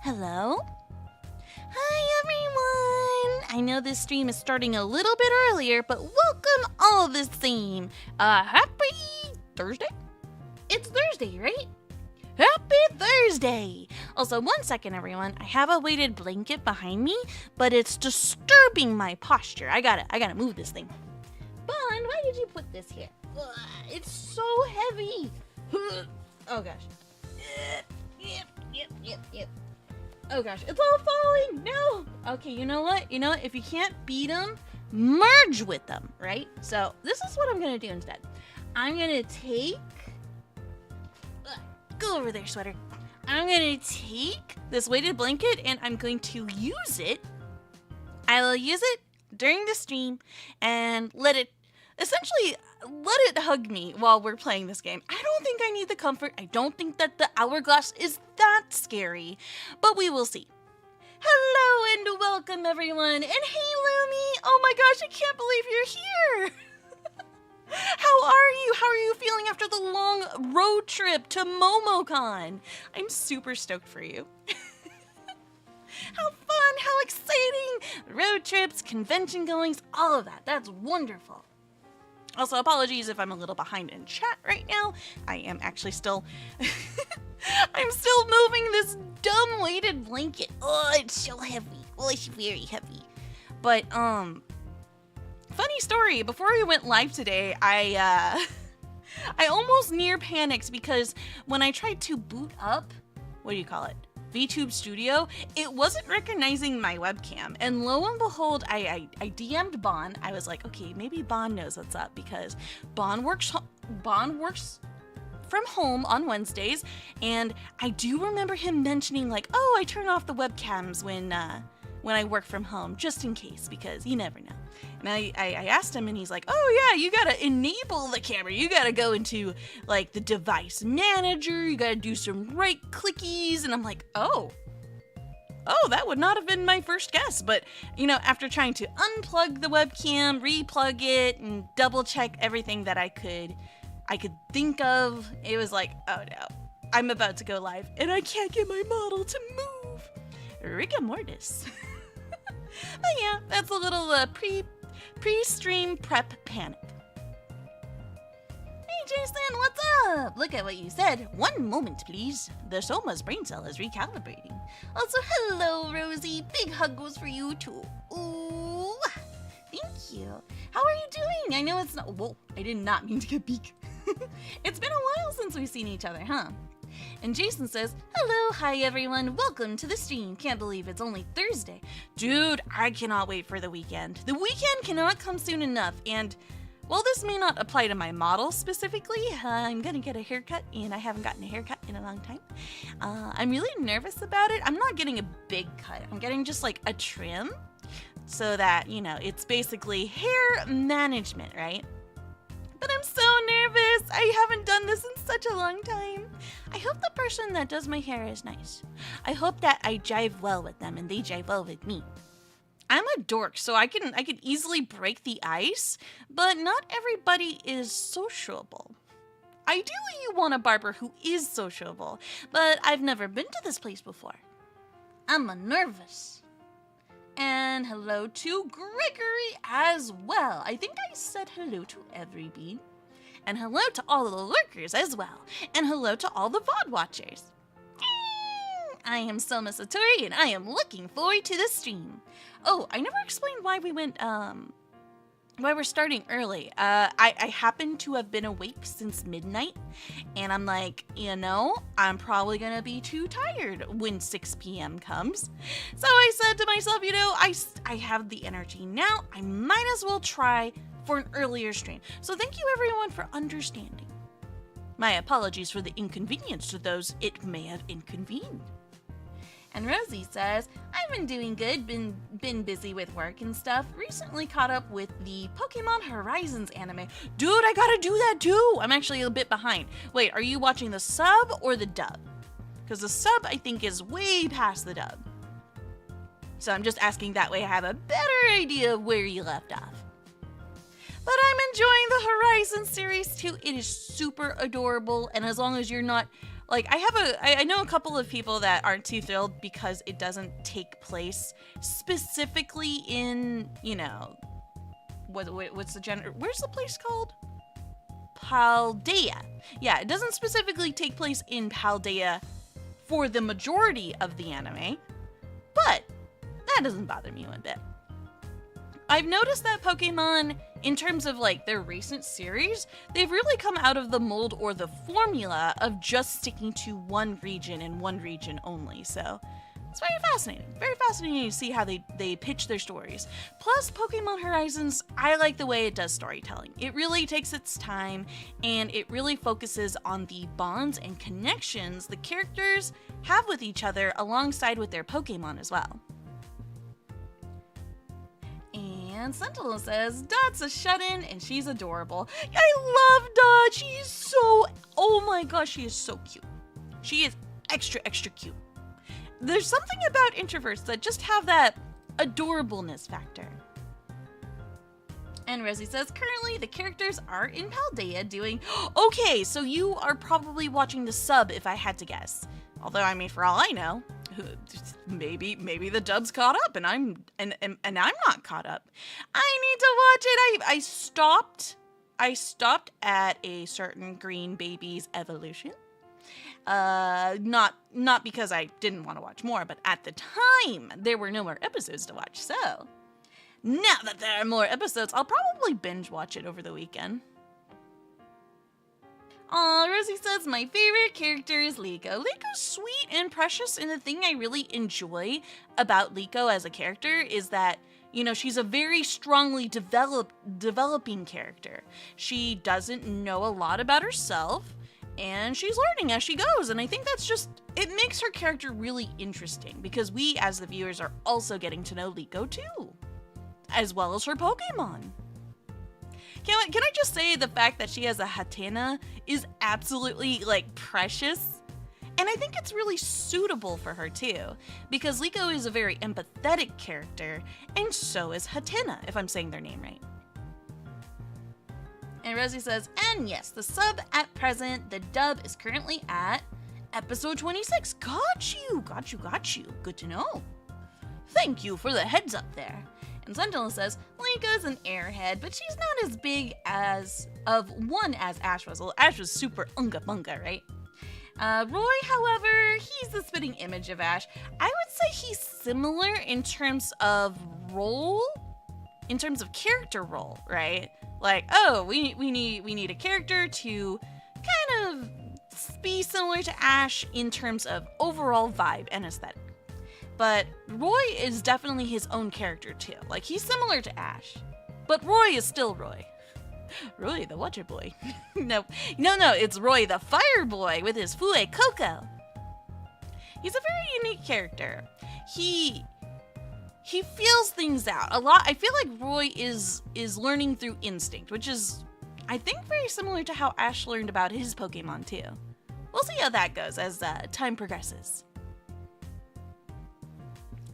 Hello? Hi, everyone! I know this stream is starting a little bit earlier, but welcome all the same. Happy Thursday? It's Thursday, right? Happy Thursday! Also, one second, everyone. I have a weighted blanket behind me, but it's disturbing my posture. I gotta move this thing. Bond, why did you put this here? It's so heavy. Oh gosh. Yep. Oh gosh, it's all falling. No. Okay, you know what? If you can't beat them, merge with them, right? So this is what I'm gonna do instead. I'm gonna take. Go over there, sweater. I'm gonna take this weighted blanket and I'm going to use it. I will use it during the stream and let it hug me while we're playing this game. I don't think I need the comfort. I don't think that the hourglass is that scary, but we will see. Hello and welcome, everyone. And hey, Lumi. Oh my gosh, I can't believe you're here. How are you? How are you feeling after the long road trip to MomoCon? I'm super stoked for you. How fun, how exciting. Road trips, convention goings, all of that. That's wonderful. Also, apologies if I'm a little behind in chat right now. I am actually still... I'm still moving this dumb weighted blanket. Oh, it's so heavy. Oh, it's very heavy. But, funny story. Before we went live today, I almost near panicked because when I tried to boot up, what do you call it? VTube Studio, it wasn't recognizing my webcam. And lo and behold, I DM'd Bon. I was like, okay, maybe Bon knows what's up because Bon works from home on Wednesdays. And I do remember him mentioning like, oh, I turn off the webcams when I work from home, just in case, because you never know. And I asked him and he's like, oh yeah, you gotta enable the camera. You gotta go into like the device manager. You gotta do some right clickies. And I'm like, oh, that would not have been my first guess. But after trying to unplug the webcam, replug it and double check everything that I could think of, it was like, oh no, I'm about to go live and I can't get my model to move. Rigor mortis. But yeah, that's a little pre-stream prep panic. Hey Jason, what's up? Look at what you said. One moment, please. The Sohma's brain cell is recalibrating. Also, hello, Rosie. Big hug goes for you too. Ooh, thank you. How are you doing? I know it's not. Whoa, I did not mean to get beak. It's been a while since we've seen each other, huh? And Jason says, hello, hi everyone, welcome to the stream. Can't believe it's only Thursday. Dude, I cannot wait for the weekend. The weekend cannot come soon enough, and while this may not apply to my model specifically, I'm gonna get a haircut, and I haven't gotten a haircut in a long time. I'm really nervous about it. I'm not getting a big cut. I'm getting just like a trim, so that, it's basically hair management, right? But I'm so nervous. I haven't done this in such a long time. I hope the person that does my hair is nice. I hope that I jive well with them and they jive well with me. I'm a dork, so I can easily break the ice, but not everybody is sociable. Ideally, you want a barber who is sociable, but I've never been to this place before. I'm nervous. And hello to Gregory as well. I think I said hello to every bean. And hello to all the lurkers as well. And hello to all the VOD watchers. I am Sohma Satori and I am looking forward to the stream. Oh, I never explained why we went, why we're starting early. I happen to have been awake since midnight, and I'm like, I'm probably gonna be too tired when 6 p.m. comes. So I said to myself, I have the energy now, I might as well try for an earlier stream. So thank you everyone for understanding. My apologies for the inconvenience to those it may have inconvened. And Rosie says, I've been doing good, been busy with work and stuff. Recently caught up with the Pokemon Horizons anime. Dude, I gotta do that too! I'm actually a bit behind. Wait, are you watching the sub or the dub? Because the sub, I think, is way past the dub. So I'm just asking that way I have a better idea of where you left off. But I'm enjoying the Horizon series too. It is super adorable, and as long as you're not Like, I know a couple of people that aren't too thrilled because it doesn't take place specifically in, you know, what's the gender? Where's the place called? Paldea. Yeah, it doesn't specifically take place in Paldea for the majority of the anime, but that doesn't bother me one bit. I've noticed that Pokemon, in terms of like their recent series, they've really come out of the mold or the formula of just sticking to one region and one region only. So it's very fascinating. Very fascinating to see how they pitch their stories. Plus, Pokemon Horizons, I like the way it does storytelling. It really takes its time, and it really focuses on the bonds and connections the characters have with each other alongside with their Pokemon as well. And Sentinel says, Dot's a shut-in and she's adorable. I love Dot. She is so, oh my gosh, she is so cute. She is extra, extra cute. There's something about introverts that just have that adorableness factor. And Rosie says, currently the characters are in Paldea doing, okay, so you are probably watching the sub if I had to guess. Although, I mean, for all I know, maybe the dub's caught up and I'm not caught up. I need to watch it. I stopped at a certain green baby's evolution. Not because I didn't want to watch more, but at the time there were no more episodes to watch. So now that there are more episodes, I'll probably binge watch it over the weekend. Aw, Rosie says, my favorite character is Liko. Liko's sweet and precious, and the thing I really enjoy about Liko as a character is that, you know, she's a very strongly developing character. She doesn't know a lot about herself, and she's learning as she goes, and I think that's just, it makes her character really interesting, because we, as the viewers, are also getting to know Liko too, as well as her Pokemon. Can I just say the fact that she has a Hatena is absolutely, like, precious? And I think it's really suitable for her, too. Because Liko is a very empathetic character, and so is Hatena, if I'm saying their name right. And Rosie says, and yes, the sub at present, the dub is currently at episode 26. Got you. Good to know. Thank you for the heads up there. And Sentinel says, Liko's an airhead, but she's not as big as Ash was. Well, Ash was super unga bunga, right? Roy, however, he's the spitting image of Ash. I would say he's similar in terms of role, in terms of character role, right? Like, oh, we need a character to kind of be similar to Ash in terms of overall vibe and aesthetic. But Roy is definitely his own character too. Like, he's similar to Ash, but Roy is still Roy. Roy the Water Boy. No, it's Roy the Fire Boy with his Fue Coco. He's a very unique character. He feels things out a lot. I feel like Roy is learning through instinct, which is, I think, very similar to how Ash learned about his Pokemon too. We'll see how that goes as time progresses.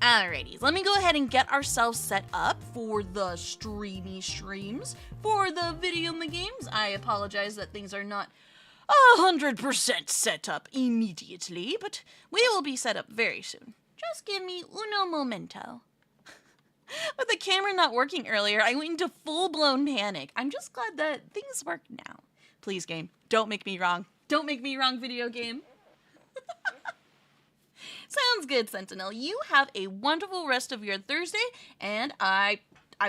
Alrighty, let me go ahead and get ourselves set up for the streams for the video games. I apologize that things are not 100% set up immediately, but we will be set up very soon. Just give me uno momento. With the camera not working earlier, I went into full-blown panic. I'm just glad that things work now. Please, game, don't make me wrong. Don't make me wrong, video game. Sounds good, Sentinel. You have a wonderful rest of your Thursday, and I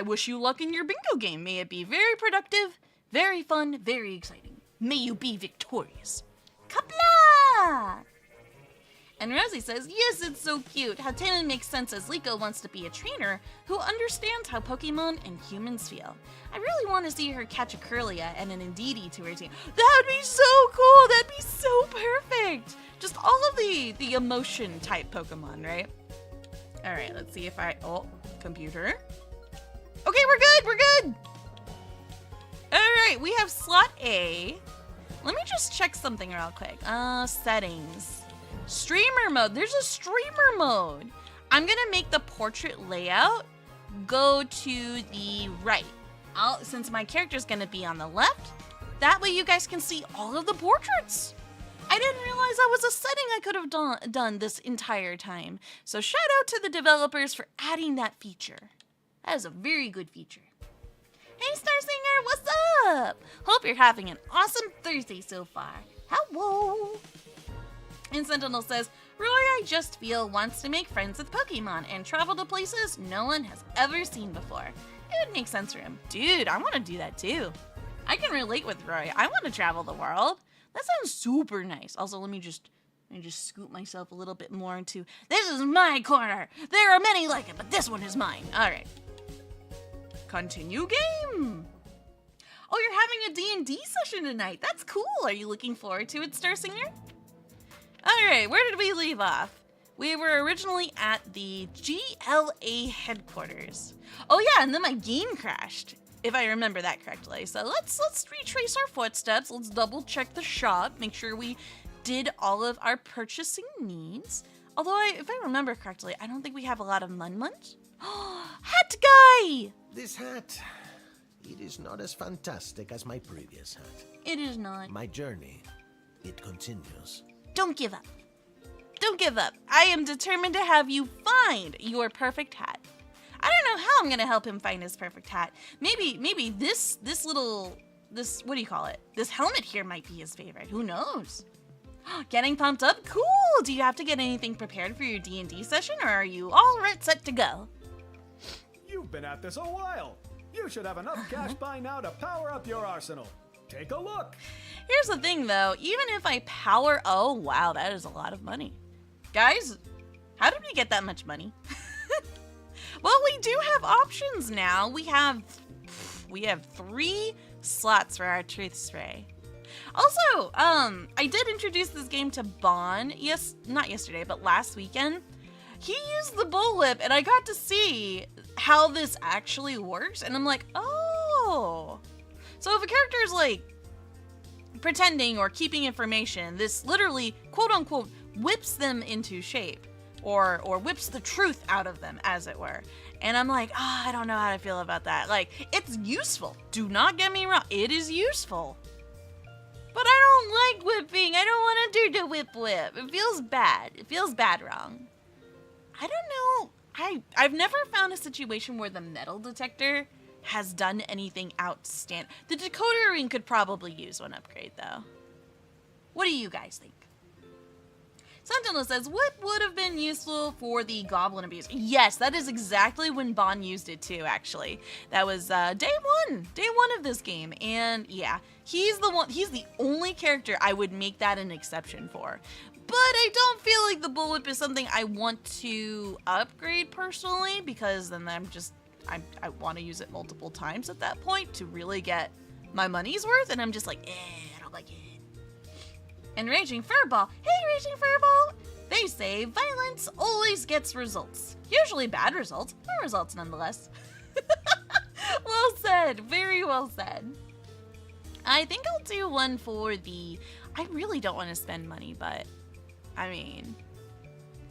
wish you luck in your bingo game. May it be very productive, very fun, very exciting. May you be victorious. Kapla! And Rosie says, yes, it's so cute. Hatena makes sense as Liko wants to be a trainer who understands how Pokemon and humans feel. I really want to see her catch a Kirlia and an Indeedee to her team. That would be so cool. That'd be so perfect. Just all of the emotion type Pokemon, right? All right, let's see if computer. Okay, we're good. All right, we have slot A. Let me just check something real quick. Settings. Streamer mode. There's a streamer mode. I'm gonna make the portrait layout go to the right. Since my character's gonna be on the left, that way you guys can see all of the portraits. I didn't realize that was a setting I could have done this entire time. So shout out to the developers for adding that feature. That is a very good feature. Hey Starsinger, what's up? Hope you're having an awesome Thursday so far. Hello. And Sentinel says, Roy, I just feel wants to make friends with Pokemon and travel to places no one has ever seen before. It would make sense for him. Dude, I want to do that too. I can relate with Roy. I want to travel the world. That sounds super nice. Also, let me just scoot myself a little bit more into, this is my corner. There are many like it, but this one is mine. All right. Continue game. Oh, you're having a D&D session tonight. That's cool. Are you looking forward to it, Starsinger? All right, where did we leave off? We were originally at the GLA headquarters. Oh yeah, and then my game crashed, if I remember that correctly. So let's retrace our footsteps. Let's double check the shop, make sure we did all of our purchasing needs. Although if I remember correctly, I don't think we have a lot of mun-muns. Hat guy! This hat, it is not as fantastic as my previous hat. It is not. My journey, it continues. Don't give up. Don't give up. I am determined to have you find your perfect hat. I don't know how I'm gonna help him find his perfect hat. Maybe this what do you call it? This helmet here might be his favorite. Who knows? Getting pumped up? Cool! Do you have to get anything prepared for your D&D session, or are you all right set to go? You've been at this a while. You should have enough cash by now to power up your arsenal. Take a look. Here's the thing though, even if I power, oh wow, that is a lot of money. Guys, how did we get that much money? Well, we do have options now. We have 3 slots for our truth spray. Also, I did introduce this game to Bon, not yesterday, but last weekend. He used the bullwhip and I got to see how this actually works, and I'm like, oh. So if a character is like pretending or keeping information, this literally, quote unquote, whips them into shape or whips the truth out of them, as it were. And I'm like, I don't know how to feel about that. Like, it's useful. Do not get me wrong. It is useful. But I don't like whipping. I don't want to do the whip. It feels bad. It feels bad wrong. I don't know. I've never found a situation where the metal detector has done anything outstanding. The decoder ring could probably use one upgrade, though. What do you guys think? Sentinel says, what would have been useful for the goblin abuse? Yes, that is exactly when Bon used it too, actually. That was day one of this game. And yeah, he's the only character I would make that an exception for. But I don't feel like the bullwhip is something I want to upgrade personally, because then I want to use it multiple times at that point to really get my money's worth, and I'm just like, I don't like it. And Raging Furball, hey Raging Furball! They say violence always gets results. Usually bad results, but results nonetheless. Well said, very well said. I think I'll do one for I really don't want to spend money, but I mean,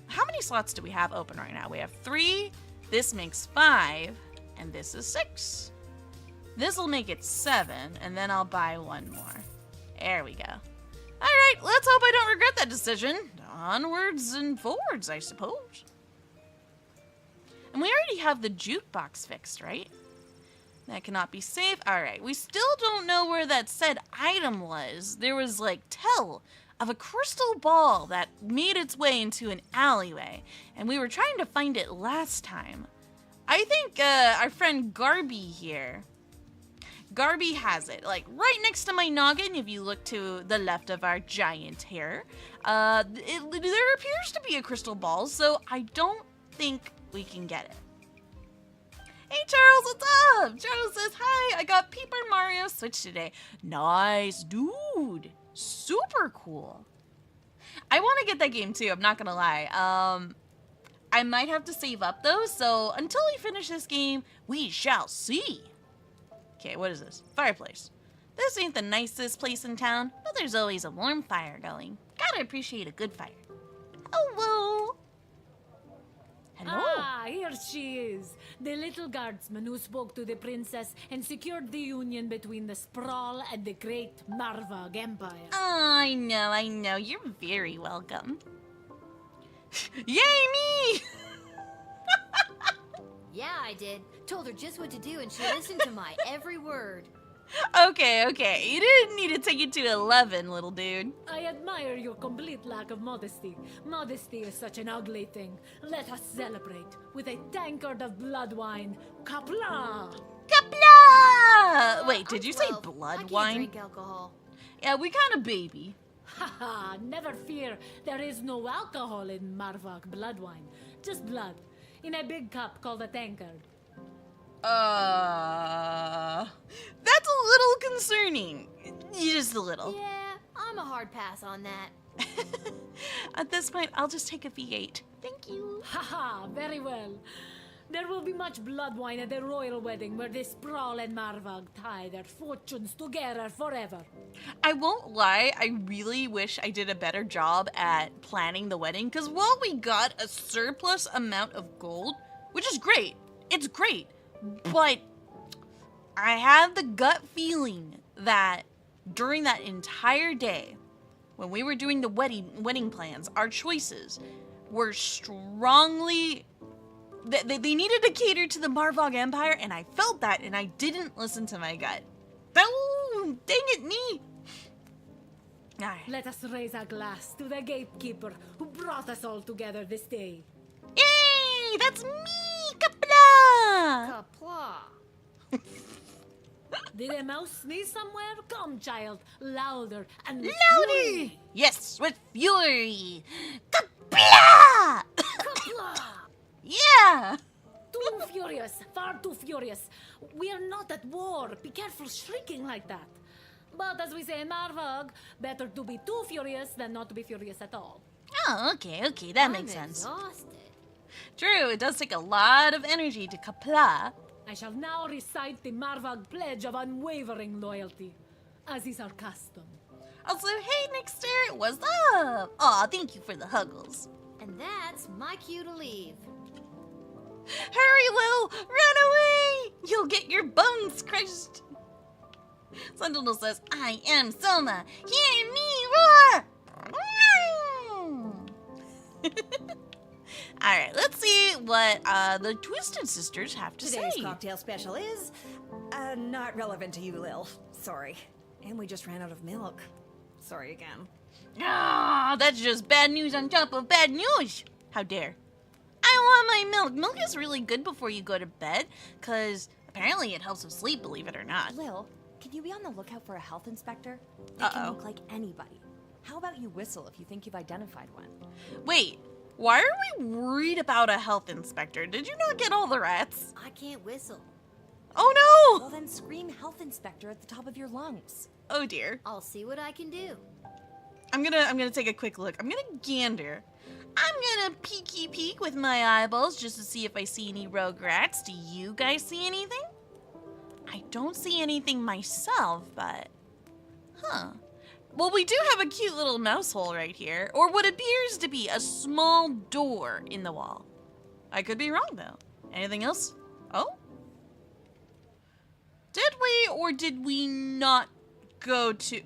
how many slots do we have open right now? We have 3, this makes 5, and this is 6. This will make it 7, and then I'll buy one more. There we go. Alright, let's hope I don't regret that decision. Onwards and forwards, I suppose. And we already have the jukebox fixed, right? That cannot be safe. Alright, we still don't know where that said item was. There was, like, tell of a crystal ball that made its way into an alleyway, and we were trying to find it last time. I think our friend Garby here, Garby has it, like right next to my noggin. If you look to the left of our giant hair, there appears to be a crystal ball, so I don't think we can get it. Hey Charles, what's up? Charles says, hi, I got Paper Mario Switch today. Nice, dude. Super cool. I want to get that game too, I'm not gonna lie. I might have to save up though, so until we finish this game, we shall see. Okay, what is this? Fireplace. This ain't the nicest place in town, but there's always a warm fire going. Gotta appreciate a good fire. Hello. Hello. here she is. The little guardsman who spoke to the princess and secured the union between the Sprawl and the great Marvog Empire. Oh, I know. You're very welcome. Yay, me! Yeah, I did. Told her just what to do and she listened to my every word. Okay. You didn't need to take it to 11, little dude. I admire your complete lack of modesty. Modesty is such an ugly thing. Let us celebrate with a tankard of blood wine. Kapla! Kapla! Wait, did I'm you say 12. I blood can't wine? drink alcohol. Yeah, we kind of baby. Haha, never fear. There is no alcohol in Marvok blood wine. Just blood. In a big cup called a tankard. That's a little concerning. Just a little. Yeah, I'm a hard pass on that. At this point, I'll just take a V8. Thank you. Haha, very well. There will be much blood wine at the royal wedding where the Sprawl and Marvog tie their fortunes together forever. I won't lie, I really wish I did a better job at planning the wedding, because while we got a surplus amount of gold, which is great, it's great, but I have the gut feeling that during that entire day, when we were doing the wedding plans, our choices were strongly... They needed to cater to the Marvog Empire, and I felt that, and I didn't listen to my gut. Oh, dang it, me! Alright. Let us raise a glass to the gatekeeper who brought us all together this day. Yay! That's me! Kapla! Kapla. Did a mouse sneeze somewhere? Come, child, louder and with Louder! fury. Yes, with fury! Kapla! Kapla! Yeah! Too furious, far too furious. We are not at war. Be careful shrieking like that. But as we say in Marvog, better to be too furious than not to be furious at all. Oh, okay, that I'm makes sense. exhausted. True, it does take a lot of energy to kapla. I shall now recite the Marvog Pledge of Unwavering Loyalty, as is our custom. Also, hey, Nixter, what's up? Aw, thank you for the huggles. And that's my cue to leave. Hurry, Lil! Run away! You'll get your bones crushed. Sentinel says, I am Sohma. Hear me roar! Alright, let's see what the Twisted Sisters have to Today's say. cocktail special is not relevant to you, Lil. Sorry. And we just ran out of milk. Sorry again. Ah, that's just bad news on top of bad news. How dare. I want my milk. Milk is really good before you go to bed, because apparently it helps with sleep, believe it or not. Lil, can you be on the lookout for a health inspector? They can look like anybody. How about you whistle if you think you've identified one? Wait, why are we worried about a health inspector? Did you not get all the rats? I can't whistle. Oh no! Well, then scream health inspector at the top of your lungs. Oh dear. I'll see what I can do. I'm gonna take a quick look. I'm gonna gander. I'm gonna peeky peek with my eyeballs just to see if I see any rogue rats. Do you guys see anything? I don't see anything myself, but... Huh. Well, we do have a cute little mouse hole right here, or what appears to be a small door in the wall. I could be wrong, though. Anything else? Oh? Did we or did we not go to...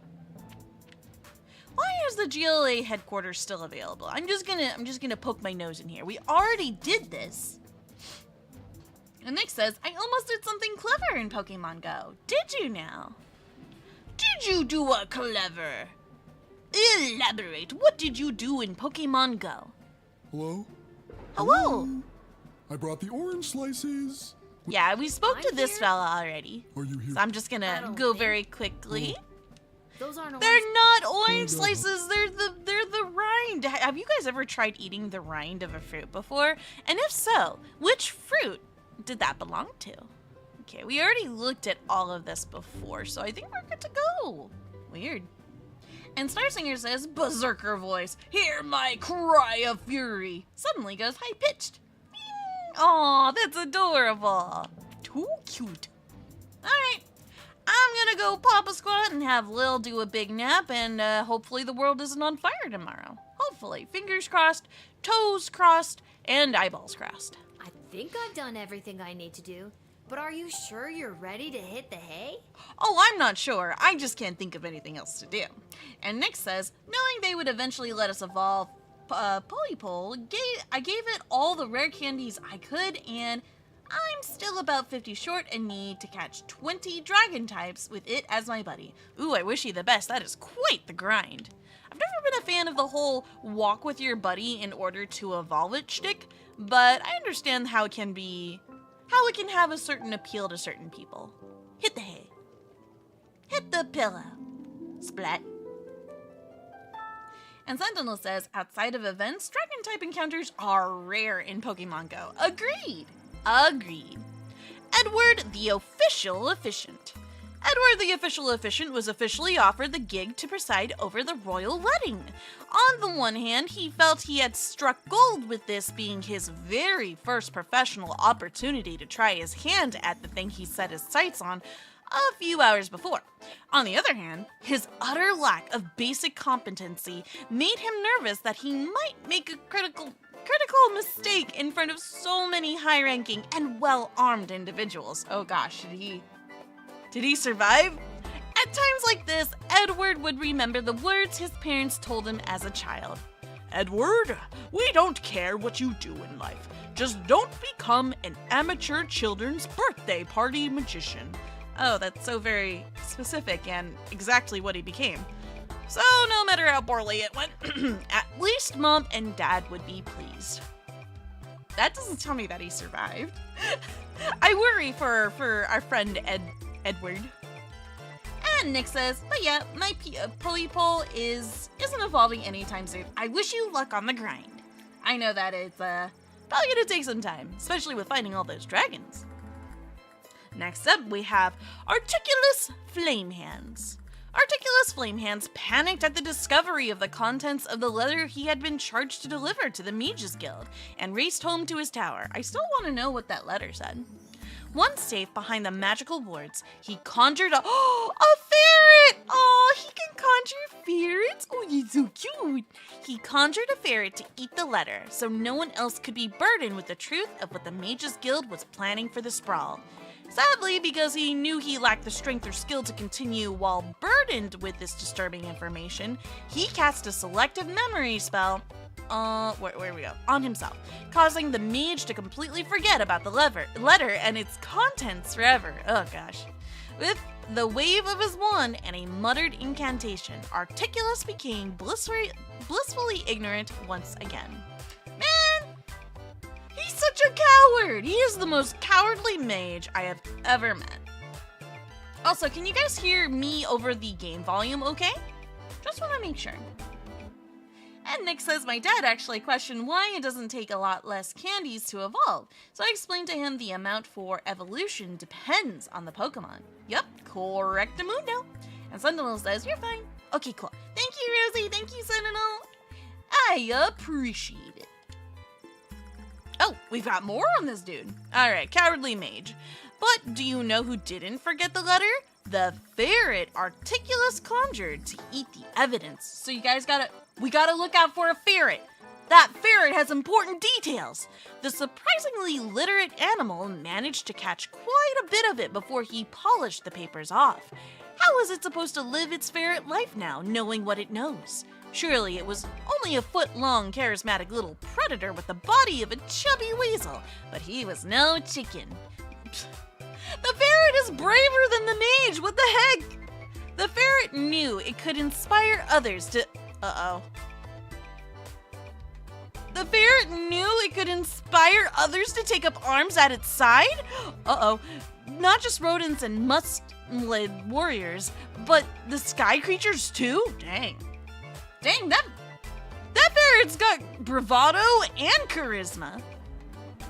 Why is the GLA headquarters still available? I'm just gonna poke my nose in here. We already did this. And Nick says, I almost did something clever in Pokemon Go. Did you now? Did you do a clever? Elaborate. What did you do in Pokemon Go? Hello? Hello. I brought the orange slices. Yeah, we spoke to I'm this here. fella already. Are you here? So I'm just I gonna don't go think- very quickly. Those aren't They're orange. not orange no. slices. They're the rind. Have you guys ever tried eating the rind of a fruit before? And if so, which fruit did that belong to? Okay, we already looked at all of this before, so I think we're good to go. Weird. And Starsinger says, Berserker voice, hear my cry of fury. Suddenly goes high-pitched. Aw, that's adorable. Too cute. Alright. I'm gonna go pop a squat and have Lil do a big nap, and hopefully the world isn't on fire tomorrow. Hopefully. Fingers crossed, toes crossed, and eyeballs crossed. I think I've done everything I need to do, but are you sure you're ready to hit the hay? Oh, I'm not sure. I just can't think of anything else to do. And Nick says, knowing they would eventually let us evolve Polypole, I gave it all the rare candies I could, and I'm still about 50 short and need to catch 20 dragon types with it as my buddy. Ooh, I wish you the best. That is quite the grind. I've never been a fan of the whole walk with your buddy in order to evolve it shtick, but I understand how it can have a certain appeal to certain people. Hit the hay. Hit the pillow. Splat. And Sentinel says, outside of events, dragon type encounters are rare in Pokemon Go. Agreed. Agreed. Edward the Official Efficient. Edward the Official Efficient was officially offered the gig to preside over the royal wedding. On the one hand, he felt he had struck gold with this being his very first professional opportunity to try his hand at the thing he set his sights on a few hours before. On the other hand, his utter lack of basic competency made him nervous that he might make a critical mistake in front of so many high-ranking and well-armed individuals. Oh gosh, did he survive? At times like this, Edward would remember the words his parents told him as a child. Edward, we don't care what you do in life. Just don't become an amateur children's birthday party magician. Oh, that's so very specific and exactly what he became. So no matter how poorly it went, at least Mom and Dad would be pleased. That doesn't tell me that he survived. I worry for our friend Edward. And Nick says, but yeah, my Polypole isn't evolving anytime soon. I wish you luck on the grind. I know that it's probably gonna take some time, especially with finding all those dragons. Next up, we have Articulous Flamehands. Articulous Flamehands panicked at the discovery of the contents of the letter he had been charged to deliver to the Mages Guild and raced home to his tower. I still want to know what that letter said. Once safe behind the magical wards, he conjured a ferret! Oh, he can conjure ferrets? Oh, he's so cute! He conjured a ferret to eat the letter, so no one else could be burdened with the truth of what the Mages Guild was planning for the Sprawl. Sadly, because he knew he lacked the strength or skill to continue while burdened with this disturbing information, he cast a selective memory spell where we go? On himself, causing the mage to completely forget about the letter and its contents forever. Oh gosh. With the wave of his wand and a muttered incantation, Articulus became blissfully ignorant once again. Man! He's such a coward! He is the most cowardly mage I have ever met. Also, can you guys hear me over the game volume okay? Just want to make sure. And Nick says my dad actually questioned why it doesn't take a lot less candies to evolve, so I explained to him the amount for evolution depends on the Pokemon. Yup, correctamundo. And Sentinel says, you're fine. Okay, cool. Thank you, Rosie. Thank you, Sentinel. I appreciate it. Oh, we've got more on this dude. Alright, cowardly mage. But do you know who didn't forget the letter? The ferret Articulus conjured to eat the evidence. So you guys we gotta look out for a ferret. That ferret has important details. The surprisingly literate animal managed to catch quite a bit of it before he polished the papers off. How is it supposed to live its ferret life now, knowing what it knows? Surely it was only a foot-long, charismatic little predator with the body of a chubby weasel, but he was no chicken. The ferret is braver than the mage, what the heck? The ferret knew it could inspire others to... The ferret knew it could inspire others to take up arms at its side? Not just rodents and muscled warriors, but the sky creatures too? Dang, that ferret's got bravado and charisma.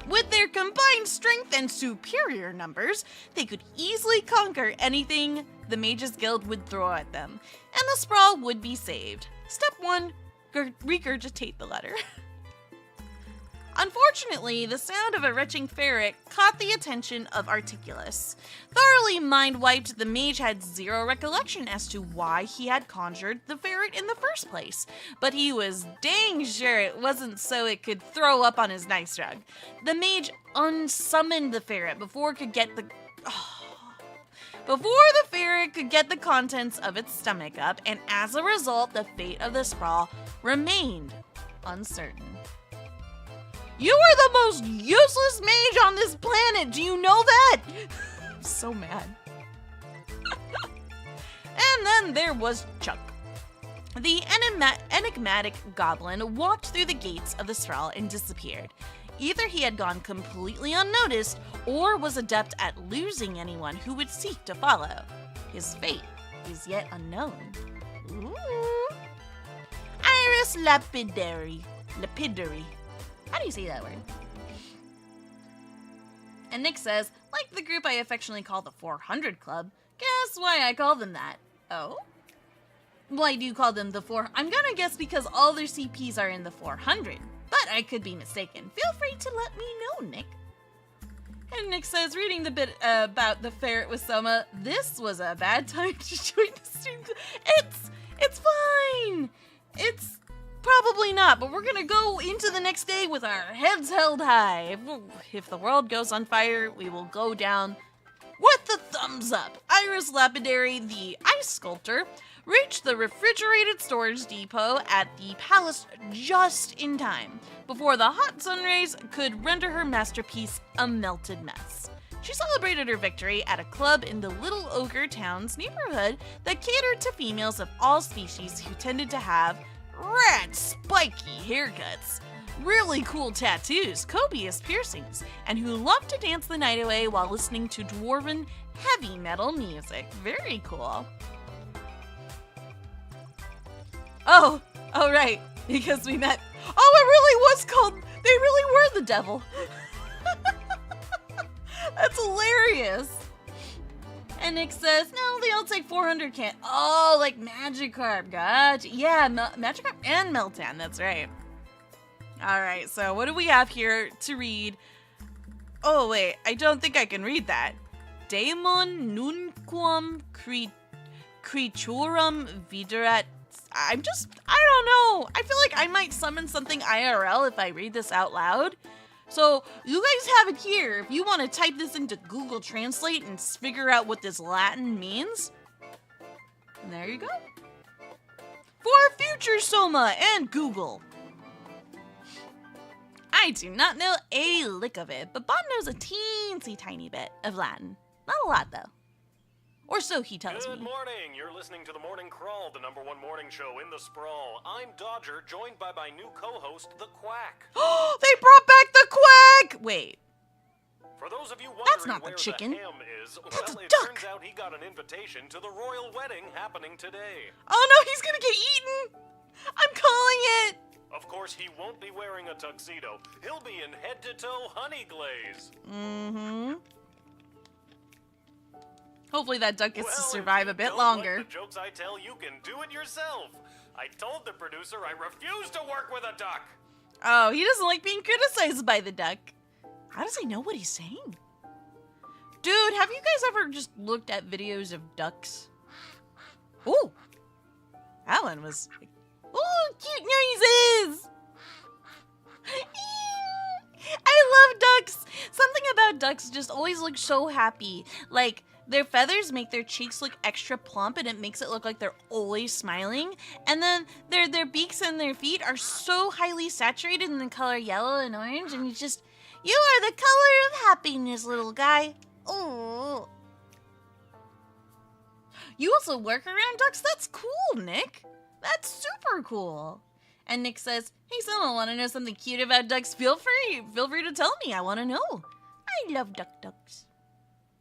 With their combined strength and superior numbers, they could easily conquer anything the Mages Guild would throw at them, and the Sprawl would be saved. Step 1, regurgitate the letter. Unfortunately, the sound of a retching ferret caught the attention of Articulus. Thoroughly mind-wiped, the mage had zero recollection as to why he had conjured the ferret in the first place, but he was dang sure it wasn't so it could throw up on his nice rug. The mage unsummoned the ferret before it could get the contents of its stomach up, and as a result, the fate of the sprawl remained uncertain. You are the most useless mage on this planet. Do you know that? I'm so mad. And then there was Chuck. The enigmatic goblin walked through the gates of the Thrall and disappeared. Either he had gone completely unnoticed or was adept at losing anyone who would seek to follow. His fate is yet unknown. Ooh. Iris lapidary. How do you say that word? And Nick says, like the group I affectionately call the 400 Club, guess why I call them that? Oh? Why do you call them the 4? I'm gonna guess because all their CPs are in the 400, but I could be mistaken. Feel free to let me know, Nick. And Nick says, reading the bit about the ferret with Sohma, this was a bad time to join the stream. It's fine. It's probably not, but we're gonna go into the next day with our heads held high. If the world goes on fire, we will go down with the thumbs up. Iris Lapidary, the ice sculptor, reached the refrigerated storage depot at the palace just in time, before the hot sun rays could render her masterpiece a melted mess. She celebrated her victory at a club in the Little Ogre Town's neighborhood that catered to females of all species who tended to have rad, spiky haircuts, really cool tattoos, copious piercings, and who loved to dance the night away while listening to dwarven heavy metal music. Very cool. Oh, right, because we met. Oh, it really was called. They really were the devil. That's hilarious. And Nick says, no, they all take 400 can. Oh, like Magikarp. Gotcha. Yeah, Magikarp and Meltan. That's right. All right, so what do we have here to read? Oh, wait. I don't think I can read that. Daemon nunquam creaturam viderat. I don't know. I feel like I might summon something IRL if I read this out loud. So, you guys have it here. If you want to type this into Google Translate and figure out what this Latin means. And there you go. For future Sohma and Google. I do not know a lick of it, but Bon knows a teensy tiny bit of Latin. Not a lot, though. Or so he tells me. Good morning. You're listening to The Morning Crawl, the #1 morning show in the sprawl. I'm Dodger, joined by my new co-host, the Quack. Oh, they brought back the Quack! Wait. For those of you wondering That's not the where chicken. the ham is, That's well, a it duck. turns out he got an invitation to the royal wedding happening today. Oh no, he's gonna get eaten! I'm calling it! Of course, he won't be wearing a tuxedo. He'll be in head-to-toe honey glaze. Mm-hmm. Hopefully that duck gets to Well, survive if a bit you don't longer. Like the jokes I tell, you can do it yourself. I told the producer I refuse to work with a duck. Oh, he doesn't like being criticized by the duck. How does he know what he's saying? Dude, have you guys ever just looked at videos of ducks? Ooh. That one was... Ooh, cute noises! I love ducks! Something about ducks just always looks so happy. Like, their feathers make their cheeks look extra plump and it makes it look like they're always smiling. And then their beaks and their feet are so highly saturated in the color yellow and orange, and you are the color of happiness, little guy. Oh. You also work around ducks? That's cool, Nick. That's super cool. And Nick says, hey, someone want to know something cute about ducks? Feel free to tell me. I want to know. I love ducks.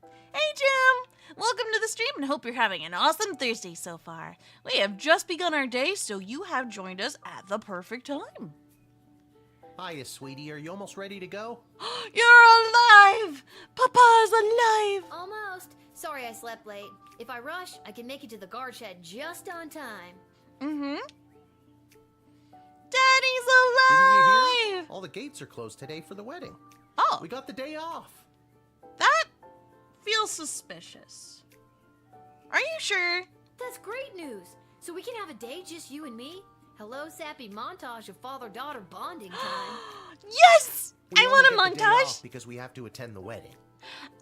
Hey, Jim. Welcome to the stream and hope you're having an awesome Thursday so far. We have just begun our day, so you have joined us at the perfect time. Hiya, sweetie. Are you almost ready to go? You're alive! Papa's alive! Almost. Sorry I slept late. If I rush, I can make it to the guard shed just on time. Mm-hmm. Daddy's Didn't you hear? alive! All the gates are closed today for the wedding. Oh, We got the day off. that feels suspicious. Are you sure? That's great news. So we can have a day just you and me? Hello, sappy montage of father-daughter bonding time. Yes! We I only want a get the day off montage! because we have to attend the wedding.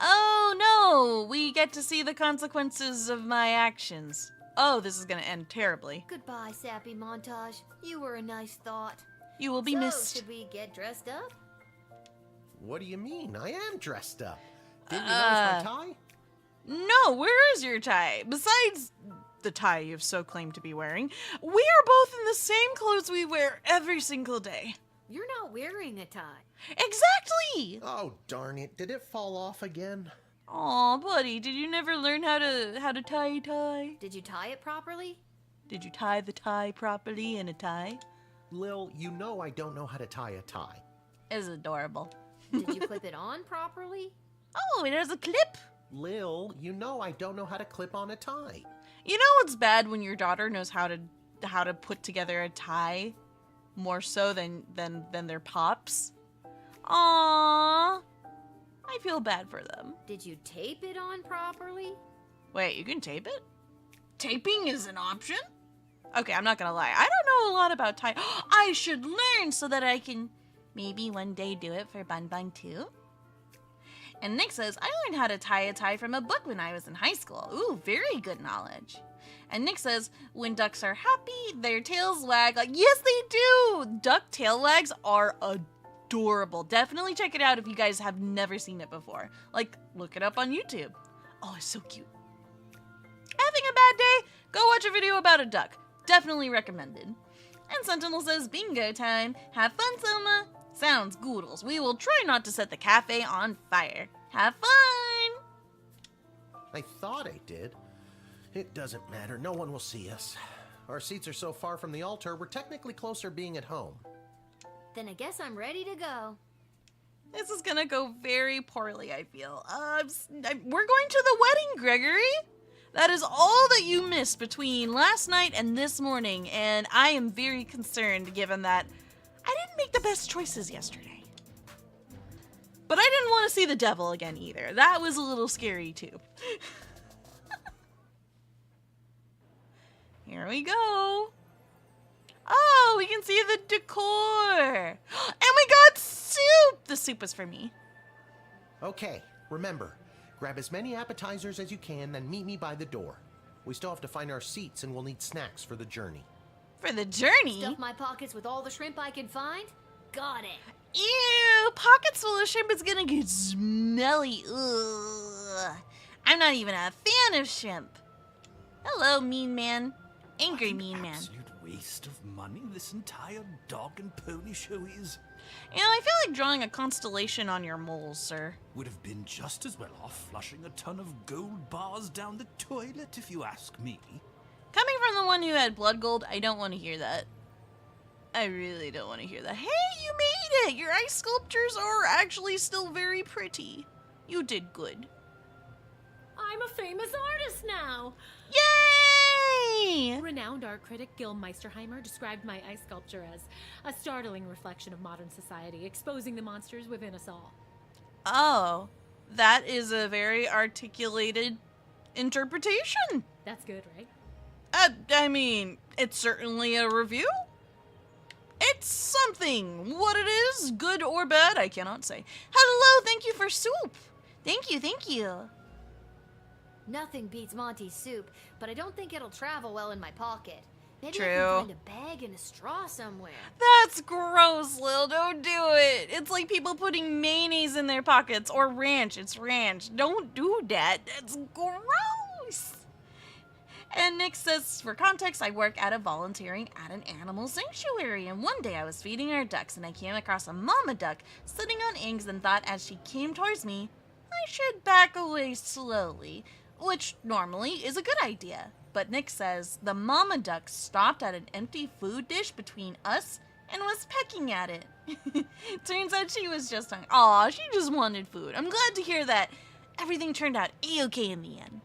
Oh no! We get to see the consequences of my actions. Oh, this is gonna end terribly. Goodbye, sappy montage. You were a nice thought. You will be So, missed. should we get dressed up? What do you mean? I am dressed up. Didn't you notice my tie? No, where is your tie? Besides the tie you've so claimed to be wearing, we are both in the same clothes we wear every single day. You're not wearing a tie. Exactly! Oh, darn it. Did it fall off again? Aw, buddy, did you never learn how to tie a tie? Did you tie it properly? Did you tie the tie properly in a tie? Lil, you know I don't know how to tie a tie. It's adorable. Did you clip it on properly? Oh, it has a clip. Lil, you know I don't know how to clip on a tie. You know what's bad when your daughter knows how to put together a tie more so than their pops? Aww. I feel bad for them. Did you tape it on properly? Wait, you can tape it? Taping is an option? Okay, I'm not gonna lie. I don't know a lot about tie. I should learn so that I can maybe one day do it for Bun Bun too. And Nick says, I learned how to tie a tie from a book when I was in high school. Ooh, very good knowledge. And Nick says, when ducks are happy, their tails wag. Like, yes, they do! Duck tail wags are adorable. Definitely check it out if you guys have never seen it before. Like, look it up on YouTube. Oh, it's so cute. Having a bad day? Go watch a video about a duck. Definitely recommended. And Sentinel says, bingo time. Have fun, Sohma. Sounds goodles. We will try not to set the cafe on fire. Have fun! I thought I did. It doesn't matter. No one will see us. Our seats are so far from the altar, we're technically closer being at home. Then I guess I'm ready to go. This is gonna go very poorly, I feel. We're going to the wedding, Gregory! That is all that you missed between last night and this morning, and I am very concerned given that I didn't make the best choices yesterday. But I didn't want to see the devil again either. That was a little scary too. Here we go. Oh, we can see the decor. And we got soup. The soup was for me. Okay, remember, grab as many appetizers as you can, then meet me by the door. We still have to find our seats and we'll need snacks for the journey. For the journey? Stuff my pockets with all the shrimp I can find? Got it. Ew, pockets full of shrimp is gonna get smelly. Ugh. I'm not even a fan of shrimp. Hello, mean man. Angry mean man. Absolute waste of money this entire dog and pony show is. You know, I feel like drawing a constellation on your moles, sir. Would have been just as well off flushing a ton of gold bars down the toilet, if you ask me. Coming from the one who had blood gold, I don't want to hear that. I really don't want to hear that. Hey, you made it! Your ice sculptures are actually still very pretty. You did good. I'm a famous artist now. Yay! Renowned art critic Gil Meisterheimer described my ice sculpture as a startling reflection of modern society, exposing the monsters within us all. Oh, that is a very articulated interpretation. That's good, right? I mean, it's certainly a review. It's something. What it is, good or bad, I cannot say. Hello, thank you for soup. Thank you, thank you. Nothing beats Monty's soup, but I don't think it'll travel well in my pocket. Maybe I True. can find a bag and a straw somewhere. That's gross, Lil. Don't do it. It's like people putting mayonnaise in their pockets or ranch. It's ranch. Don't do that. That's gross. And Nick says, for context, I work at a volunteering at an animal sanctuary, and one day I was feeding our ducks and I came across a mama duck sitting on eggs and thought as she came towards me, I should back away slowly, which normally is a good idea. But Nick says the mama duck stopped at an empty food dish between us and was pecking at it. Turns out she was just hungry. Aw, she just wanted food. I'm glad to hear that everything turned out a-okay in the end.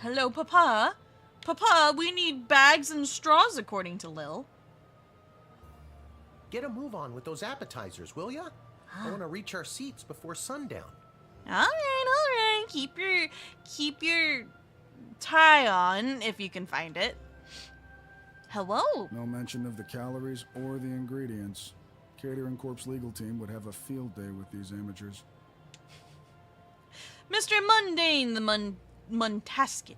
Hello, Papa? Papa, we need bags and straws, according to Lil. Get a move on with those appetizers, will ya? I want to reach our seats before sundown. All right. Keep your tie on if you can find it. Hello. No mention of the calories or the ingredients. Catering Corp's legal team would have a field day with these amateurs. Mr. Mundane, the Muntaskin.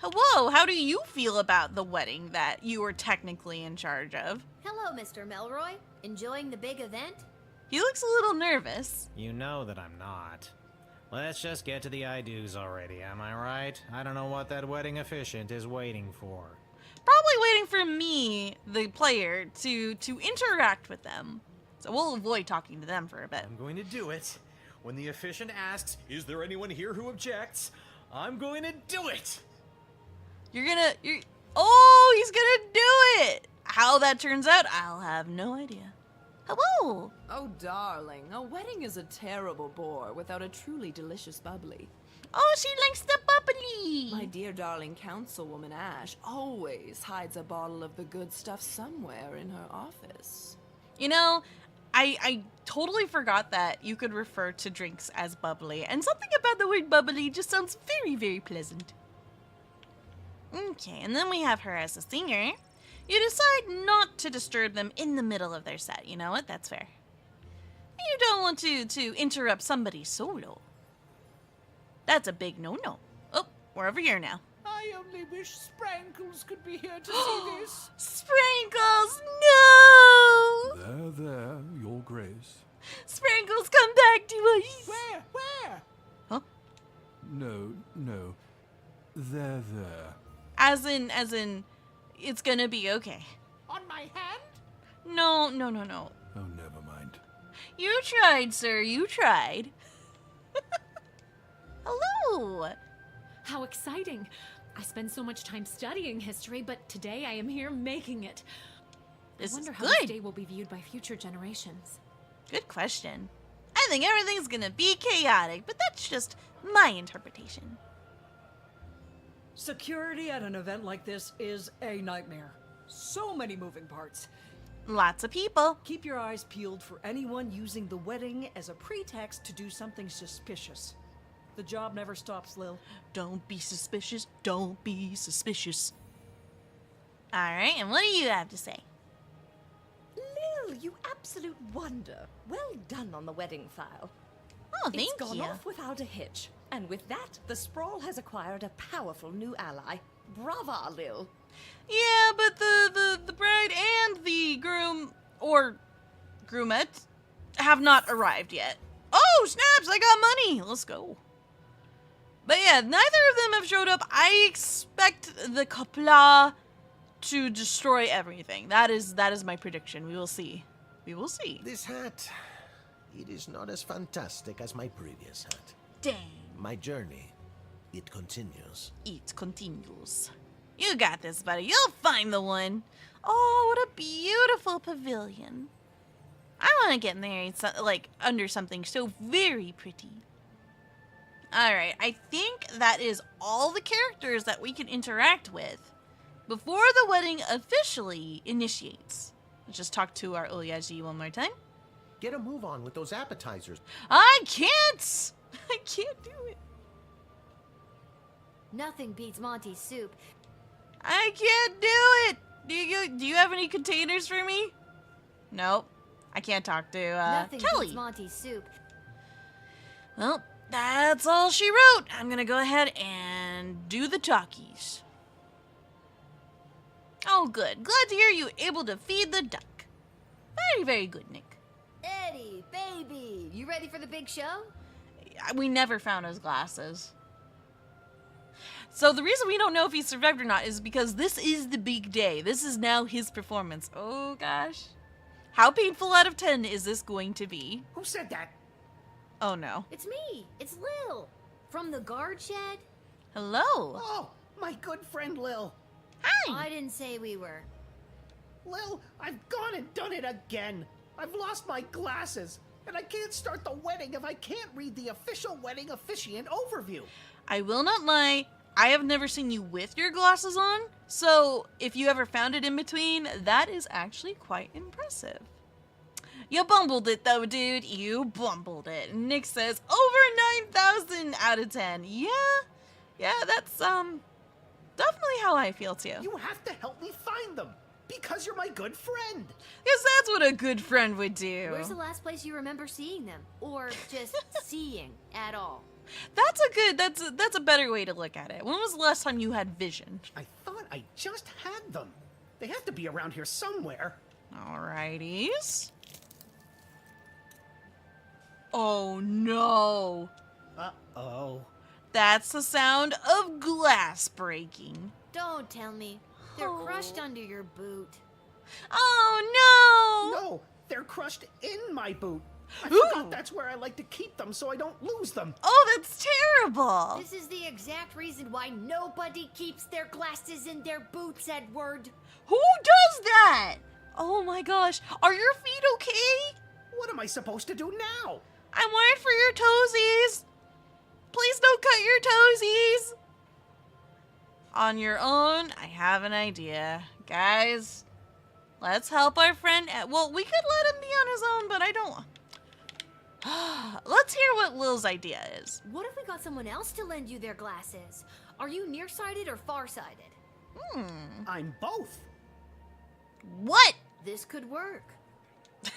Hello, how do you feel about the wedding that you were technically in charge of? Hello, Mr. Melroy. Enjoying the big event? He looks a little nervous. You know that I'm not. Let's just get to the I-do's already, am I right? I don't know what that wedding officiant is waiting for. Probably waiting for me, the player, to interact with them. So we'll avoid talking to them for a bit. I'm going to do it. When the officiant asks, is there anyone here who objects? I'm going to do it! Oh, he's gonna do it! How that turns out, I'll have no idea. Hello! Oh, darling, a wedding is a terrible bore without a truly delicious bubbly. Oh, she likes the bubbly! My dear darling councilwoman Ash always hides a bottle of the good stuff somewhere in her office. You know, I totally forgot that you could refer to drinks as bubbly, and something about the word bubbly just sounds very, very pleasant. Okay, and then we have her as a singer. You decide not to disturb them in the middle of their set. You know what? That's fair. You don't want to interrupt somebody's solo. That's a big no-no. Oh, we're over here now. I only wish Sprankles could be here to see this. Sprinkles, no! There, Your Grace. Sprinkles, come back to us. Where? Huh? No. There. As in, it's gonna be okay. On my hand? No. Oh, never mind. You tried, sir. You tried. Hello. How exciting! I spend so much time studying history, but today I am here making it. This I wonder is how this good. day will be viewed by future generations. Good question. I think everything's gonna be chaotic, but that's just my interpretation. Security at an event like this is a nightmare. So many moving parts. Lots of people. Keep your eyes peeled for anyone using the wedding as a pretext to do something suspicious. The job never stops, Lil. Don't be suspicious. Don't be suspicious. Alright, and what do you have to say? Lil, you absolute wonder. Well done on the wedding file. Oh, thank It's gone you. off without a hitch. And with that, the Sprawl has acquired a powerful new ally. Brava, Lil. Yeah, but the bride and the groom, or groomette, have not arrived yet. Oh, snaps, I got money. Let's go. But yeah, neither of them have showed up. I expect the Kapla to destroy everything. That is my prediction. We will see. We will see. This hat, it is not as fantastic as my previous hat. Dang. My journey, it continues. It continues. You got this, buddy. You'll find the one. Oh, what a beautiful pavilion. I want to get married, like, under something so very pretty. Alright, I think that is all the characters that we can interact with before the wedding officially initiates. Let's just talk to our Oyaji one more time. Get a move on with those appetizers. I can't! I can't do it. Nothing beats Monty's soup. I can't do it! Do you have any containers for me? Nope. I can't talk to, Nothing Kelly. beats Monty's soup. Well, that's all she wrote. I'm gonna go ahead and do the talkies. Oh, good. Glad to hear you able to feed the duck. Very, very good, Nick. Eddie, baby, you ready for the big show? We never found his glasses. So the reason we don't know if he survived or not is because this is the big day. This is now his performance. Oh, gosh. How painful out of 10 is this going to be? Who said that? Oh, no. It's me. It's Lil. From the guard shed. Hello. Oh, my good friend Lil. Hi. I didn't say we were. Lil, I've gone and done it again. I've lost my glasses, and I can't start the wedding if I can't read the official wedding officiant overview. I will not lie. I have never seen you with your glasses on, so if you ever found it in between, that is actually quite impressive. You bumbled it though, dude. You bumbled it. Nick says, over 9,000 out of 10. Yeah, that's, definitely how I feel too. You have to help me find them, because you're my good friend. Yes, that's what a good friend would do. Where's the last place you remember seeing them? Or just seeing at all? That's a better way to look at it. When was the last time you had vision? I thought I just had them. They have to be around here somewhere. Alrighties. Oh no. Uh-oh. That's the sound of glass breaking. Don't tell me. They're crushed under your boot. Oh no! No, they're crushed in my boot. I forgot that's where I like to keep them so I don't lose them. Oh, that's terrible. This is the exact reason why nobody keeps their glasses in their boots, Edward. Who does that? Oh my gosh. Are your feet okay? What am I supposed to do now? I'm worried for your toesies. Please don't cut your toesies. On your own, I have an idea. Guys, let's help our friend. Well, we could let him be on his own, but I don't. Let's hear what Lil's idea is. What if we got someone else to lend you their glasses? Are you nearsighted or farsighted? I'm both. What? This could work.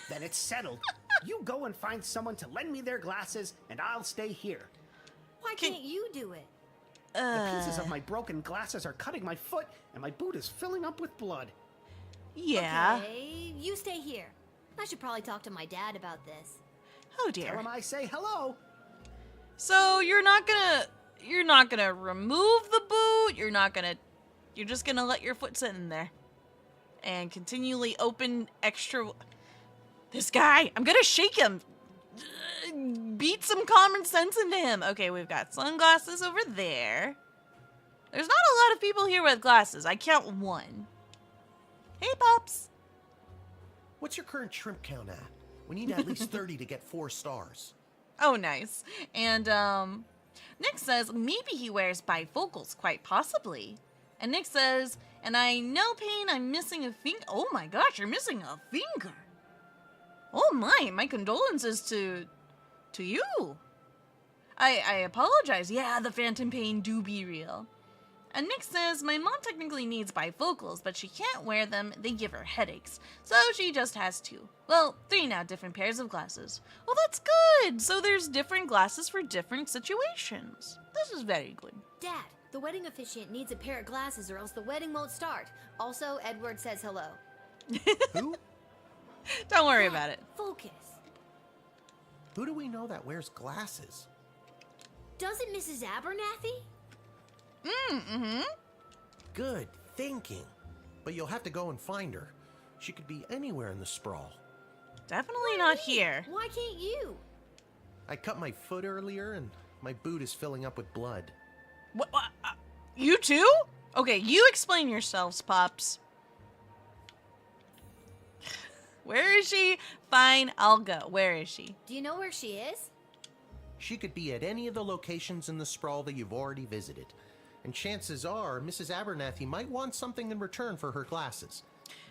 Then it's settled. You go and find someone to lend me their glasses, and I'll stay here. Why can't you do it? The pieces of my broken glasses are cutting my foot, and my boot is filling up with blood. Yeah. Okay, you stay here. I should probably talk to my dad about this. Oh dear. Tell him I say hello. So you're not gonna remove the boot. You're just gonna let your foot sit in there, and continually open extra. This guy, I'm gonna shake him. Beat some common sense into him. Okay, we've got sunglasses over there. There's not a lot of people here with glasses. I count one. Hey, pups. What's your current shrimp count at? We need at least 30 to get 4 stars. Oh, nice. And, Nick says maybe he wears bifocals, quite possibly. And Nick says, and I know pain, I'm missing a finger. Oh my gosh, you're missing a finger. Oh my condolences to you. I apologize. Yeah, the phantom pain do be real. And Nick says, my mom technically needs bifocals, but she can't wear them. They give her headaches. So she just has 2. Well, 3 now, different pairs of glasses. Well, that's good. So there's different glasses for different situations. This is very good. Dad, the wedding officiant needs a pair of glasses or else the wedding won't start. Also, Edward says hello. Who? Don't worry about it. Focus. Who do we know that wears glasses? Doesn't Mrs. Abernathy? Mm-hmm. Good thinking. But you'll have to go and find her. She could be anywhere in the sprawl. Definitely not here. Why can't you? I cut my foot earlier and my boot is filling up with blood. What? You too? Okay, you explain yourselves, Pops. Where is she? Fine, I'll go. Where is she? Do you know where she is? She could be at any of the locations in the sprawl that you've already visited. And chances are, Mrs. Abernathy might want something in return for her glasses.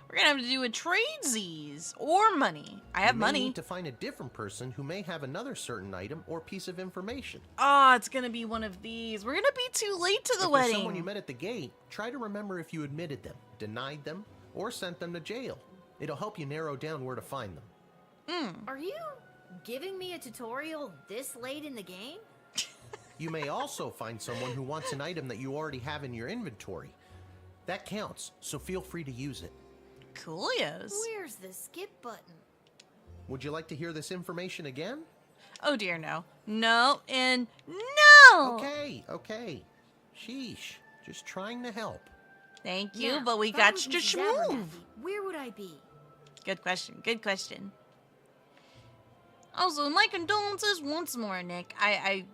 We're gonna have to do a tradesies or money. I have money. You may need to find a different person who may have another certain item or piece of information. Oh, it's gonna be one of these. We're gonna be too late to the If wedding. there's someone you met at the gate, try to remember if you admitted them, denied them, or sent them to jail. It'll help you narrow down where to find them. Are you giving me a tutorial this late in the game? You may also find someone who wants an item that you already have in your inventory. That counts, so feel free to use it. Coolios. Where's the skip button? Would you like to hear this information again? Oh dear, no. No, and no! Okay. Sheesh. Just trying to help. Thank you, Now, but we if got I was you to Mrs. schmove. Abernathy, where would I be? Good question. Also, my condolences once more, Nick. I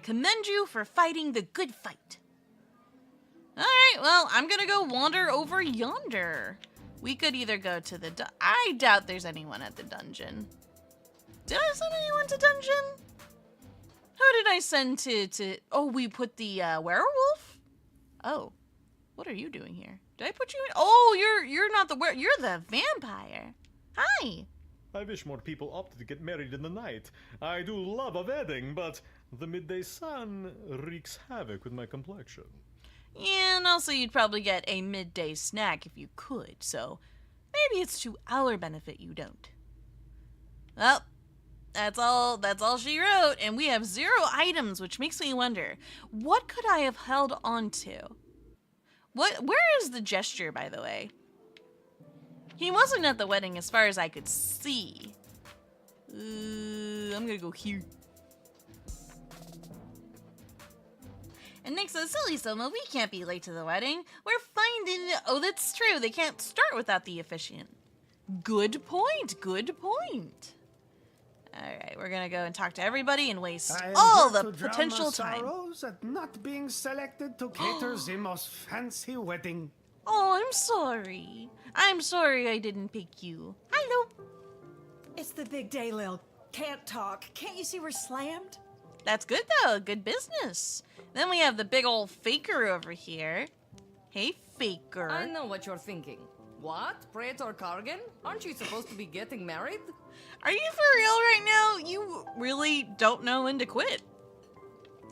commend you for fighting the good fight. Alright, well, I'm gonna go wander over yonder. We could either go to the I doubt there's anyone at the dungeon. Did I send anyone to dungeon? Who did I send to oh, we put the werewolf? Oh, what are you doing here? Did I put you in? Oh, you're not the you're the vampire. Hi. I wish more people opted to get married in the night. I do love a wedding, but the midday sun wreaks havoc with my complexion. Yeah, and also you'd probably get a midday snack if you could, so maybe it's to our benefit you don't. Well, that's all she wrote, and we have 0 items, which makes me wonder, what could I have held on to? Where is the gesture, by the way? He wasn't at the wedding as far as I could see. I'm gonna go here. And Nick says, silly Sohma, we can't be late to the wedding. We're finding... Oh, that's true. They can't start without the officiant. Good point. Good point. Alright, we're gonna go and talk to everybody and waste all the potential time. Sorrows at not being selected to cater the most fancy wedding. Oh, I'm sorry. I'm sorry I didn't pick you. Hello. It's the big day, Lil. Can't talk. Can't you see we're slammed? That's good, though. Good business. Then we have the big old faker over here. Hey, faker. I know what you're thinking. What? Praetor Kargan? Aren't you supposed to be getting married? Are you for real right now? You really don't know when to quit.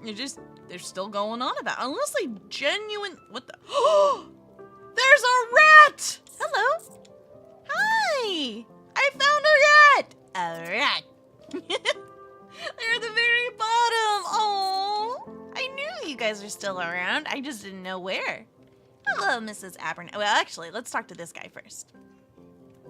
They're still going on about it. Unless they what the? There's a rat! Hello. Hi. I found a rat. A rat. They're at the very bottom. Oh, I knew you guys are still around. I just didn't know where. Hello, Mrs. Abernathy. Well, actually, let's talk to this guy first.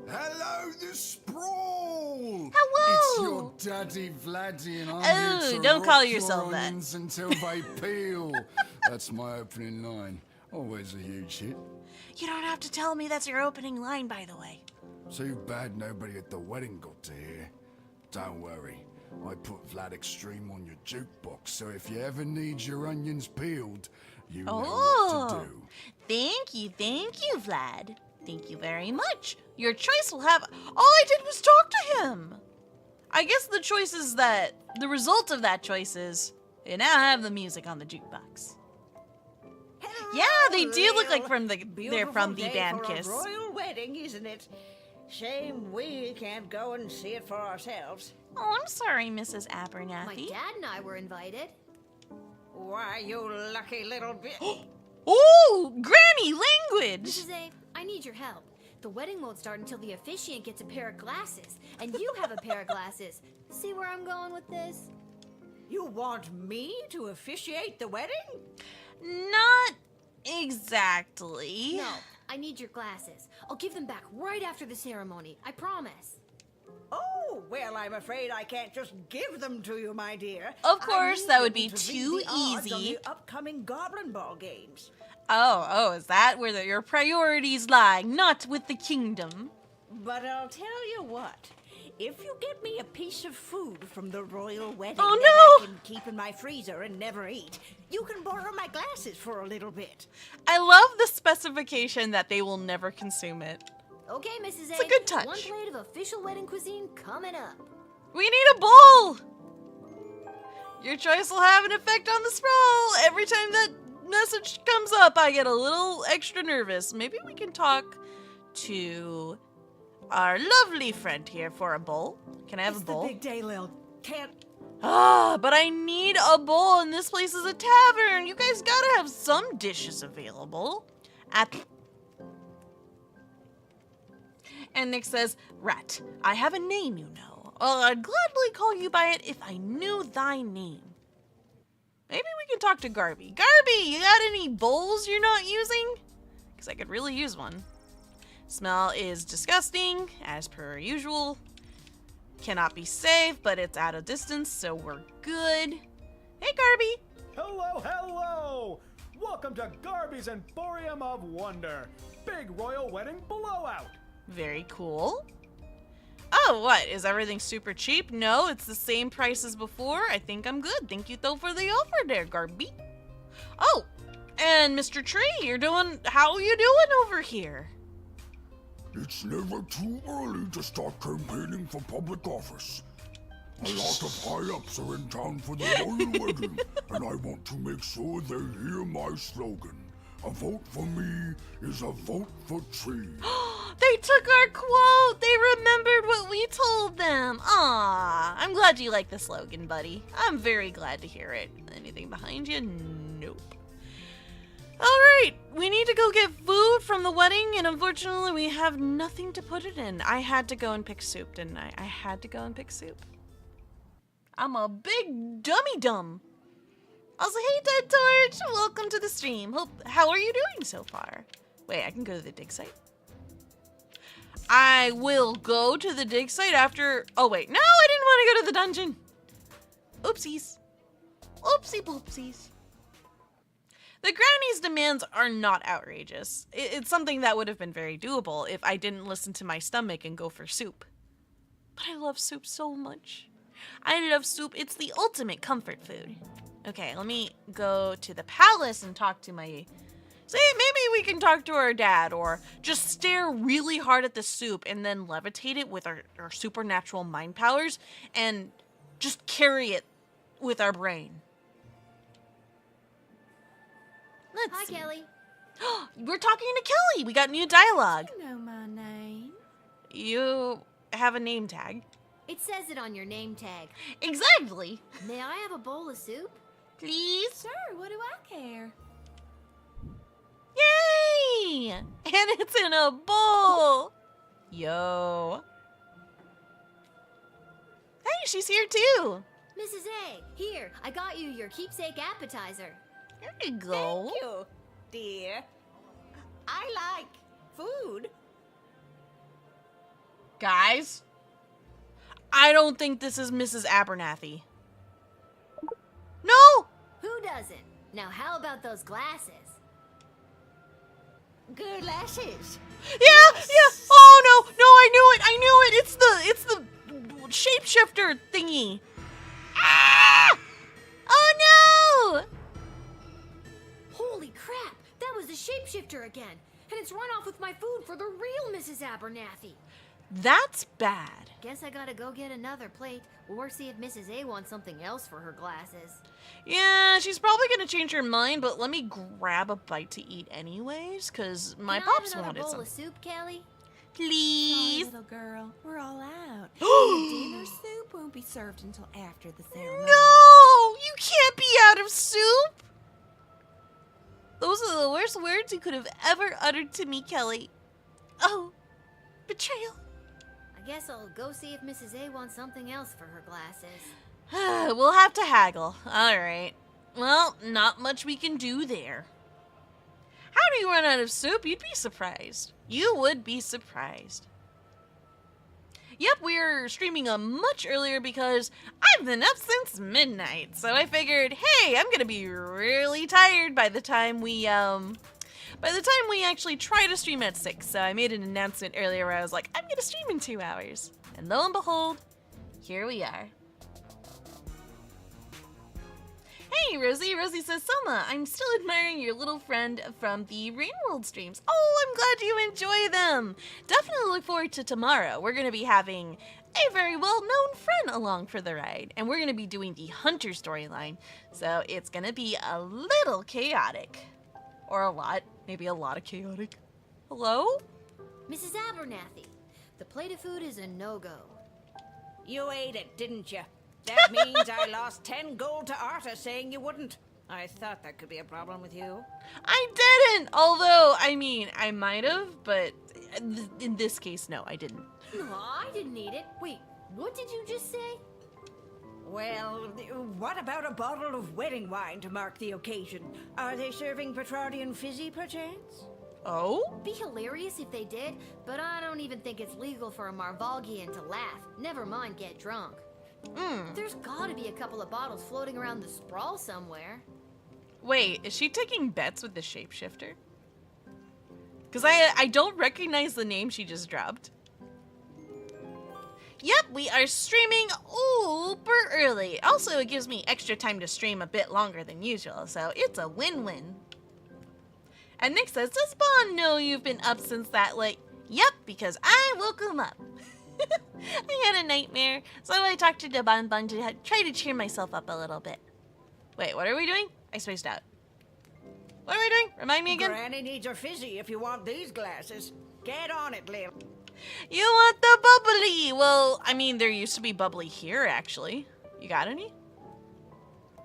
Hello, the Sprawl! Hello! It's your daddy Vladdy, and I'm here to don't call rock yourself your that. onions until they peel. That's my opening line. Always a huge hit. You don't have to tell me that's your opening line, by the way. Too bad nobody at the wedding got to hear. Don't worry. I put Vlad Extreme on your jukebox, so if you ever need your onions peeled, you know what to do. Thank you, Vlad. Thank you very much. Your choice will have... All I did was talk to him. I guess the choice is that... The result of that choice is... You now have the music on the jukebox. Yeah, they do look like they're from the band Kiss. For a royal wedding, isn't it? Shame we can't go and see it for ourselves. Oh, I'm sorry, Mrs. Abernathy. My dad and I were invited. Why, you lucky little bit. Oh, granny language! Mrs. A, I need your help. The wedding won't start until the officiant gets a pair of glasses. And you have a pair of glasses. See where I'm going with this? You want me to officiate the wedding? Not exactly. No, I need your glasses. I'll give them back right after the ceremony. I promise. Oh, well, I'm afraid I can't just give them to you, my dear. Of course, that would be to too beat the odds easy. on the upcoming Goblin Ball games. Oh, is that where your priorities lie? Not with the kingdom. But I'll tell you what. If you get me a piece of food from the royal wedding that I can keep in my freezer and never eat, you can borrow my glasses for a little bit. I love the specification that they will never consume it. Okay, Mrs. A. It's a good touch. One plate of official wedding cuisine coming up. We need a bowl! Your choice will have an effect on the scroll. Every time that message comes up, I get a little extra nervous. Maybe we can talk to our lovely friend here for a bowl. Can I have a bowl? It's the big day, Lil. Can't... But I need a bowl, and this place is a tavern. You guys gotta have some dishes available. And Nick says, Rat, I have a name, you know. I'd gladly call you by it if I knew thy name. Maybe we can talk to Garby. Garby, you got any bowls you're not using? Because I could really use one. Smell is disgusting, as per usual. Cannot be safe, but it's at a distance, so we're good. Hey, Garby. Hello, hello! Welcome to Garby's Emporium of Wonder. Big royal wedding blowout. Very cool. Oh, what? Is everything super cheap? No, it's the same price as before. I think I'm good. Thank you, though, for the offer there, Garby. Oh, and Mr. Tree, how are you doing over here? It's never too early to start campaigning for public office. A lot of high-ups are in town for the royal wedding, and I want to make sure they hear my slogan. A vote for me is a vote for tree. They took our quote! They remembered what we told them! Aww, I'm glad you like the slogan, buddy. I'm very glad to hear it. Anything behind you? Nope. Alright, we need to go get food from the wedding, and unfortunately we have nothing to put it in. I had to go and pick soup, didn't I? I had to go and pick soup. I'm a big dummy dumb. Also, hey Dead Torch, welcome to the stream. How are you doing so far? Wait, I can go to the dig site? I will go to the dig site after... Oh wait, no, I didn't want to go to the dungeon. Oopsies. Oopsie boopsies. The granny's demands are not outrageous. It's something that would have been very doable if I didn't listen to my stomach and go for soup. But I love soup so much. I love soup. It's the ultimate comfort food. Okay, let me go to the palace and talk to my... See, maybe we can talk to our dad, or just stare really hard at the soup and then levitate it with our supernatural mind powers and just carry it with our brain. Hi, Kelly. We're talking to Kelly. We got new dialogue. You know my name. You have a name tag. It says it on your name tag. Exactly. May I have a bowl of soup? Please? Sure, what do I care? Yay! And it's in a bowl. Yo. Hey, she's here too. Mrs. A, here, I got you your keepsake appetizer. There you go. Thank you, dear. I like food. Guys, I don't think this is Mrs. Abernathy. No! Who doesn't? Now how about those glasses? Good lasses. Yeah! Oh no! No, I knew it! It's the shapeshifter thingy. Ah! Oh no! Holy crap! That was the shapeshifter again! And it's run off with my food for the real Mrs. Abernathy! That's bad. Guess I gotta go get another plate, or see if Mrs. A wants something else for her glasses. Yeah, she's probably gonna change her mind, but let me grab a bite to eat anyways, because my pops wanted some. Bowl of soup, Kelly? Please? Sorry, little girl. We're all out. Dinner soup won't be served until after the ceremony. No! You can't be out of soup! Those are the worst words you could have ever uttered to me, Kelly. Oh, betrayal. I guess I'll go see if Mrs. A wants something else for her glasses. We'll have to haggle. Alright. Well, not much we can do there. How do you run out of soup? You'd be surprised. You would be surprised. Yep, we're streaming much earlier because I've been up since midnight. So I figured, hey, I'm gonna be really tired by the time we actually try to stream at 6. So I made an announcement earlier where I was like, I'm gonna stream in 2 hours. And lo and behold, here we are. Hey, Rosie. Rosie says, Sohma, I'm still admiring your little friend from the Rain World streams. Oh, I'm glad you enjoy them. Definitely look forward to tomorrow. We're going to be having a very well-known friend along for the ride. And we're going to be doing the Hunter storyline. So it's going to be a little chaotic. Or a lot. Maybe a lot of chaotic. Hello? Mrs. Abernathy, the plate of food is a no-go. You ate it, didn't you? That means I lost 10 gold to Arta saying you wouldn't. I thought that could be a problem with you. I didn't! Although, I mean, I might have, but in this case, no, I didn't. No, I didn't eat it. Wait, what did you just say? Well, what about a bottle of wedding wine to mark the occasion? Are they serving Petrardian fizzy, perchance? Oh? Be hilarious if they did, but I don't even think it's legal for a Marvalgian to laugh. Never mind get drunk. There's gotta be a couple of bottles floating around the sprawl somewhere. Wait, is she taking bets with the shapeshifter? Because I don't recognize the name she just dropped. Yep, we are streaming super early. Also, it gives me extra time to stream a bit longer than usual, so it's a win-win. And Nick says, does Bond know you've been up since that late? Yep, because I woke him up. I had a nightmare, so I talked to the Bon to try to cheer myself up a little bit. Wait, what are we doing? I spaced out. What are we doing? Remind me again? Granny needs her fizzy if you want these glasses. Get on it, Lil. You want the bubbly? Well, I mean, there used to be bubbly here, actually. You got any?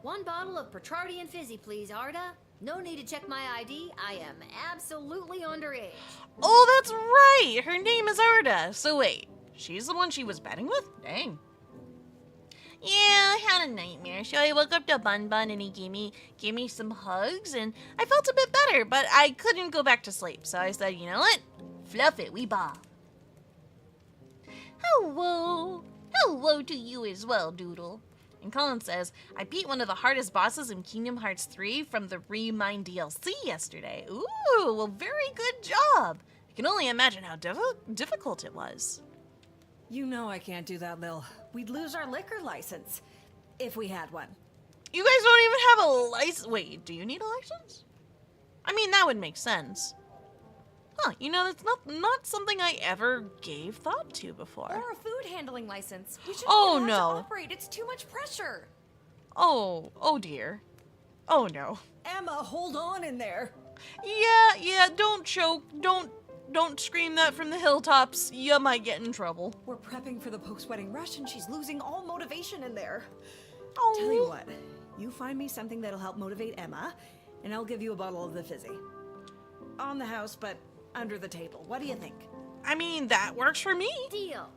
1 bottle of Petrardian Fizzy, please, Arda. No need to check my ID. I am absolutely underage. Oh, that's right. Her name is Arda. So wait, she's the one she was betting with? Dang. Yeah, I had a nightmare. So I woke up to Bun Bun and he gave me some hugs and I felt a bit better, but I couldn't go back to sleep. So I said, you know what? Fluff it, we ball. Hello. Hello to you as well, Doodle. And Colin says, I beat one of the hardest bosses in Kingdom Hearts 3 from the Remind DLC yesterday. Ooh, well, very good job. I can only imagine how difficult it was. You know I can't do that, Lil. We'd lose our liquor license. If we had one. You guys don't even have a license. Wait, do you need a license? I mean, that would make sense. Huh, you know, that's not something I ever gave thought to before. Or a food handling license. We shouldn't Oh, be allowed no. to operate. It's too much pressure. Oh dear. Oh no. Emma, hold on in there. Yeah, don't choke. Don't scream that from the hilltops. You might get in trouble. We're prepping for the post-wedding rush and she's losing all motivation in there. Oh. Tell you what, you find me something that'll help motivate Emma, and I'll give you a bottle of the fizzy. On the house, but under the table. What do you think? I mean, that works for me. Deal.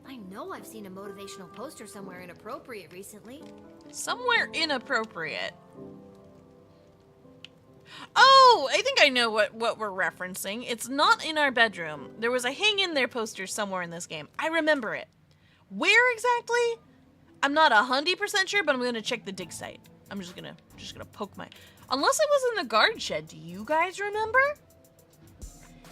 I know I've seen a motivational poster somewhere inappropriate recently. Somewhere inappropriate. Oh, I think I know what we're referencing. It's not in our bedroom. There was a hang in there poster somewhere in this game. I remember it. Where exactly? I'm not 100% sure, but I'm gonna check the dig site. I'm just gonna poke my... Unless it was in the guard shed. Do you guys remember?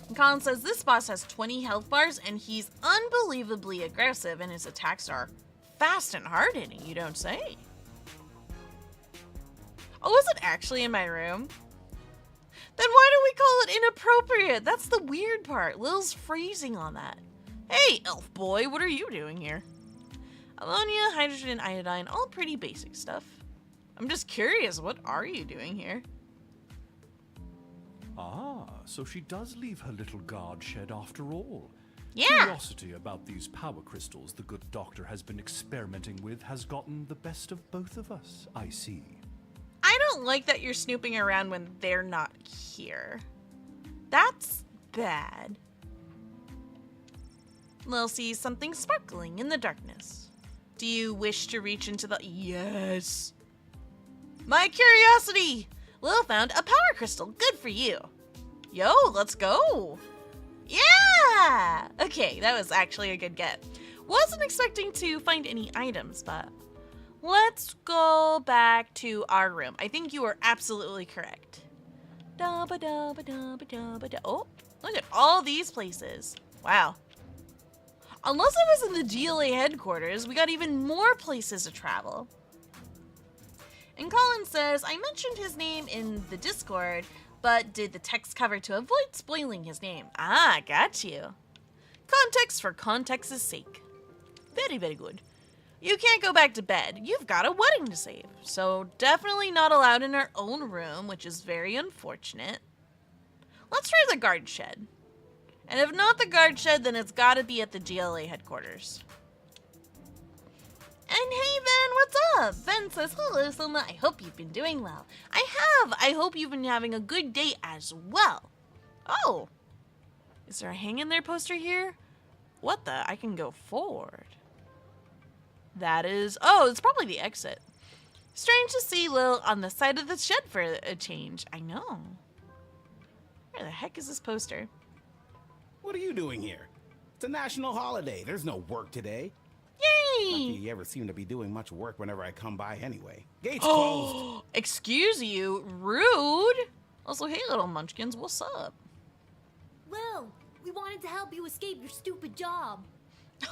And Colin says this boss has 20 health bars and he's unbelievably aggressive and his attacks are fast and hard-hitting, you don't say. Oh, was it actually in my room? Then why do we call it inappropriate? That's the weird part. Lil's freezing on that. Hey, elf boy, what are you doing here? Ammonia, hydrogen, and iodine, all pretty basic stuff. I'm just curious, what are you doing here? Ah, so she does leave her little guard shed after all. Yeah. Curiosity about these power crystals the good doctor has been experimenting with has gotten the best of both of us, I see. I don't like that you're snooping around when they're not here. That's bad. Lil sees something sparkling in the darkness. Do you wish to reach into the... Yes. My curiosity! Lil found a power crystal. Good for you. Yo, let's go. Yeah! Okay, that was actually a good get. Wasn't expecting to find any items, but... Let's go back to our room. I think you are absolutely correct. Oh, look at all these places. Wow. Unless it was in the GLA headquarters, we got even more places to travel. And Colin says, I mentioned his name in the Discord, but did the text cover to avoid spoiling his name. Ah, got you. Context for context's sake. Very, very good. You can't go back to bed. You've got a wedding to save. So definitely not allowed in our own room, which is very unfortunate. Let's try the guard shed. And if not the guard shed, then it's gotta be at the GLA headquarters. And hey, Ben, what's up? Ben says, hello, Sohma. I hope you've been doing well. I have. I hope you've been having a good day as well. Oh. Is there a hang in there poster here? What the? I can go forward. That is... Oh, it's probably the exit. Strange to see Lil on the side of the shed for a change. I know. Where the heck is this poster? What are you doing here? It's a national holiday. There's no work today. Yay! Not that you ever seem to be doing much work whenever I come by anyway. Gates closed. Excuse you. Rude. Also, hey, little munchkins. What's up? Lil, we wanted to help you escape your stupid job.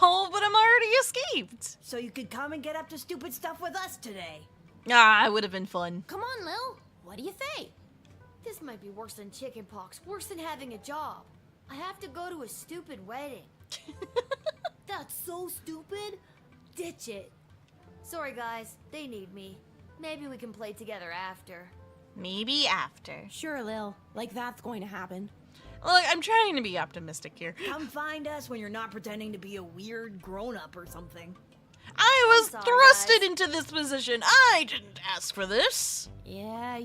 Oh, but I'm already escaped. So you could come and get up to stupid stuff with us today. Ah, it would have been fun. Come on, Lil. What do you think? This might be worse than chickenpox, worse than having a job. I have to go to a stupid wedding. That's so stupid. Ditch it. Sorry, guys. They need me. Maybe we can play together after. Maybe after. Sure, Lil. Like that's going to happen. Look, I'm trying to be optimistic here. Come find us when you're not pretending to be a weird grown-up or something. I was thrusted into this position. I didn't ask for this. Yeah.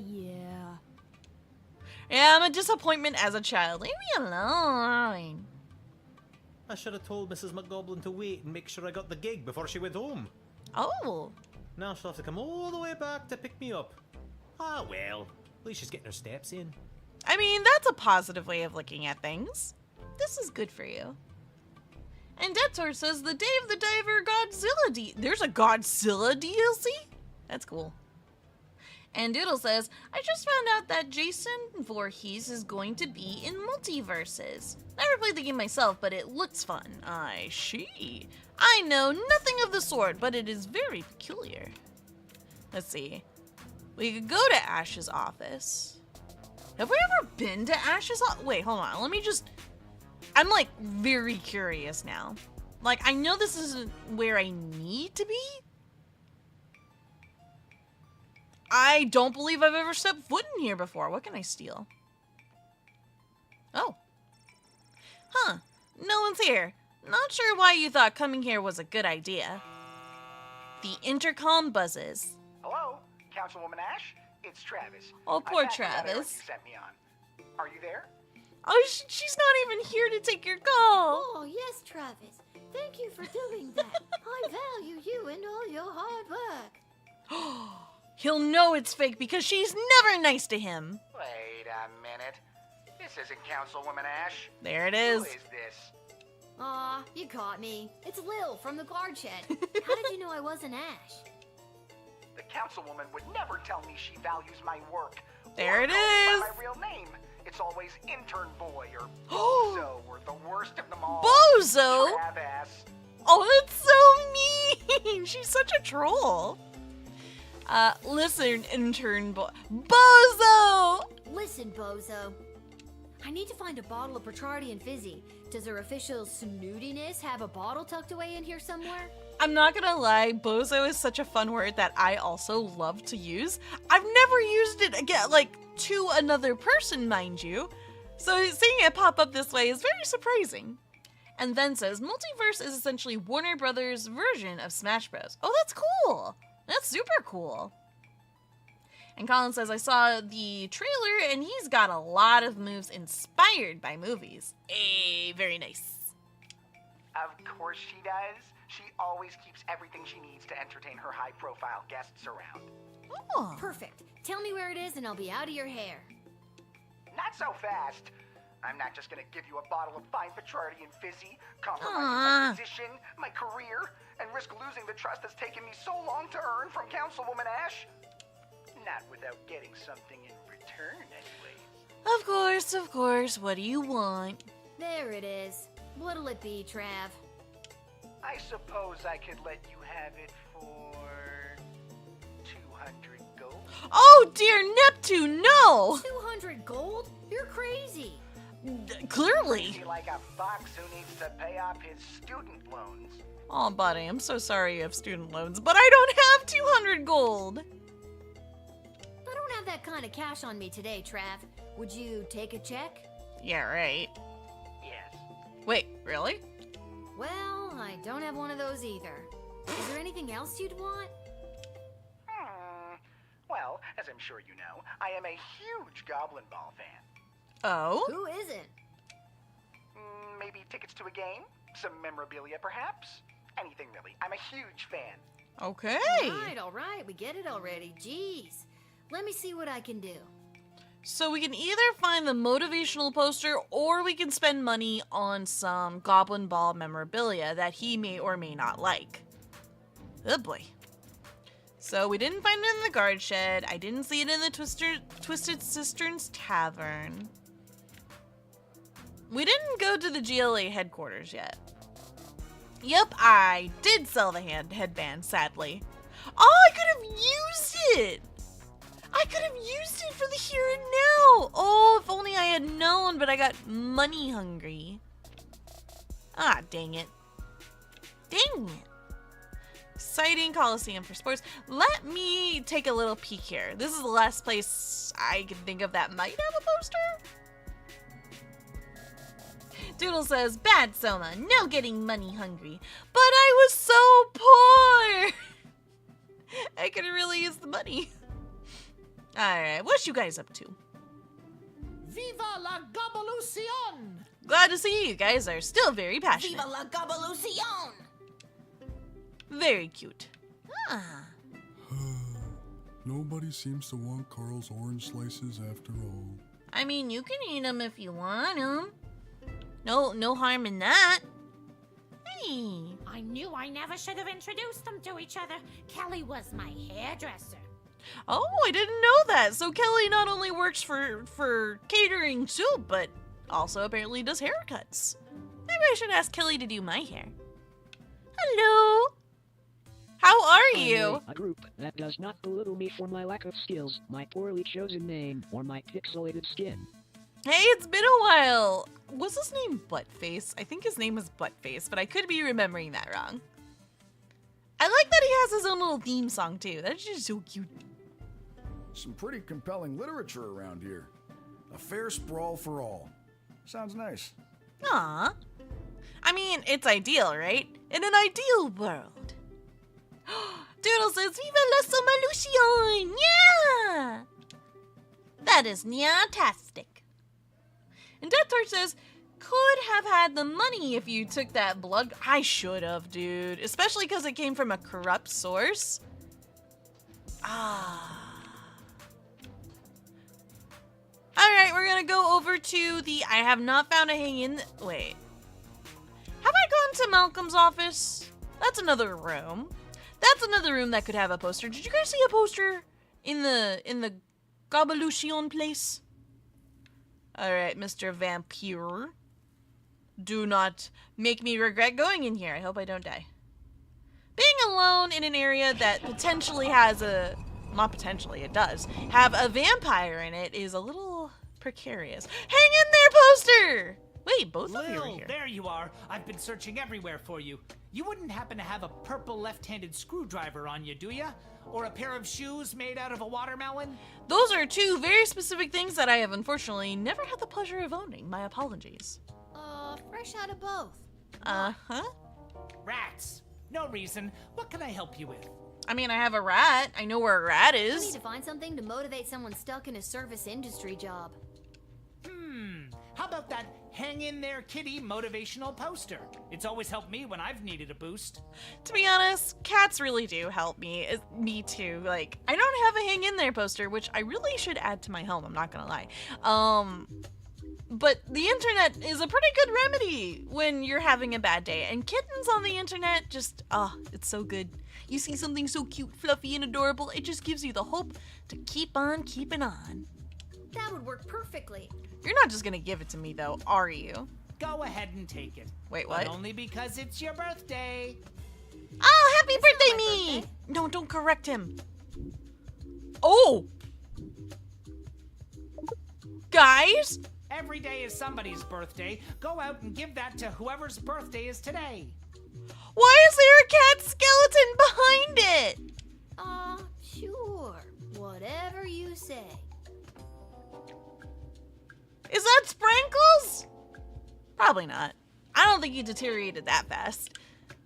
Yeah, I'm a disappointment as a child. Leave me alone. I should have told Mrs. McGoblin to wait and make sure I got the gig before she went home. Oh. Now she'll have to come all the way back to pick me up. Ah, well. At least she's getting her steps in. I mean, that's a positive way of looking at things. This is good for you. And Detor says the Day of the Diver Godzilla there's a Godzilla DLC? That's cool. And Doodle says, I just found out that Jason Voorhees is going to be in Multiverses. Never played the game myself, but it looks fun. I see. I know nothing of the sort, but it is very peculiar. Let's see. We could go to Ash's office. Have we ever been to Ash's office? Wait, hold on. Let me just... I'm, like, very curious now. Like, I know this isn't where I need to be. I don't believe I've ever stepped foot in here before. What can I steal? Oh. Huh. No one's here. Not sure why you thought coming here was a good idea. The intercom buzzes. Hello, Councilwoman Ash? It's Travis. Oh, poor I got the letter Travis. you sent me on. Are you there? Oh, she's not even here to take your call. Oh, yes, Travis. Thank you for doing that. I value you and all your hard work. He'll know it's fake because she's never nice to him. Wait a minute. This isn't Councilwoman Ash. There it is. Who is this? Aw, you caught me. It's Lil from the guard shed. How did you know I wasn't Ash? The Councilwoman would never tell me she values my work. There it call me is. by my real name. It's always Intern Boy or Bozo or the worst of them all. Bozo? Trav-ass. Oh, that's so mean. She's such a troll. Listen, intern Bozo! Listen, Bozo. I need to find a bottle of Petrardian Fizzy. Does her official snootiness have a bottle tucked away in here somewhere? I'm not gonna lie, Bozo is such a fun word that I also love to use. I've never used it again, like, to another person, mind you. So seeing it pop up this way is very surprising. And then says, Multiverse is essentially Warner Brothers' version of Smash Bros. Oh, that's cool! That's super cool. And Colin says, I saw the trailer and he's got a lot of moves inspired by movies. Hey, very nice. Of course she does. She always keeps everything she needs to entertain her high-profile guests around. Oh. Perfect. Tell me where it is and I'll be out of your hair. Not so fast. I'm not just gonna give you a bottle of fine Petrardian Fizzy, compromise my position, my career, and risk losing the trust that's taken me so long to earn from Councilwoman Ash. Not without getting something in return, anyway. Of course. What do you want? There it is. What'll it be, Trav? I suppose I could let you have it for 200 gold. Oh dear Neptune, no! 200 gold? You're crazy. Clearly. Crazy like a fox who needs to pay off his student loans. Oh, buddy, I'm so sorry you have student loans, but I don't have 200 gold. I don't have that kind of cash on me today, Trav. Would you take a check? Yeah, right. Yes. Wait, really? Well, I don't have one of those either. Is there anything else you'd want? Well, as I'm sure you know, I am a huge Goblin Ball fan. Oh? Who isn't? Maybe tickets to a game? Some memorabilia, perhaps? Anything, really. I'm a huge fan. Okay. All right. We get it already. Jeez. Let me see what I can do. So we can either find the motivational poster or we can spend money on some Goblin Ball memorabilia that he may or may not like. Oh boy. So we didn't find it in the guard shed. I didn't see it in the Twisted Cisterns Tavern. We didn't go to the GLA headquarters yet. Yep, I did sell the headband, sadly. Oh, I could have used it! I could have used it for the here and now! Oh, if only I had known, but I got money hungry. Ah, dang it. Dang it. exciting. Coliseum for sports. Let me take a little peek here. This is the last place I can think of that might have a poster. Doodle says, bad Sohma, no getting money hungry. But I was so poor. I could really use the money. Alright, what you guys up to? Viva la Gabalucion! Glad to see you guys are still very passionate. Viva la Gabalucion! Very cute. Ah. Nobody seems to want Carl's orange slices after all. I mean, you can eat them if you want them. No harm in that. Hey. I knew I never should have introduced them to each other. Kelly was my hairdresser. Oh, I didn't know that. So Kelly not only works for catering too, but also apparently does haircuts. Maybe I should ask Kelly to do my hair. Hello. How are you? A group that does not belittle me for my lack of skills, my poorly chosen name, or my pixelated skin. Hey, it's been a while. Was his name Buttface? I think his name was Buttface, but I could be remembering that wrong. I like that he has his own little theme song too. That's just so cute. Some pretty compelling literature around here. A fair sprawl for all. Sounds nice. Aw. I mean, it's ideal, right? In an ideal world. Doodle says, Viva la Sohma-lucion! Yeah! That is nyatastic. And Death Torch says, could have had the money if you took that blood. I should have, dude. Especially because it came from a corrupt source. Ah. Alright, we're gonna go over to the... I have not found a hang-in... Wait. Have I gone to Malcolm's office? That's another room. That's another room that could have a poster. Did you guys see a poster in the Gabalucion place? Alright, Mr. Vampire. Do not make me regret going in here. I hope I don't die. Being alone in an area that potentially has a... Not potentially, it does. Have a vampire in it is a little precarious. Hang in there, poster! Wait, both of you are here. There you are. I've been searching everywhere for you. You wouldn't happen to have a purple left-handed screwdriver on you, do ya? Or a pair of shoes made out of a watermelon? Those are two very specific things that I have unfortunately never had the pleasure of owning. My apologies. Fresh out of both. Uh-huh. Rats. No reason. What can I help you with? I mean, I have a rat. I know where a rat I is. need to find something to motivate someone stuck in a service industry job. How about that hang in there kitty motivational poster? It's always helped me when I've needed a boost. To be honest, cats really do help me. Me too. Like, I don't have a hang in there poster, which I really should add to my home, I'm not gonna lie. But the internet is a pretty good remedy when you're having a bad day. And kittens on the internet just, it's so good. You see something so cute, fluffy, and adorable, it just gives you the hope to keep on keeping on. That would work perfectly. You're not just gonna give it to me, though, are you? Go ahead and take it. Wait, what? But only because it's your birthday. Oh, happy birthday, me! No, don't correct him. Oh! Guys? Every day is somebody's birthday. Go out and give that to whoever's birthday is today. Why is there a cat skeleton behind it? Sure. Whatever you say. Is that Sprankles? Probably not. I don't think he deteriorated that fast.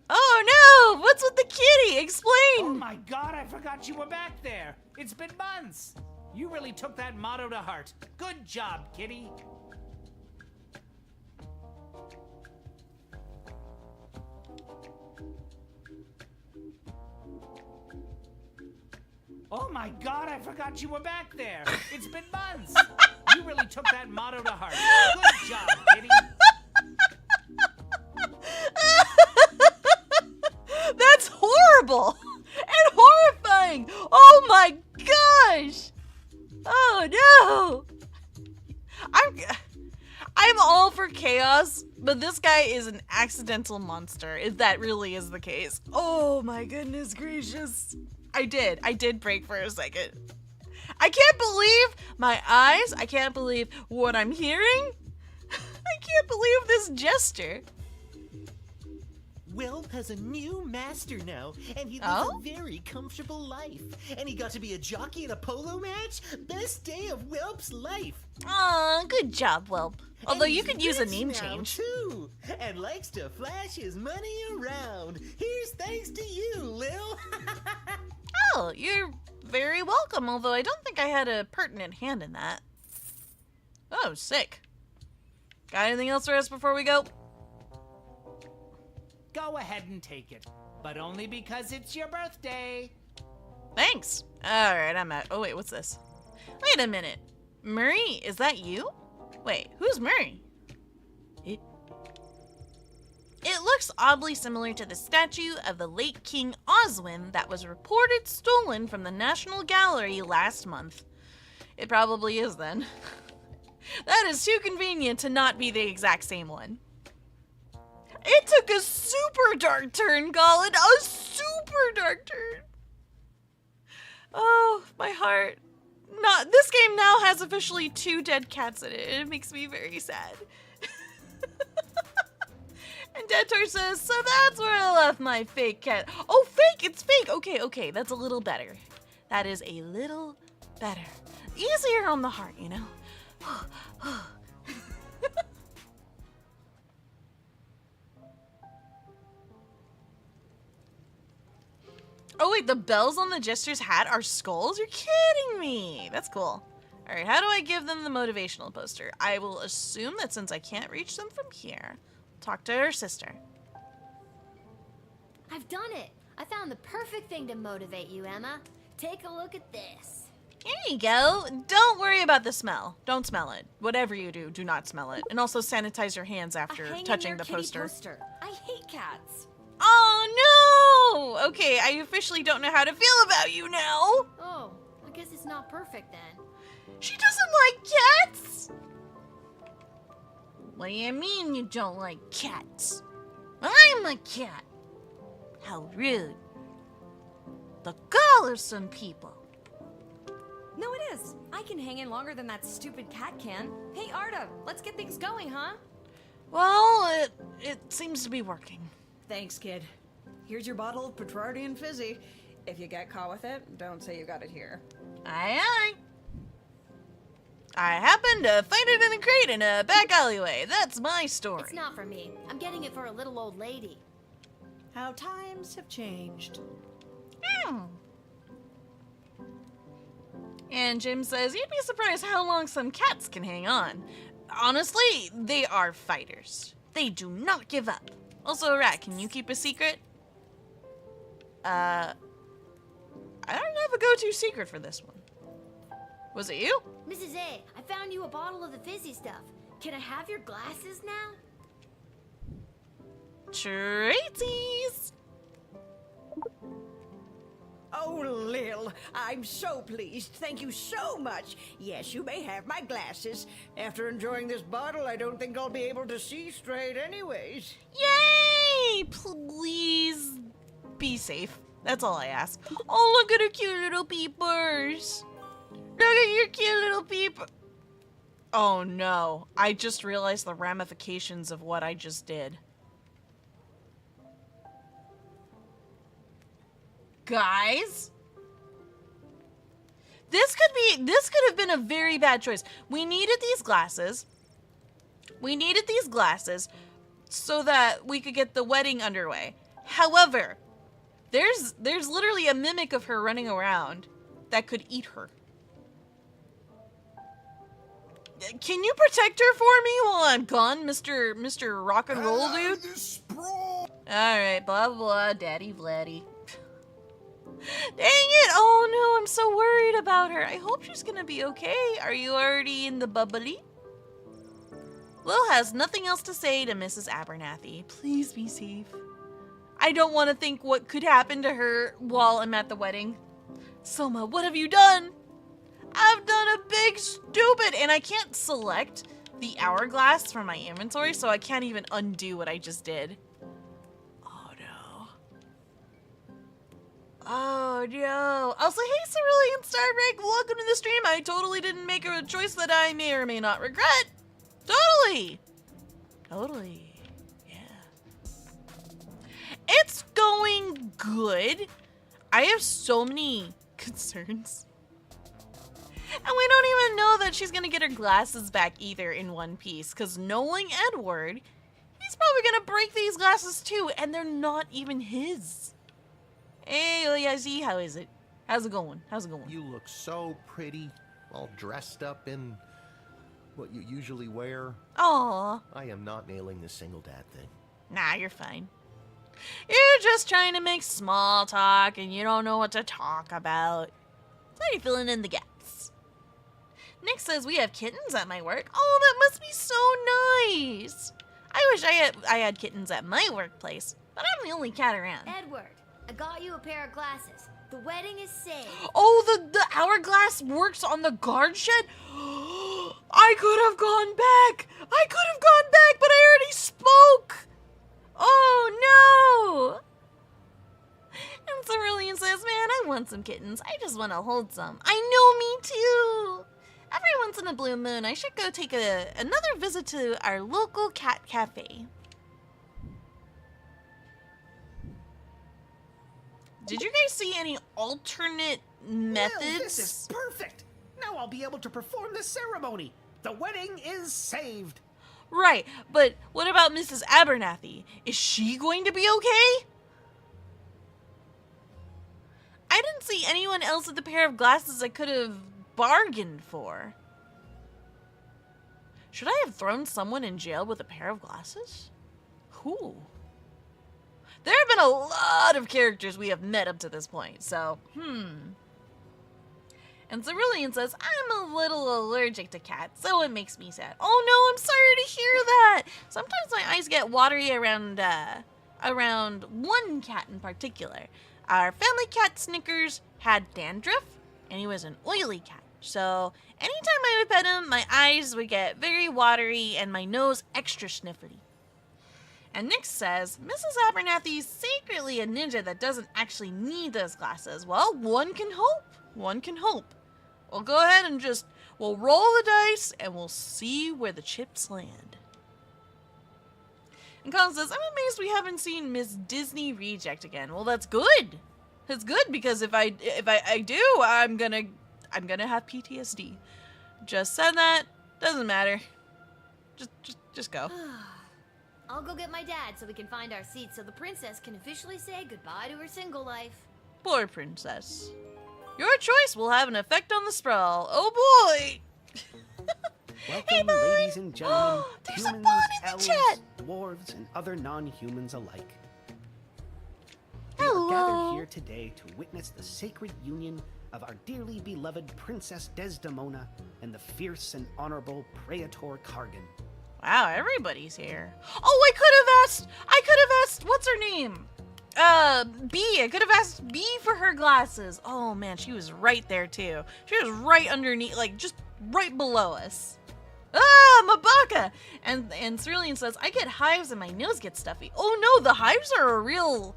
Oh no! What's with the kitty? Explain! Oh my god, I forgot you were back there. It's been months. You really took that motto to heart. Good job, kitty. Oh my god, I forgot you were back there. It's been months. You really took that motto to heart. Good job, kitty. That's horrible and horrifying. Oh my gosh. Oh no. I'm all for chaos, but this guy is an accidental monster, if that really is the case. Oh my goodness gracious. I did break for a second. I can't believe my eyes. I can't believe what I'm hearing. I can't believe this gesture. Whelp has a new master now, and he lives a very comfortable life. And he got to be a jockey in a polo match? Best day of Whelp's life. Aw, good job, Whelp. Although And you he's could use a rich name now, change. too, and likes to flash his money around. Here's thanks to you, Lil. Oh, you're very welcome, although I don't think I had a pertinent hand in that. Oh, sick. Got anything else for us before we go? Go ahead and take it, but only because it's your birthday. Thanks. Alright, I'm out. Oh, wait, what's this? Wait a minute. Murray, is that you? Wait, who's Murray? It looks oddly similar to the statue of the late King Oswin that was reported stolen from the National Gallery last month. It probably is then. That is too convenient to not be the exact same one. It took a super dark turn, Colin. A super dark turn. Oh, my heart. This game now has officially 2 dead cats in it, and it makes me very sad. And Dentor says, so that's where I left my fake cat. Oh, fake! It's fake! Okay, that's a little better. That is a little better. Easier on the heart, you know? Oh wait, the bells on the jester's hat are skulls? You're kidding me! That's cool. Alright, how do I give them the motivational poster? I will assume that since I can't reach them from here, talk to her sister. I've done it. I found the perfect thing to motivate you, Emma. Take a look at this. Here you go. Don't worry about the smell. Don't smell it. Whatever you do, do not smell it. And also sanitize your hands after touching the poster. I hate cats. Oh no! Okay, I officially don't know how to feel about you now. Oh, I guess it's not perfect then. She doesn't like cats? What do you mean you don't like cats? I'm a cat. How rude. The gall of some people. No, it is. I can hang in longer than that stupid cat can. Hey, Arda, let's get things going, huh? Well, it seems to be working. Thanks, kid. Here's your bottle of Petrardian Fizzy. If you get caught with it, don't say you got it here. Aye, aye. I happened to find it in a crate in a back alleyway. That's my story. It's not for me. I'm getting it for a little old lady. How times have changed. And Jim says, you'd be surprised how long some cats can hang on. Honestly, they are fighters. They do not give up. Also, Rat, can you keep a secret? I don't have a go-to secret for this one. Was it you? Mrs. A, I found you a bottle of the fizzy stuff. Can I have your glasses now? Tracy's. Oh, Lil, I'm so pleased. Thank you so much. Yes, you may have my glasses. After enjoying this bottle, I don't think I'll be able to see straight anyways. Yay! Please be safe. That's all I ask. Oh, look at her cute little peepers. Look at your cute little peeper. Oh no, I just realized the ramifications of what I just did. Guys, this could have been a very bad choice. We needed these glasses. We needed these glasses so that we could get the wedding underway. However, there's literally a mimic of her running around that could eat her. Can you protect her for me while I'm gone, Mr. Rock and Roll dude? Alright, blah blah, Daddy Vladdy. Dang it! Oh no, I'm so worried about her. I hope she's gonna be okay. Are you already in the bubbly? Lil has nothing else to say to Mrs. Abernathy. Please be safe. I don't want to think what could happen to her while I'm at the wedding. Sohma, what have you done? I've done a big stupid, and I can't select the hourglass from my inventory, so I can't even undo what I just did. Oh no. Also, hey Cerulean Starbreak, welcome to the stream. I totally didn't make a choice that I may or may not regret. Totally. Yeah. going good. I have so many concerns. And we don't even know that she's gonna get her glasses back either in one piece, because knowing Edward, he's probably gonna break these glasses too, and they're not even his. Hey, Oyazi, how is it? How's it going? How's it going? You look so pretty, all dressed up in what you usually wear. Aww. I am not nailing this single dad thing. Nah, you're fine. You're just trying to make small talk, and you don't know what to talk about. So you're filling in the gaps. Nick says we have kittens at my work. Oh, that must be so nice. I wish I had kittens at my workplace, but I'm the only cat around. Edward, I got you a pair of glasses. The wedding is saved. Oh, the HourGlass works on the guard shed? I could have gone back. But I already spoke. Oh, no. And Cerulean says, man, I want some kittens. I just want to hold some. I know, me too. Every once in a blue moon, I should go take another visit to our local cat cafe. Did you guys see any alternate methods? Well, this is perfect. Now I'll be able to perform the ceremony. The wedding is saved. Right, but what about Mrs. Abernathy? Is she going to be okay? I didn't see anyone else with a pair of glasses I could have bargained for. Should I have thrown someone in jail with a pair of glasses? Who? There have been a lot of characters we have met up to this point, so, And Cerulean says, I'm a little allergic to cats, so it makes me sad. Oh no, I'm sorry to hear that. Sometimes my eyes get watery around one cat in particular. Our family cat Snickers had dandruff, and he was an oily cat. So anytime I would pet him, my eyes would get very watery and my nose extra sniffly. And Nick says, Mrs. Abernathy's secretly a ninja that doesn't actually need those glasses. Well, one can hope. One can hope. We'll go ahead and we'll roll the dice and we'll see where the chips land. And Colin says, I'm amazed we haven't seen Miss Disney Reject again. Well, that's good. That's good, because if I do, I'm gonna have PTSD. Just said that. Doesn't matter. Just go. I'll go get my dad so we can find our seats so the princess can officially say goodbye to her single life. Poor princess. Your choice will have an effect on the sprawl. Oh boy! Welcome, ladies and gentlemen, humans, elves, dwarves, and other non-humans alike. We are gathered here today to witness the sacred union of our dearly beloved Princess Desdemona and the fierce and honorable Praetor Kargan. Wow, everybody's here. Oh, I could have asked, what's her name? B. I could have asked B for her glasses. Oh man, she was right there too. She was right underneath, like just right below us. Mabaka! And Cerulean says, I get hives and my nose gets stuffy. Oh no, the hives are a real...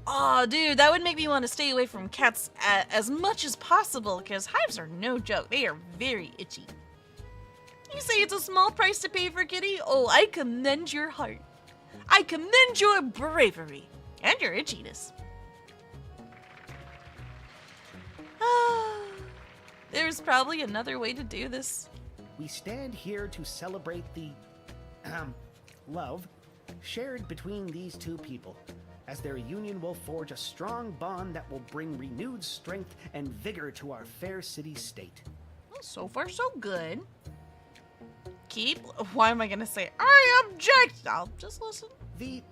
Oh, dude, that would make me want to stay away from cats as much as possible, because hives are no joke. They are very itchy. You say it's a small price to pay for kitty? Oh, I commend your heart. I commend your bravery and your itchiness. There's probably another way to do this. We stand here to celebrate the love shared between these two people, as their union will forge a strong bond that will bring renewed strength and vigor to our fair city state. Well, so far so good. Why am I gonna say I object? I'll just listen. The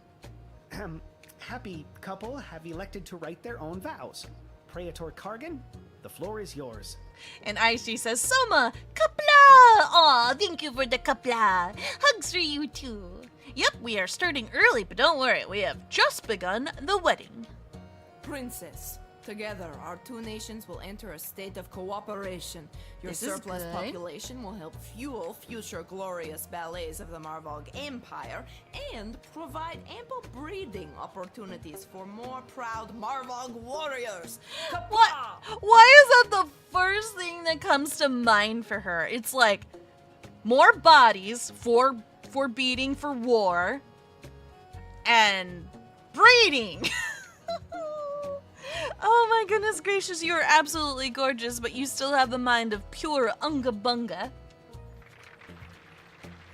happy couple have elected to write their own vows. Praetor Kargan, the floor is yours. And Aishi says, Sohma, kapla! Aw, thank you for the kapla. Hugs for you too. Yep, we are starting early, but don't worry, we have just begun the wedding. Princess, together our two nations will enter a state of cooperation. Your This is surplus good. population will help fuel future glorious ballets of the Marvog Empire and provide ample breeding opportunities for more proud Marvog warriors. What? Why is that the first thing that comes to mind for her? It's like more bodies for beating for war and breeding. goodness gracious, you are absolutely gorgeous, but you still have the mind of pure Unga Bunga.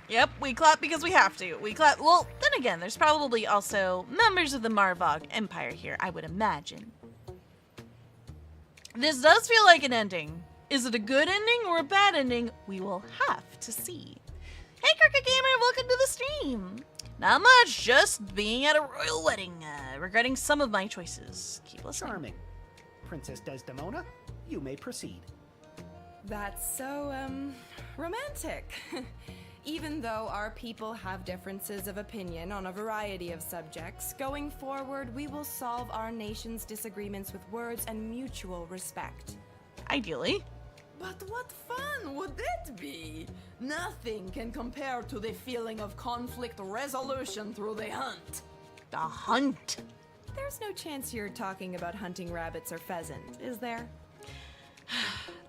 Yep, we clap because we have to. We clap. Well, then again, there's probably also members of the Marvog Empire here, I would imagine. This does feel like an ending. Is it a good ending or a bad ending? We will have to see. Hey, Cricket Gamer, welcome to the stream. Not much, just being at a royal wedding, regretting some of my choices. Keep listening. Charming. Princess Desdemona, you may proceed. That's so, romantic. Even though our people have differences of opinion on a variety of subjects, going forward, we will solve our nation's disagreements with words and mutual respect. Ideally. But what fun would it be? Nothing can compare to the feeling of conflict resolution through the hunt. The hunt? There's no chance you're talking about hunting rabbits or pheasant, is there?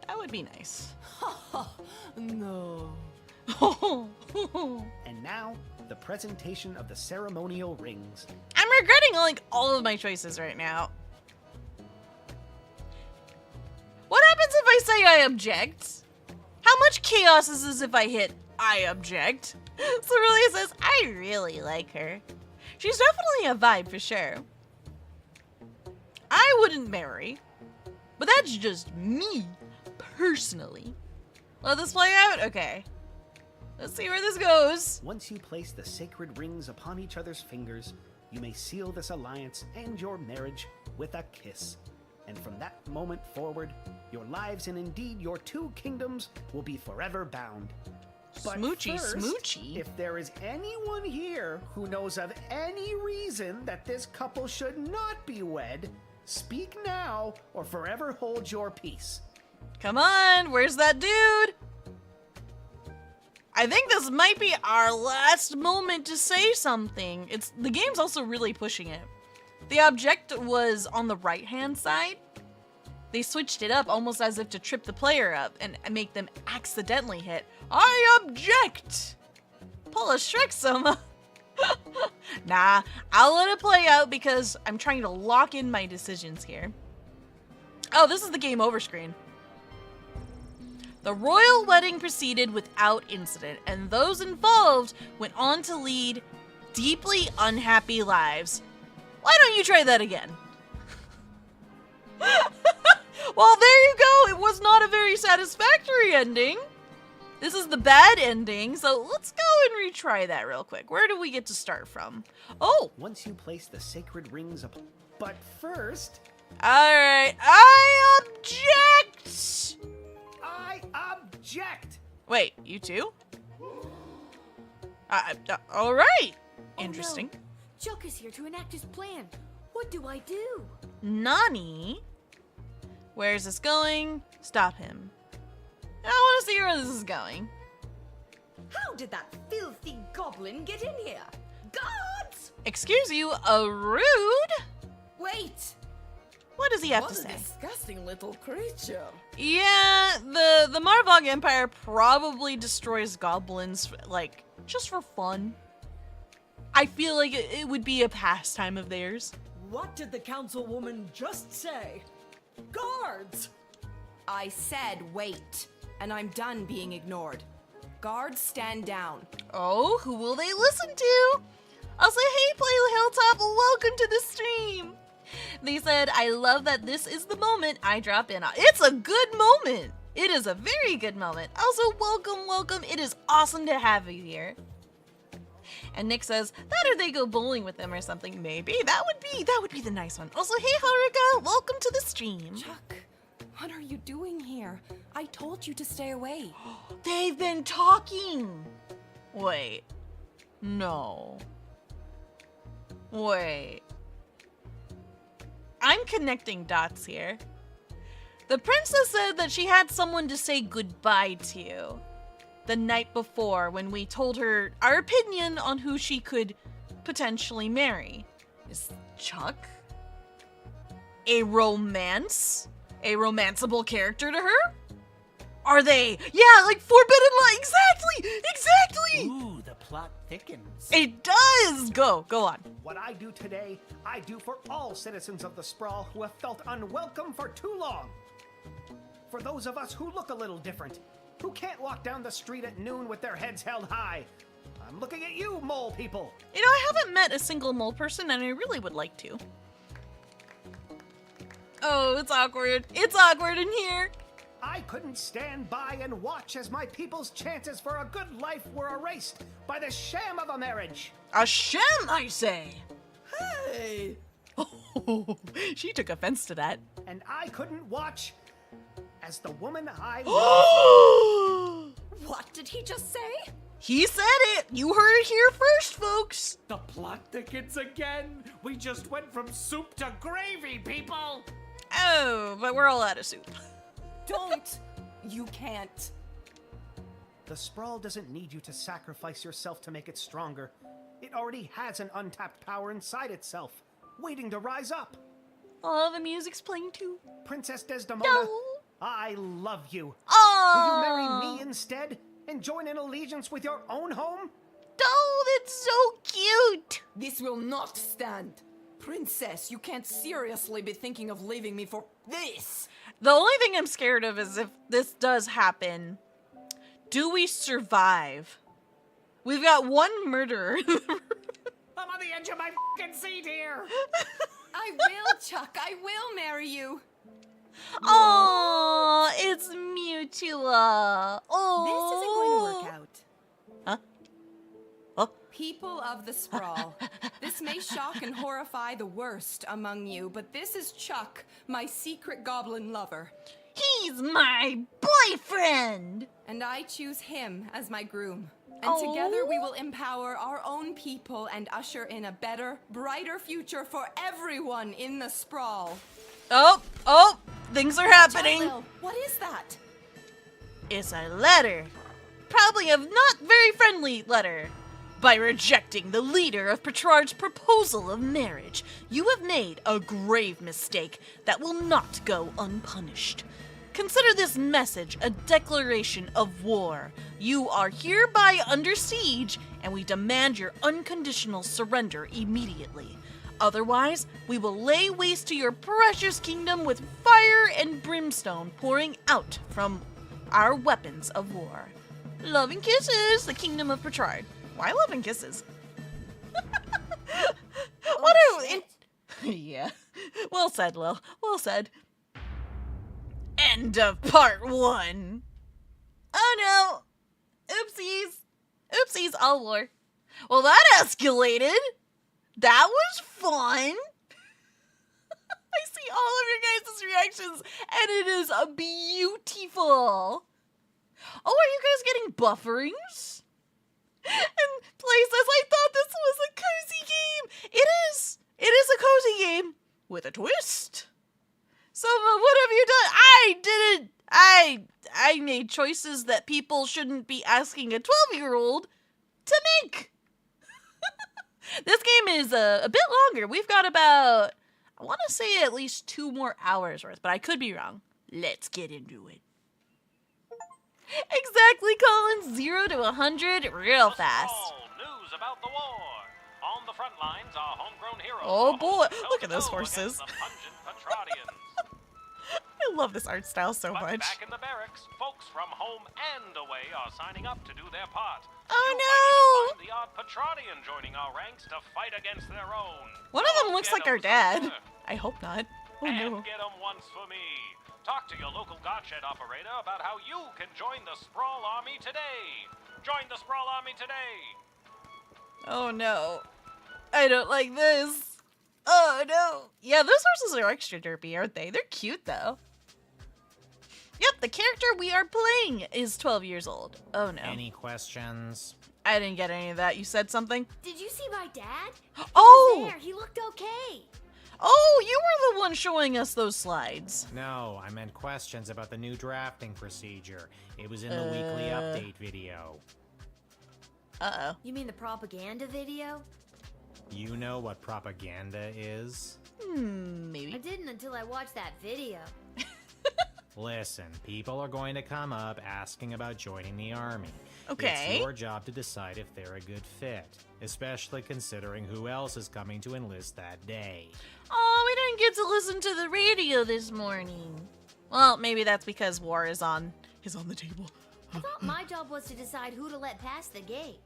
That would be nice. No. And now, the presentation of the ceremonial rings. I'm regretting like all of my choices right now. What happens if I say I object? How much chaos is this if I hit I object? Cerulean says, I really like her. She's definitely a vibe for sure. I wouldn't marry, but that's just me, personally. Let this play out? Okay. Let's see where this goes. Once you place the sacred rings upon each other's fingers, you may seal this alliance and your marriage with a kiss. And from that moment forward, your lives and indeed your two kingdoms will be forever bound. But Smoochy, first, smoochy. If there is anyone here who knows of any reason that this couple should not be wed, speak now or forever hold your peace. Come on, where's that dude? I think this might be our last moment to say something. The game's also really pushing it. The object was on the right-hand side. They switched it up almost as if to trip the player up and make them accidentally hit. I object! Pull a Shrek, Sohma. Nah, I'll let it play out because I'm trying to lock in my decisions here. Oh, this is the game over screen. The royal wedding proceeded without incident, and those involved went on to lead deeply unhappy lives. Why don't you try that again? Well, there you go. It was not a very satisfactory ending. This is the bad ending, so let's go and retry that real quick. Where do we get to start from? Oh! Once you place the sacred rings upon... But first... Alright, I object! I object! Wait, you too? Alright. Interesting. Oh, no. Chuck is here to enact his plan. What do I do? Nani? Where is this going? Stop him. I want to see where this is going. How did that filthy goblin get in here? Guards! Excuse you, a rude? Wait! What does he have to What say? a disgusting little creature. Yeah, the Marvog Empire probably destroys goblins, like, just for fun. I feel like it would be a pastime of theirs. What did the councilwoman just say? Guards! I said wait, and I'm done being ignored. Guards, stand down. Oh, who will they listen to? I'll say, hey, Play Hilltop, welcome to the stream. They said, I love that this is the moment I drop in on. It's a good moment. It is a very good moment. Also, welcome. It is awesome to have you here. And Nick says, that or they go bowling with them or something. Maybe. That would be the nice one. Also, hey, Haruka, welcome to the stream. Chuck, what are you doing here? I told you to stay away. They've been talking. Wait. No. Wait. I'm connecting dots here. The princess said that she had someone to say goodbye to the night before when we told her our opinion on who she could potentially marry. Is Chuck a romance? A romanceable character to her? Are they? Yeah, like Forbidden Light. Exactly! Ooh, the plot thickens. It does! Go on. What I do today, I do for all citizens of the Sprawl who have felt unwelcome for too long. For those of us who look a little different, who can't walk down the street at noon with their heads held high. I'm looking at you, mole people. You know, I haven't met a single mole person, and I really would like to. Oh, it's awkward. It's awkward in here. I couldn't stand by and watch as my people's chances for a good life were erased by the sham of a marriage. A sham, I say. Hey! Oh, she took offense to that. And I couldn't watch as the woman I What did he just say? He said it! You heard it here first, folks! The plot thickens again! We just went from soup to gravy, people! Oh, but we're all out of soup. Don't! You can't. The Sprawl doesn't need you to sacrifice yourself to make it stronger. It already has an untapped power inside itself, waiting to rise up. Oh, the music's playing too. Princess Desdemona, No. I love you. Oh. Will you marry me instead and join in allegiance with your own home? Oh, that's so cute! This will not stand. Princess, you can't seriously be thinking of leaving me for this. The only thing I'm scared of is if this does happen, do we survive? We've got one murderer. I'm on the edge of my fucking seat here! I will, Chuck. I will marry you. Oh, it's mutual. Oh, This isn't going to work out. Huh? Oh. People of the Sprawl, this may shock and horrify the worst among you, but this is Chuck, my secret goblin lover. He's my boyfriend! And I choose him as my groom. And together we will empower our own people and usher in a better, brighter future for everyone in the Sprawl. Oh, things are happening. Chuck, what is that? It's a letter. Probably a not very friendly letter. By rejecting the leader of Petrarch's proposal of marriage, you have made a grave mistake that will not go unpunished. Consider this message a declaration of war. You are hereby under siege, and we demand your unconditional surrender immediately. Otherwise, we will lay waste to your precious kingdom with fire and brimstone pouring out from our weapons of war. Love and kisses, the kingdom of Petrarch. Why love and kisses? Yeah. Well said, Lil. Well said. End of part 1. Oh no. Oopsies. Oopsies, all war. Well, that escalated. That was fun. I see all of your guys' reactions, and it is beautiful. Oh, are you guys getting bufferings? And Play says, I thought this was a cozy game. It is. It is a cozy game with a twist. So, what have you done? I didn't. I made choices that people shouldn't be asking a 12-year-old to make. This game is a bit longer. We've got about, I want to say at least 2 more hours worth, but I could be wrong. Let's get into it. Exactly, Colin. 0 to 100 real fast. News about the war. On the front lines are homegrown heroes. Oh boy, look at those horses. The pungent Petradians. I love this art style so much. Back in the barracks, folks from home and away are signing up to do their part. Oh you no! might even find the odd Petradian joining our ranks to fight against their own. One of them looks like our dad. I hope not. Oh and no. get them once for me. Talk to your local Godshed operator about how you can join the Sprawl Army today. Join the Sprawl Army today. Oh no. I don't like this. Oh no. Yeah, those horses are extra derpy, aren't they? They're cute though. Yep, the character we are playing is 12 years old. Oh no. Any questions? I didn't get any of that. You said something? Did you see my dad? Oh! He was there. He looked okay. Oh, you were the one showing us those slides. No, I meant questions about the new drafting procedure. It was in the weekly update video. Uh-oh. You mean the propaganda video? You know what propaganda is? Maybe. I didn't until I watched that video. Listen, people are going to come up asking about joining the army. Okay. It's your job to decide if they're a good fit, especially considering who else is coming to enlist that day. Oh, we didn't get to listen to the radio this morning. Well, maybe that's because war is on the table. I thought my job was to decide who to let pass the gate.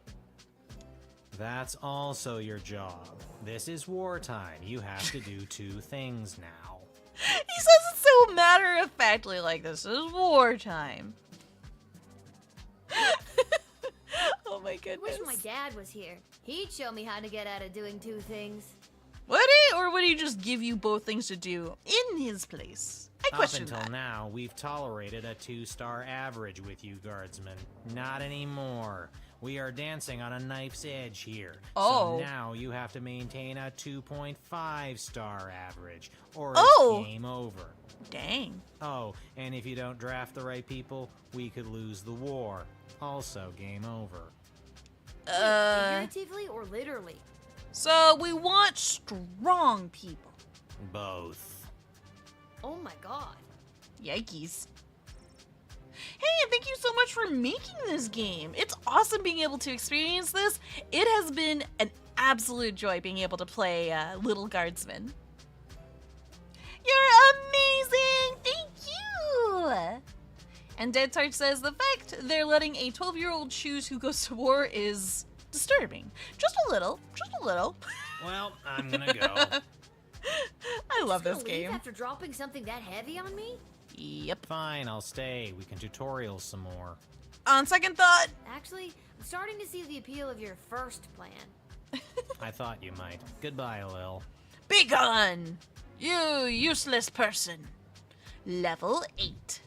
That's also your job. This is wartime. You have to do two things now. He says it so matter-of-factly, like this is wartime. Oh my goodness. Wish my dad was here. He'd show me how to get out of doing two things. Would he? Or would he just give you both things to do in his place? I question Up until now, we've tolerated a 2-star average with you, Guardsman. Not anymore. We are dancing on a knife's edge here. Oh. So now you have to maintain a 2.5-star average, or Oh. it's game over. Dang. Oh, and if you don't draft the right people, we could lose the war. Also game over. Figuratively or literally? So we want strong people. Both. Oh my god. Yikes. Hey, thank you so much for making this game. It's awesome being able to experience this. It has been an absolute joy being able to play Lil Guardsman. You're amazing! Thank you! And Dead Tart says, the fact they're letting a 12-year-old choose who goes to war is disturbing. Just a little. Just a little. Well, I'm gonna go. I love this Leave game. after dropping something that heavy on me? Yep. Fine, I'll stay. We can tutorial some more. On second thought. Actually, I'm starting to see the appeal of your first plan. I thought you might. Goodbye, Lil. Be gone! You useless person. Level 8.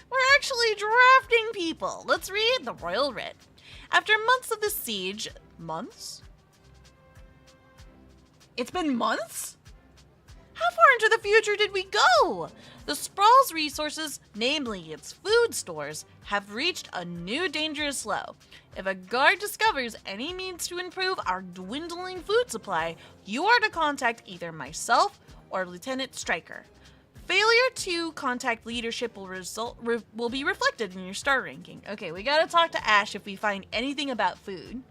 We're actually drafting people. Let's read the Royal Writ. After months of the siege... Months? It's been months? How far into the future did we go? The Sprawl's resources, namely its food stores, have reached a new dangerous low. If a guard discovers any means to improve our dwindling food supply, you are to contact either myself or Lieutenant Stryker. Failure to contact leadership will be reflected in your star ranking. Okay, we gotta talk to Ash if we find anything about food.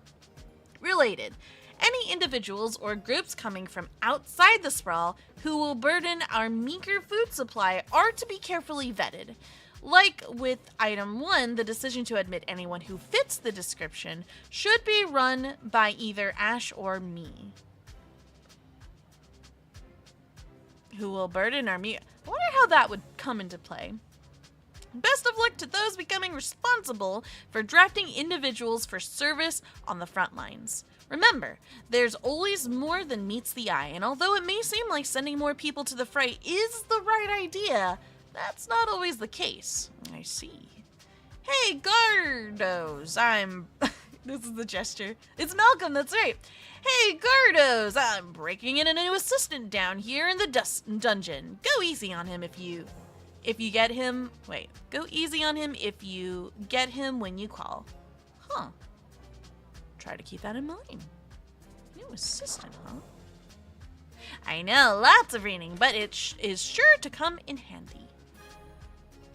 Related. Any individuals or groups coming from outside the Sprawl who will burden our meager food supply are to be carefully vetted. Like with item 1, the decision to admit anyone who fits the description should be run by either Ash or me. Who will burden our meager... I wonder how that would come into play. Best of luck to those becoming responsible for drafting individuals for service on the front lines. Remember, there's always more than meets the eye, and although it may seem like sending more people to the fray is the right idea, that's not always the case. I see. Hey, Gardos, this is the gesture. It's Malcolm, that's right. Hey, Gardos, I'm breaking in a new assistant down here in the dungeon. Go easy on him if you get him. Wait, go easy on him if you get him when you call. Huh. Try to keep that in mind. New assistant, huh? I know, lots of reading, but it is sure to come in handy.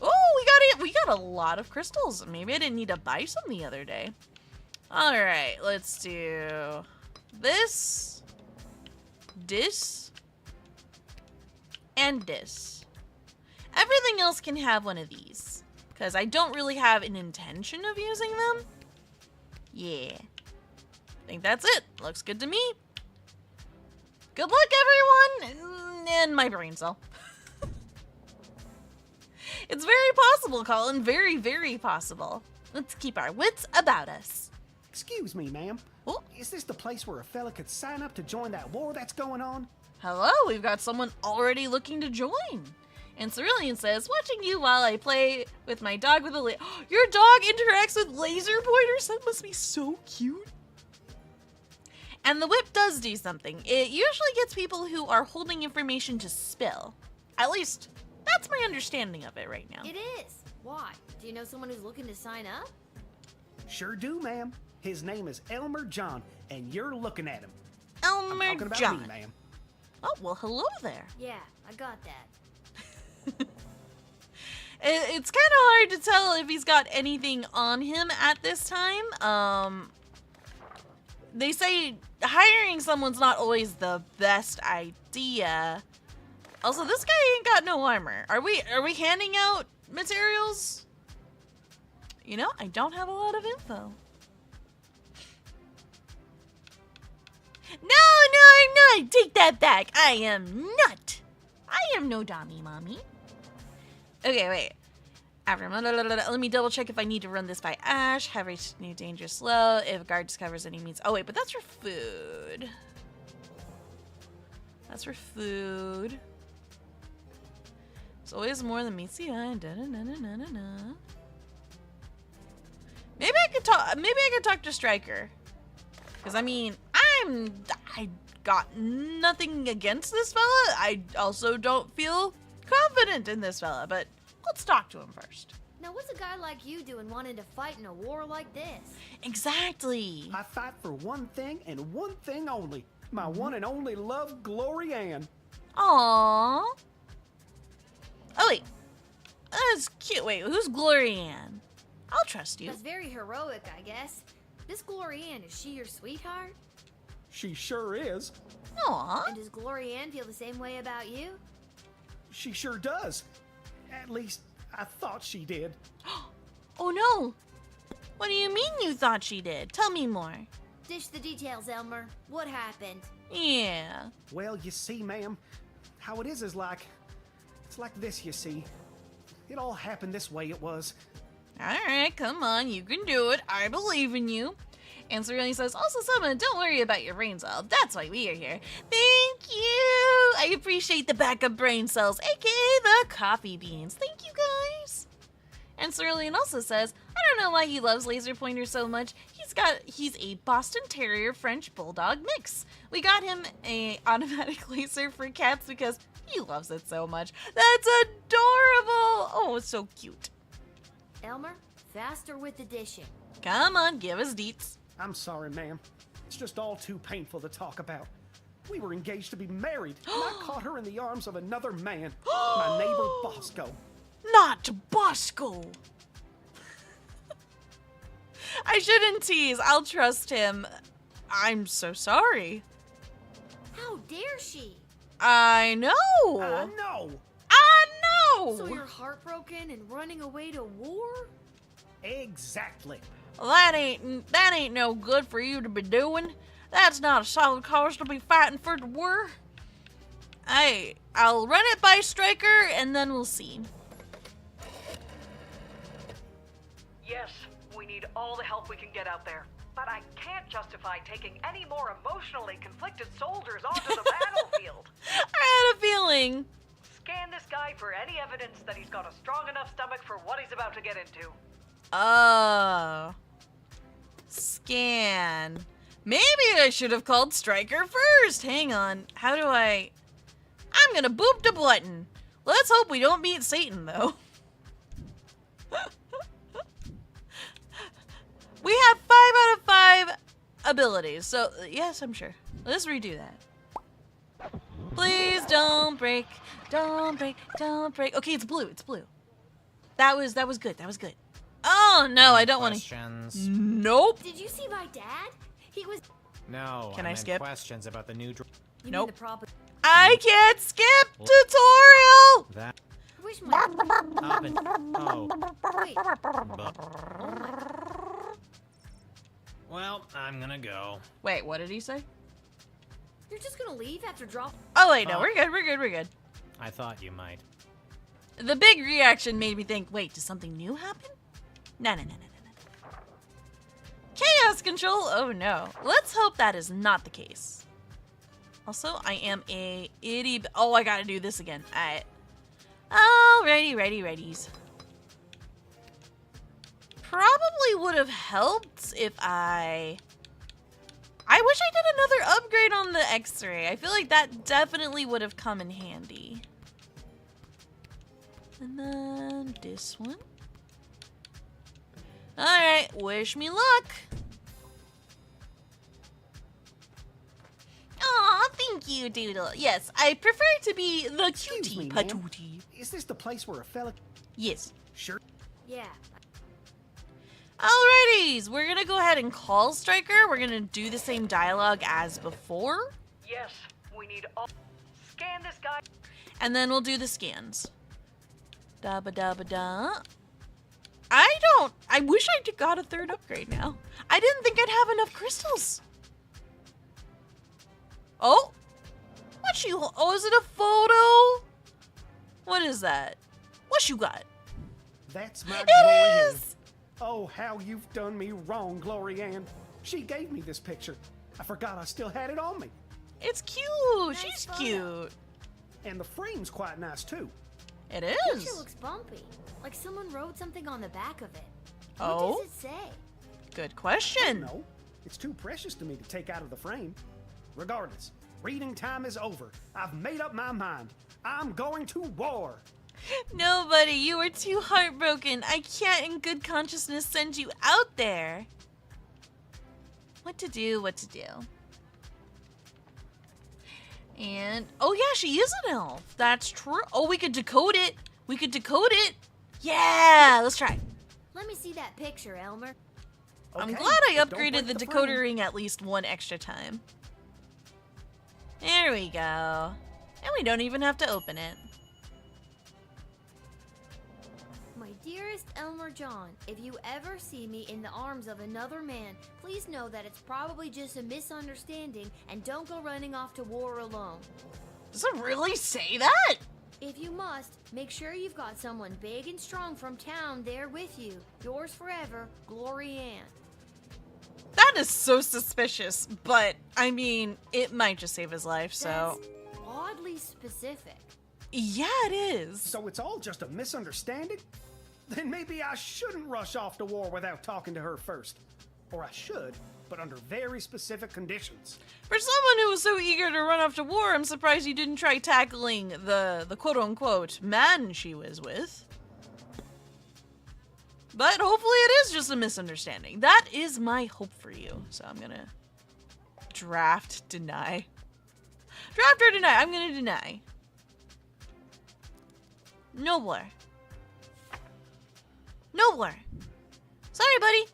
Oh, we got a lot of crystals. Maybe I didn't need to buy some the other day. All right, let's do this, and this. Everything else can have one of these, because I don't really have an intention of using them. Yeah. I think that's it. Looks good to me. Good luck, everyone! And my brain cell. It's very possible, Colin. Very, very possible. Let's keep our wits about us. Excuse me, ma'am. Oh. Is this the place where a fella could sign up to join that war that's going on? Hello, we've got someone already looking to join. And Cerulean says, watching you while I play with my dog with a your dog interacts with laser pointers? That must be so cute. And the whip does do something. It usually gets people who are holding information to spill. At least, that's my understanding of it right now. It is. Why? Do you know someone who's looking to sign up? Sure do, ma'am. His name is Elmer John, and you're looking at him. Elmer I'm talking about John. me, ma'am. Oh, well, hello there. Yeah, I got that. It's kind of hard to tell if he's got anything on him at this time. They say hiring someone's not always the best idea. Also, this guy ain't got no armor. Are we handing out materials? You know, I don't have a lot of info. No, I'm not. Take that back. I am not. I am no dummy, mommy. Okay, wait. After, let me double check if I need to run this by Ash. Have reached new danger slow. If a guard discovers any means. Oh wait, but that's for food. That's for food. It's always more than meets the eye. Maybe I could talk. Maybe I could talk to Stryker. Because I mean, I got nothing against this fella. I also don't feel confident in this fella, but let's talk to him first. Now, what's a guy like you doing wanting to fight in a war like this? Exactly. I fight for one thing and one thing only. My one and only love, Glory Ann. Aww. Oh, wait. That's cute. Wait, who's Glory Ann? I'll trust you. That's very heroic, I guess. This Glory Ann, is she your sweetheart? She sure is. Aww. And does Glory Ann feel the same way about you? She sure does. At least, I thought she did. Oh no! What do you mean you thought she did? Tell me more. Dish the details, Elmer. What happened? Yeah. Well, you see, ma'am, how it is like... It's like this, you see. It all happened this way it was. Alright, come on, you can do it. I believe in you. And Cerulean says, also, Sohma, don't worry about your brain cell. That's why we are here. Thank you! I appreciate the backup brain cells, aka the coffee beans. Thank you, guys. And Cerulean also says, I don't know why he loves laser pointers so much. He's a Boston Terrier French Bulldog mix. We got him a automatic laser for cats because he loves it so much. That's adorable! Oh, it's so cute. Elmer, faster with the dishing. Come on, give us deets. I'm sorry, ma'am. It's just all too painful to talk about. We were engaged to be married, and I caught her in the arms of another man, my neighbor Bosco. Not Bosco! I shouldn't tease. I'll trust him. I'm so sorry. How dare she? I know! I know! I know! So you're heartbroken and running away to war? Exactly. That ain't no good for you to be doing. That's not a solid cause to be fighting for the war. I'll run it by Stryker and then we'll see. Yes, we need all the help we can get out there. But I can't justify taking any more emotionally conflicted soldiers onto the battlefield. I had a feeling. Scan this guy for any evidence that he's got a strong enough stomach for what he's about to get into. Scan. Maybe I should have called Stryker first. Hang on. How do I... I'm gonna boop the button. Let's hope we don't meet Satan, though. We have 5 out of 5 abilities, so yes, I'm sure. Let's redo that. Please don't break, don't break, don't break. Okay, it's blue, it's blue. That was good, that was good. Oh no, I don't want to. Nope. Did you see my dad? He was. No. Can I meant skip? Questions about the new. You nope. mean the prop- I can't skip tutorial. That. Wish my. Oh. Wait. Well, I'm gonna go. Wait, what did he say? You're just gonna leave after drop. Oh wait, no, we're good, we're good, we're good. I thought you might. The big reaction made me think, wait, does something new happen? No. Chaos control? Oh no. Let's hope that is not the case. Also, I am a itty... Oh, I gotta do this again. Alright. Readies. Probably would have helped if I wish I did another upgrade on the X-ray. I feel like that definitely would have come in handy. And then this one. Alright, wish me luck. Aw, thank QwQ doodle. Yes, I prefer to be the cutie me, patootie. Is this the place where a fella... Yes. Sure. Yeah. Alrighties, we're gonna go ahead and call Striker. We're gonna do the same dialogue as before. Yes, we need all. Scan this guy. And then we'll do the scans. Da ba da ba da. I wish I got a third upgrade now. I didn't think I'd have enough crystals. Oh? Oh, is it a photo? What is that? What you got? That's my It Glory is! Ann. Oh, how you've done me wrong, Glory Ann. She gave me this picture. I forgot I still had it on me. It's cute. Nice She's photo. cute. And the frame's quite nice, too. It The is. picture looks bumpy. Like someone wrote something on the back of it. Oh? What does it say? Good question. No, it's too precious to me to take out of the frame. Regardless, reading time is over. I've made up my mind. I'm going to war. No, buddy, you were too heartbroken. I can't in good consciousness send you out there. What to do, what to do. And, oh yeah, she is an elf. That's true. Oh, we could decode it. We could decode it. Yeah, let's try. Let me see that picture, Elmer. I'm Okay, glad I but don't upgraded break the the decoder frame. ring at least one extra time. There we go. And we don't even have to open it. My dearest Elmer John, if you ever see me in the arms of another man, please know that it's probably just a misunderstanding and don't go running off to war alone. Does it really say that? If you must, make sure you've got someone big and strong from town there with you. Yours forever, Glory Ann. That is so suspicious, but I mean, it might just save his life, so. That's oddly specific. Yeah, it is. So it's all just a misunderstanding? Then maybe I shouldn't rush off to war without talking to her first. Or I should, but under very specific conditions. For someone who was so eager to run off to war, I'm surprised you didn't try tackling the quote-unquote man she was with. But hopefully it is just a misunderstanding. That is my hope for you. So I'm gonna draft deny. Draft or deny? I'm gonna deny. Nobler. Nobler. Sorry, buddy.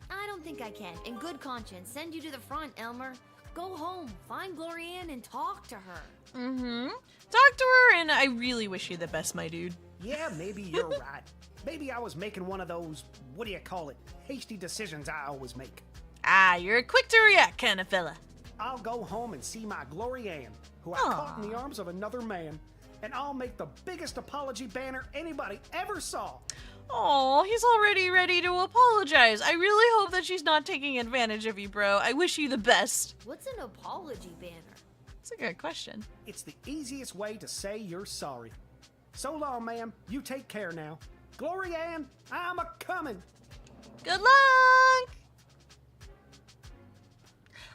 I don't think I can, in good conscience, send you to the front, Elmer. Go home, find Glory Ann, and talk to her. Mm-hmm. Talk to her, and I really wish you the best, my dude. Yeah, maybe you're right. Maybe I was making one of those, what do you call it, hasty decisions I always make. Ah, you're a quick to react kind of fella. I'll go home and see my Glory Ann, who I caught in the arms of another man, and I'll make the biggest apology banner anybody ever saw. Oh, he's already ready to apologize. I really hope that she's not taking advantage of you, bro. I wish you the best. What's an apology banner? That's a good question. It's the easiest way to say you're sorry. So long, ma'am. You take care now. Glory Ann, I'm a-comin'. Good luck!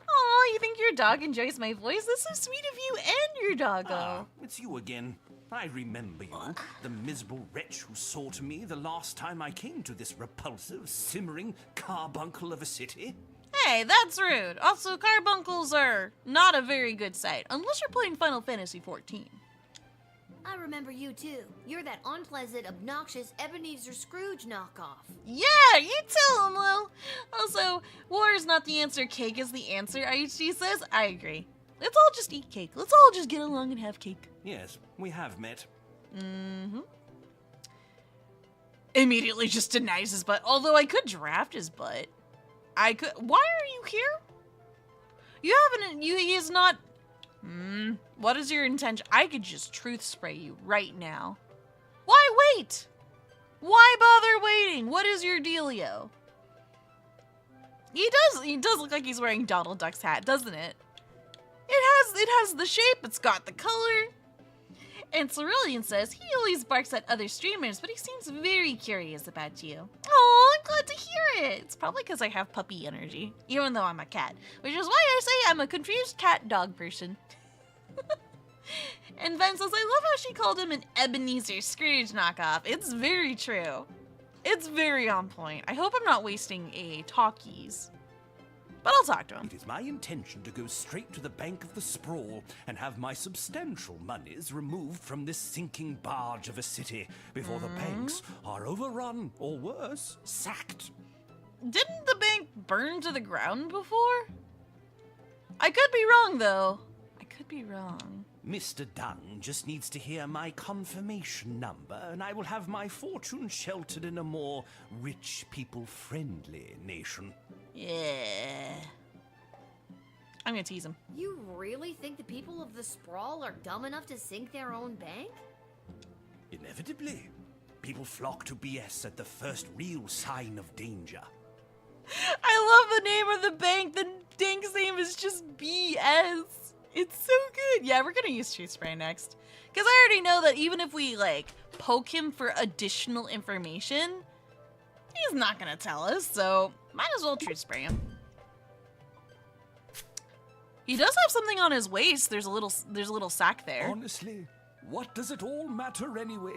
Aw, you think your dog enjoys my voice? That's so sweet of you and your doggo. Ah, it's you again. I remember you, the miserable wretch who saw to me the last time I came to this repulsive, simmering carbuncle of a city. Hey, that's rude. Also, carbuncles are not a very good sight, unless you're playing Final Fantasy XIV. I remember you too. You're that unpleasant, obnoxious Ebenezer Scrooge knockoff. Yeah, you tell him, Lil. Also, war is not the answer, cake is the answer, IHG says. I agree. Let's all just eat cake. Let's all just get along and have cake. Yes, we have met. Mm-hmm. Immediately just denies his butt. Although I could draft his butt. I could. Why are you here? You haven't. He is not. What is your intention? I could just truth spray you right now. Why wait? Why bother waiting? What is your dealio? He does look like he's wearing Donald Duck's hat, doesn't it? It has the shape, it's got the color. And Cerulean says he always barks at other streamers, but he seems very curious about you. Oh, I'm glad to hear it. It's probably because I have puppy energy, even though I'm a cat, which is why I say I'm a confused cat dog person. And Ben says, I love how she called him an Ebenezer Scrooge knockoff. It's very true. It's very on point. I hope I'm not wasting a talkies. But I'll talk to him. It is my intention to go straight to the bank of the sprawl and have my substantial monies removed from this sinking barge of a city before the banks are overrun, or worse, sacked. Didn't the bank burn to the ground before? I could be wrong, though. I could be wrong. Mr. Dunn just needs to hear my confirmation number, and I will have my fortune sheltered in a more rich, people-friendly nation. Yeah. I'm gonna tease him. You really think the people of the sprawl are dumb enough to sink their own bank? Inevitably. People flock to BS at the first real sign of danger. I love the name of the bank. The bank's name is just BS. It's so good. Yeah, we're gonna use Tree Spray next. Because I already know that even if we, like, poke him for additional information, he's not gonna tell us, so might as well Tree Spray him. He does have something on his waist. There's a little sack there. Honestly, what does it all matter anyway?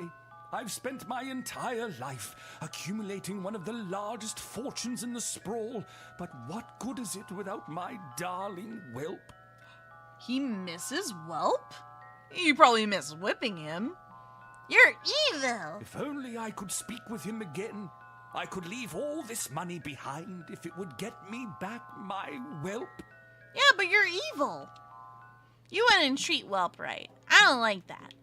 I've spent my entire life accumulating one of the largest fortunes in the sprawl, but what good is it without my darling whelp? He misses Whelp? You probably miss whipping him. You're evil! If only I could speak with him again. I could leave all this money behind if it would get me back my whelp. Yeah, but you're evil. You wouldn't treat Whelp right. I don't like that.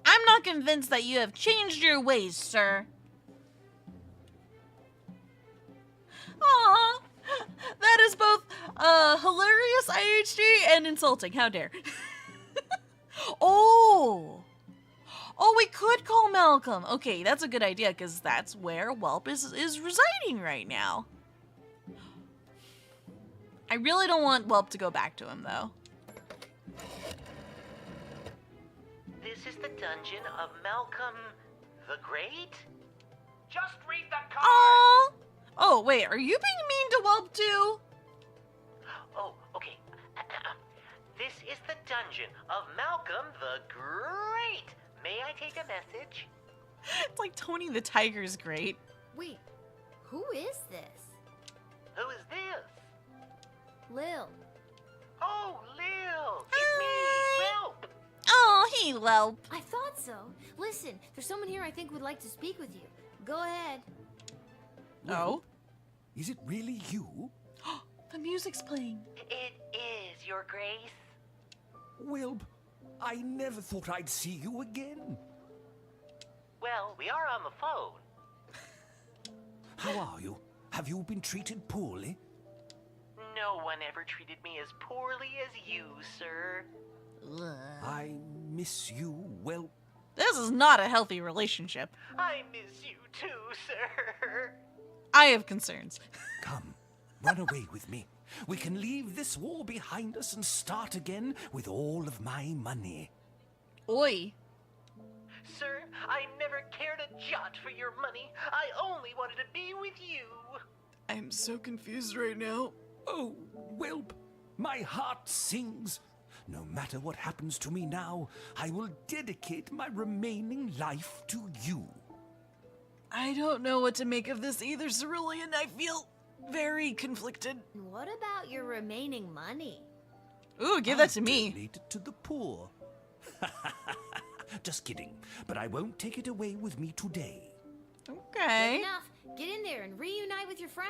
I'm not convinced that you have changed your ways, sir. Aww. That is both hilarious IHG and insulting. How dare. Oh, we could call Malcolm. Okay, that's a good idea because that's where Whelp is residing right now. I really don't want Whelp to go back to him, though. This is the dungeon of Malcolm the Great? Just read the card! Aww. Oh, wait, are you being mean to Whelp, too? Oh, okay. This is the dungeon of Malcolm the Great. May I take a message? It's like Tony the Tiger's great. Wait, who is this? Who is this? Lil. Oh, Lil! It's me, Whelp! Oh, hey, Whelp. I thought so. Listen, there's someone here I think would like to speak with you. Go ahead. Oh? Is it really you? The music's playing. It is, Your Grace. Whelp, I never thought I'd see you again. Well, we are on the phone. How are you? Have you been treated poorly? No one ever treated me as poorly as you, sir. I miss you, Whelp. This is not a healthy relationship. I miss you too, sir. I have concerns. Come, run away with me. We can leave this war behind us and start again with all of my money. Oi. Sir, I never cared a jot for your money. I only wanted to be with you. I'm so confused right now. Oh, Whelp, my heart sings. No matter what happens to me now, I will dedicate my remaining life to you. I don't know what to make of this either, Cerulean. I feel very conflicted. What about your remaining money? Ooh, give that to me. Donate it to the poor. Just kidding, but I won't take it away with me today. Okay. Good enough. Get in there and reunite with your friend.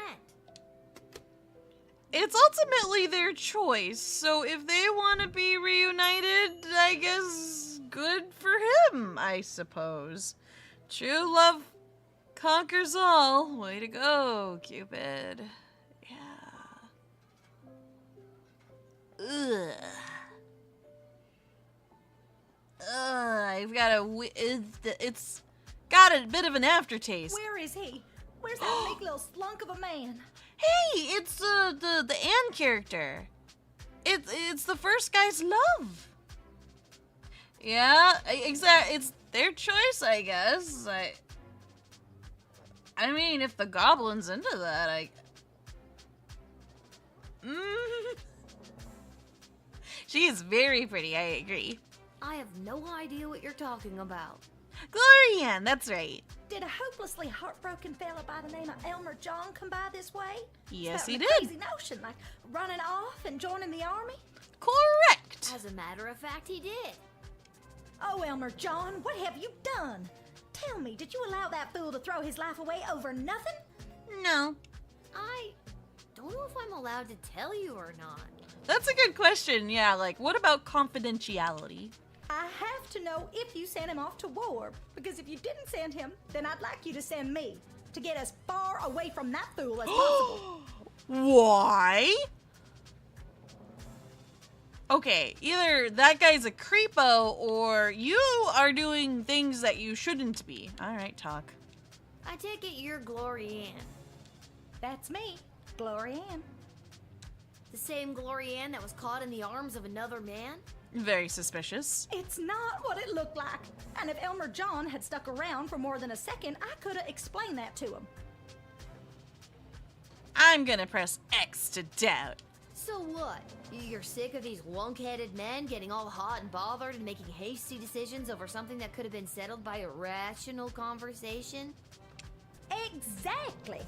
It's ultimately their choice, so if they want to be reunited, I guess good for him, I suppose. True love conquers all. Way to go, Cupid. Yeah. Ugh. I've got it's got a bit of an aftertaste. Where is he? Where's that big little slunk of a man? Hey, it's the Anne character. It's the first guy's love. Yeah, exactly. It's their choice, I guess. I mean, if the goblin's into that, She is very pretty, I agree. I have no idea what you're talking about. Glorianne, that's right. Did a hopelessly heartbroken fella by the name of Elmer John come by this way? Yes, he Spouting did. a crazy notion, like running off and joining the army? Correct. As a matter of fact, he did. Oh, Elmer John, what have you done? Tell me, did you allow that fool to throw his life away over nothing? No. I don't know if I'm allowed to tell you or not. That's a good question. Yeah, like, what about confidentiality? I have to know if you sent him off to war, because if you didn't send him, then I'd like you to send me, to get as far away from that fool as possible. Why? Okay, either that guy's a creepo or you are doing things that you shouldn't be. Alright, talk. I take it you're Glorianne. That's me, Glorianne. The same Glorianne that was caught in the arms of another man? Very suspicious. It's not what it looked like. And if Elmer John had stuck around for more than a second, I could have explained that to him. I'm gonna press X to doubt. So what? You're sick of these wunk-headed men getting all hot and bothered and making hasty decisions over something that could have been settled by a rational conversation? Exactly.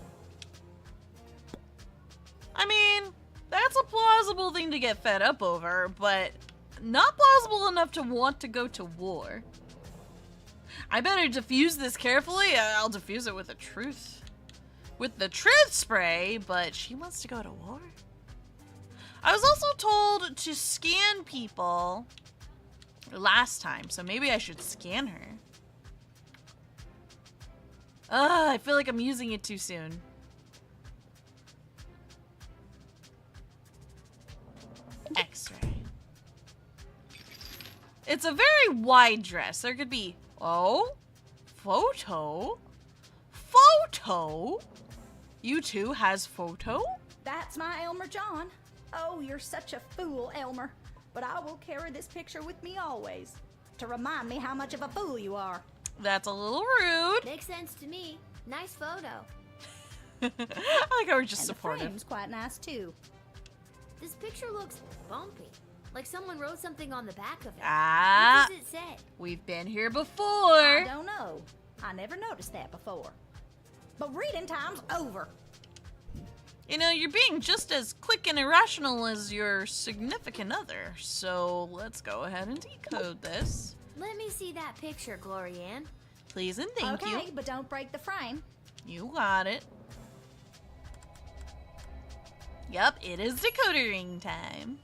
I mean, that's a plausible thing to get fed up over, but not plausible enough to want to go to war. I better diffuse this carefully. I'll diffuse it with the truth spray, but she wants to go to war? I was also told to scan people last time, so maybe I should scan her. I feel like I'm using it too soon. X-ray. It's a very wide dress. There could be, photo? You too has photo? That's my Elmer John. Oh, you're such a fool, Elmer. But I will carry this picture with me always, to remind me how much of a fool you are. That's a little rude. Makes sense to me. Nice photo. I like how we're just and supportive. The frame's quite nice too. This picture looks bumpy. Like someone wrote something on the back of it. Ah. What does it say? We've been here before. I don't know. I never noticed that before. But reading time's over. You know, you're being just as quick and irrational as your significant other. So let's go ahead and decode this. Let me see that picture, Glorianne. Please and thank you. Okay, but don't break the frame. You got it. Yup, it is decodering time.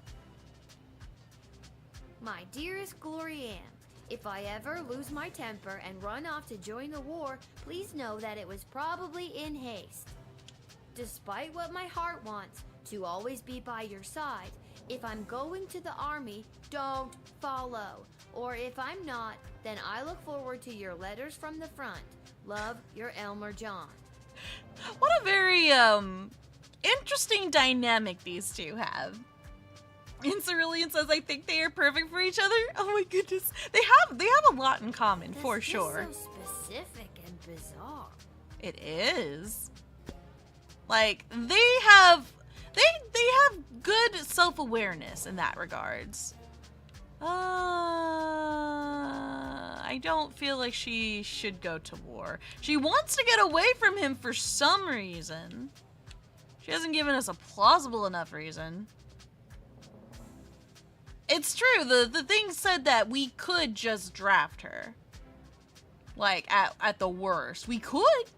My dearest Glorianne, if I ever lose my temper and run off to join the war, please know that it was probably in haste. Despite what my heart wants, to always be by your side, if I'm going to the army, don't follow. Or if I'm not, then I look forward to your letters from the front. Love, your Elmer John. What a very, interesting dynamic these two have. And Cerulean says, I think they are perfect for each other. Oh my goodness. They have a lot in common, for sure. That's so specific and bizarre. It is. Like, they have good self-awareness in that regards. I don't feel like she should go to war. She wants to get away from him for some reason. She hasn't given us a plausible enough reason. It's true, the thing said that we could just draft her. Like, at the worst. We could.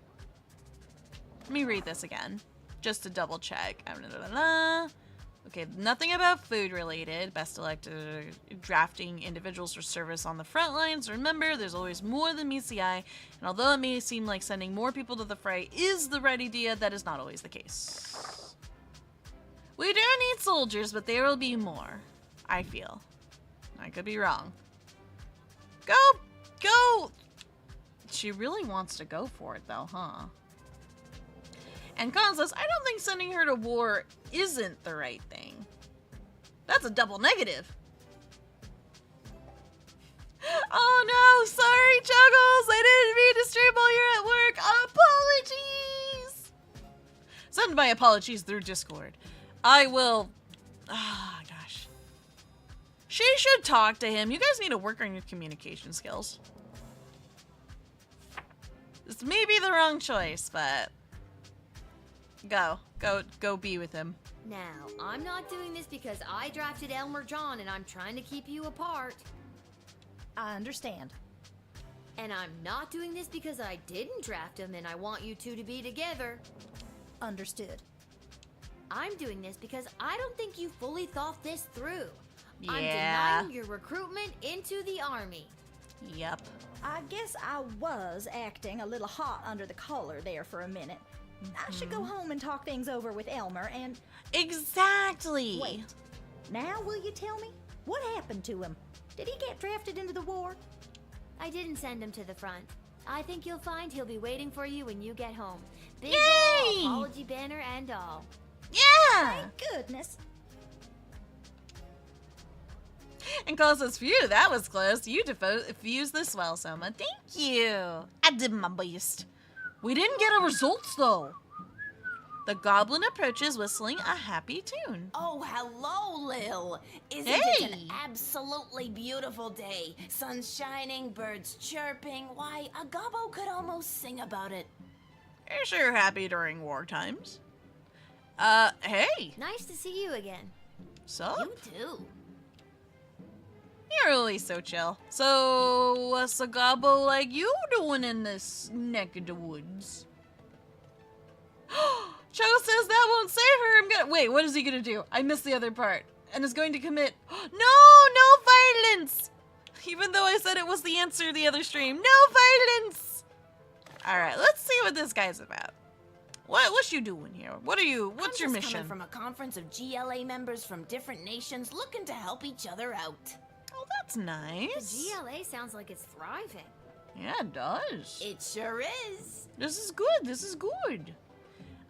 Let me read this again, just to double check. Okay, nothing about food related. Best elect drafting individuals for service on the front lines. Remember, there's always more than meets the eye. And although it may seem like sending more people to the fray is the right idea, that is not always the case. We do need soldiers, but there will be more. I feel. I could be wrong. Go! She really wants to go for it though, huh? And Khan says, I don't think sending her to war isn't the right thing. That's a double negative. Oh no, sorry, Chuggles. I didn't mean to stream while you're at work. Apologies. Send my apologies through Discord. I will. Ah, gosh. She should talk to him. You guys need to work on your communication skills. This may be the wrong choice, but go be with him. Now, I'm not doing this because I drafted Elmer John and I'm trying to keep you apart. I understand. And I'm not doing this because I didn't draft him and I want you two to be together. Understood. I'm doing this because I don't think you fully thought this through. Yeah. I'm denying your recruitment into the army. Yep. I guess I was acting a little hot under the collar there for a minute. I should go home and talk things over with Elmer and... Exactly! Wait. Now will you tell me? What happened to him? Did he get drafted into the war? I didn't send him to the front. I think you'll find he'll be waiting for you when you get home. Big Yay! ol' apology banner and all. Yeah! Thank goodness. And Cole says, phew, that was close. You diffused this well, Sohma. Thank you. I did my best. We didn't get our results, though. The goblin approaches, whistling a happy tune. Oh, hello, Lil. Isn't Hey! it an absolutely beautiful day? Sun shining, birds chirping. Why, a gobbo could almost sing about it. You're sure happy during war times. Hey. Nice to see you again. So? You too. You're really so chill. So, what's a gobbo like you doing in this neck of the woods? Cho says that won't save her. I'm gonna... Wait, what is he gonna do? I missed the other part. And is going to commit... No violence! Even though I said it was the answer to the other stream. No violence! Alright, let's see what this guy's about. What's you doing here? What's your I'm just mission? coming from a conference of GLA members from different nations looking to help each other out. Oh, that's nice. The GLA sounds like it's thriving. Yeah, it does. It sure is. This is good. This is good.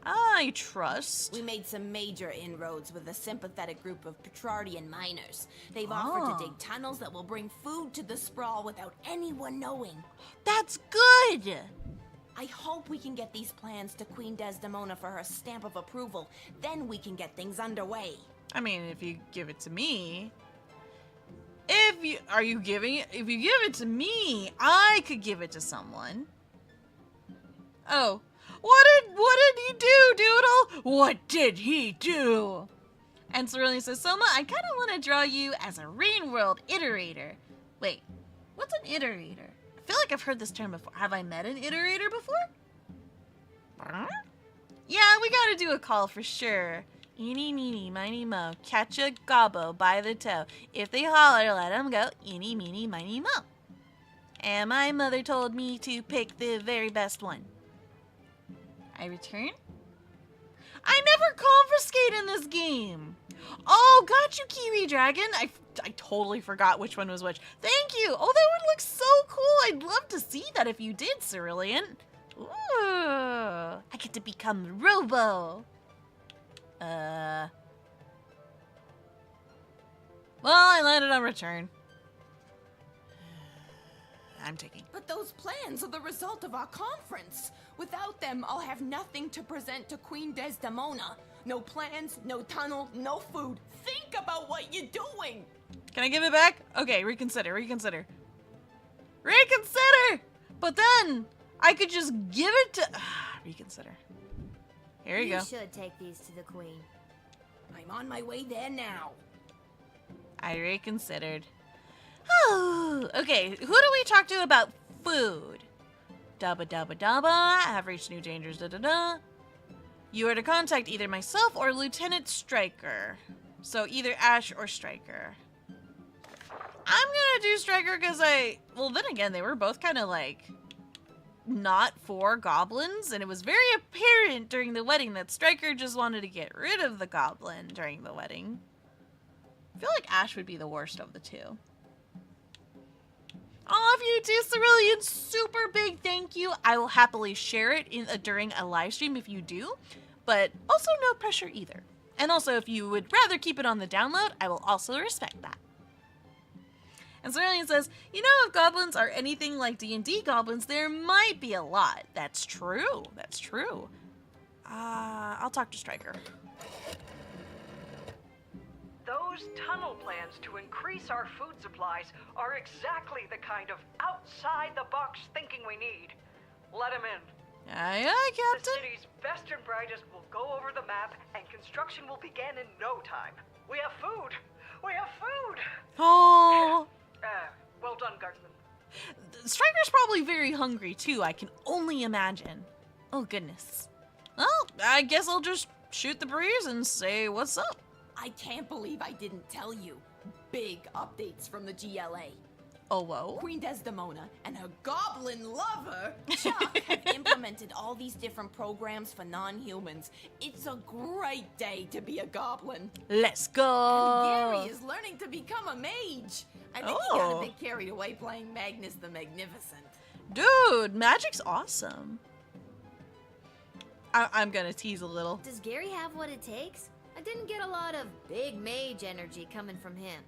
I trust. We made some major inroads with a sympathetic group of Petrardian miners. They've offered to dig tunnels that will bring food to the sprawl without anyone knowing. That's good! I hope we can get these plans to Queen Desdemona for her stamp of approval. Then we can get things underway. I mean, if you give it to me... If you give it to me, I could give it to someone. Oh. What did he do, Doodle? What did he do? And Cerulean says, Sohma, I kind of want to draw you as a Rain World iterator. Wait, what's an iterator? I feel like I've heard this term before. Have I met an iterator before? Huh? Yeah, we gotta do a call for sure. Eeny, meeny, miny, mo. Catch a gobbo by the toe. If they holler, let them go. Eeny, meeny, miny, mo. And my mother told me to pick the very best one. I return? I never confiscate in this game. Oh, got you, Kiwi Dragon. I totally forgot which one was which. Thank you. Oh, that one looks so cool. I'd love to see that if you did, Cerulean. Ooh, I get to become Robo. Well, I landed on return. I'm taking. But those plans are the result of our conference. Without them, I'll have nothing to present to Queen Desdemona. No plans, no tunnel, no food. Think about what you're doing. Can I give it back? Okay, reconsider. But then, I could just give it to... reconsider. Here you go. You should take these to the Queen. I'm on my way there now. I reconsidered. Oh, okay, who do we talk to about food? Dabba dabba dabba, have reached new dangers, da da da. You are to contact either myself or Lieutenant Stryker. So either Ash or Stryker. I'm gonna do Stryker because well then again, they were both kind of like not for goblins, and it was very apparent during the wedding that Stryker just wanted to get rid of the goblin during the wedding. I feel like Ash would be the worst of the two. All of you too, Cerulean, super big thank you. I will happily share it during a live stream if you do, but also no pressure either. And also, if you would rather keep it on the download, I will also respect that. And Cerulean says, you know, if goblins are anything like D&D goblins, there might be a lot. That's true. That's true. I'll talk to Stryker. Those tunnel plans to increase our food supplies are exactly the kind of outside-the-box thinking we need. Let him in. Aye, aye, Captain. The city's best and brightest will go over the map, and construction will begin in no time. We have food! We have food! Oh. Well done, Guardsman. Striker's probably very hungry too, I can only imagine. Oh goodness. Well, I guess I'll just shoot the breeze and say what's up. I can't believe I didn't tell you. Big updates from the GLA. Oh, whoa. Queen Desdemona and her goblin lover, Chuck, have implemented all these different programs for non-humans. It's a great day to be a goblin. Let's go. And Gary is learning to become a mage. I think he got a bit carried away playing Magnus the Magnificent. Dude, magic's awesome. I'm gonna tease a little. Does Gary have what it takes? I didn't get a lot of big mage energy coming from him.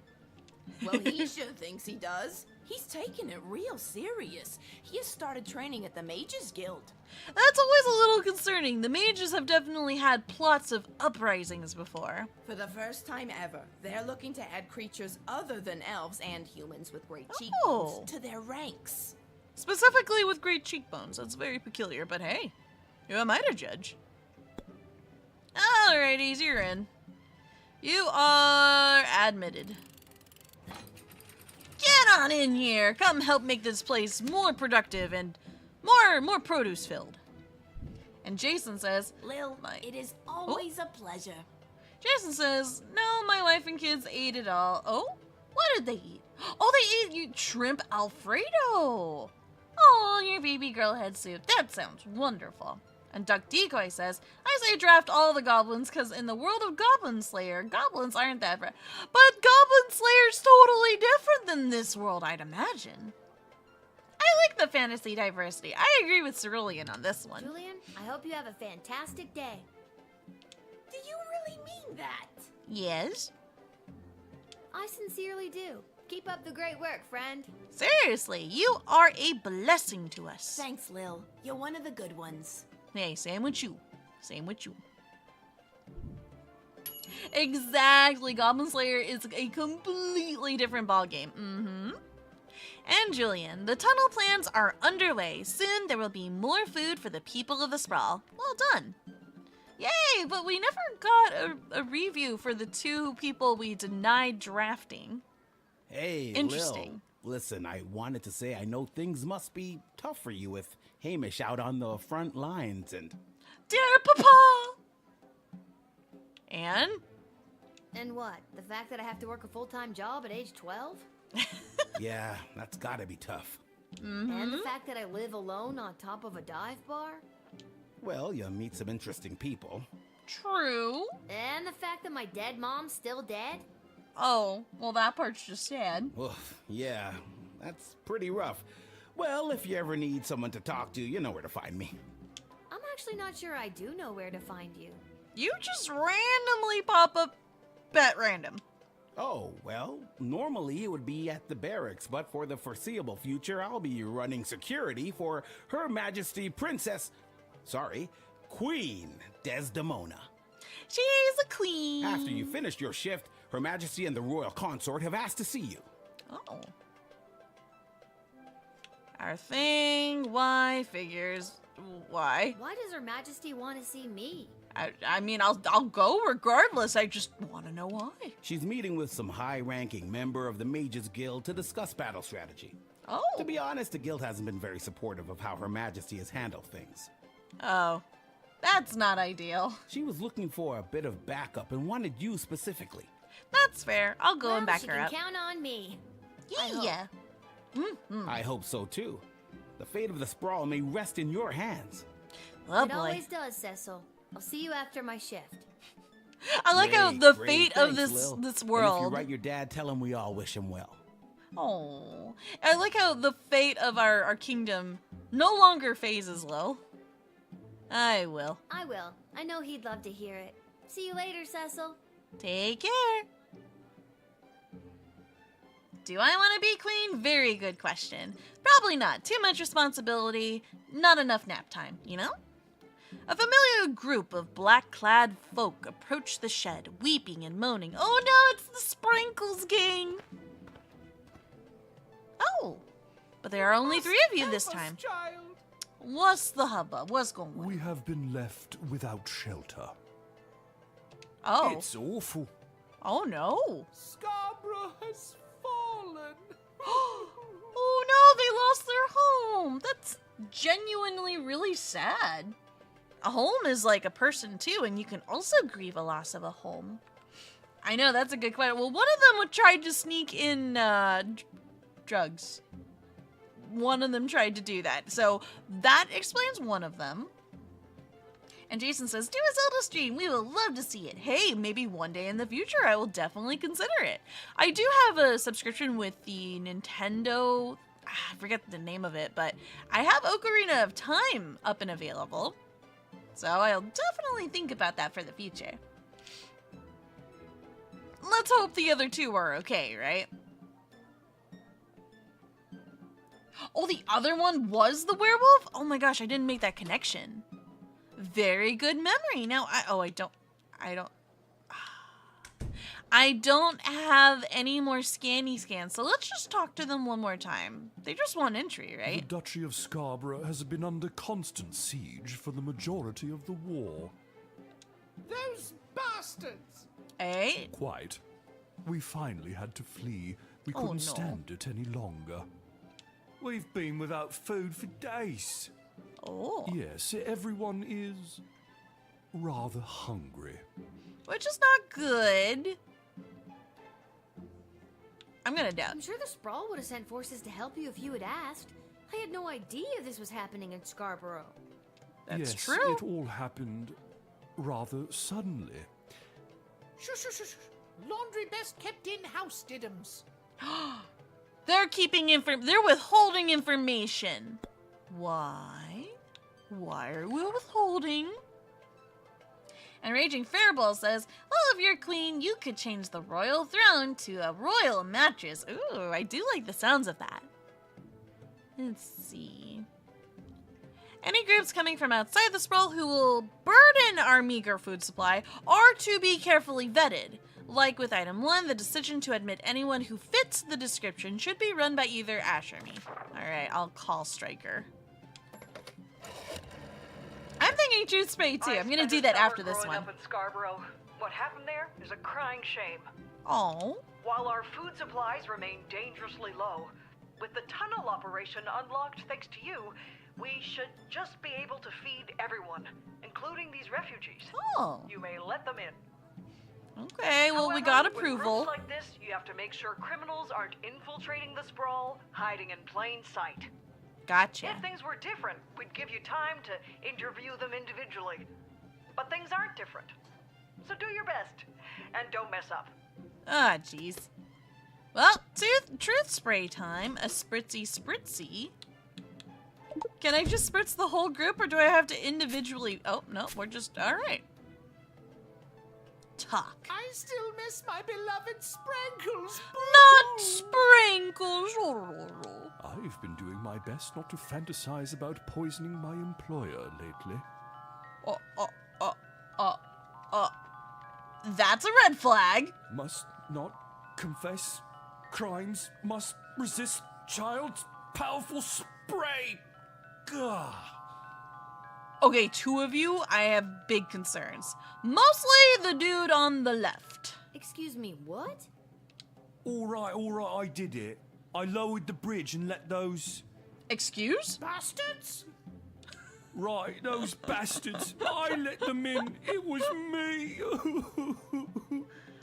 Well, he sure thinks he does. He's taking it real serious. He has started training at the Mages Guild. That's always a little concerning. The mages have definitely had plots of uprisings before. For the first time ever, they're looking to add creatures other than elves and humans with great cheekbones to their ranks. Specifically with great cheekbones. That's very peculiar, but hey, who am I to judge? Alrighties, you're in. You are admitted. Get on in here. Come help make this place more productive and more produce filled. And Jason says, Lil, it is always a pleasure. Jason says, no, my wife and kids ate it all. Oh, what did they eat? Oh, they ate shrimp Alfredo. Oh, your baby girl had soup. That sounds wonderful. And Duck Decoy says, I say draft all the goblins because in the world of Goblin Slayer, goblins aren't that bad. But Goblin Slayer's totally different than this world, I'd imagine. I like the fantasy diversity. I agree with Cerulean on this one. Julian, I hope you have a fantastic day. Do you really mean that? Yes. I sincerely do. Keep up the great work, friend. Seriously, you are a blessing to us. Thanks, Lil. You're one of the good ones. Hey, same with you. Same with you. Exactly. Goblin Slayer is a completely different ballgame. Mm-hmm. And Julian, the tunnel plans are underway. Soon there will be more food for the people of the sprawl. Well done. Yay, but we never got a review for the 2 people we denied drafting. Hey, interesting. Lil, listen, I wanted to say I know things must be tough for you with Hamish out on the front lines and... Dear Papa! And? And what? The fact that I have to work a full-time job at age 12? Yeah, that's gotta be tough. Mm-hmm. And the fact that I live alone on top of a dive bar? Well, you meet some interesting people. True. And the fact that my dead mom's still dead? Oh, well that part's just sad. Oof, yeah, that's pretty rough. Well, if you ever need someone to talk to, you know where to find me. I'm actually not sure I do know where to find you. You just randomly pop up at random. Oh, well, normally it would be at the barracks, but for the foreseeable future, I'll be running security for Her Majesty Queen Desdemona. She's a queen. After you finish your shift, Her Majesty and the Royal Consort have asked to see you. Oh. Our thing, why, figures, why? Why does Her Majesty want to see me? I mean, I'll go regardless. I just want to know why. She's meeting with some high-ranking member of the Mages Guild to discuss battle strategy. Oh. To be honest, the guild hasn't been very supportive of how Her Majesty has handled things. Oh, that's not ideal. She was looking for a bit of backup and wanted you specifically. That's fair. I'll go and back she her can up. Count on me. Yeah. I hope so too. The fate of the sprawl may rest in your hands. Oh It boy. always does, Cecil. I'll see you after my shift. I like how the fate of this world. And if you write your dad, tell him we all wish him well. Oh, I like how the fate of our kingdom no longer phases Lil. I will. I will. I know he'd love to hear it. See you later, Cecil. Take care. Do I want to be queen? Very good question. Probably not. Too much responsibility, not enough nap time, you know? A familiar group of black-clad folk approached the shed, weeping and moaning. Oh no, it's the Sprinkles gang! Oh, but there are only 3 of you this time. Child, What's the hubbub? What's going on? We have been left without shelter. Oh. It's awful. Oh no. Scarborough has fallen. Oh no, they lost their home. That's genuinely really sad. A home is like a person too, and you can also grieve a loss of a home. I know, that's a good question. Well, one of them tried to sneak in drugs. One of them tried to do that. So that explains one of them. And Jason says, do a Zelda stream. We will love to see it. Hey, maybe one day in the future I will definitely consider it. I do have a subscription with the Nintendo, I forget the name of it, but I have Ocarina of Time up and available. So I'll definitely think about that for the future. Let's hope the other two are okay, right? Oh, the other one was the werewolf? Oh my gosh, I didn't make that connection. Very good memory. Now, I don't have any more scanny scans, so let's just talk to them one more time. They just want entry, right? The Duchy of Scarborough has been under constant siege for the majority of the war. Those bastards! Eh? Quite. We finally had to flee. We Oh, couldn't no. stand it any longer. We've been without food for days. Oh. Yes, everyone is rather hungry. Which is not good. I'm gonna doubt. I'm sure the Sprawl would have sent forces to help you if you had asked. I had no idea this was happening in Scarborough. That's yes, true. It all happened rather suddenly. Shush. Laundry best kept in-house diddums. They're they're withholding information. Why? Why are we withholding? And Raging Fairball says, well, if you're queen, you could change the royal throne to a royal mattress. Ooh, I do like the sounds of that. Let's see. Any groups coming from outside the sprawl who will burden our meager food supply are to be carefully vetted. Like with item 1, the decision to admit anyone who fits the description should be run by either Ash or me. Alright, I'll call Striker. I'm thinking Truth Spray too. I'm gonna do that after this one. Up in Scarborough. What happened there is a crying shame. Oh. While our food supplies remain dangerously low, with the tunnel operation unlocked thanks to you, we should just be able to feed everyone, including these refugees. Oh. You may let them in. Okay, well, we However, got with approval. groups like this, you have to make sure criminals aren't infiltrating the sprawl, hiding in plain sight. Gotcha. If things were different, we'd give you time to interview them individually. But things aren't different. So do your best, and don't mess up. Ah, jeez. Well, truth spray time. A spritzy. Can I just spritz the whole group, or do I have to individually... Oh, no, we're just... Alright. Talk. I still miss my beloved Sprankles. Not Sprankles. I've been doing my best not to fantasize about poisoning my employer lately. That's a red flag. Must not confess crimes, must resist child's powerful spray. Gah. Okay, two of you, I have big concerns. Mostly the dude on the left. Excuse me, what? All right, I did it. I lowered the bridge and let those... Excuse? Bastards? Right, those bastards. I let them in. It was me.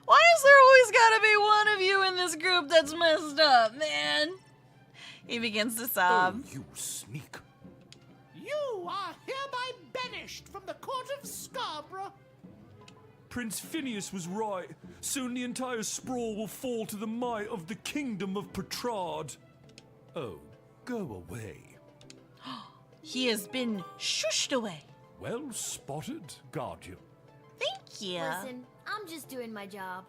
Why is there always gotta be one of you in this group that's messed up, man? He begins to sob. Oh, you sneak. You are hereby banished from the court of Scarborough. Prince Phineas was right. Soon the entire sprawl will fall to the might of the kingdom of Petrard. Oh, go away. He has been shushed away. Well spotted, Guardian. Thank you. Listen, I'm just doing my job.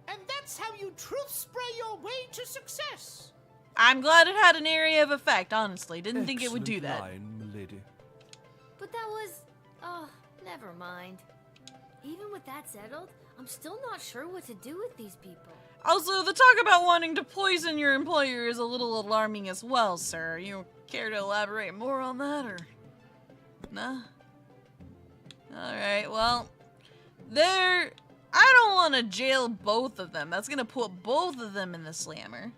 And that's how you truth spray your way to success. I'm glad it had an area of effect, honestly. Didn't think it would do that. Line, milady. But that was... Oh, never mind. Even with that settled, I'm still not sure what to do with these people. Also, the talk about wanting to poison your employer is a little alarming as well, sir. You care to elaborate more on that, or? Nah? Alright, well, I don't want to jail both of them. That's gonna put both of them in the slammer.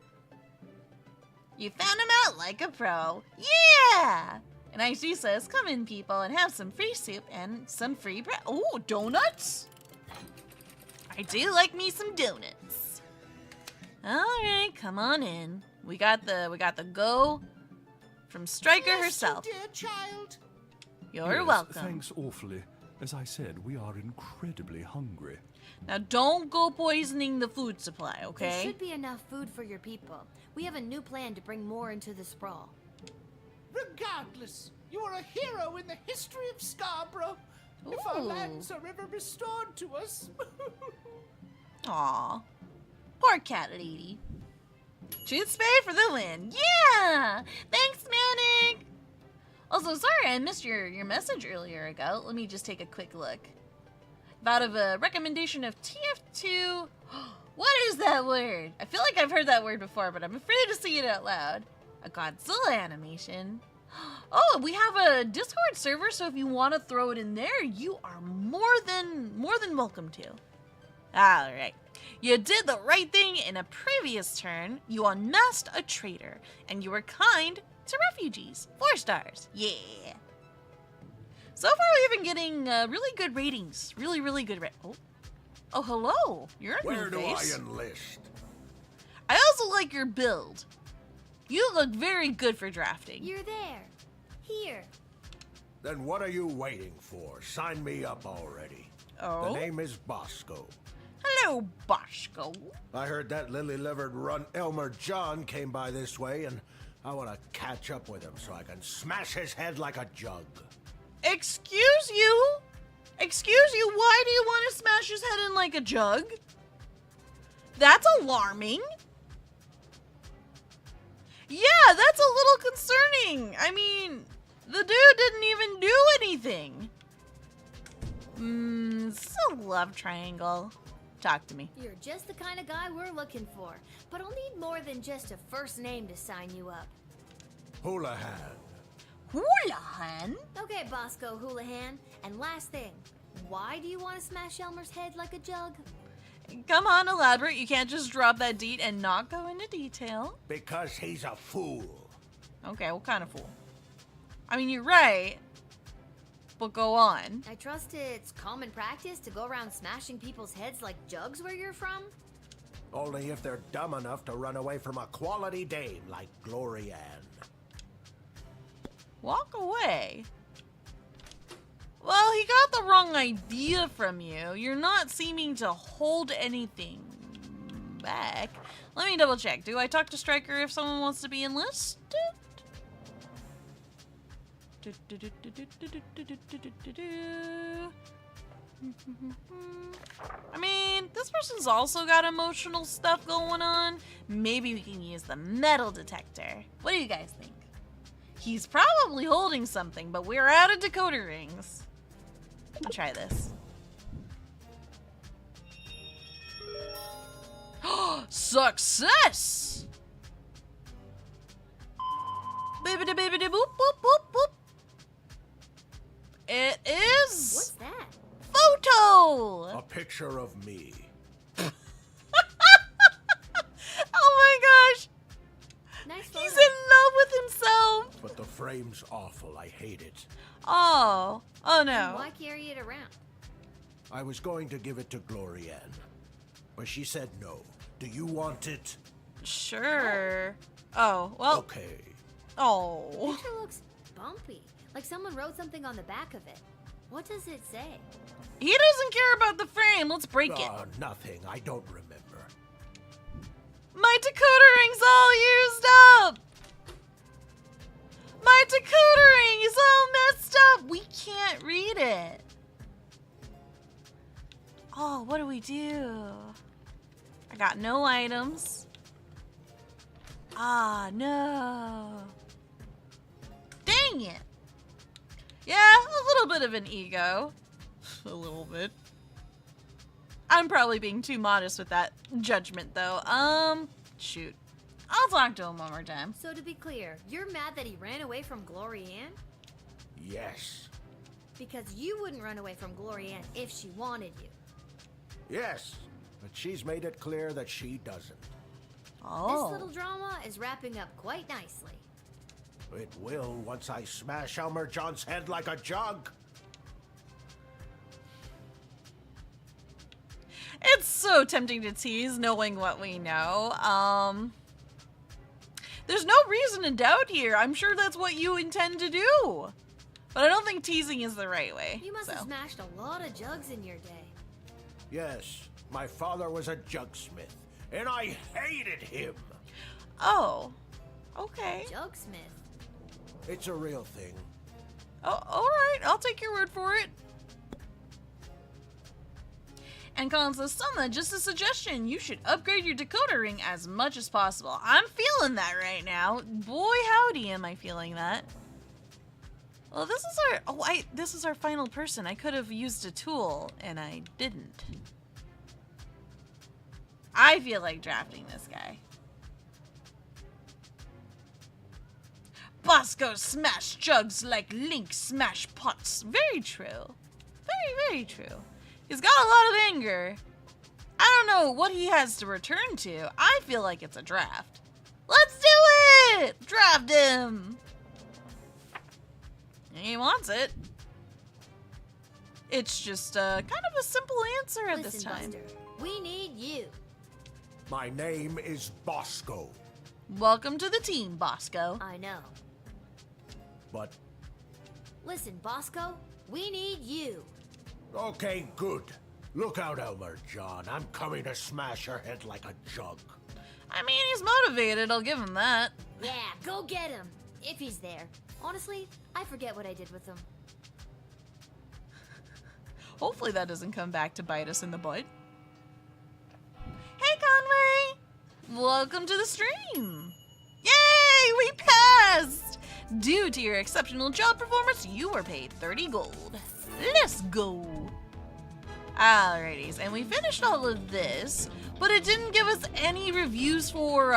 You found him out like a pro. Yeah! And Icy says, come in, people, and have some free soup and some free bread. Oh, donuts? I do like me some donuts. Alright, come on in. We got the go from Striker herself. Dear child. You're Yes, welcome. Thanks awfully. As I said, we are incredibly hungry. Now don't go poisoning the food supply, There okay? should be enough food for your people. We have a new plan to bring more into the sprawl. Regardless, you are a hero in the history of Scarborough. If our Ooh. lands are ever restored to us. Aw. Poor cat lady. Shoot spay for the win. Yeah! Thanks, Manic! Also, sorry I missed your message earlier ago. Let me just take a quick look. About a recommendation of TF2. What is that word? I feel like I've heard that word before, but I'm afraid to say it out loud. A Godzilla animation. Oh, we have a Discord server, so if you want to throw it in there, you are more than welcome to. Alright. You did the right thing in a previous turn. You unmasked a traitor, and you were kind to refugees. 4 stars. Yeah. So far, we've been getting really good ratings. Really good Oh, hello. You're a Where new do I face. enlist? I also like your build. You look very good for drafting. You're there. Here. Then what are you waiting for? Sign me up already. Oh? The name is Bosco. Hello, Bosco. I heard that lily-livered runt Elmer John came by this way, and I want to catch up with him so I can smash his head like a jug. Excuse you? Excuse you, why do you want to smash his head in like a jug? That's alarming. Yeah, that's a little concerning. I mean, the dude didn't even do anything. It's a love triangle. Talk to me. You're just the kind of guy we're looking for. But I'll need more than just a first name to sign you up. Houlihan. Houlihan? Okay, Bosco Houlihan. And last thing, why do you want to smash Elmer's head like a jug? Come on, elaborate. You can't just drop that deed and not go into detail. Because he's a fool. Okay, what kind of fool? I mean, you're right. But go on. I trust it's common practice to go around smashing people's heads like jugs where you're from? Only if they're dumb enough to run away from a quality dame like Glory Ann. Walk away. Well, he got the wrong idea from you. You're not seeming to hold anything back. Let me double check. Do I talk to Striker if someone wants to be enlisted? I mean, this person's also got emotional stuff going on. Maybe we can use the metal detector. What do you guys think? He's probably holding something, but we're out of decoder rings. I'll try this. Success! Bibbidi bibbidi boop boop boop boop. It is. What's that? Photo! A picture of me. Oh my gosh! Nice He's in love with himself! But the frame's awful. I hate it. Oh. Oh And no. why carry it around? I was going to give it to Glory Ann, but she said no. Do you want it? Sure. Oh, well. Okay. Oh. The picture looks bumpy, like someone wrote something on the back of it. What does it say? He doesn't care about the frame. Let's break it. Nothing. I don't remember. My decoder ring's all used up! My decoder ring is all messed up! We can't read it. Oh, what do we do? I got no items. Ah, no. Dang it. Yeah, a little bit of an ego. A little bit. I'm probably being too modest with that judgment, though. Shoot. I'll talk to him one more time. So to be clear, you're mad that he ran away from Glory Ann? Yes. Because you wouldn't run away from Glory Ann if she wanted you. Yes, but she's made it clear that she doesn't. This little drama is wrapping up quite nicely. It will once I smash Elmer John's head like a jug. It's so tempting to tease knowing what we know. There's no reason to doubt here. I'm sure that's what you intend to do. But I don't think teasing is the right way. You must have smashed a lot of jugs in your day. Yes, my father was a jugsmith, and I hated him. Oh, okay. Jugsmith. It's a real thing. Oh, alright, I'll take your word for it. And Colin says, Sohma, just a suggestion. You should upgrade your decoder ring as much as possible. I'm feeling that right now. Boy, howdy, am I feeling that. Well, this is our... this is our final person. I could have used a tool, and I didn't. I feel like drafting this guy. Bosco smash jugs like Link smash pots. Very true. Very, very true. He's got a lot of anger. I don't know what he has to return to. I feel like it's a draft. Let's do it! Draft him! He wants it. It's just kind of a simple answer at this time. Buster, we need you. My name is Bosco. Welcome to the team, Bosco. I know. But... Listen, Bosco, we need you. Okay, good. Look out, Elmer John. I'm coming to smash her head like a jug. I mean, he's motivated. I'll give him that. Yeah, go get him. If he's there. Honestly, I forget what I did with him. Hopefully that doesn't come back to bite us in the butt. Hey, Conway! Welcome to the stream! Yay! We passed! Due to your exceptional job performance, you were paid 30 gold. Let's go! Alrighties, and we finished all of this, but it didn't give us any reviews for,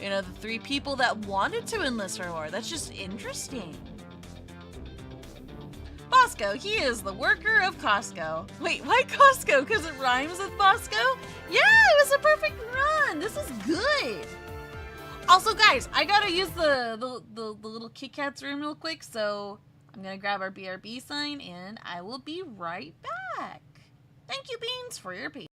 you know, the 3 people that wanted to enlist for war. That's just interesting. Bosco, he is the worker of Costco. Wait, why Costco? Because it rhymes with Bosco? Yeah, it was a perfect run. This is good. Also, guys, I gotta use the little Kit Kat's room real quick, so I'm gonna grab our BRB sign, and I will be right back. Thank you, Beans, for your patience.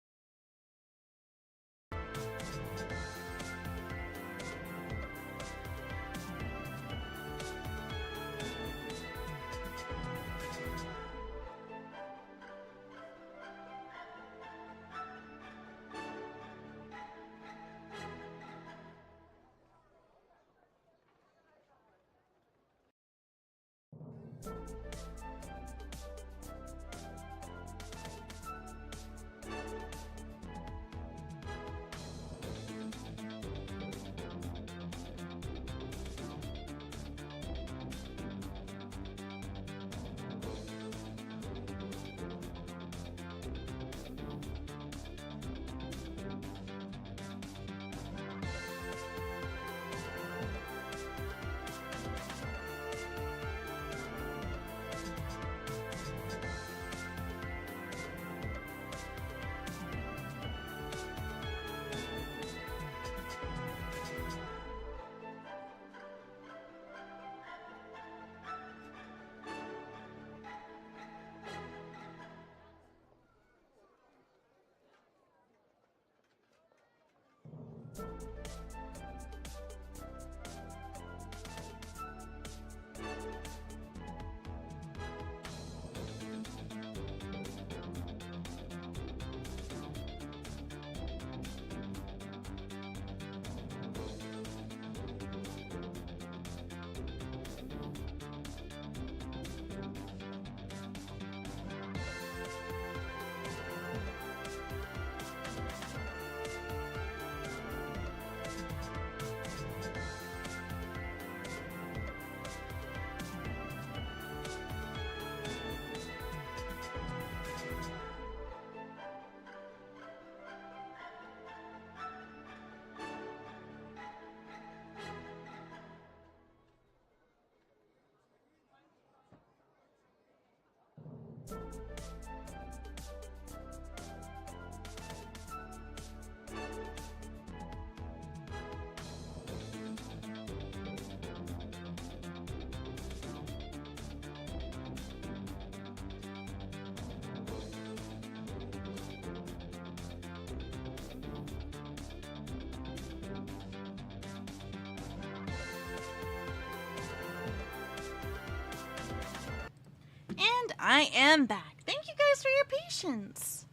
And I am back. Thank you guys for your patience.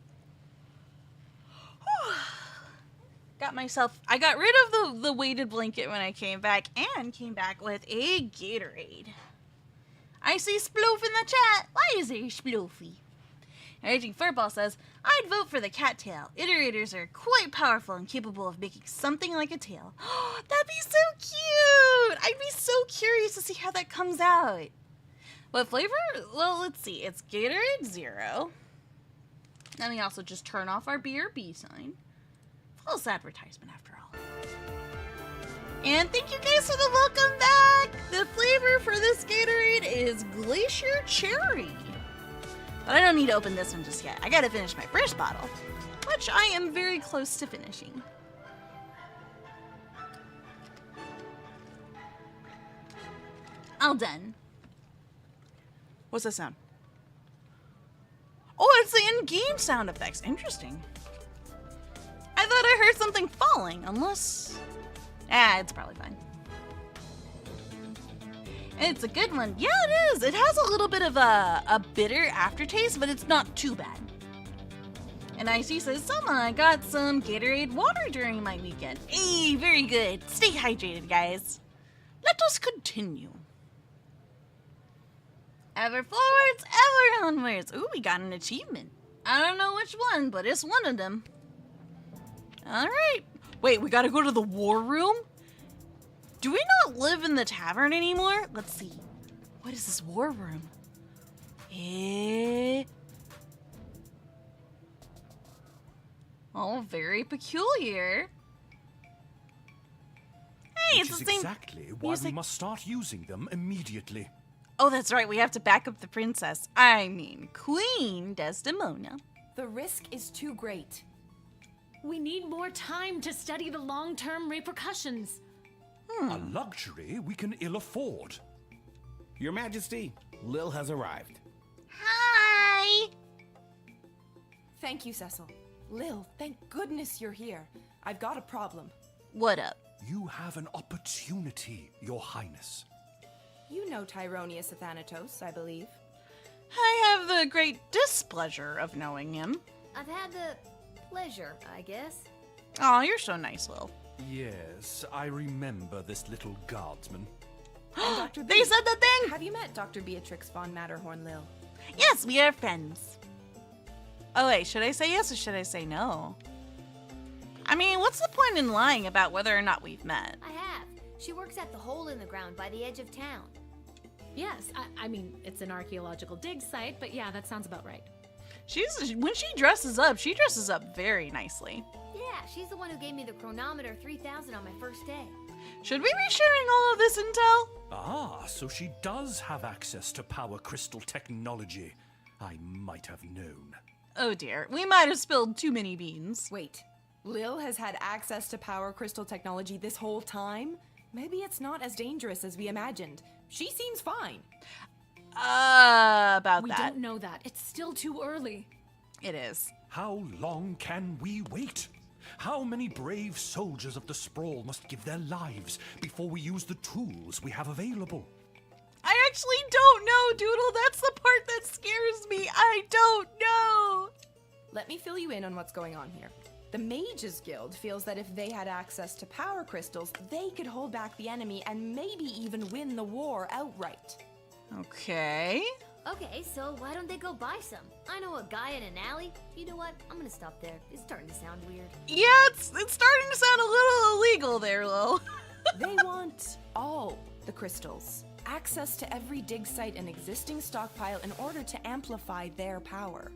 Whew. I got rid of the weighted blanket when I came back and came back with a Gatorade. I see Sploof in the chat. Why is there Sploofy? Raging Furball says, I'd vote for the cattail. Iterators are quite powerful and capable of making something like a tail. That'd be so cute! I'd be so curious to see how that comes out. What flavor? Well, let's see. It's Gatorade Zero. Let me also just turn off our BRB sign. False advertisement after all. And thank you guys for the welcome back. The flavor for this Gatorade is Glacier Cherry. But I don't need to open this one just yet. I gotta finish my first bottle, which I am very close to finishing. All done. What's that sound? Oh, it's the in-game sound effects. Interesting. I thought I heard something falling, unless... it's probably fine. It's a good one. Yeah, it is. It has a little bit of a bitter aftertaste, but it's not too bad. And IC says, Sohma, I got some Gatorade water during my weekend. Hey, very good. Stay hydrated, guys. Let us continue. Ever forwards, ever onwards. Ooh, we got an achievement. I don't know which one, but it's one of them. Alright. Wait, we gotta go to the war room? Do we not live in the tavern anymore? Let's see. What is this war room? Oh, very peculiar. Hey, Which it's is the same exactly why music. we must start using them immediately. Oh, that's right. We have to back up the princess. I mean, Queen Desdemona. The risk is too great. We need more time to study the long-term repercussions. A luxury we can ill afford. Your Majesty, Lil has arrived. Hi! Thank you, Cecil. Lil, thank goodness you're here. I've got a problem. What up? You have an opportunity, Your Highness. You know Tyronius Athanatos, I believe. I have the great displeasure of knowing him. I've had the pleasure, I guess. Oh, you're so nice, Lil. Yes, I remember this little guardsman. And Dr. They said the thing! Have you met Dr. Beatrix von Matterhorn, Lil? Yes, we are friends. Oh wait, should I say yes or should I say no? I mean, what's the point in lying about whether or not we've met? I have. She works at the hole in the ground by the edge of town. Yes, I mean, it's an archaeological dig site, but yeah, that sounds about right. When she dresses up very nicely. Yeah, she's the one who gave me the chronometer 3000 on my first day. Should we be sharing all of this intel? Ah, so she does have access to power crystal technology. I might have known. Oh dear, we might have spilled too many beans. Wait, Lil has had access to power crystal technology this whole time? Maybe it's not as dangerous as we imagined. She seems fine. About we that. We don't know that. It's still too early. It is. How long can we wait? How many brave soldiers of the Sprawl must give their lives before we use the tools we have available? I actually don't know, Doodle. That's the part that scares me. I don't know. Let me fill you in on what's going on here. The Mages Guild feels that if they had access to power crystals, they could hold back the enemy and maybe even win the war outright. Okay. Okay, so why don't they go buy some? I know a guy in an alley. You know what? I'm gonna stop there. It's starting to sound weird. Yeah, it's starting to sound a little illegal there, Lil. They want all the crystals. Access to every dig site and existing stockpile in order to amplify their power.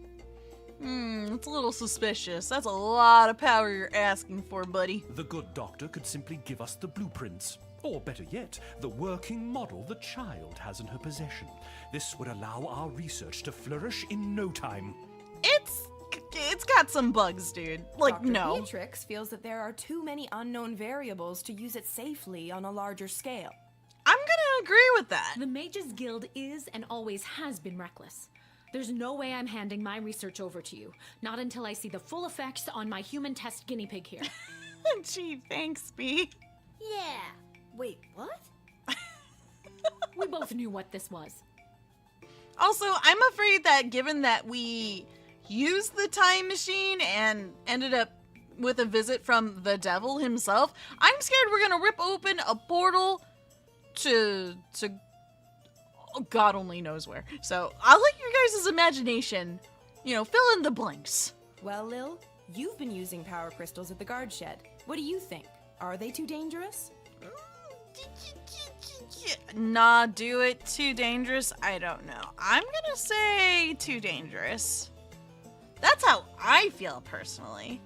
It's a little suspicious. That's a lot of power you're asking for, buddy. The good doctor could simply give us the blueprints. Or better yet, the working model the child has in her possession. This would allow our research to flourish in no time. It's got some bugs, dude. Like, Dr. no. Beatrix feels that there are too many unknown variables to use it safely on a larger scale. I'm gonna agree with that. The Mages Guild is and always has been reckless. There's no way I'm handing my research over to you. Not until I see the full effects on my human test guinea pig here. Gee, thanks, B. Yeah. Wait, what? We both knew what this was. Also, I'm afraid that given that we used the time machine and ended up with a visit from the devil himself, I'm scared we're gonna rip open a portal to God only knows where. So I'll let you guys' imagination, fill in the blanks. Well, Lil, you've been using power crystals at the guard shed. What do you think? Are they too dangerous? Nah, do it too dangerous? I don't know. I'm gonna say too dangerous. That's how I feel personally.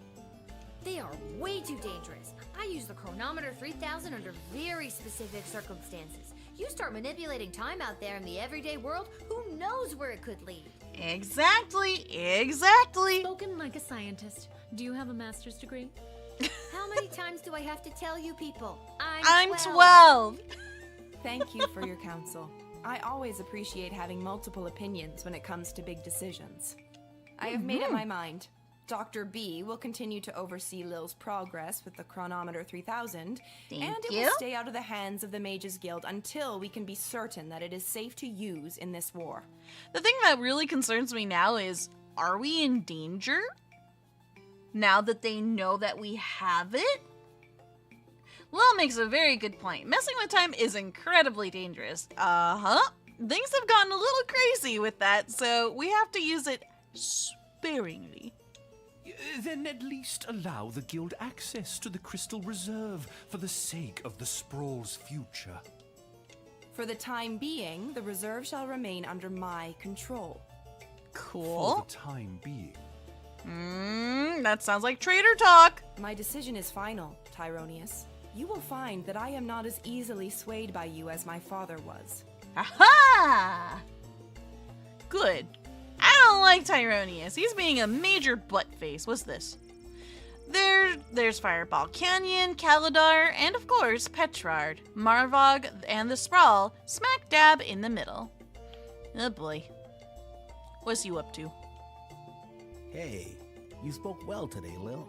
They are way too dangerous. I use the chronometer 3000 under very specific circumstances. You start manipulating time out there in the everyday world, who knows where it could lead? Exactly. Spoken like a scientist. Do you have a master's degree? How many times do I have to tell you people? I'm 12. Thank you for your counsel. I always appreciate having multiple opinions when it comes to big decisions. I have made up my mind. Dr. B will continue to oversee Lil's progress with the chronometer 3000, Thank and it you. will stay out of the hands of the Mages Guild until we can be certain that it is safe to use in this war. The thing that really concerns me now is, are we in danger? Now that they know that we have it? Lil makes a very good point. Messing with time is incredibly dangerous. Things have gotten a little crazy with that, so we have to use it sparingly. Then at least allow the guild access to the crystal reserve for the sake of the Sprawl's future. For the time being, the reserve shall remain under my control. Cool. For the time being. That sounds like traitor talk. My decision is final, Tyronius. You will find that I am not as easily swayed by you as my father was. Aha! Good. I don't like Tyronius. He's being a major buttface. What's this? There's Fireball Canyon, Kalidar, and of course Petrard, Marvog, and the Sprawl smack dab in the middle. Oh boy. What's you up to? Hey, you spoke well today, Lil.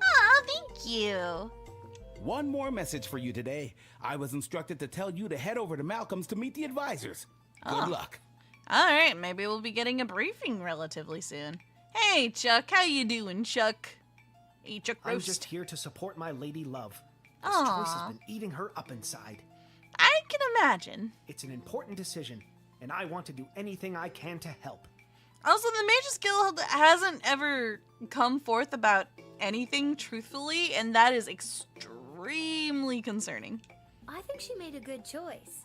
Aw, thank you. One more message for you today. I was instructed to tell you to head over to Malcolm's to meet the advisors. Good luck. Alright, maybe we'll be getting a briefing relatively soon. Hey, Chuck, how you doing, Chuck? Hey, Chuck I'm Roast. just here to support my lady love. This choice has been eating her up inside. I can imagine. It's an important decision, and I want to do anything I can to help. Also, the Mages Guild hasn't ever come forth about anything truthfully, and that is extremely concerning. I think she made a good choice.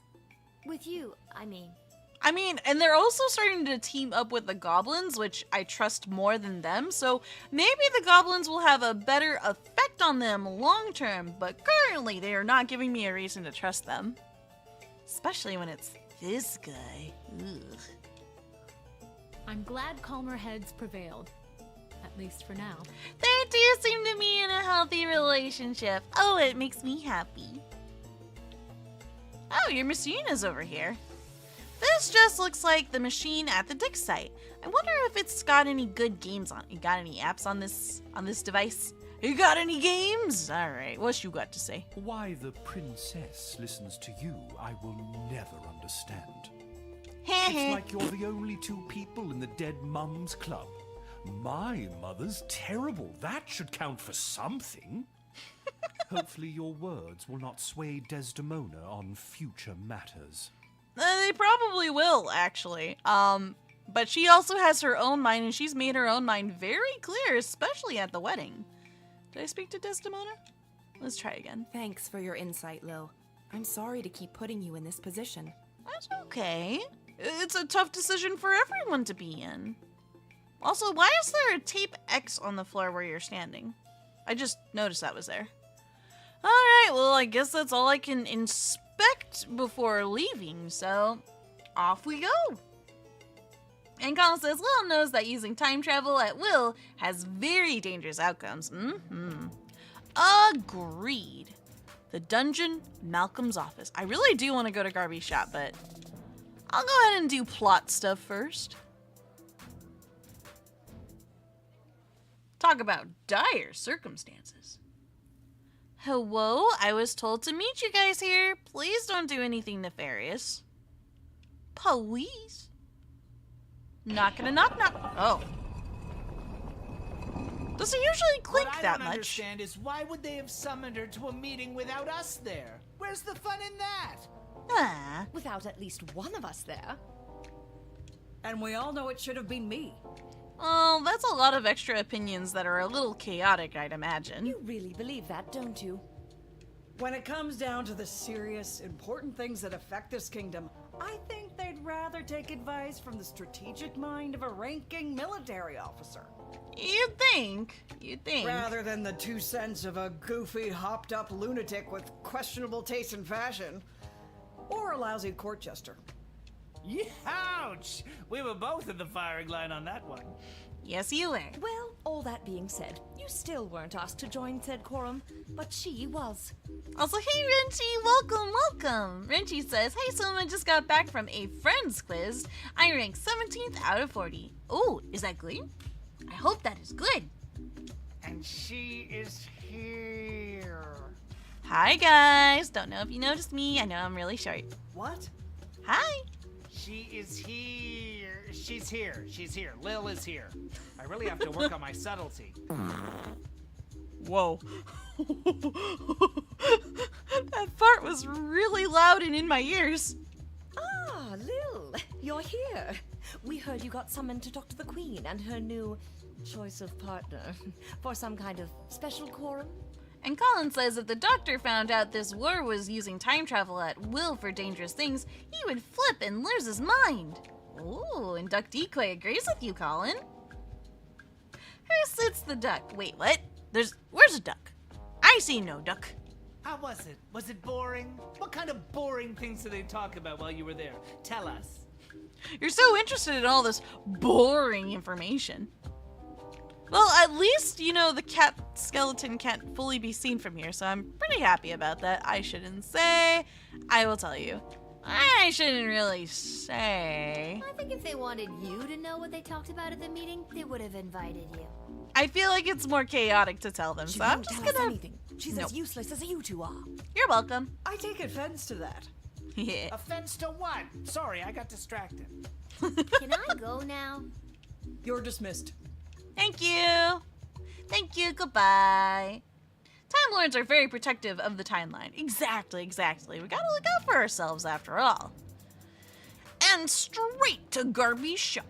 With you, I mean, and they're also starting to team up with the goblins, which I trust more than them, so maybe the goblins will have a better effect on them long term, but currently they are not giving me a reason to trust them. Especially when it's this guy. Ugh. I'm glad calmer heads prevailed. At least for now. They do seem to be in a healthy relationship. Oh, it makes me happy. Oh, your machine is over here. This just looks like the machine at the dig site. I wonder if it's got any good games on it. You got any apps on this device? You got any games? Alright, what you got to say? Why the princess listens to you, I will never understand. It's like you're the only two people in the Dead Mums Club. My mother's terrible. That should count for something. Hopefully your words will not sway Desdemona on future matters. They probably will, actually. But she also has her own mind, and she's made her own mind very clear, especially at the wedding. Did I speak to Desdemona? Let's try again. Thanks for your insight, Lil. I'm sorry to keep putting you in this position. That's okay. It's a tough decision for everyone to be in. Also, why is there a tape X on the floor where you're standing? I just noticed that was there. Alright, well, I guess that's all I can inspect before leaving, so off we go. And Colin says, Lil knows that using time travel at will has very dangerous outcomes. Agreed. The dungeon, Malcolm's office. I really do want to go to Garby's shop, but I'll go ahead and do plot stuff first. Talk about dire circumstances. Hello, I was told to meet you guys here. Please don't do anything nefarious. Police? Not gonna knock. Oh. Does it usually click that much? What I don't understand is why would they have summoned her to a meeting without us there? Where's the fun in that? Without at least one of us there. And we all know it should have been me. Oh, that's a lot of extra opinions that are a little chaotic, I'd imagine. You really believe that, don't you? When it comes down to the serious, important things that affect this kingdom, I think they'd rather take advice from the strategic mind of a ranking military officer. You'd think. Rather than the 2 cents of a goofy, hopped-up lunatic with questionable taste in fashion. Or a lousy court jester. Ouch! We were both in the firing line on that one. Yes, you were. Well, all that being said, you still weren't asked to join said quorum, but she was. Also, hey Renchi, welcome! Renchi says, hey Sohma, just got back from a friends quiz. I ranked 17th out of 40. Oh, is that good? I hope that is good. And she is here. Hi guys, don't know if you noticed me. I know I'm really short. What? Hi. She is here. She's here. Lil is here. I really have to work on my subtlety. Whoa. That fart was really loud and in my ears. Ah, Lil, you're here. We heard you got summoned to talk to the Queen and her new choice of partner for some kind of special quorum. And Colin says if the doctor found out this war was using time travel at will for dangerous things, he would flip and lose his mind. Ooh, and Duck Decoy agrees with you, Colin. Who sits the duck? Wait, what? Where's a duck? I see no duck. How was it? Was it boring? What kind of boring things did they talk about while you were there? Tell us. You're so interested in all this boring information. Well, at least, you know, the cat skeleton can't fully be seen from here, so I'm pretty happy about that. I shouldn't say. I will tell you. I shouldn't really say. I think if they wanted you to know what they talked about at the meeting, they would have invited you. I feel like it's more chaotic to tell them, so I'm just gonna... anything. She's as useless as you two are. You're welcome. I take offense to that. Yeah. Offense to what? Sorry, I got distracted. Can I go now? You're dismissed. Thank you. Thank you. Goodbye. Time Lords are very protective of the timeline. Exactly. We gotta look out for ourselves after all. And straight to Garby's shop.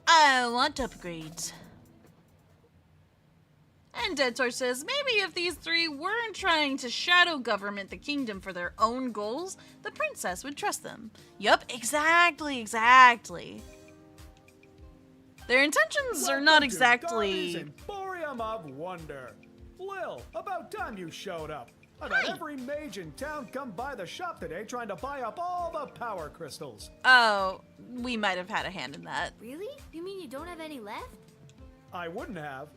I want upgrades. And Deadtor says, maybe if these three weren't trying to shadow government the kingdom for their own goals, the princess would trust them. Yup, exactly. Their intentions are not exactly... Emporium of Wonder. Lil, about time you showed up. I've had every mage in town come by the shop today trying to buy up all the power crystals. Oh, we might have had a hand in that. Really? You mean you don't have any left? I wouldn't have,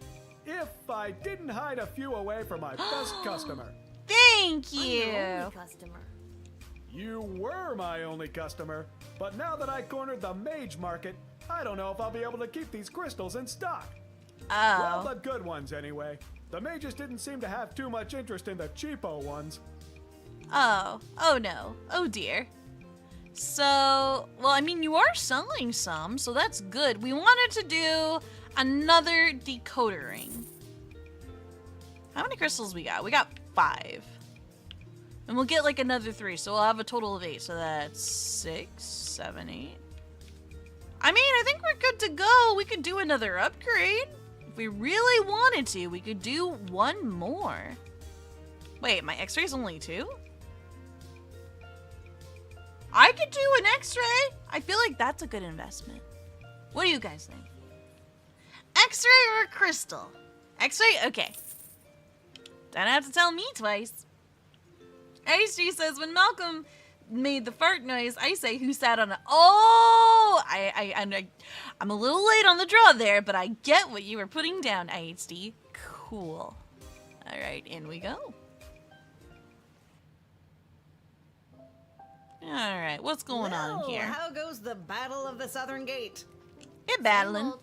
if I didn't hide a few away for my best customer. Thank you. I'm your only customer. You were my only customer, but now that I cornered the mage market, I don't know if I'll be able to keep these crystals in stock. Oh. Well, the good ones anyway. The mages didn't seem to have too much interest in the cheapo ones. Oh no. Oh dear. So, well, I mean, you are selling some, so that's good. We wanted to do another decoder ring. How many crystals we got? We got 5. And we'll get like another 3, so we'll have a total of 8. So that's 6, 7, 8. I mean, I think we're good to go. We could do another upgrade. If we really wanted to, we could do one more. Wait, my x-ray's only 2? I could do an x-ray. I feel like that's a good investment. What do you guys think? X-ray or crystal? X-ray? Okay. Don't have to tell me twice. Ice says, when Malcolm made the fart noise, I say, who sat on it? Oh! I'm a little late on the draw there, but I get what you were putting down, IHD. Cool. Alright, in we go. Alright, what's going on here? How goes the Battle of the Southern Gate? It battling.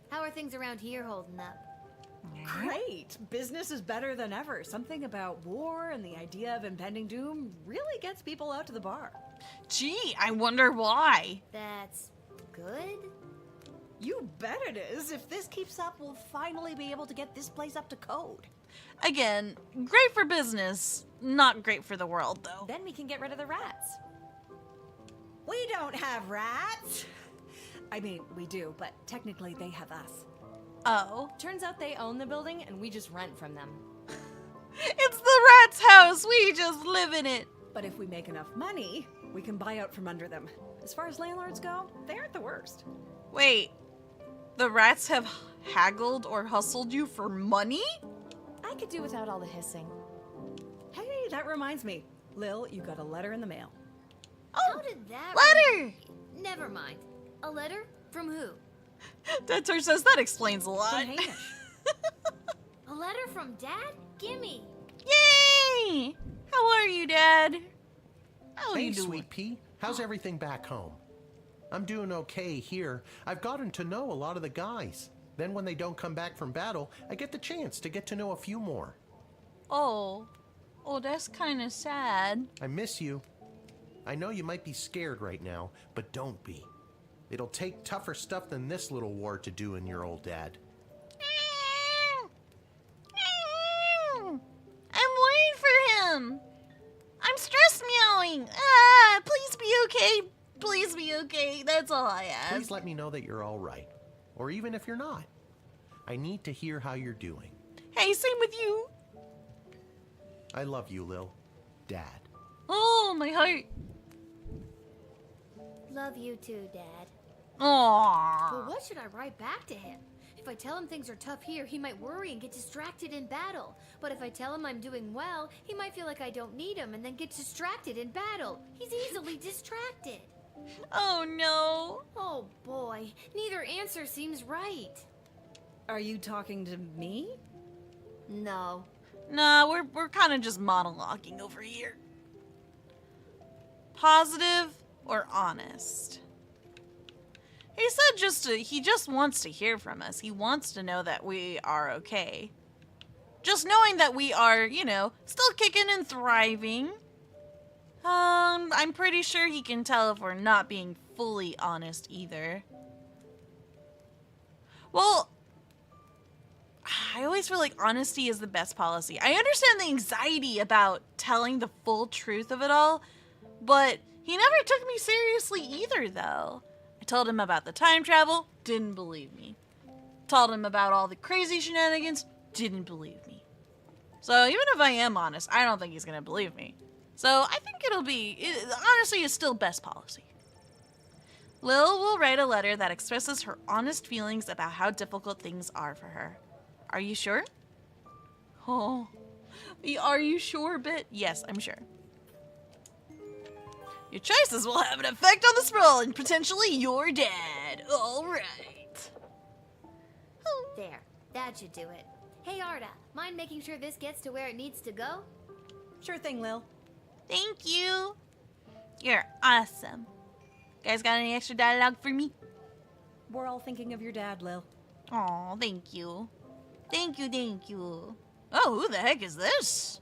How are things around here holding up? Great. Business is better than ever. Something about war and the idea of impending doom really gets people out to the bar. Gee, I wonder why. That's good? You bet it is. If this keeps up, we'll finally be able to get this place up to code. Again, great for business, not great for the world, though. Then we can get rid of the rats. We don't have rats. I mean, we do, but technically they have us. Oh. Turns out they own the building and we just rent from them. It's the rat's house. We just live in it. But if we make enough money, we can buy out from under them. As far as landlords go, they aren't the worst. Wait, the rats have haggled or hustled you for money? I could do without all the hissing. Hey, that reminds me. Lil, you got a letter in the mail. How did that... Letter! Never mind. A letter? From who? Dentor says that explains a lot. From Hamish. A letter from Dad? Gimme. Yay! How are you, Dad? How are Hey, you doing? Sweet Pea. How's everything back home? I'm doing okay here. I've gotten to know a lot of the guys. Then when they don't come back from battle, I get the chance to get to know a few more. Oh, that's kind of sad. I miss you. I know you might be scared right now, but don't be. It'll take tougher stuff than this little war to do in your old dad. I'm worried for him. I'm stress meowing. Please be okay. Please be okay. That's all I ask. Please let me know that you're all right. Or even if you're not. I need to hear how you're doing. Hey, same with you. I love you, Lil. Dad. Oh, my heart. Love you too, Dad. Aww. But what should I write back to him? If I tell him things are tough here, he might worry and get distracted in battle. But if I tell him I'm doing well, he might feel like I don't need him and then get distracted in battle. He's easily distracted. Oh, no. Oh, boy. Neither answer seems right. Are you talking to me? No. Nah, we're kind of just monologuing over here. Positive or honest? He said he just wants to hear from us. He wants to know that we are okay. Just knowing that we are, still kicking and thriving. I'm pretty sure he can tell if we're not being fully honest either. Well, I always feel like honesty is the best policy. I understand the anxiety about telling the full truth of it all, but he never took me seriously either, though. I told him about the time travel, didn't believe me. Told him about all the crazy shenanigans, didn't believe me. So even if I am honest, I don't think he's gonna believe me. So I think honesty is still best policy. Lil will write a letter that expresses her honest feelings about how difficult things are for her. Are you sure? Oh, the are you sure bit? Yes, I'm sure. Your choices will have an effect on the sprawl and potentially your dad. All right. There. That should do it. Hey, Arda, mind making sure this gets to where it needs to go? Sure thing, Lil. Thank you. You're awesome. Guys got any extra dialogue for me? We're all thinking of your dad, Lil. Aw, thank you. Thank you. Oh, who the heck is this?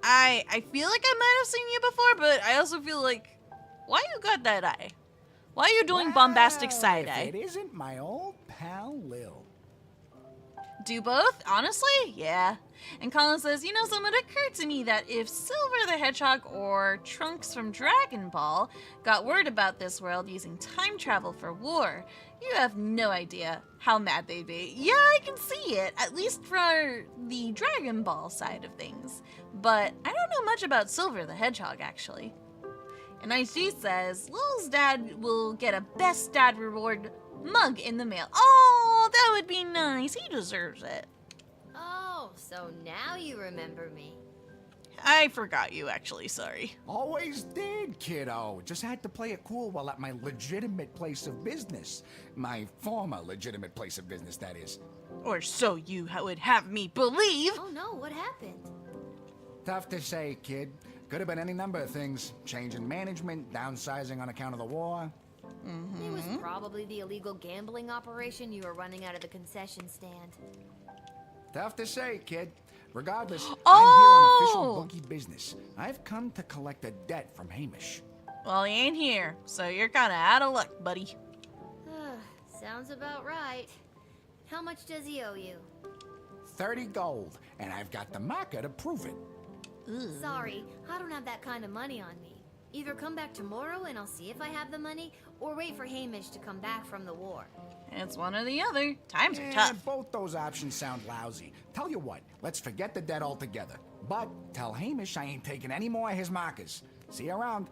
I feel like I might have seen you before, but I also feel like, why you got that eye? Why are you doing bombastic side eye? If it isn't my old pal Lil. Do both? Honestly? Yeah. And Colin says, someone occurred to me that if Silver the Hedgehog or Trunks from Dragon Ball got word about this world using time travel for war, you have no idea how mad they'd be. Yeah, I can see it, at least for the Dragon Ball side of things. But I don't know much about Silver the Hedgehog, actually. And IG says, Lil's dad will get a Best Dad Reward mug in the mail. Oh, that would be nice. He deserves it. Oh, so now you remember me. I forgot you, actually, sorry. Always did, kiddo. Just had to play it cool while at my legitimate place of business. My former legitimate place of business, that is. Or so you would have me believe. Oh no, what happened? Tough to say, kid. Could have been any number of things. Change in management, downsizing on account of the war. It was probably the illegal gambling operation you were running out of the concession stand. Tough to say, kid. Regardless, Oh! I'm here on official bookie business. I've come to collect a debt from Hamish. Well, he ain't here, so you're kind of out of luck, buddy. Sounds about right. How much does he owe you? 30 gold, and I've got the marker to prove it. Sorry, I don't have that kind of money on me. Either come back tomorrow and I'll see if I have the money, or wait for Hamish to come back from the war. It's one or the other. Times are Yeah, tough. both those options sound lousy. Tell you what, let's forget the debt altogether. But tell Hamish I ain't taking any more of his markers. See you around.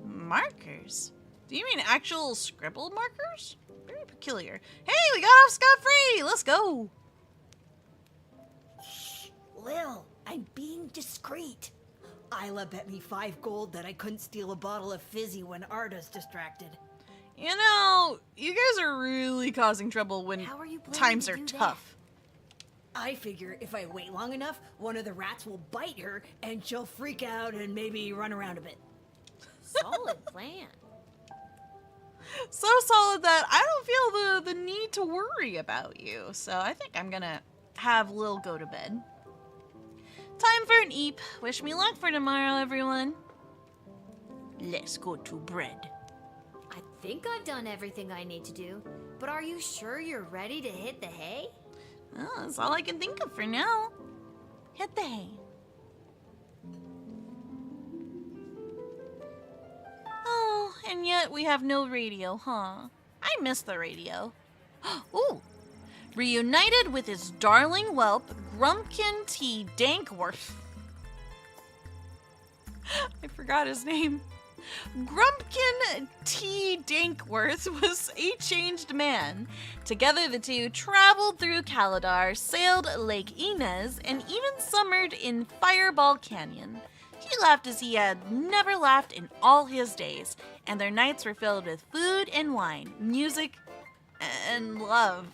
Markers? Do you mean actual scribble markers? Very peculiar. Hey, we got off scot-free! Let's go! Lil, I'm being discreet. Isla bet me 5 gold that I couldn't steal a bottle of fizzy when Arda's distracted. You know, you guys are really causing trouble when times are tough. I figure if I wait long enough, one of the rats will bite her and she'll freak out and maybe run around a bit. Solid plan. So solid that I don't feel the need to worry about you. So I think I'm gonna have Lil go to bed. Time for an eep. Wish me luck for tomorrow, everyone. Let's go to bed. I think I've done everything I need to do, but are you sure you're ready to hit the hay? Oh, that's all I can think of for now. Hit the hay. Oh, and yet we have no radio, huh? I miss the radio. Ooh! Reunited with his darling whelp, Grumpkin T. Dankworth. I forgot his name. Grumpkin T. Dankworth was a changed man. Together the two traveled through Caladar, sailed Lake Inez, and even summered in Fireball Canyon. He laughed as he had never laughed in all his days, and their nights were filled with food and wine, music, and love.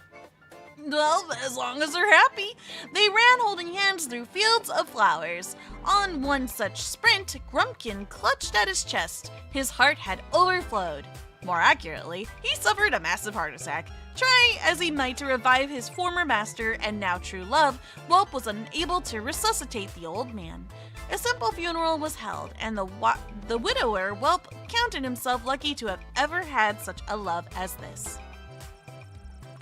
Well, as long as they're happy. They ran holding hands through fields of flowers. On one such sprint, Grumpkin clutched at his chest. His heart had overflowed. More accurately, he suffered a massive heart attack. Try as he might to revive his former master and now true love, Whelp was unable to resuscitate the old man. A simple funeral was held, and the widower, Whelp, counted himself lucky to have ever had such a love as this.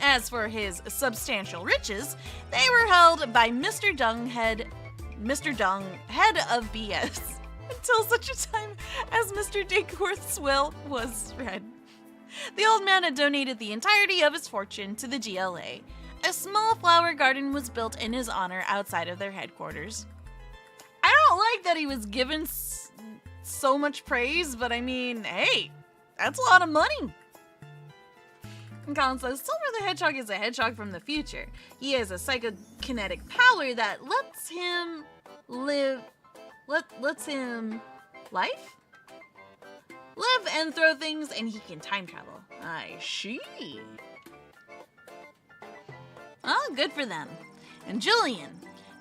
As for his substantial riches, they were held by Mr. Dung, head of BS, until such a time as Mr. Dankworth's will was read. The old man had donated the entirety of his fortune to the GLA. A small flower garden was built in his honor outside of their headquarters. I don't like that he was given so much praise, but I mean, hey, that's a lot of money. And Colin says, Silver the Hedgehog is a hedgehog from the future. He has a psychokinetic power that lets him live and throw things, and he can time travel. I see. Oh, good for them. And Julian.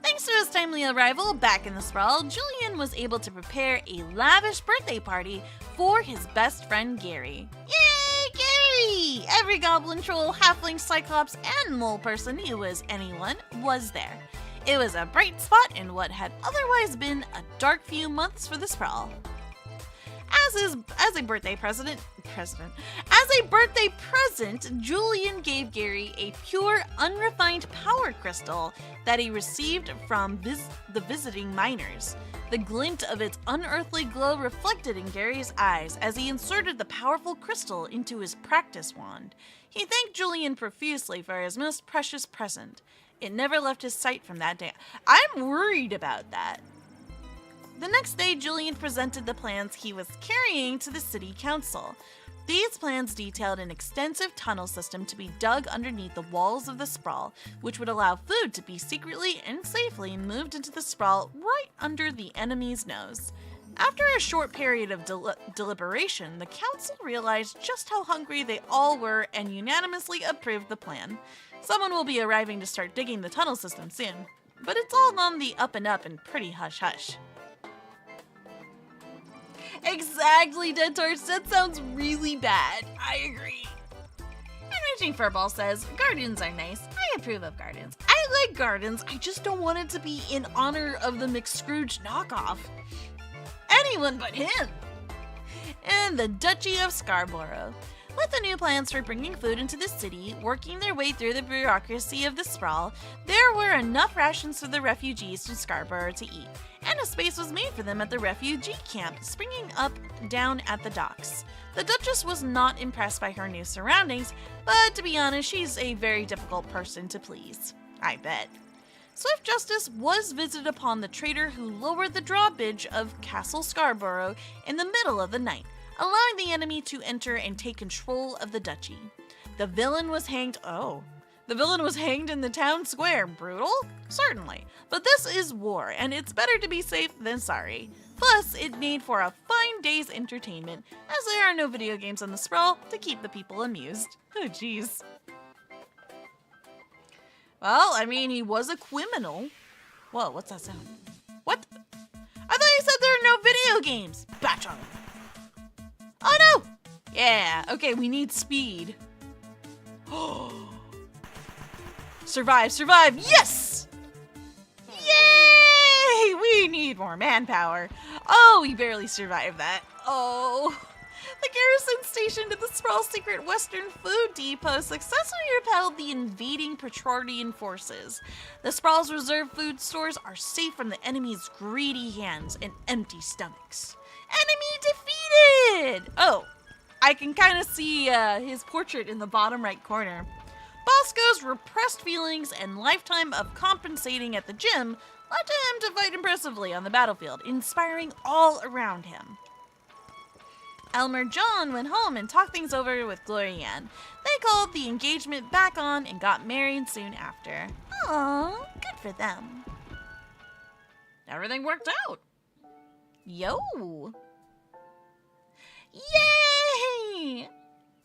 Thanks to his timely arrival back in the sprawl, Julian was able to prepare a lavish birthday party for his best friend Gary. Yay, Gary! Every goblin, troll, halfling, cyclops, and mole person who was anyone was there. It was a bright spot in what had otherwise been a dark few months for the sprawl. As a birthday present, Julian gave Gary a pure, unrefined power crystal that he received from the visiting miners. The glint of its unearthly glow reflected in Gary's eyes as he inserted the powerful crystal into his practice wand. He thanked Julian profusely for his most precious present. It never left his sight from that day. I'm worried about that. The next day, Julian presented the plans he was carrying to the city council. These plans detailed an extensive tunnel system to be dug underneath the walls of the sprawl, which would allow food to be secretly and safely moved into the sprawl right under the enemy's nose. After a short period of deliberation, the council realized just how hungry they all were and unanimously approved the plan. Someone will be arriving to start digging the tunnel system soon, but it's all on the up and up and pretty hush-hush. Exactly, Dead Torch. That sounds really bad. I agree. Enriching Furball says, gardens are nice. I approve of gardens. I like gardens. I just don't want it to be in honor of the McScrooge knockoff. Anyone but him. And the Duchy of Scarborough. With the new plans for bringing food into the city, working their way through the bureaucracy of the sprawl, there were enough rations for the refugees to Scarborough to eat, and a space was made for them at the refugee camp, springing up down at the docks. The Duchess was not impressed by her new surroundings, but to be honest, she's a very difficult person to please. I bet. Swift justice was visited upon the traitor who lowered the drawbridge of Castle Scarborough in the middle of the night, allowing the enemy to enter and take control of the duchy. The villain was hanged. Oh. The villain was hanged in the town square. Brutal? Certainly. But this is war, and it's better to be safe than sorry. Plus, it made for a fine day's entertainment, as there are no video games on the sprawl to keep the people amused. Oh, jeez. Well, I mean, he was a criminal. Whoa, what's that sound? What? I thought you said there are no video games. Batch on. Oh no! Yeah, okay, we need speed. Survive, survive, yes! Yay! We need more manpower. Oh, we barely survived that. Oh. The garrison stationed at the Sprawl Secret Western Food Depot successfully repelled the invading Petrardian forces. The Sprawl's reserve food stores are safe from the enemy's greedy hands and empty stomachs. Enemy defeated! Oh, I can kind of see his portrait in the bottom right corner. Bosco's repressed feelings and lifetime of compensating at the gym led him to fight impressively on the battlefield, inspiring all around him. Elmer John went home and talked things over with Gloria Ann. They called the engagement back on and got married soon after. Aww, good for them. Everything worked out. Yo! Yay!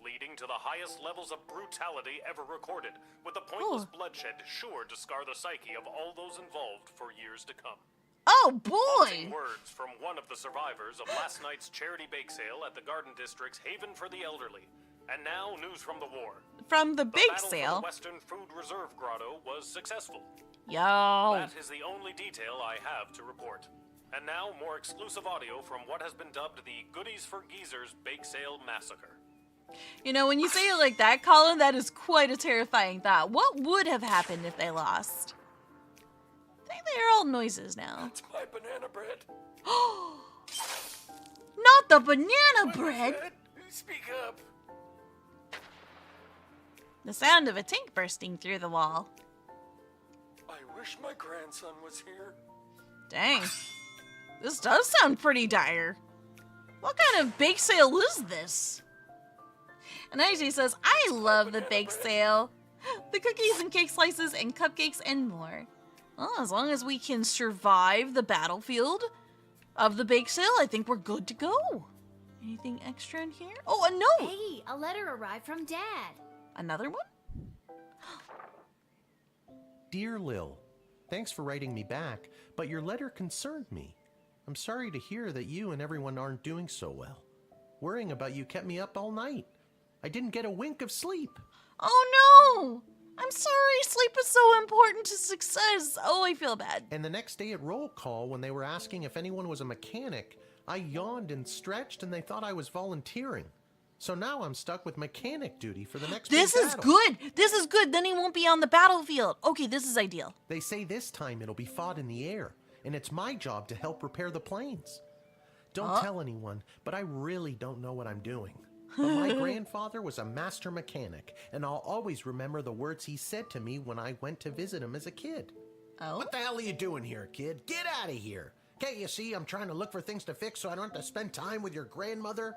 Leading to the highest levels of brutality ever recorded, with the pointless bloodshed sure to scar the psyche of all those involved for years to come. Oh boy! Haunting words from one of the survivors of last night's charity bake sale at the Garden District's Haven for the Elderly. And now, news from the war. From the bake battle sale. For the Western Food Reserve Grotto was successful. Yo! That is the only detail I have to report. And now, more exclusive audio from what has been dubbed the Goodies for Geezers Bake Sale Massacre. You know, when you say it like that, Colin, that is quite a terrifying thought. What would have happened if they lost? I think they're all noises now. That's my banana bread. Not the banana bread! Speak up. The sound of a tank bursting through the wall. I wish my grandson was here. Dang. This does sound pretty dire. What kind of bake sale is this? And Aiji says, I love the bake sale. The cookies and cake slices and cupcakes and more. Well, as long as we can survive the battlefield of the bake sale, I think we're good to go. Anything extra in here? Oh, a note! Hey, a letter arrived from Dad. Another one? Dear Lil, thanks for writing me back, but your letter concerned me. I'm sorry to hear that you and everyone aren't doing so well. Worrying about you kept me up all night. I didn't get a wink of sleep. Oh no! I'm sorry, sleep is so important to success. Oh, I feel bad. And the next day at roll call, when they were asking if anyone was a mechanic, I yawned and stretched and they thought I was volunteering. So now I'm stuck with mechanic duty for the next This is good! This is good! Then he won't be on the battlefield. Okay, this is ideal. They say this time it'll be fought in the air, and it's my job to help repair the planes. Don't tell anyone, but I really don't know what I'm doing. But my grandfather was a master mechanic, and I'll always remember the words he said to me when I went to visit him as a kid. Oh? What the hell are you doing here, kid? Get out of here! Can't you see I'm trying to look for things to fix so I don't have to spend time with your grandmother?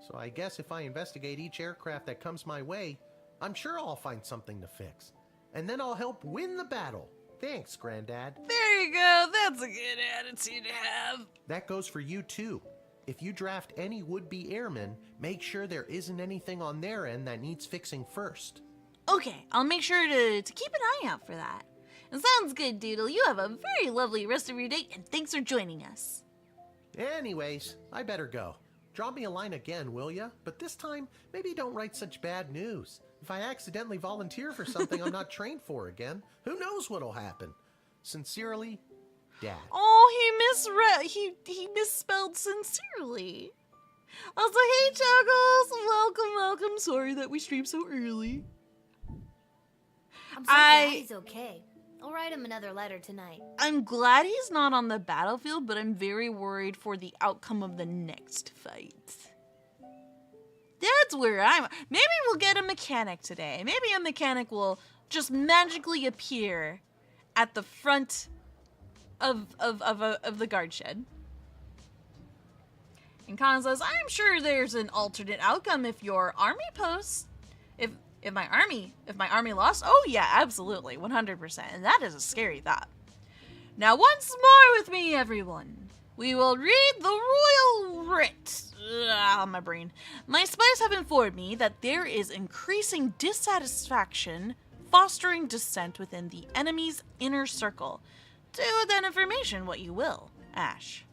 So I guess if I investigate each aircraft that comes my way, I'm sure I'll find something to fix. And then I'll help win the battle. Thanks, Granddad. There you go. That's a good attitude to have. That goes for you, too. If you draft any would-be airmen, make sure there isn't anything on their end that needs fixing first. Okay, I'll make sure to keep an eye out for that. It sounds good, Doodle. You have a very lovely rest of your day, and thanks for joining us. Anyways, I better go. Drop me a line again, will ya? But this time, maybe don't write such bad news. If I accidentally volunteer for something I'm not trained for again, who knows what'll happen? Sincerely, Dad. Oh, he misspelled sincerely. Also, hey, Chuggles! Welcome. Sorry that we streamed so early. I'm so glad he's okay. I'll write him another letter tonight. I'm glad he's not on the battlefield, but I'm very worried for the outcome of the next fight. That's where maybe we'll get a mechanic today. Maybe a mechanic will just magically appear at the front of the guard shed. And Khan says, I'm sure there's an alternate outcome if your army posts. If my army lost, oh yeah, absolutely, 100%. And that is a scary thought. Now once more with me, everyone. We will read the royal writ. My brain. My spies have informed me that there is increasing dissatisfaction fostering dissent within the enemy's inner circle. Do with that information what you will, Ash.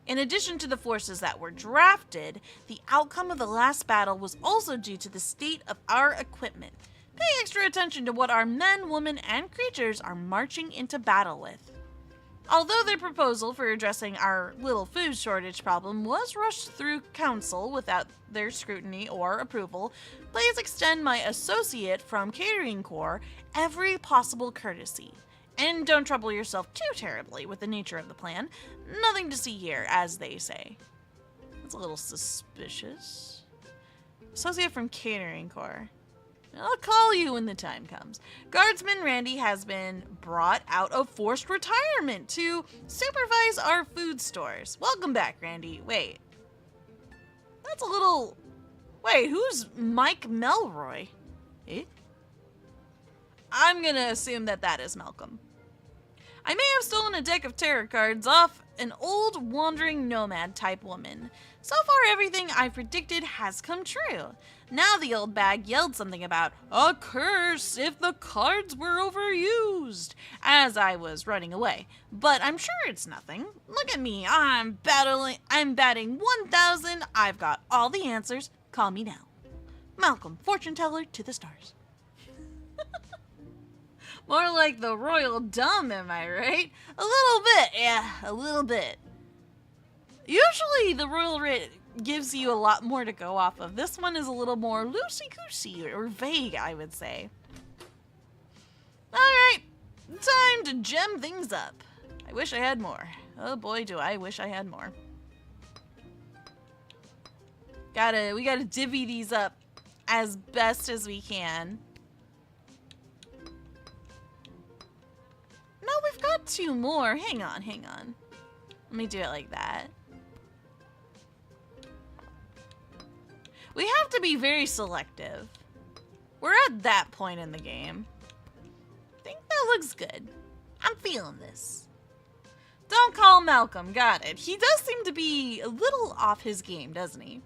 In addition to the forces that were drafted, the outcome of the last battle was also due to the state of our equipment. Pay extra attention to what our men, women, and creatures are marching into battle with. Although their proposal for addressing our little food shortage problem was rushed through council without their scrutiny or approval, please extend my associate from Catering Corps every possible courtesy. And don't trouble yourself too terribly with the nature of the plan. Nothing to see here, as they say. That's a little suspicious. Associate from Catering Corps. I'll call you when the time comes. Guardsman Randy has been brought out of forced retirement to supervise our food stores. Welcome back, Randy. Wait. That's a little... Wait, who's Mike Melroy? Eh? I'm gonna assume that is Malcolm. I may have stolen a deck of tarot cards off an old wandering nomad type woman. So far everything I predicted has come true. Now the old bag yelled something about a curse if the cards were overused as I was running away. But I'm sure it's nothing. Look at me, I'm batting 1,000. I've got all the answers. Call me now. Malcolm, fortune teller to the stars. More like the royal dumb, am I right? A little bit, yeah, a little bit. Usually the royal writ gives you a lot more to go off of. This one is a little more loosey-goosey, or vague, I would say. Alright, time to gem things up. I wish I had more. Oh boy, do I wish I had more. We gotta divvy these up as best as we can. No, we've got 2 more. Hang on. Let me do it like that. We have to be very selective. We're at that point in the game. I think that looks good. I'm feeling this. Don't call Malcolm. Got it. He does seem to be a little off his game, doesn't he?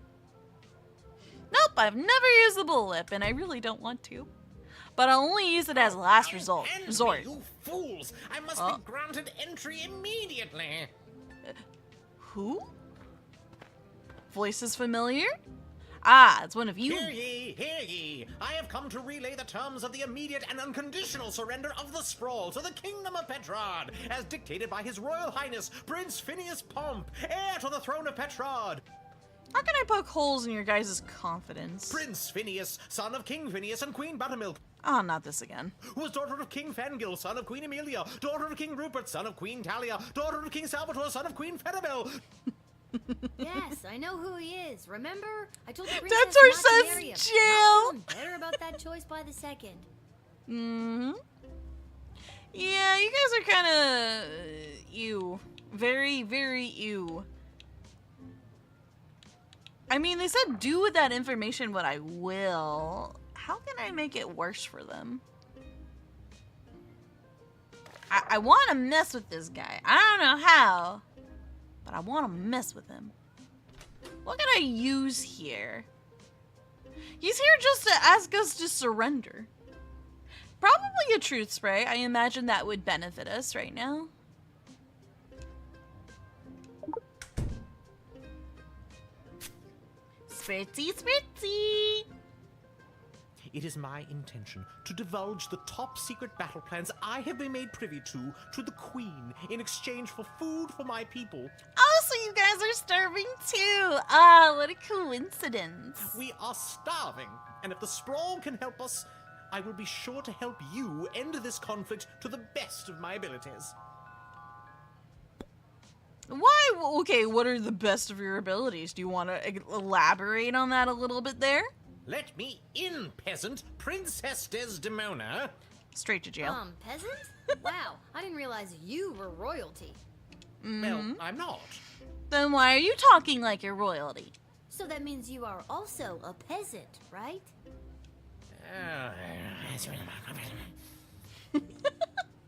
Nope, I've never used the bullwhip, and I really don't want to. But I'll only use it as a last resort. You fools! I must be granted entry immediately. Who? Voice is familiar? Ah, it's one of you. Hear ye! I have come to relay the terms of the immediate and unconditional surrender of the Sprawl to the Kingdom of Petrod, as dictated by His Royal Highness Prince Phineas Pomp, heir to the throne of Petrod. How can I poke holes in your guys' confidence? Prince Phineas, son of King Phineas and Queen Buttermilk. Oh, not this again. Who was daughter of King Fangil, son of Queen Amelia, daughter of King Rupert, son of Queen Talia, daughter of King Salvatore, son of Queen Fedabel. Yes, I know who he is. Remember? I told the That's princess not to marry him. Jill. Not feeling better about that choice by the second. Yeah, you guys are kind of ew. Very, very ew. I mean, they said do with that information what I will. How can I make it worse for them? I want to mess with this guy. I don't know how, but I want to mess with him. What can I use here? He's here just to ask us to surrender. Probably a truth spray. I imagine that would benefit us right now. Spritzy, spritzy! It is my intention to divulge the top secret battle plans I have been made privy to the Queen in exchange for food for my people. Oh, so you guys are starving too! Ah, what a coincidence. We are starving, and if the Sprawl can help us, I will be sure to help you end this conflict to the best of my abilities. Why? Okay, what are the best of your abilities? Do you want to elaborate on that a little bit there? Let me in, peasant, Princess Desdemona. Straight to jail. Peasant? Wow, I didn't realize you were royalty. Well, I'm not. Then why are you talking like you're royalty? So that means you are also a peasant, right?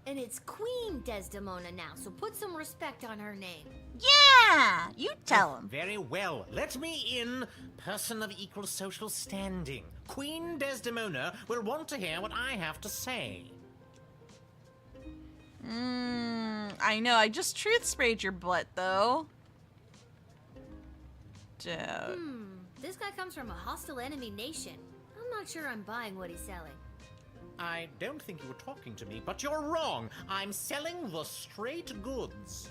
And it's Queen Desdemona now, so put some respect on her name. Yeah! You tell him. Very well. Let me in, person of equal social standing. Queen Desdemona will want to hear what I have to say. I know. I just truth sprayed your butt, though. This guy comes from a hostile enemy nation. I'm not sure I'm buying what he's selling. I don't think you were talking to me, but you're wrong. I'm selling the straight goods.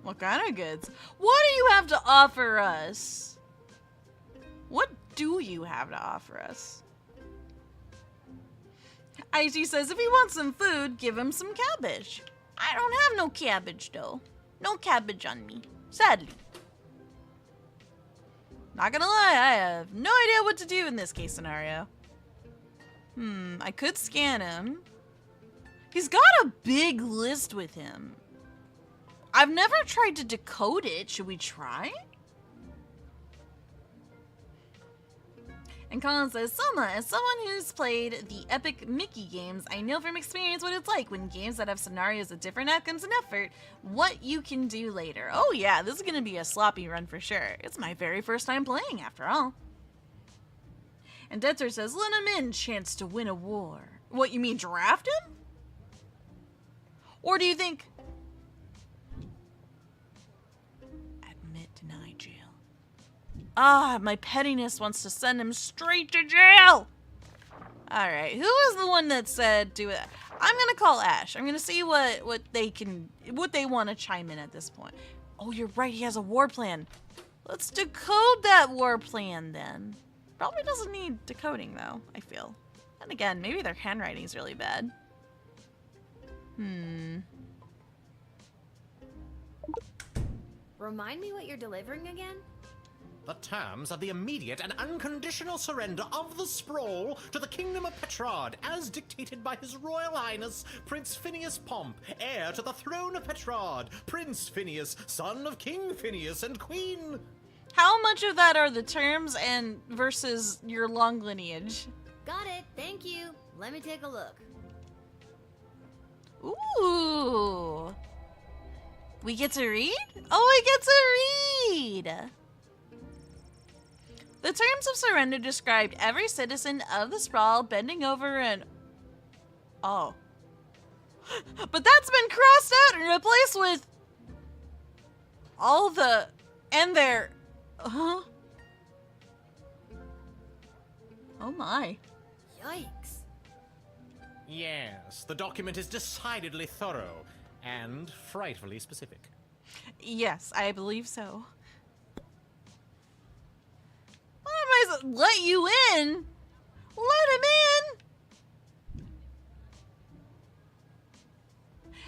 What kind of goods? What do you have to offer us? What do you have to offer us? IT says if he wants some food, give him some cabbage. I don't have no cabbage, though. No cabbage on me, sadly. Not gonna lie, I have no idea what to do in this case scenario. I could scan him. He's got a big list with him. I've never tried to decode it. Should we try? And Colin says, Sohma, as someone who's played the epic Mickey games, I know from experience what it's like when games that have scenarios with different outcomes and effort, what you can do later. Oh yeah, this is going to be a sloppy run for sure. It's my very first time playing, after all. And Detzer says, let him in, chance to win a war. What, you mean draft him? Or do you think... Admit, deny, jail. Ah, my pettiness wants to send him straight to jail! Alright, who was the one that said do it? I'm gonna call Ash. I'm gonna see what they want to chime in at this point. Oh, you're right, he has a war plan. Let's decode that war plan then. Probably doesn't need decoding though, I feel. And again, maybe their handwriting is really bad. Remind me what you're delivering again? The terms of the immediate and unconditional surrender of the Sprawl to the Kingdom of Petrard, as dictated by His Royal Highness Prince Phineas Pomp, heir to the throne of Petrard, Prince Phineas, son of King Phineas and Queen... How much of that are the terms and versus your long lineage? Got it, thank you. Let me take a look. Ooh. We get to read? Oh, we get to read! The terms of surrender described every citizen of the Sprawl bending over and... Oh. But that's been crossed out and replaced with... all the... and their... Huh? Oh my. Yikes. Yes, the document is decidedly thorough and frightfully specific. Yes, I believe so. What am I... Let you in? Let him in!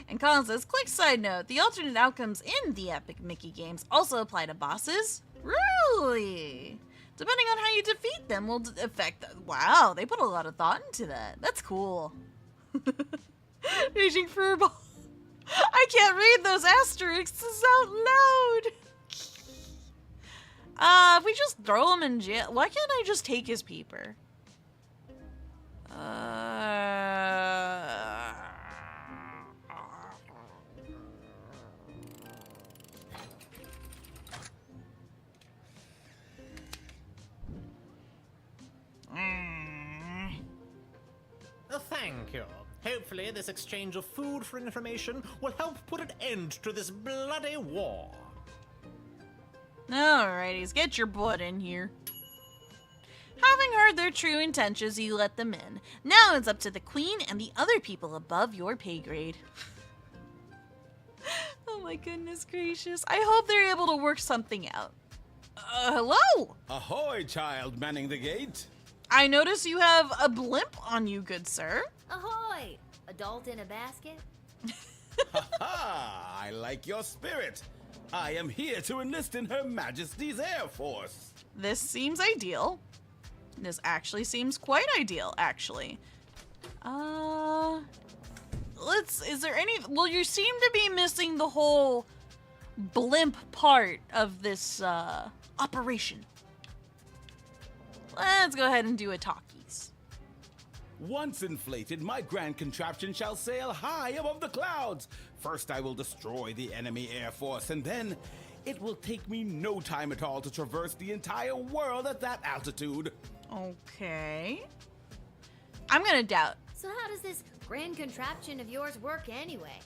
And Colin says, quick side note, the alternate outcomes in the epic Mickey games also apply to bosses. Really? Depending on how you defeat them will affect... Wow, they put a lot of thought into that. That's cool. Raging Furball. I can't read those asterisks out loud. If we just throw him in jail, why can't I just take his peeper? Thank you. Hopefully this exchange of food for information will help put an end to this bloody war. Alrighties, get your butt in here. Having heard their true intentions, you let them in. Now it's up to the queen and the other people above your pay grade. Oh my goodness gracious. I hope they're able to work something out. Hello? Ahoy, child manning the gate. I notice you have a blimp on you, good sir. Ahoy! Adult in a basket? Ha! I like your spirit. I am here to enlist in Her Majesty's Air Force. This seems ideal. This actually seems quite ideal, actually. Is there any... Well, you seem to be missing the whole blimp part of this, operation. Let's go ahead and do a talkies. Once inflated, my grand contraption shall sail high above the clouds. First, I will destroy the enemy air force, and then it will take me no time at all to traverse the entire world at that altitude. Okay. I'm gonna doubt. So how does this grand contraption of yours work anyway?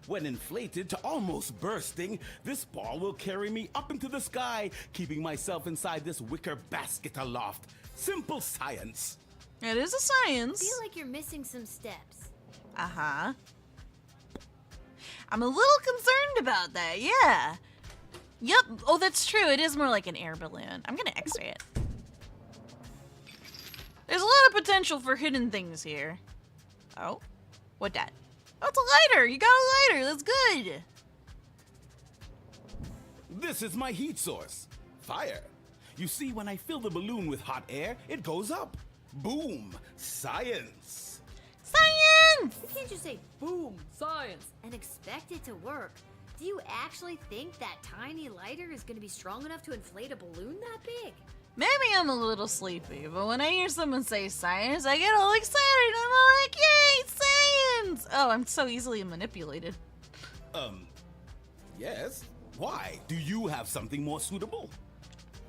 When inflated to almost bursting, this ball will carry me up into the sky, keeping myself inside this wicker basket aloft. Simple science. It is a science. I feel like you're missing some steps. Uh-huh. I'm a little concerned about that, yeah. Yep, oh, that's true. It is more like an air balloon. I'm gonna x-ray it. There's a lot of potential for hidden things here. Oh, what that? Oh, it's a lighter! You got a lighter! That's good! This is my heat source. Fire. You see, when I fill the balloon with hot air, it goes up. Boom! Science! Science! You can't just say, boom, science, and expect it to work. Do you actually think that tiny lighter is going to be strong enough to inflate a balloon that big? Maybe I'm a little sleepy, but when I hear someone say science, I get all excited. I'm all like, yay, science! Oh, I'm so easily manipulated. Yes? Why? Do you have something more suitable?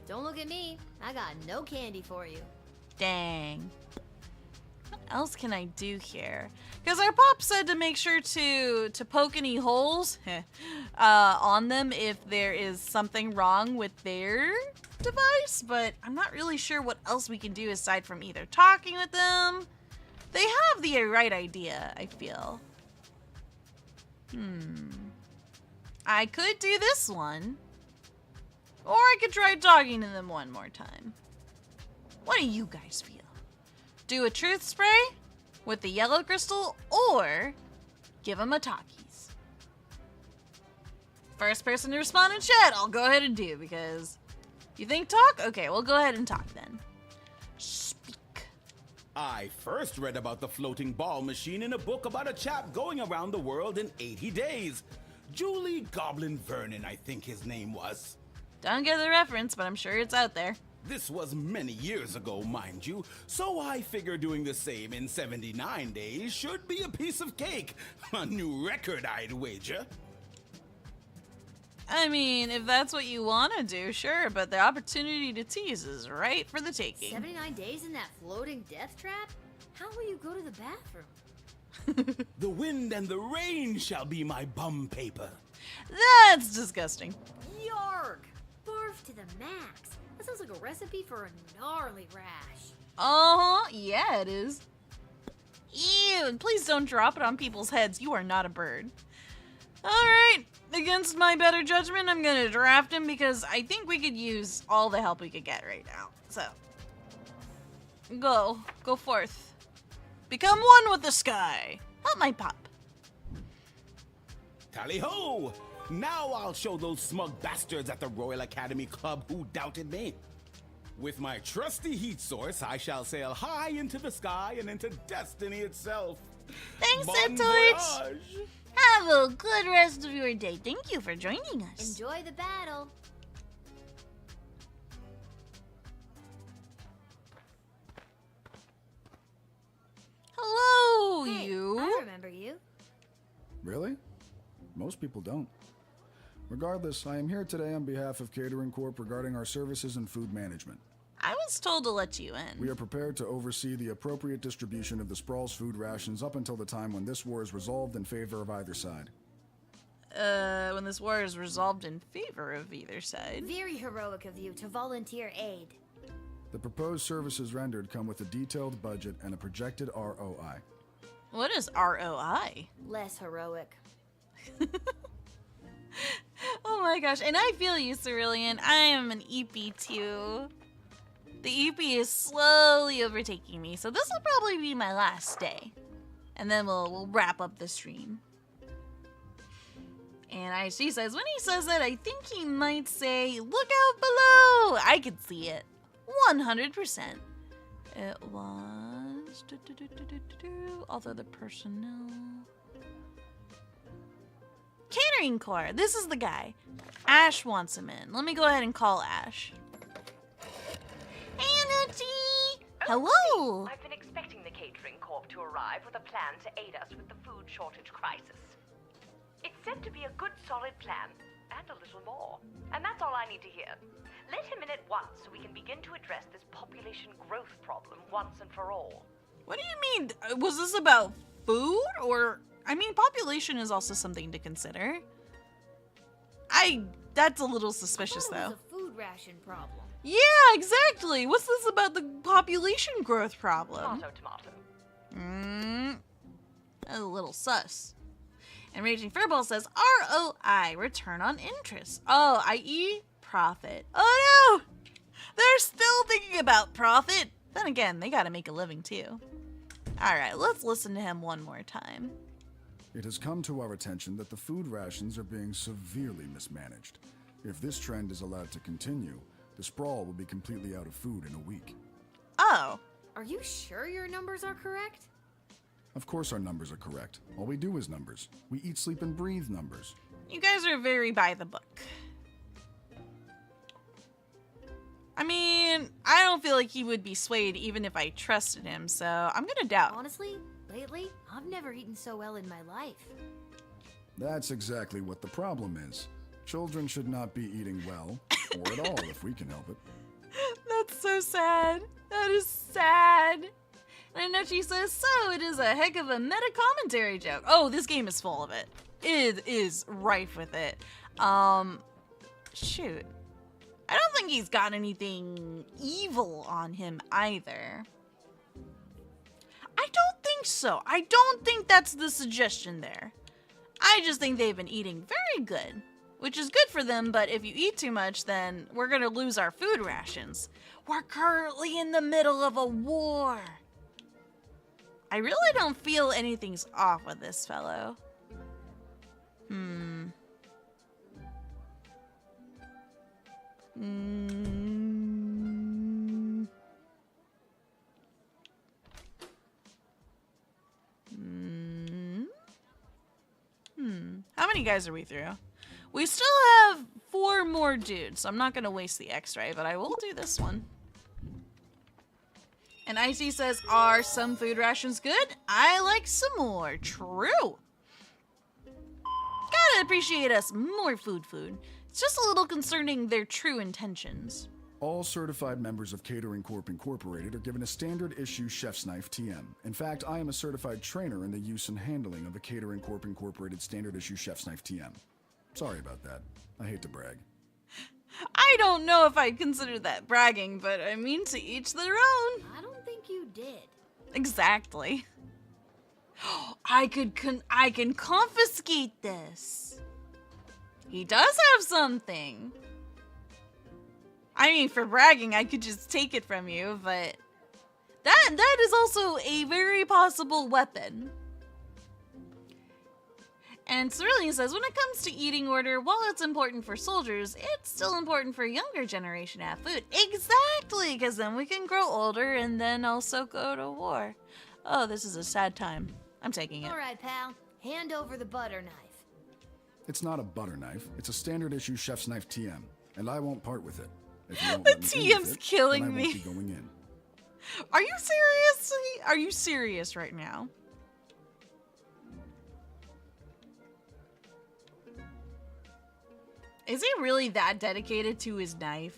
Don't look at me. I got no candy for you. Dang. What else can I do here? Because our pop said to make sure to poke any holes on them if there is something wrong with their device, but I'm not really sure what else we can do aside from either talking with them. They have the right idea, I feel. I could do this one. Or I could try talking to them one more time. What do you guys feel? Do a truth spray with the yellow crystal or give them a talkies? First person to respond in chat, I'll go ahead and do because you think talk? Okay, we'll go ahead and talk then. Speak. I first read about the floating ball machine in a book about a chap going around the world in 80 days. Julie Goblin Vernon, I think his name was. Don't get the reference, but I'm sure it's out there. This was many years ago, mind you, so I figure doing the same in 79 days should be a piece of cake. A new record, I'd wager. I mean, if that's what you want to do, sure, but the opportunity to tease is right for the taking. 79 days in that floating death trap? How will you go to the bathroom? The wind and the rain shall be my bum paper. That's disgusting. Yark! Barf to the max. That sounds like a recipe for a gnarly rash. Uh-huh, yeah, it is. Ew, and please don't drop it on people's heads. You are not a bird. Alright, against my better judgment, I'm gonna draft him because I think we could use all the help we could get right now. So, go forth. Become one with the sky. Help my pop. Tally-ho! Now I'll show those smug bastards at the Royal Academy Club who doubted me. With my trusty heat source, I shall sail high into the sky and into destiny itself. Thanks, Bon Satori. voyage. Have a good rest of your day. Thank you for joining us. Enjoy the battle. Most people don't. Regardless, I am here today on behalf of Catering Corp regarding our services and food management. I was told to let you in. We are prepared to oversee the appropriate distribution of the Sprawl's food rations up until the time when this war is resolved in favor of either side. When this war is resolved in favor of either side. Very heroic of you to volunteer aid. The proposed services rendered come with a detailed budget and a projected ROI. What is ROI? Less heroic. Oh my gosh, and I feel you, Cerulean. I am an EP too. The EP is slowly overtaking me, so this will probably be my last day. And then we'll wrap up the stream. And she says, when he says that, I think he might say, look out below! I could see it. 100%. It was... although the personnel... Catering Corps. This is the guy. Ash wants him in. Let me go ahead and call Ash. Energy! Hello! I've been expecting the Catering Corp to arrive with a plan to aid us with the food shortage crisis. It's said to be a good solid plan, and a little more. And that's all I need to hear. Let him in at once so we can begin to address this population growth problem once and for all. What do you mean? Was this about food? Or, I mean, population is also something to consider. That's a little suspicious though. It was a food ration problem. Yeah, exactly. What's this about the population growth problem? Tomato. A little sus. And Raging Furball says, ROI, return on interest. Oh, i.e. profit. Oh no! They're still thinking about profit. Then again, they gotta make a living too. Alright, let's listen to him one more time. It has come to our attention that the food rations are being severely mismanaged. If this trend is allowed to continue, the Sprawl will be completely out of food in a week. Oh. Are you sure your numbers are correct? Of course our numbers are correct. All we do is numbers. We eat, sleep, and breathe numbers. You guys are very by the book. I mean, I don't feel like he would be swayed even if I trusted him, so I'm gonna doubt. Honestly, lately, I've never eaten so well in my life. That's exactly what the problem is. Children should not be eating well, or at all if we can help it. That's so sad. That is sad. And I know she says, so it is a heck of a meta commentary joke. Oh, this game is full of it. It is rife with it. Shoot. I don't think he's got anything evil on him either. I don't think so. I don't think that's the suggestion there. I just think they've been eating very good, which is good for them, but if you eat too much, then we're gonna lose our food rations. We're currently in the middle of a war. I really don't feel anything's off with this fellow. How many guys are we through? We still have 4 more dudes, so I'm not gonna waste the X-ray, but I will do this one. And Icy says, are some food rations good? I like some more. True. Gotta appreciate us more food. It's just a little concerning their true intentions. All certified members of Catering Corp Incorporated are given a standard issue chef's knife TM. In fact, I am a certified trainer in the use and handling of the Catering Corp Incorporated standard issue chef's knife TM. Sorry about that. I hate to brag. I don't know if I'd consider that bragging, but I mean, to each their own. I don't think you did. Exactly. I can confiscate this. He does have something. I mean, for bragging, I could just take it from you, but that is also a very possible weapon. And Cerulean says, when it comes to eating order, while it's important for soldiers, it's still important for younger generation to have food. Exactly, because then we can grow older and then also go to war. Oh, this is a sad time. I'm taking it. All right, pal. Hand over the butter knife. It's not a butter knife. It's a standard issue chef's knife TM, and I won't part with it. If you won't The let me in with TM's it, killing then I me. won't be going in. Are you seriously? Are you serious right now? Is he really that dedicated to his knife?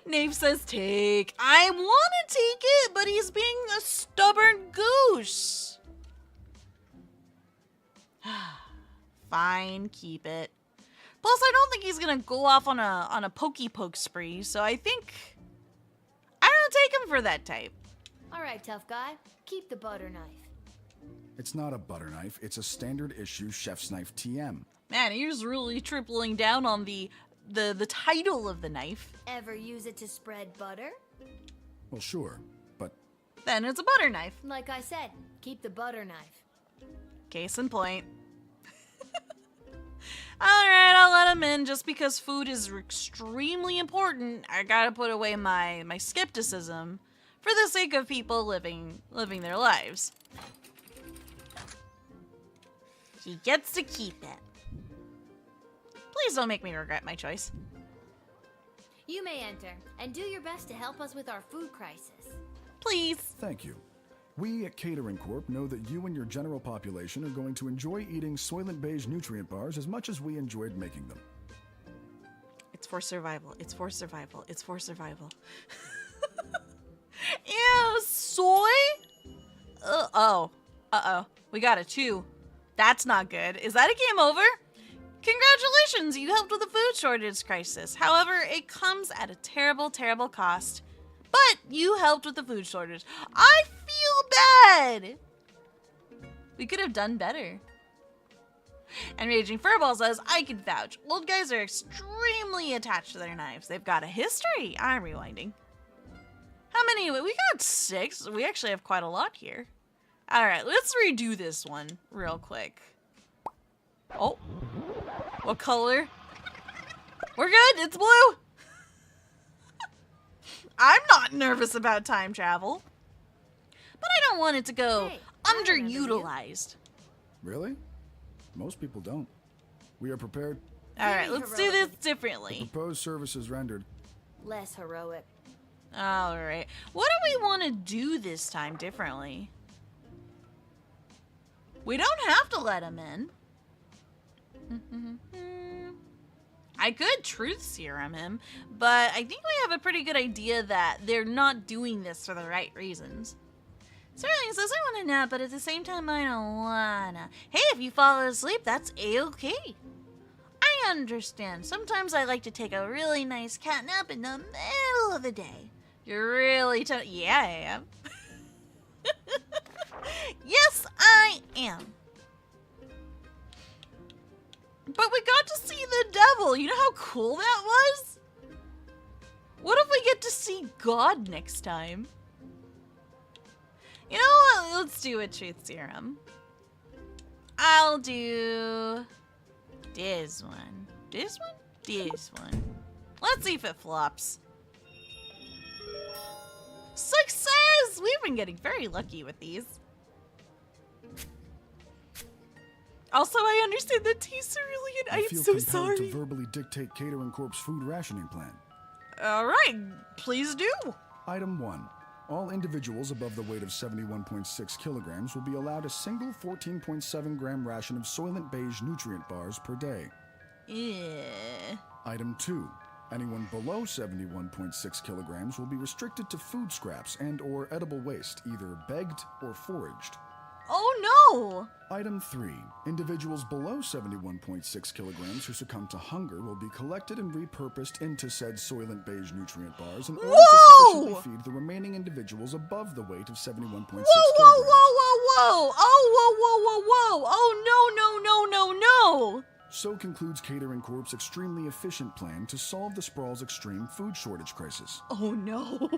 Nave says take. I want to take it, but he's being a stubborn goose. Fine, keep it. Plus, I don't think he's gonna go off on a pokey poke spree, so I think I'm gonna take him for that type. All right, tough guy. Keep the butter knife. It's not a butter knife, it's a standard issue chef's knife TM. Man, he's really tripling down on the title of the knife. Ever use it to spread butter? Well, sure, but... Then it's a butter knife. Like I said, keep the butter knife. Case in point. Alright, I'll let him in just because food is extremely important. I gotta put away my skepticism for the sake of people living their lives. He gets to keep it. Please don't make me regret my choice. You may enter, and do your best to help us with our food crisis. Please. Thank you. We at Catering Corp know that you and your general population are going to enjoy eating Soylent Beige nutrient bars as much as we enjoyed making them. It's for survival. It's for survival. It's for survival. Ew, soy? Uh-oh. We got a 2. That's not good. Is that a game over? Congratulations, you helped with the food shortage crisis. However, it comes at a terrible, terrible cost. But you helped with the food shortage. I feel bad. We could have done better. And Raging Furball says, I can vouch. Old guys are extremely attached to their knives. They've got a history. I'm rewinding. How many? We got 6. We actually have quite a lot here. All right, let's redo this one real quick. Oh, what color? We're good. It's blue. I'm not nervous about time travel, but I don't want it to go underutilized. Really? Most people don't. We are prepared. All right, let's do this differently. The proposed services rendered. Less heroic. All right. What do we want to do this time differently? We don't have to let him in. I could truth serum him, but I think we have a pretty good idea that they're not doing this for the right reasons. Sterling says, I want to nap, but at the same time, I don't wanna. Hey, if you fall asleep, that's a-okay. I understand. Sometimes I like to take a really nice cat nap in the middle of the day. You're really yeah, I am. Yes, I am. But we got to see the devil. You know how cool that was? What if we get to see God next time? You know what? Let's do a truth serum. I'll do this one. This one? This one. Let's see if it flops. Success! We've been getting very lucky with these. Also, I understand that tastes are really good. I am so sorry. To verbally dictate Catering Corp's food rationing plan. All right, please do. Item 1. All individuals above the weight of 71.6 kilograms will be allowed a single 14.7 gram ration of Soylent Beige nutrient bars per day. Yeah. Item 2. Anyone below 71.6 kilograms will be restricted to food scraps and or edible waste, either begged or foraged. Oh no! Item 3. Individuals below 71.6 kilograms who succumb to hunger will be collected and repurposed into said Soylent Beige nutrient bars in order to sufficiently feed the remaining individuals above the weight of 71.6 kilograms. Whoa! Oh, whoa! Oh, no! So concludes Catering Corp's extremely efficient plan to solve the Sprawl's extreme food shortage crisis. Oh no!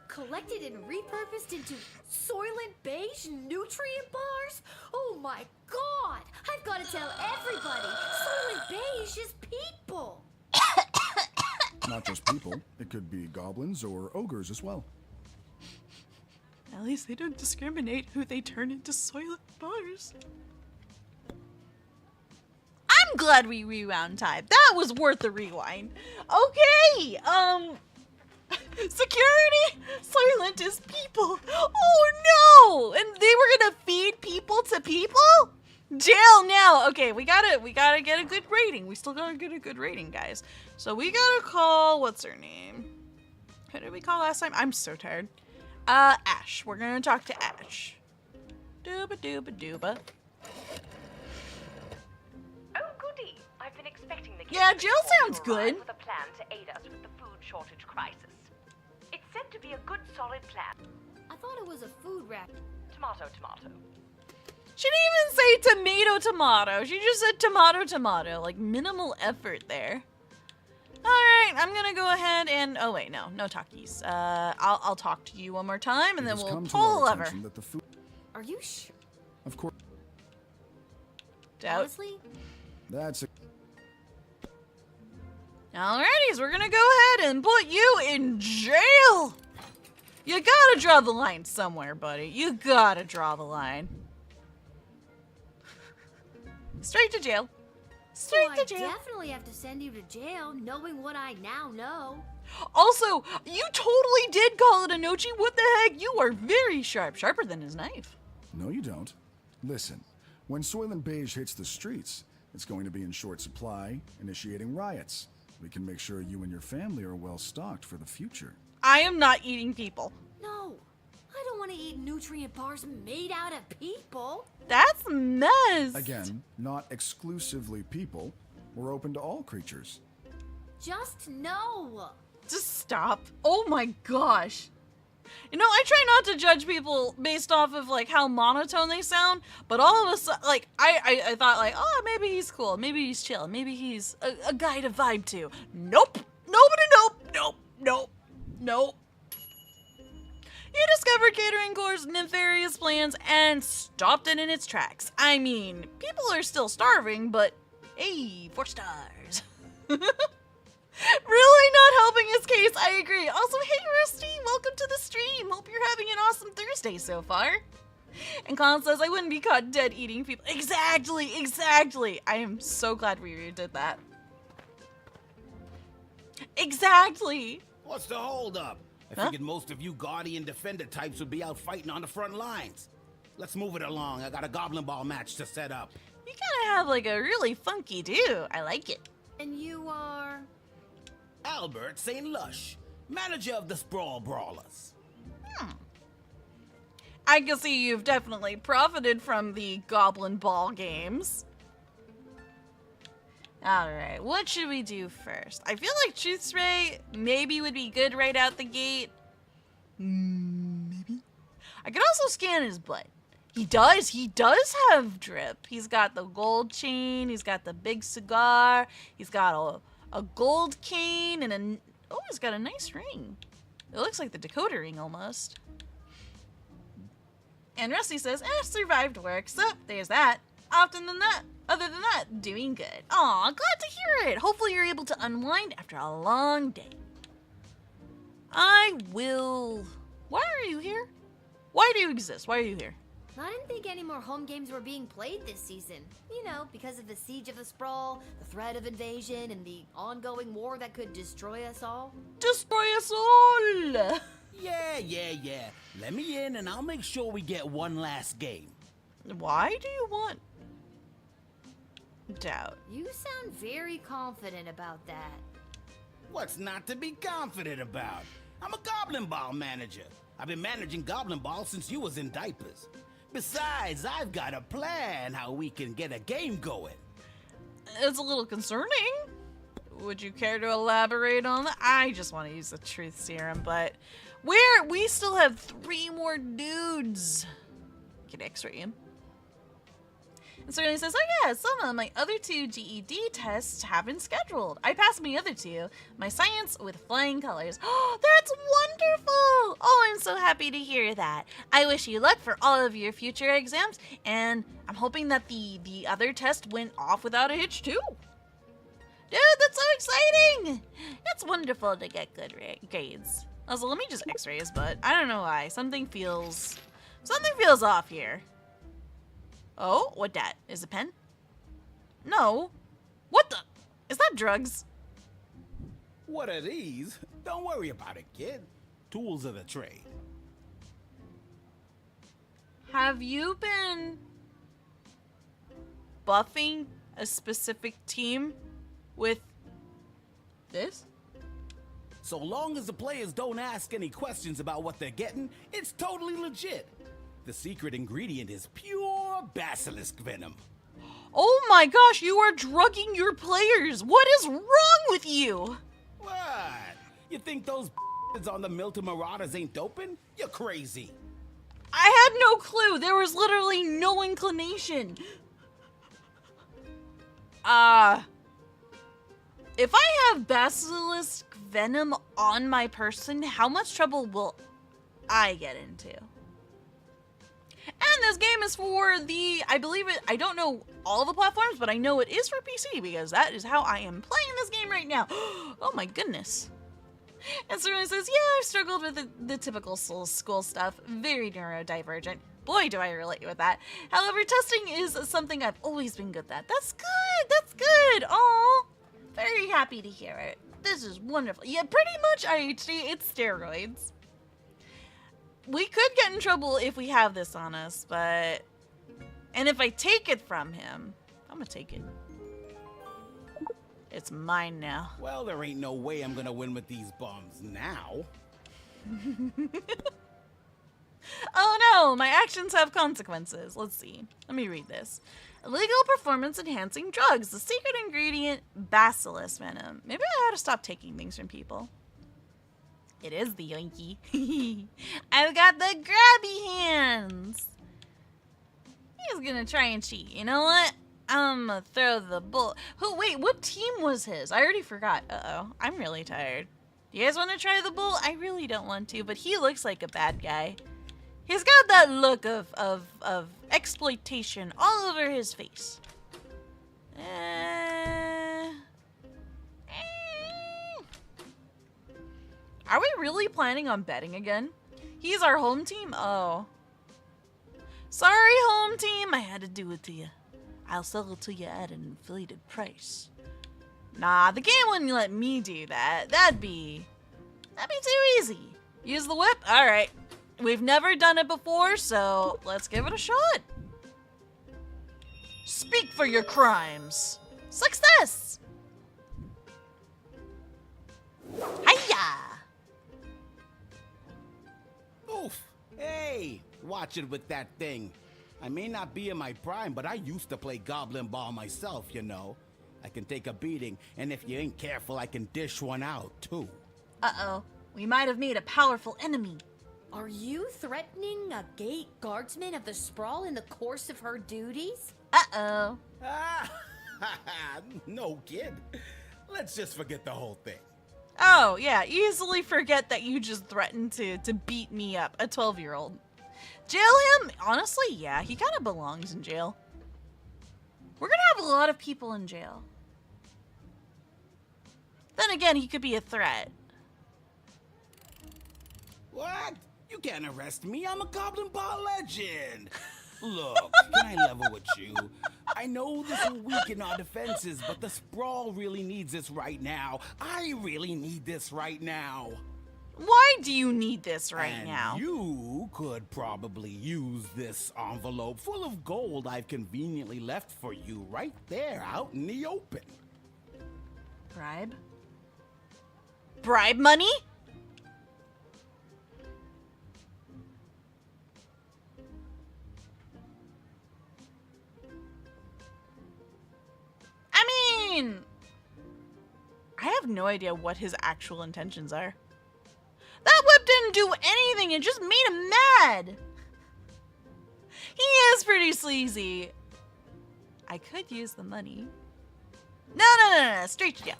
Collected and repurposed into Soylent Beige nutrient bars? Oh my god! I've got to tell everybody! Soylent Beige is people! Not just people. It could be goblins or ogres as well. At least they don't discriminate who they turn into Soylent bars. I'm glad we rewound time. That was worth the rewind. Okay, security! Soylent is people! Oh no! And they were gonna feed people to people? Jail now! Okay, okay, we gotta get a good rating. We still gotta get a good rating, guys. So we gotta call, what's her name? Who did we call last time? I'm so tired. Ash. We're gonna talk to Ash. Dooba dooba dooba. Oh, goody. I've been expecting the Yeah, Jill sounds good. with a plan to aid us with the food shortage crisis. It's said to be a good, solid plan. I thought it was a food wrap. Tomato, tomato. She didn't even say tomato tomato. She just said tomato tomato. Like minimal effort there. Alright, I'm gonna go ahead and oh wait, no talkies. I'll talk to you one more time and then we'll pull the lever. Are you sure? Of course. Doubt. Honestly? That's it. Alrighty, so we're gonna go ahead and put you in jail. You gotta draw the line somewhere, buddy. You gotta draw the line. Straight to jail. Straight to jail. I definitely have to send you to jail, knowing what I now know. Also, you totally did call it a nochi. What the heck? You are very sharp. Sharper than his knife. No, you don't. Listen, when Soylent Beige hits the streets, it's going to be in short supply, initiating riots. We can make sure you and your family are well stocked for the future. I am not eating people. No, I don't want to eat nutrient bars made out of people. That's mess. Again, not exclusively people. We're open to all creatures. Just no. Just stop. Oh my gosh. You know, I try not to judge people based off of like how monotone they sound, but all of a sudden, like I thought like, oh, maybe he's cool, maybe he's chill, maybe he's a guy to vibe to. Nope. Nope. You discovered Catering Corps' nefarious plans and stopped it in its tracks. I mean, people are still starving, but hey, 4 stars. Really not helping his case, I agree. Also, hey Rusty, welcome to the stream. Hope you're having an awesome Thursday so far. And Colin says, I wouldn't be caught dead eating people. Exactly. I am so glad we redid that. Exactly. What's the holdup? I figured most of you Guardian Defender types would be out fighting on the front lines. Let's move it along. I got a Goblin Ball match to set up. You gotta have like a really funky do. I like it. And you are? Albert St. Lush, manager of the Sprawl Brawlers. I can see you've definitely profited from the Goblin Ball games. Alright, what should we do first? I feel like Truth Spray maybe would be good right out the gate. Maybe. I could also scan his butt. He does have drip. He's got the gold chain, he's got the big cigar, he's got a gold cane, and he's got a nice ring. It looks like the Dakota ring almost. And Rusty says, survived work, so there's that. Other than that, doing good. Aw, glad to hear it. Hopefully you're able to unwind after a long day. Why are you here? Why do you exist? Why are you here? I didn't think any more home games were being played this season. You know, because of the Siege of the Sprawl, the threat of invasion, and the ongoing war that could destroy us all. Destroy us all! Yeah. Let me in and I'll make sure we get one last game. Why do you want... Doubt. You sound very confident about that. What's not to be confident about? I'm a Goblin Ball manager. I've been managing Goblin Ball since you was in diapers. Besides, I've got a plan how we can get a game going. It's a little concerning. Would you care to elaborate on that? I just want to use the truth serum, but we still have 3 more dudes. Can X-ray him. And Sterling says, oh yeah, some of my other 2 GED tests have been scheduled. I passed my other 2. My science with flying colors. Oh, that's wonderful! Oh, I'm so happy to hear that. I wish you luck for all of your future exams, and I'm hoping that the other test went off without a hitch too. Dude, that's so exciting! It's wonderful to get good grades. Also, let me just X-ray his butt. I don't know why. Something feels off here. Oh, what that? Is it a pen? No. What the? Is that drugs? What are these? Don't worry about it, kid. Tools of the trade. Have you been buffing a specific team with this? So long as the players don't ask any questions about what they're getting, it's totally legit. The secret ingredient is pure basilisk venom. Oh my gosh, you are drugging your players! What is wrong with you? What? You think those on the Milton Marauders ain't doping? You're crazy. I had no clue. There was literally no inclination. If I have basilisk venom on my person, how much trouble will I get into? And this game is for the, I believe it, I don't know all the platforms, but I know it is for PC because that is how I am playing this game right now. Oh my goodness. And Serena says, yeah, I've struggled with the typical school stuff. Very neurodivergent. Boy, do I relate with that. However, testing is something I've always been good at. That's good. That's good. Oh, very happy to hear it. This is wonderful. Yeah, pretty much IHD. It's steroids. We could get in trouble if we have this on us, but... And if I take it from him, I'm gonna take it. It's mine now. Well, there ain't no way I'm gonna win with these bombs now. Oh no, my actions have consequences. Let's see. Let me read this. Illegal performance enhancing drugs. The secret ingredient, basilisk venom. Maybe I ought to stop taking things from people. It is the yoinky. I've got the grabby hands. He's gonna try and cheat. You know what? I'm gonna throw the bull. Wait, what team was his? I already forgot. Uh-oh. I'm really tired. Do you guys want to try the bull? I really don't want to, but he looks like a bad guy. He's got that look of exploitation all over his face. Are we really planning on betting again? He's our home team? Oh. Sorry, home team. I had to do it to you. I'll sell it to you at an inflated price. Nah, the game wouldn't let me do that. That'd be too easy. Use the whip? Alright. We've never done it before, so let's give it a shot. Speak for your crimes. Success! Hiya! Oof. Hey, watch it with that thing. I may not be in my prime, but I used to play Goblin Ball myself, you know. I can take a beating, and if you ain't careful, I can dish one out, too. Uh-oh. We might have made a powerful enemy. Are you threatening a gate guardsman of the Sprawl in the course of her duties? Uh-oh. No, kid. Let's just forget the whole thing. Oh, yeah. Easily forget that you just threatened to beat me up, a 12-year-old. Jail him? Honestly, yeah. He kind of belongs in jail. We're gonna have a lot of people in jail. Then again, he could be a threat. What? You can't arrest me. I'm a Goblin Ball legend. Look, can I level with you? I know this will weaken our defenses, but the Sprawl really needs this right now. I really need this right now. Why do you need this right now? You could probably use this envelope full of gold I've conveniently left for you right there out in the open. Bribe? Bribe money? I mean, I have no idea what his actual intentions are. That whip didn't do anything, it just made him mad. He is pretty sleazy. I could use the money. No, straight to jail.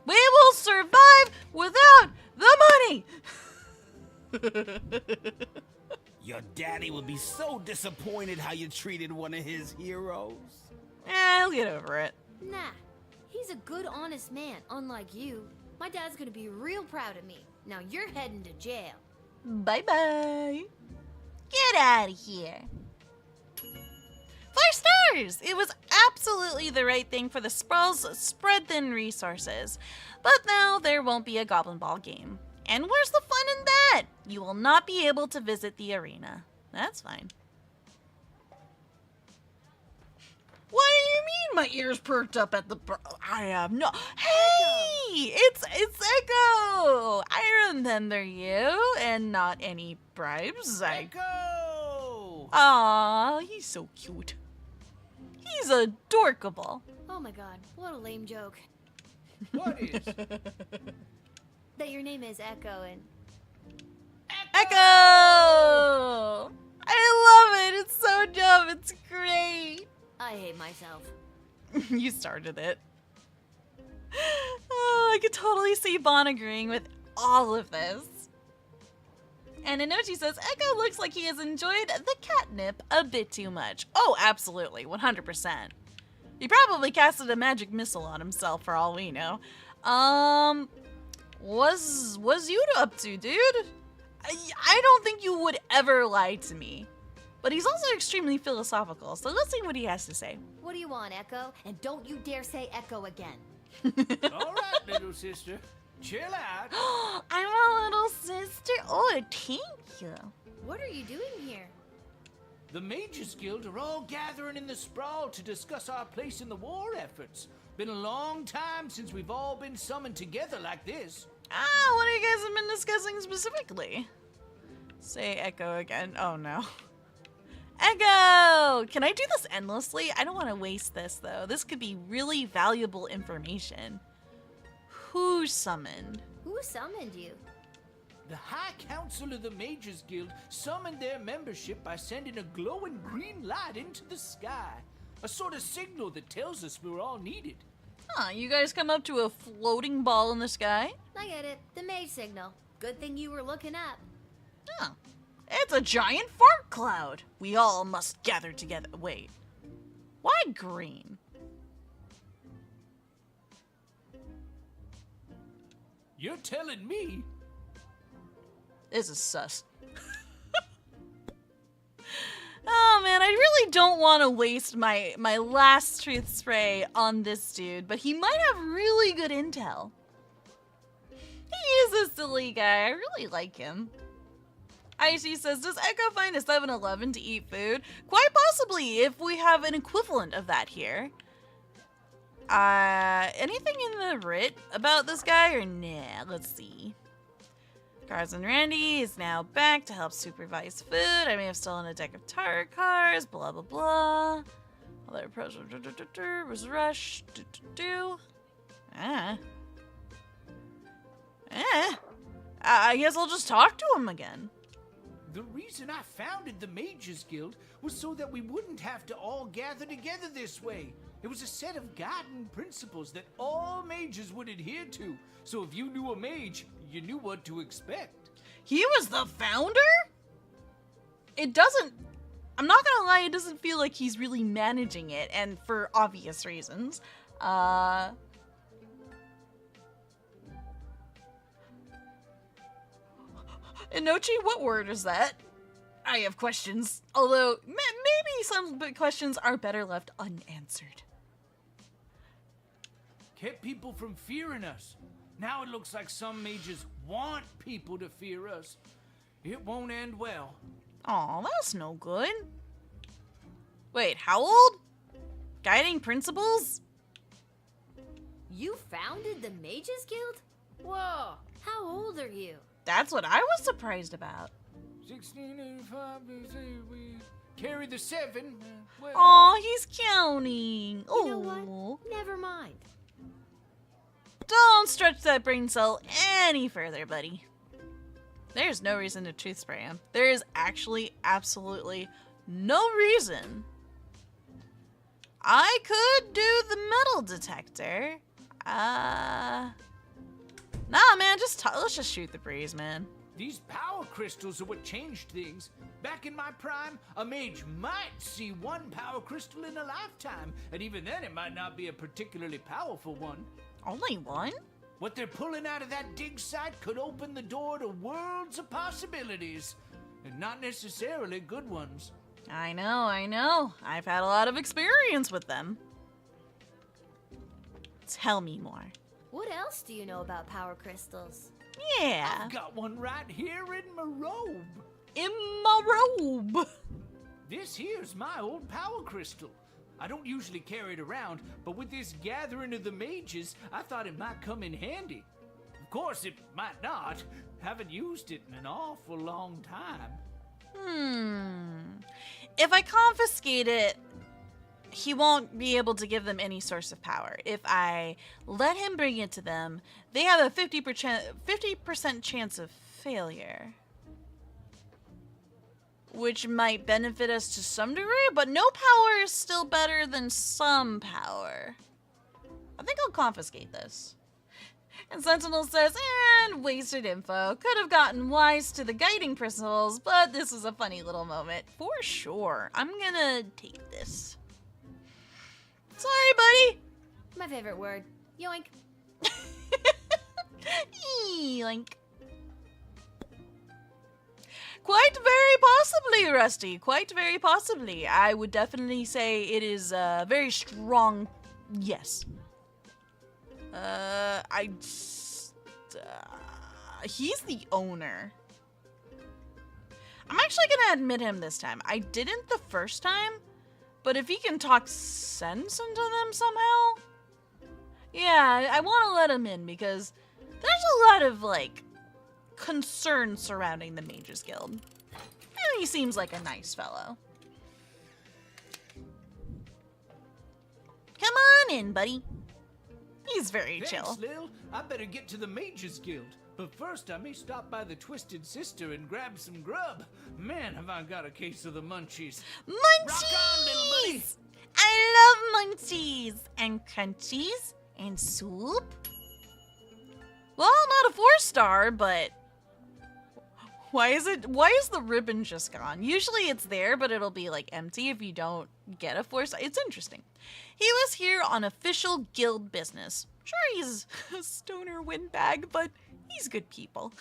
We will survive without the money. Your daddy would be so disappointed how you treated one of his heroes. I'll get over it. Nah, he's a good, honest man, unlike you. My dad's gonna be real proud of me. Now you're heading to jail. Bye-bye. Get out of here. 5 stars! It was absolutely the right thing for the Sprawl's spread thin resources. But now there won't be a Goblin Ball game. And where's the fun in that? You will not be able to visit the arena. That's fine. mean my ears perked up at the... I have no... Hey! It's Echo! I remember you, and not any bribes. Echo! Aw, he's so cute. He's adorkable. Oh my god, what a lame joke. What is? That your name is Echo and... Echo! I love it. It's so dumb. It's great. I hate myself. You started it. Oh, I could totally see Bon agreeing with all of this. And Inochi says, Echo looks like he has enjoyed the catnip a bit too much. Oh, absolutely. 100%. He probably casted a magic missile on himself for all we know. Was you up to, dude? I don't think you would ever lie to me. But he's also extremely philosophical, so let's see what he has to say. What do you want, Echo? And don't you dare say Echo again. All right, little sister. Chill out. I'm a little sister. Oh, thank you. What are you doing here? The Mages Guild are all gathering in the sprawl to discuss our place in the war efforts. Been a long time since we've all been summoned together like this. Ah, what have you guys have been discussing specifically? Say Echo again. Oh no. Echo! Can I do this endlessly? I don't want to waste this though. This could be really valuable information. Who summoned? Who summoned you? The High Council of the Mages Guild summoned their membership by sending a glowing green light into the sky. A sort of signal that tells us we're all needed. Huh, you guys come up to a floating ball in the sky? I get it. The mage signal. Good thing you were looking up. Huh. It's a giant fart cloud. We all must gather together. Wait. Why green? You're telling me? This is sus. Oh man, I really don't want to waste my last truth spray on this dude, but he might have really good intel. He is a silly guy. I really like him. Icy says, does Echo find a 7-Eleven to eat food? Quite possibly, if we have an equivalent of that here. Anything in the writ about this guy or nah? Let's see. Cars and Randy is now back to help supervise food. I may have stolen a deck of tarot cards. Blah blah blah. Other was rushed. I guess I'll just talk to him again. The reason I founded the Mages Guild was so that we wouldn't have to all gather together this way. It was a set of guiding principles that all mages would adhere to. So if you knew a mage, you knew what to expect. He was the founder? It doesn't... I'm not gonna lie, it doesn't feel like he's really managing it, and for obvious reasons. Inochi, what word is that? I have questions, although maybe some questions are better left unanswered. Kept people from fearing us. Now it looks like some mages want people to fear us. It won't end well. Aw, that's no good. Wait, how old? Guiding principles? You founded the Mages Guild? Whoa, how old are you? That's what I was surprised about. 1685, we carry the 7. Well. Aw, he's counting. You know what? Never mind. Don't stretch that brain cell any further, buddy. There's no reason to truth spray him. There is actually absolutely no reason. I could do the metal detector. Nah, man, let's just shoot the breeze, man. These power crystals are what changed things. Back in my prime, a mage might see one power crystal in a lifetime, and even then it might not be a particularly powerful one. Only one? What they're pulling out of that dig site could open the door to worlds of possibilities, and not necessarily good ones. I know. I've had a lot of experience with them. Tell me more. What else do you know about power crystals? Yeah. I've got one right here in my robe. In my robe. This here's my old power crystal. I don't usually carry it around, but with this gathering of the mages, I thought it might come in handy. Of course, it might not. Haven't used it in an awful long time. If I confiscate it, he won't be able to give them any source of power. If I let him bring it to them, they have a 50% chance of failure. Which might benefit us to some degree, but no power is still better than some power. I think I'll confiscate this. And Sentinel says, and wasted info. Could have gotten wise to the guiding principles, but this is a funny little moment. For sure. I'm gonna take this. Sorry, buddy. My favorite word. Yoink. Yoink. Quite very possibly, Rusty. Quite very possibly. I would definitely say it is a very strong yes. He's the owner. I'm actually gonna admit him this time. I didn't the first time, but if he can talk sense into them somehow, yeah, I want to let him in because there's a lot of, like, concern surrounding the Mages Guild. And he seems like a nice fellow. Come on in, buddy. He's very Thanks, chill. Lil. I better get to the Mages Guild. But first, I may stop by the Twisted Sister and grab some grub. Man, have I got a case of the munchies. Munchies! Rock on, little buddy! I love munchies and crunchies and soup. Well, not a 4-star, but why is the ribbon just gone? Usually it's there, but it'll be like empty if you don't get a 4-star. It's interesting. He was here on official guild business. Sure, he's a stoner windbag, but he's good people.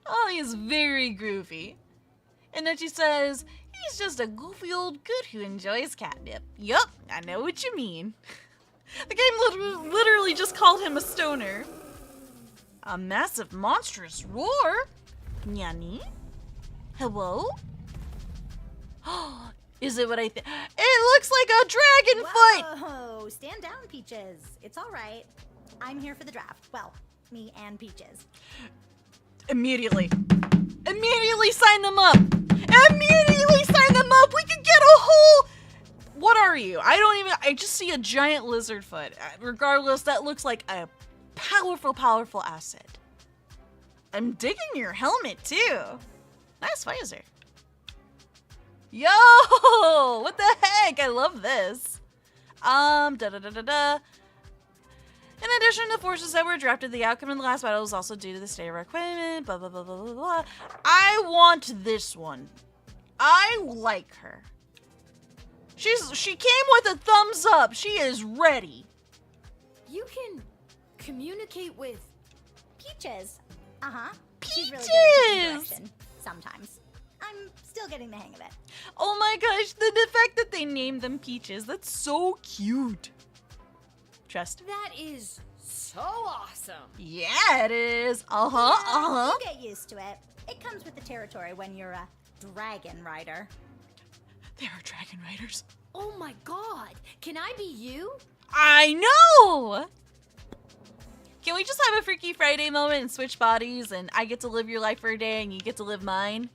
Oh, he's very groovy. And then she says, he's just a goofy old goot who enjoys catnip. Yup, I know what you mean. The game literally just called him a stoner. A massive monstrous roar? Nyani? Hello? Is it what I think? It looks like a dragon foot! Whoa, stand down, Peaches. It's all right. I'm here for the draft. Well, me and Peaches. Immediately sign them up! Immediately sign them up! We could get a whole... What are you? I just see a giant lizard foot. Regardless, that looks like a powerful asset. I'm digging your helmet, too. Nice visor. Yo! What the heck? I love this. In addition to forces that were drafted, the outcome in the last battle was also due to the state of our equipment, blah, blah, blah, blah, blah, blah. I want this one. I like her. She came with a thumbs up. She is ready. You can communicate with Peaches. Uh-huh. She's really Peaches! good at taking direction. Sometimes. I'm still getting the hang of it. Oh my gosh, the fact that they named them Peaches, that's so cute. Trust. That is so awesome. Yeah, it is. You'll get used to it. It comes with the territory when you're a dragon rider. There are dragon riders. Oh my god. Can I be you? I know! Can we just have a Freaky Friday moment and switch bodies and I get to live your life for a day and you get to live mine?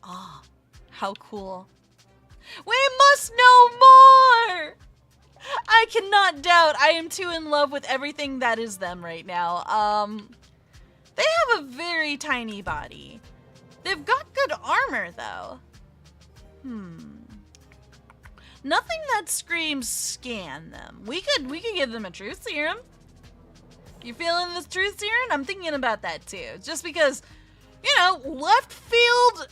Ah, oh, how cool. We must know more! I cannot doubt I am too in love with everything that is them right now. They have a very tiny body. They've got good armor, though. Nothing that screams scan them. We could give them a truth serum. You feeling this truth serum? I'm thinking about that, too. Just because, you know, left field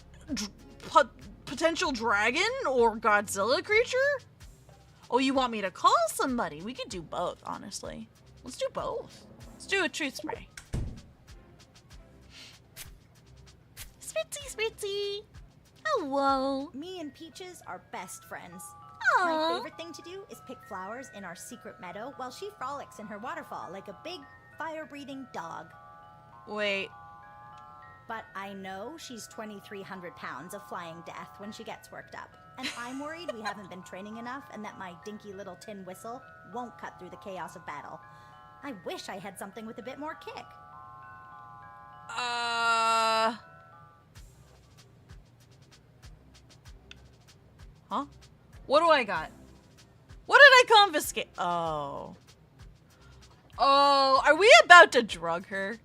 potential dragon or Godzilla creature? Oh, you want me to call somebody? We could do both, honestly. Let's do both. Let's do a truth spray. Spritzy. Hello. Me and Peaches are best friends. Aww. My favorite thing to do is pick flowers in our secret meadow while she frolics in her waterfall like a big fire-breathing dog. Wait. But I know she's 2,300 pounds of flying death when she gets worked up. And I'm worried we haven't been training enough and that my dinky little tin whistle won't cut through the chaos of battle. I wish I had something with a bit more kick. Huh? What do I got? What did I confiscate? Oh. Oh, are we about to drug her?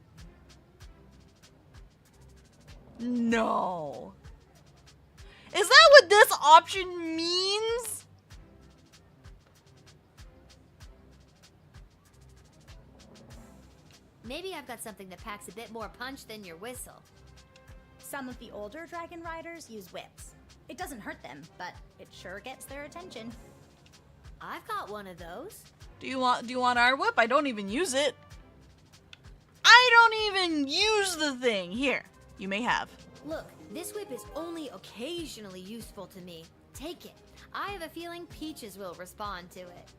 No. Is that what this option means? Maybe I've got something that packs a bit more punch than your whistle. Some of the older dragon riders use whips. It doesn't hurt them, but it sure gets their attention. I've got one of those. Do you want our whip? I don't even use it. I don't even use the thing. Here, you may have. Look, this whip is only occasionally useful to me. Take it. I have a feeling Peaches will respond to it.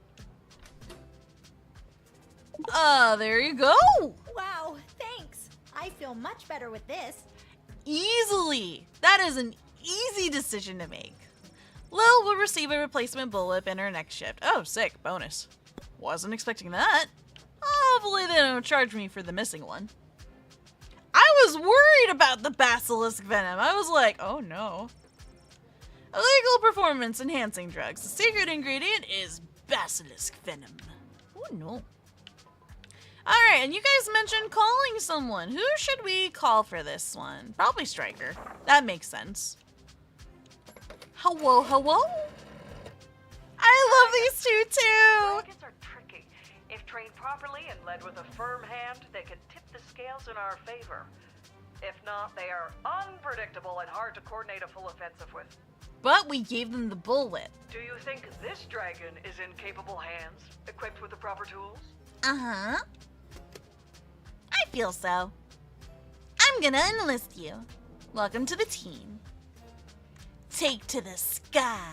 There you go. Wow, thanks. I feel much better with this. Easily. That is an easy decision to make. Lil will receive a replacement bullwhip in her next shift. Oh, sick. Bonus. Wasn't expecting that. Hopefully they don't charge me for the missing one. I was worried about the basilisk venom. I was like, oh no. Illegal performance enhancing drugs. The secret ingredient is basilisk venom. Oh no. Alright, and you guys mentioned calling someone. Who should we call for this one? Probably Striker. That makes sense. Hello, hello? I love these two too! Dragons are tricky. If trained properly and led with a firm hand, they can tip the scales in our favor. If not, they are unpredictable and hard to coordinate a full offensive with. But we gave them the bullwhip. Do you think this dragon is in capable hands, equipped with the proper tools? Uh-huh. I feel so. I'm gonna enlist you. Welcome to the team. Take to the sky.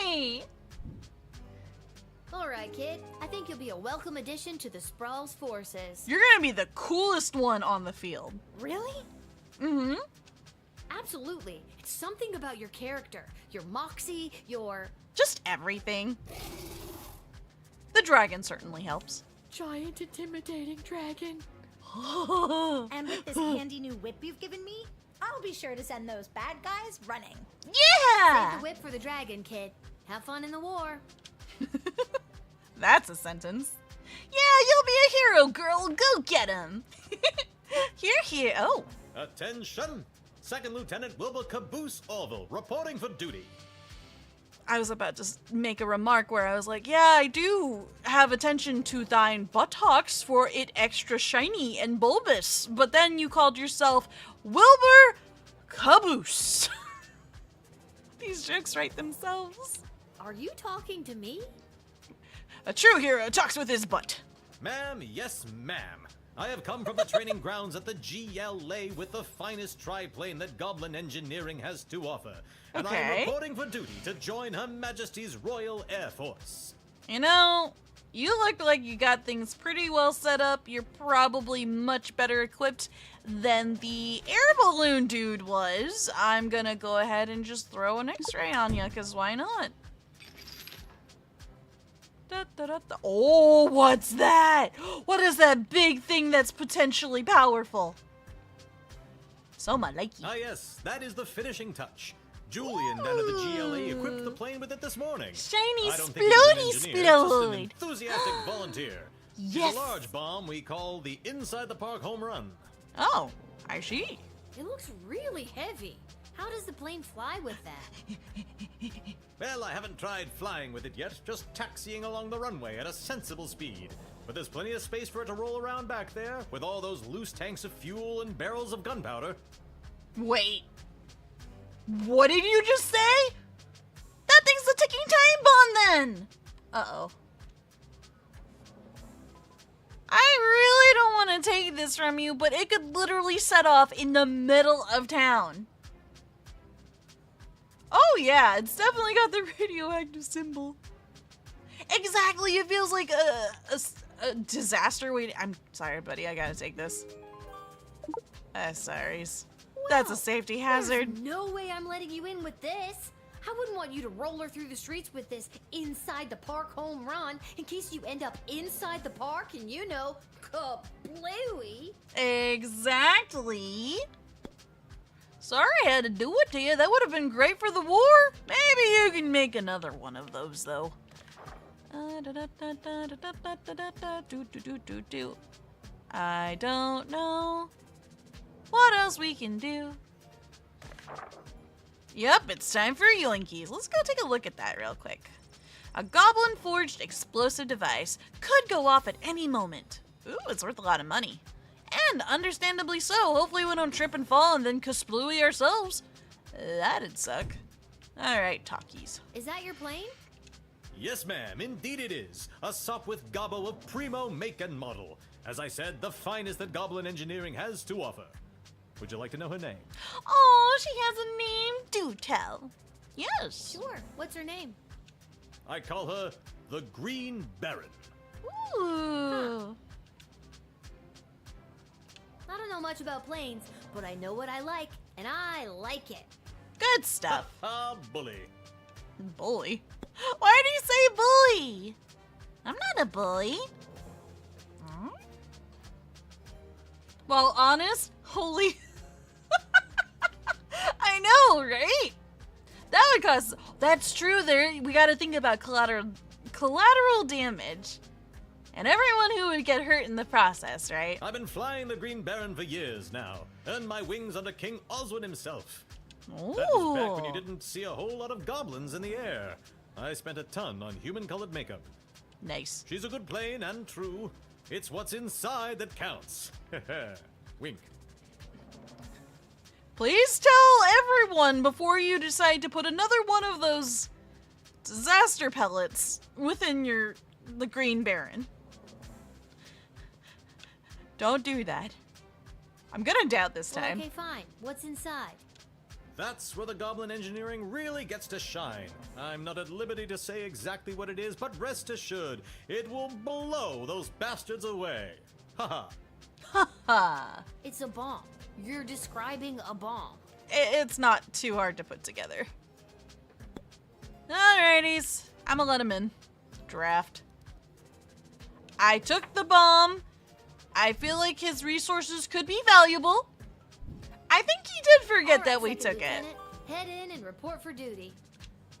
Yay! Alright, kid. I think you'll be a welcome addition to the Sprawl's forces. You're gonna be the coolest one on the field. Really? Mm-hmm. Absolutely. It's something about your character, your moxie, your... Just everything. The dragon certainly helps. Giant intimidating dragon. And with this handy new whip you've given me, I'll be sure to send those bad guys running. Yeah! Save the whip for the dragon, kid. Have fun in the war. That's a sentence. Yeah, you'll be a hero, girl. Go get him. Here. Oh. Attention! Second Lieutenant Wilbur Caboose Orville, reporting for duty. I was about to make a remark where I was like, yeah, I do have attention to thine buttocks for it extra shiny and bulbous. But then you called yourself Wilbur Caboose. These jokes write themselves. Are you talking to me? A true hero talks with his butt. Ma'am, yes, ma'am. I have come from the training grounds at the GLA with the finest triplane that Goblin Engineering has to offer. And I am reporting for duty to join Her Majesty's Royal Air Force. You know, you look like you got things pretty well set up. You're probably much better equipped than the air balloon dude was. I'm gonna go ahead and just throw an X-ray on you, because why not? Oh, what's that? What is that big thing that's potentially powerful? Sohma, like you. Ah, yes, that is the finishing touch. Julian down at the GLA equipped the plane with it this morning. Shiny I don't think he's an engineer, just an explode. enthusiastic volunteer. Yes. It's a large bomb we call the Inside the Park Home Run. Oh, I see. It looks really heavy. How does the plane fly with that? Well, I haven't tried flying with it yet, just taxiing along the runway at a sensible speed. But there's plenty of space for it to roll around back there, with all those loose tanks of fuel and barrels of gunpowder. Wait. What did you just say? That thing's a ticking time bomb then! Uh-oh. I really don't want to take this from you, but it could literally set off in the middle of town. Oh yeah, it's definitely got the radioactive symbol. Exactly, it feels like a disaster waiting. I'm sorry, buddy, I gotta take this. Sorry. That's a safety hazard. There's no way I'm letting you in with this. I wouldn't want you to roll her through the streets with this inside the park home run in case you end up inside the park and kablooey. Exactly. Sorry I had to do it to you. That would have been great for the war. Maybe you can make another one of those, though. I don't know what else we can do. Yep, it's time for yoinkies. Let's go take a look at that real quick. A goblin-forged explosive device could go off at any moment. Ooh, it's worth a lot of money. And understandably so. Hopefully we don't trip and fall and then kasplooey ourselves. That'd suck. Alright, talkies. Is that your plane? Yes, ma'am. Indeed it is. A sup with gobbo of primo make and model. As I said, the finest that Goblin Engineering has to offer. Would you like to know her name? Oh, she has a name. Do tell. Yes. Sure. What's her name? I call her the Green Baron. Ooh. I don't know much about planes, but I know what I like, and I like it. Good stuff. Bully. Bully? Why do you say bully? I'm not a bully. Well, honest, holy... I know, right? That would cause... That's true there. We gotta think about collateral damage. And everyone who would get hurt in the process, right? I've been flying the Green Baron for years now. Earned my wings under King Oswin himself. Ooh. That was back when you didn't see a whole lot of goblins in the air. I spent a ton on human-colored makeup. Nice. She's a good plane and true. It's what's inside that counts. Wink. Please tell everyone before you decide to put another one of those disaster pellets within the Green Baron. Don't do that. I'm gonna doubt this time. Okay, fine. What's inside? That's where the Goblin Engineering really gets to shine. I'm not at liberty to say exactly what it is, but rest assured, it will blow those bastards away. Haha. Haha. It's a bomb. You're describing a bomb. It's not too hard to put together. Alrighties. I'ma let him in. Draft. I took the bomb. I feel like his resources could be valuable. I think he did forget that we took it. Head in and report for duty.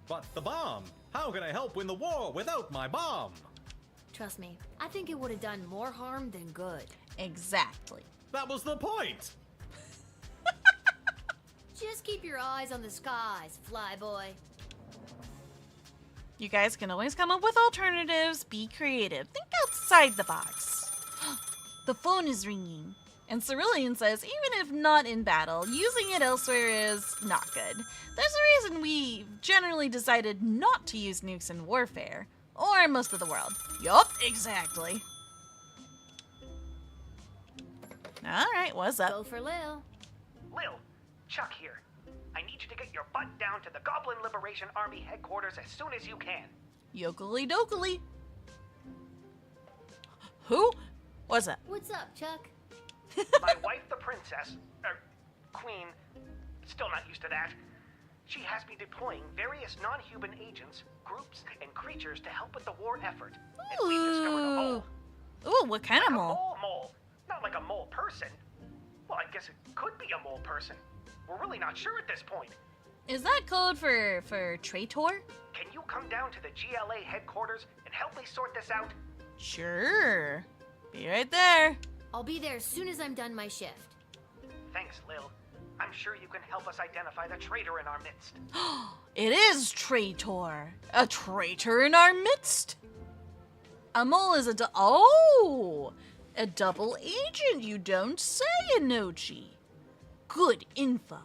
But the bomb? How can I help win the war without my bomb? Trust me, I think it would have done more harm than good. Exactly. That was the point. Just keep your eyes on the skies, flyboy. You guys can always come up with alternatives. Be creative. Think outside the box. The phone is ringing. And Cerulean says, even if not in battle, using it elsewhere is not good. There's a reason we generally decided not to use nukes in warfare. Or most of the world. Yup, exactly. Alright, what's up? Go for Lil. Lil, Chuck here. I need you to get your butt down to the Goblin Liberation Army headquarters as soon as you can. Yokely dokely. Who? What's up? What's up, Chuck? My wife, the princess, queen, still not used to that. She has me deploying various non-human agents, groups, and creatures to help with the war effort. And we've discovered a mole. Ooh, what kind of Like mole? A mole. Not like a mole person. Well, I guess it could be a mole person. We're really not sure at this point. Is that code for traitor? Can you come down to the GLA headquarters and help me sort this out? Sure. Be right there. I'll be there as soon as I'm done my shift. Thanks, Lil. I'm sure you can help us identify the traitor in our midst. It is traitor. A traitor in our midst. A mole is a double agent, you don't say, Inochi. Good info.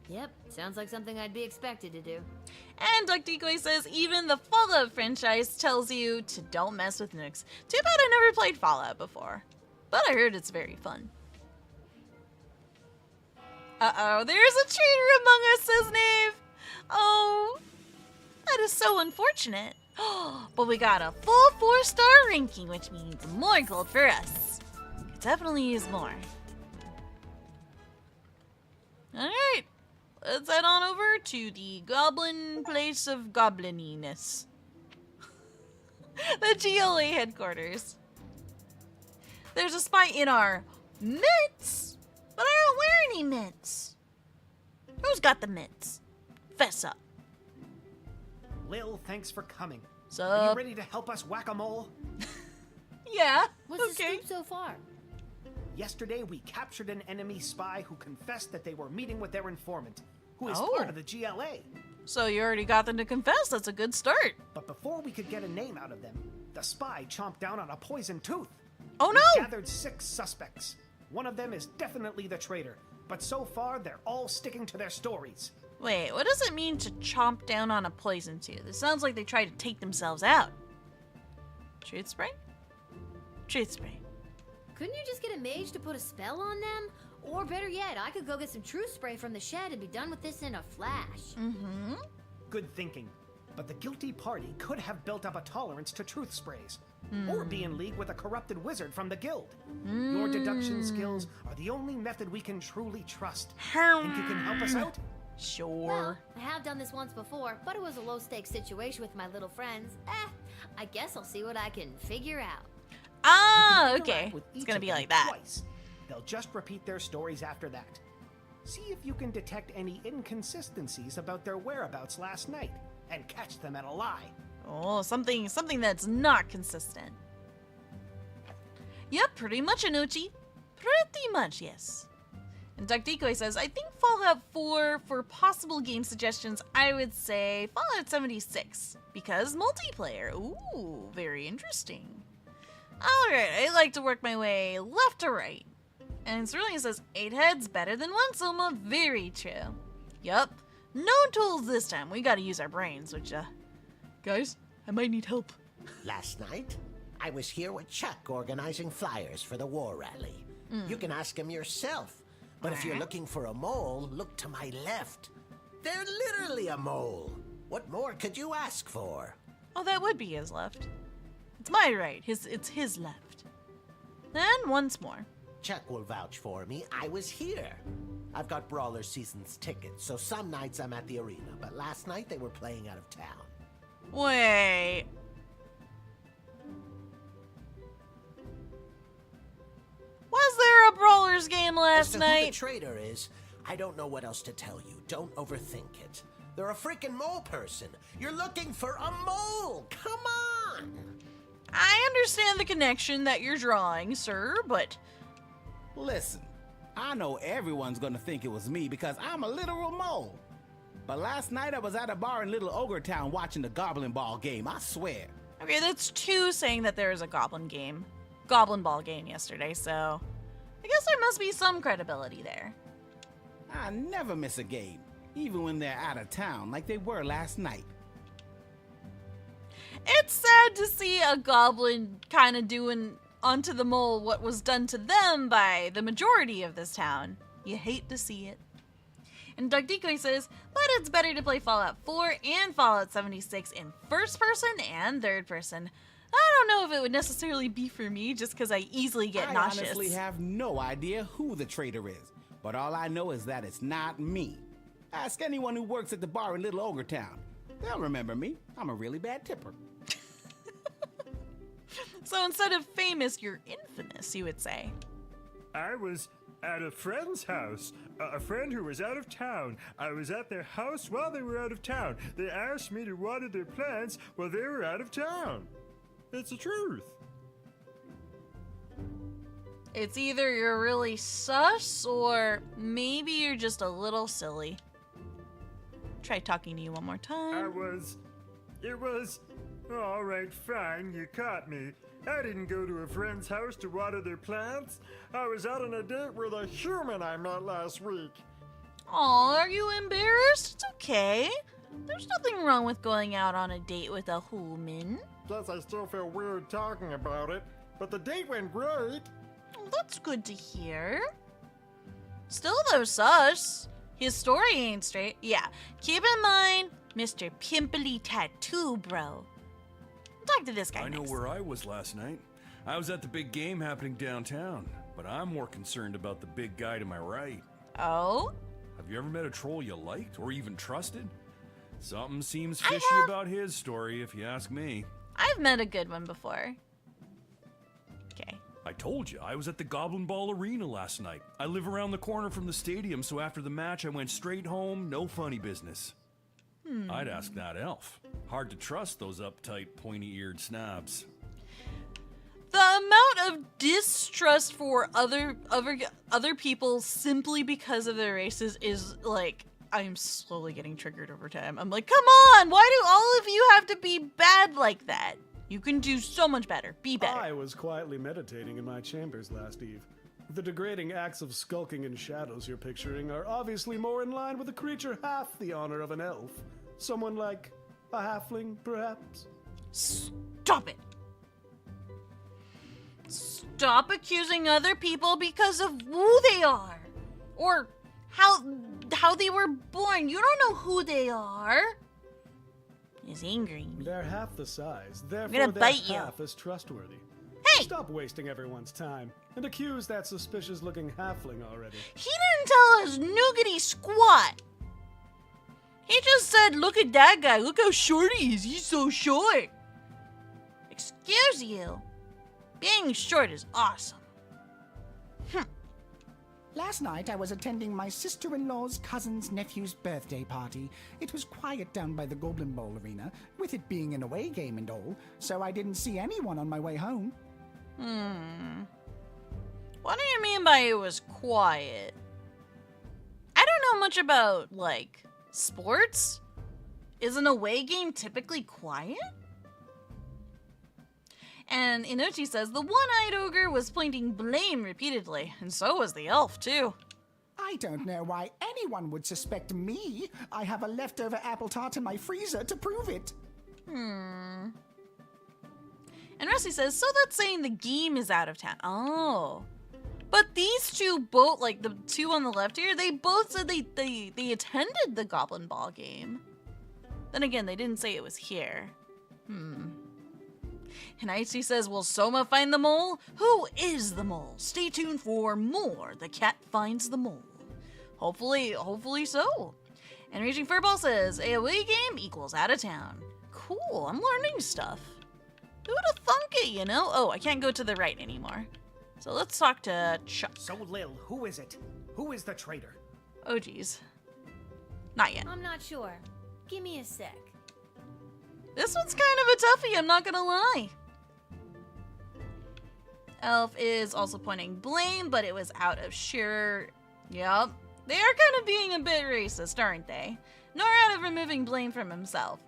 Yep, sounds like something I'd be expected to do. And Duck Decoy says even the Fallout franchise tells you to don't mess with nukes. Too bad I never played Fallout before. But I heard it's very fun. Uh-oh, there's a traitor among us, says Nave. Oh, that is so unfortunate. But we got a full 4-star ranking, which means more gold for us. Could definitely use more. Alright. Let's head on over to the goblin place of goblininess. The GLA headquarters. There's a spy in our mitts, but I don't wear any mitts. Who's got the mitts? Fess up. Lil, thanks for coming. Sup? Are you ready to help us whack-a-mole? Yeah. What's the scoop so far? Yesterday, we captured an enemy spy who confessed that they were meeting with their informant, who is Oh. part of the GLA. So you already got them to confess. That's a good start. But before we could get a name out of them, the spy chomped down on a poisoned tooth. Oh no! We gathered 6 suspects. One of them is definitely the traitor, but so far they're all sticking to their stories. Wait, what does it mean to chomp down on a poison tooth? It sounds like they tried to take themselves out. Truth spray? Truth spray. Couldn't you just get a mage to put a spell on them? Or better yet, I could go get some truth spray from the shed and be done with this in a flash. Mm-hmm. Good thinking. But the guilty party could have built up a tolerance to truth sprays. Or be in league with a corrupted wizard from the guild. Your deduction skills are the only method we can truly trust. Think you can help us out? Sure. Well, I have done this once before, but it was a low-stakes situation with my little friends. I guess I'll see what I can figure out. Ah, Interact okay. with It's each gonna of be them like that. Twice. They'll just repeat their stories after that. See if you can detect any inconsistencies about their whereabouts last night, and catch them at a lie. Oh, something that's not consistent. Yep, pretty much, Anuchi. Pretty much, yes. And Duck Decoy says, I think Fallout 4, for possible game suggestions, I would say Fallout 76. Because multiplayer. Ooh, very interesting. Alright, I like to work my way left to right. And Cerulean says, 8 heads better than 1, Sohma. Very true. Yup. No tools this time. We gotta use our brains, which, guys, I might need help. Last night, I was here with Chuck organizing flyers for the war rally. You can ask him yourself. But if you're looking for a mole, look to my left. They're literally a mole. What more could you ask for? Oh, that would be his left. It's my right. It's his left. Then once more. Chuck will vouch for me. I was here. I've got Brawler Seasons tickets, so some nights I'm at the arena, but last night they were playing out of town. Wait. Was there a Brawlers game last As to night? who the traitor is, I don't know what else to tell you. Don't overthink it. They're a freaking mole person. You're looking for a mole. Come on. I understand the connection that you're drawing, sir, but... Listen, I know everyone's gonna think it was me because I'm a literal mole. But last night I was at a bar in Little Ogre Town watching the Goblin Ball game, I swear. Okay, that's 2 saying that there is a Goblin Ball game yesterday, so... I guess there must be some credibility there. I never miss a game, even when they're out of town like they were last night. It's sad to see a goblin kind of doing onto the mole what was done to them by the majority of this town. You hate to see it. And Doug Decoy says, but it's better to play Fallout 4 and Fallout 76 in first person and third person. I don't know if it would necessarily be for me just because I easily get nauseous. I honestly have no idea who the traitor is, but all I know is that it's not me. Ask anyone who works at the bar in Little Ogre Town. They'll remember me. I'm a really bad tipper. So instead of famous, you're infamous, you would say. I was at a friend's house. A friend who was out of town. I was at their house while they were out of town. They asked me to water their plants while they were out of town. It's the truth. It's either you're really sus or maybe you're just a little silly. Try talking to you one more time. All right, fine, you caught me. I didn't go to a friend's house to water their plants. I was out on a date with a human I met last week. Aw, are you embarrassed? It's okay. There's nothing wrong with going out on a date with a human. Plus, I still feel weird talking about it, but the date went great. Oh, that's good to hear. Still though, sus. His story ain't straight. Yeah, keep in mind, Mr. Pimply Tattoo Bro. Talk to this guy I know where I was last night. I was at the big game happening downtown, but I'm more concerned about the big guy to my right. Oh? Have you ever met a troll you liked or even trusted? Something seems fishy about his story, if you ask me. I've met a good one before. Okay. I told you, I was at the Goblin Ball Arena last night. I live around the corner from the stadium, so after the match I went straight home, no funny business. I'd ask that elf. Hard to trust those uptight, pointy-eared snabs. The amount of distrust for other people simply because of their races is like, I'm slowly getting triggered over time. I'm like, come on, why do all of you have to be bad like that? You can do so much better. Be better. I was quietly meditating in my chambers last eve. The degrading acts of skulking in shadows you're picturing are obviously more in line with a creature half the honor of an elf. Someone like a halfling, perhaps? Stop it! Stop accusing other people because of who they are! Or how they were born. You don't know who they are. He's angry. They're half the size, therefore gonna they're bite you. half as trustworthy. Hey! Stop wasting everyone's time and accuse that suspicious-looking halfling already. He didn't tell us nougaty squat. He just said, look at that guy. Look how short he is. He's so short. Excuse you. Being short is awesome. Last night I was attending my sister-in-law's cousin's nephew's birthday party. It was quiet down by the Goblin Bowl Arena, with it being an away game and all, so I didn't see anyone on my way home. What do you mean by it was quiet? I don't know much about, like, sports. Is an away game typically quiet? And Inochi says the one-eyed ogre was pointing blame repeatedly, and so was the elf, too. I don't know why anyone would suspect me. I have a leftover apple tart in my freezer to prove it. And Rusty says, so that's saying the game is out of town. Oh. But these two both, like the two on the left here, they both said they attended the Goblin Ball game. Then again, they didn't say it was here. And Icy says, will Sohma find the mole? Who is the mole? Stay tuned for more. The cat finds the mole. Hopefully so. And Raging Furball says, a away game equals out of town. Cool, I'm learning stuff. Who would have thunk it, you know? Oh, I can't go to the right anymore. So let's talk to Chuck. So, Lil, who is it? Who is the traitor? Oh, geez. Not yet. I'm not sure. Give me a sec. This one's kind of a toughie, I'm not gonna lie. Elf is also pointing blame, but it was out of sheer... Yup. They are kind of being a bit racist, aren't they? Nor out of removing blame from himself.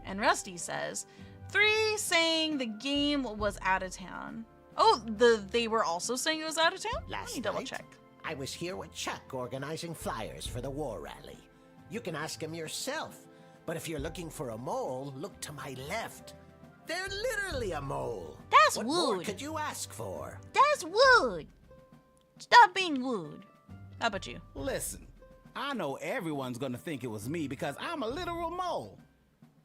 And Rusty says, 3 saying the game was out of town. Oh, they were also saying it was out of town? Let me double check. I was here with Chuck organizing flyers for the war rally. You can ask him yourself. But if you're looking for a mole, look to my left. They're literally a mole. That's what wood. more could you ask for? That's wood. Stop being wood. How about you? Listen, I know everyone's gonna think it was me because I'm a literal mole.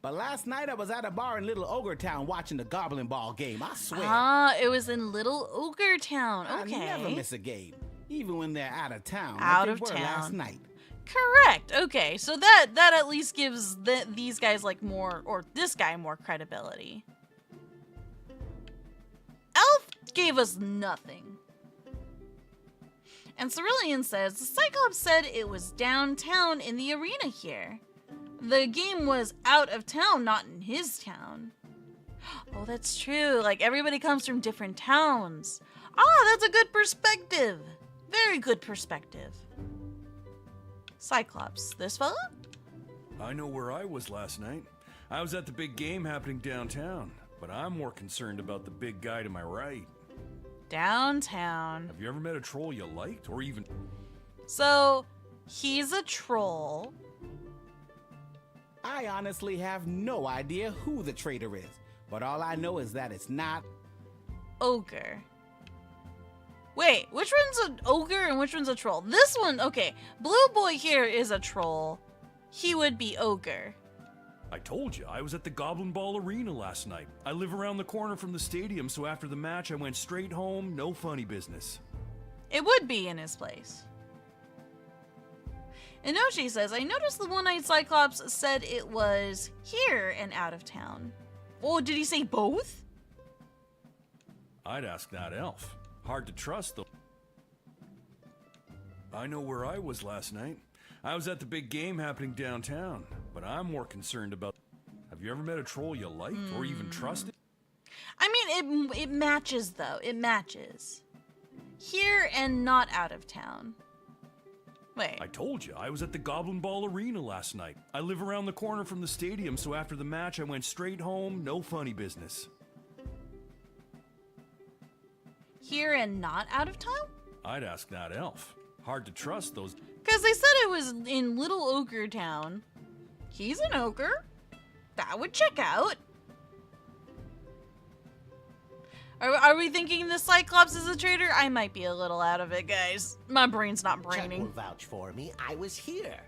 But last night I was at a bar in Little Ogre Town watching the Goblin Ball game, I swear. Ah, it was in Little Ogre Town. Okay. I never miss a game, even when they're out of town. Out like of they were town. last night. Correct. Okay, so that at least gives these guys like more, or this guy more credibility. Elf gave us nothing. And Cerulean says, the Cyclops said it was downtown in the arena here. The game was out of town, not in his town. Oh, that's true. Like, everybody comes from different towns. Ah, that's a good perspective. Very good perspective. Cyclops, this fella? I know where I was last night. I was at the big game happening downtown, but I'm more concerned about the big guy to my right. Downtown. Have you ever met a troll you liked, or even... So, he's a troll. I honestly have no idea who the traitor is, but all I know is that it's not... Ogre. Wait, which one's an ogre and which one's a troll? This one, okay. Blue Boy here is a troll. He would be ogre. I told you, I was at the Goblin Ball Arena last night. I live around the corner from the stadium, so after the match I went straight home, no funny business. It would be in his place. Inoshi says, I noticed the one-eyed Cyclops said it was here and out of town. Oh, did he say both? I'd ask that elf. Hard to trust, though. I know where I was last night. I was at the big game happening downtown, but I'm more concerned about... Have you ever met a troll you liked or even trusted? I mean, it matches, though. It matches. Here and not out of town. Wait. I told you, I was at the Goblin Ball Arena last night. I live around the corner from the stadium, so after the match I went straight home, no funny business. Here and not out of town? I'd ask that elf. Hard to trust those... Because they said it was in Little Ochre Town. He's an ochre. That would check out. Are we thinking the Cyclops is a traitor? I might be a little out of it, guys. My brain's not braining. Chuck will vouch for me. I was here.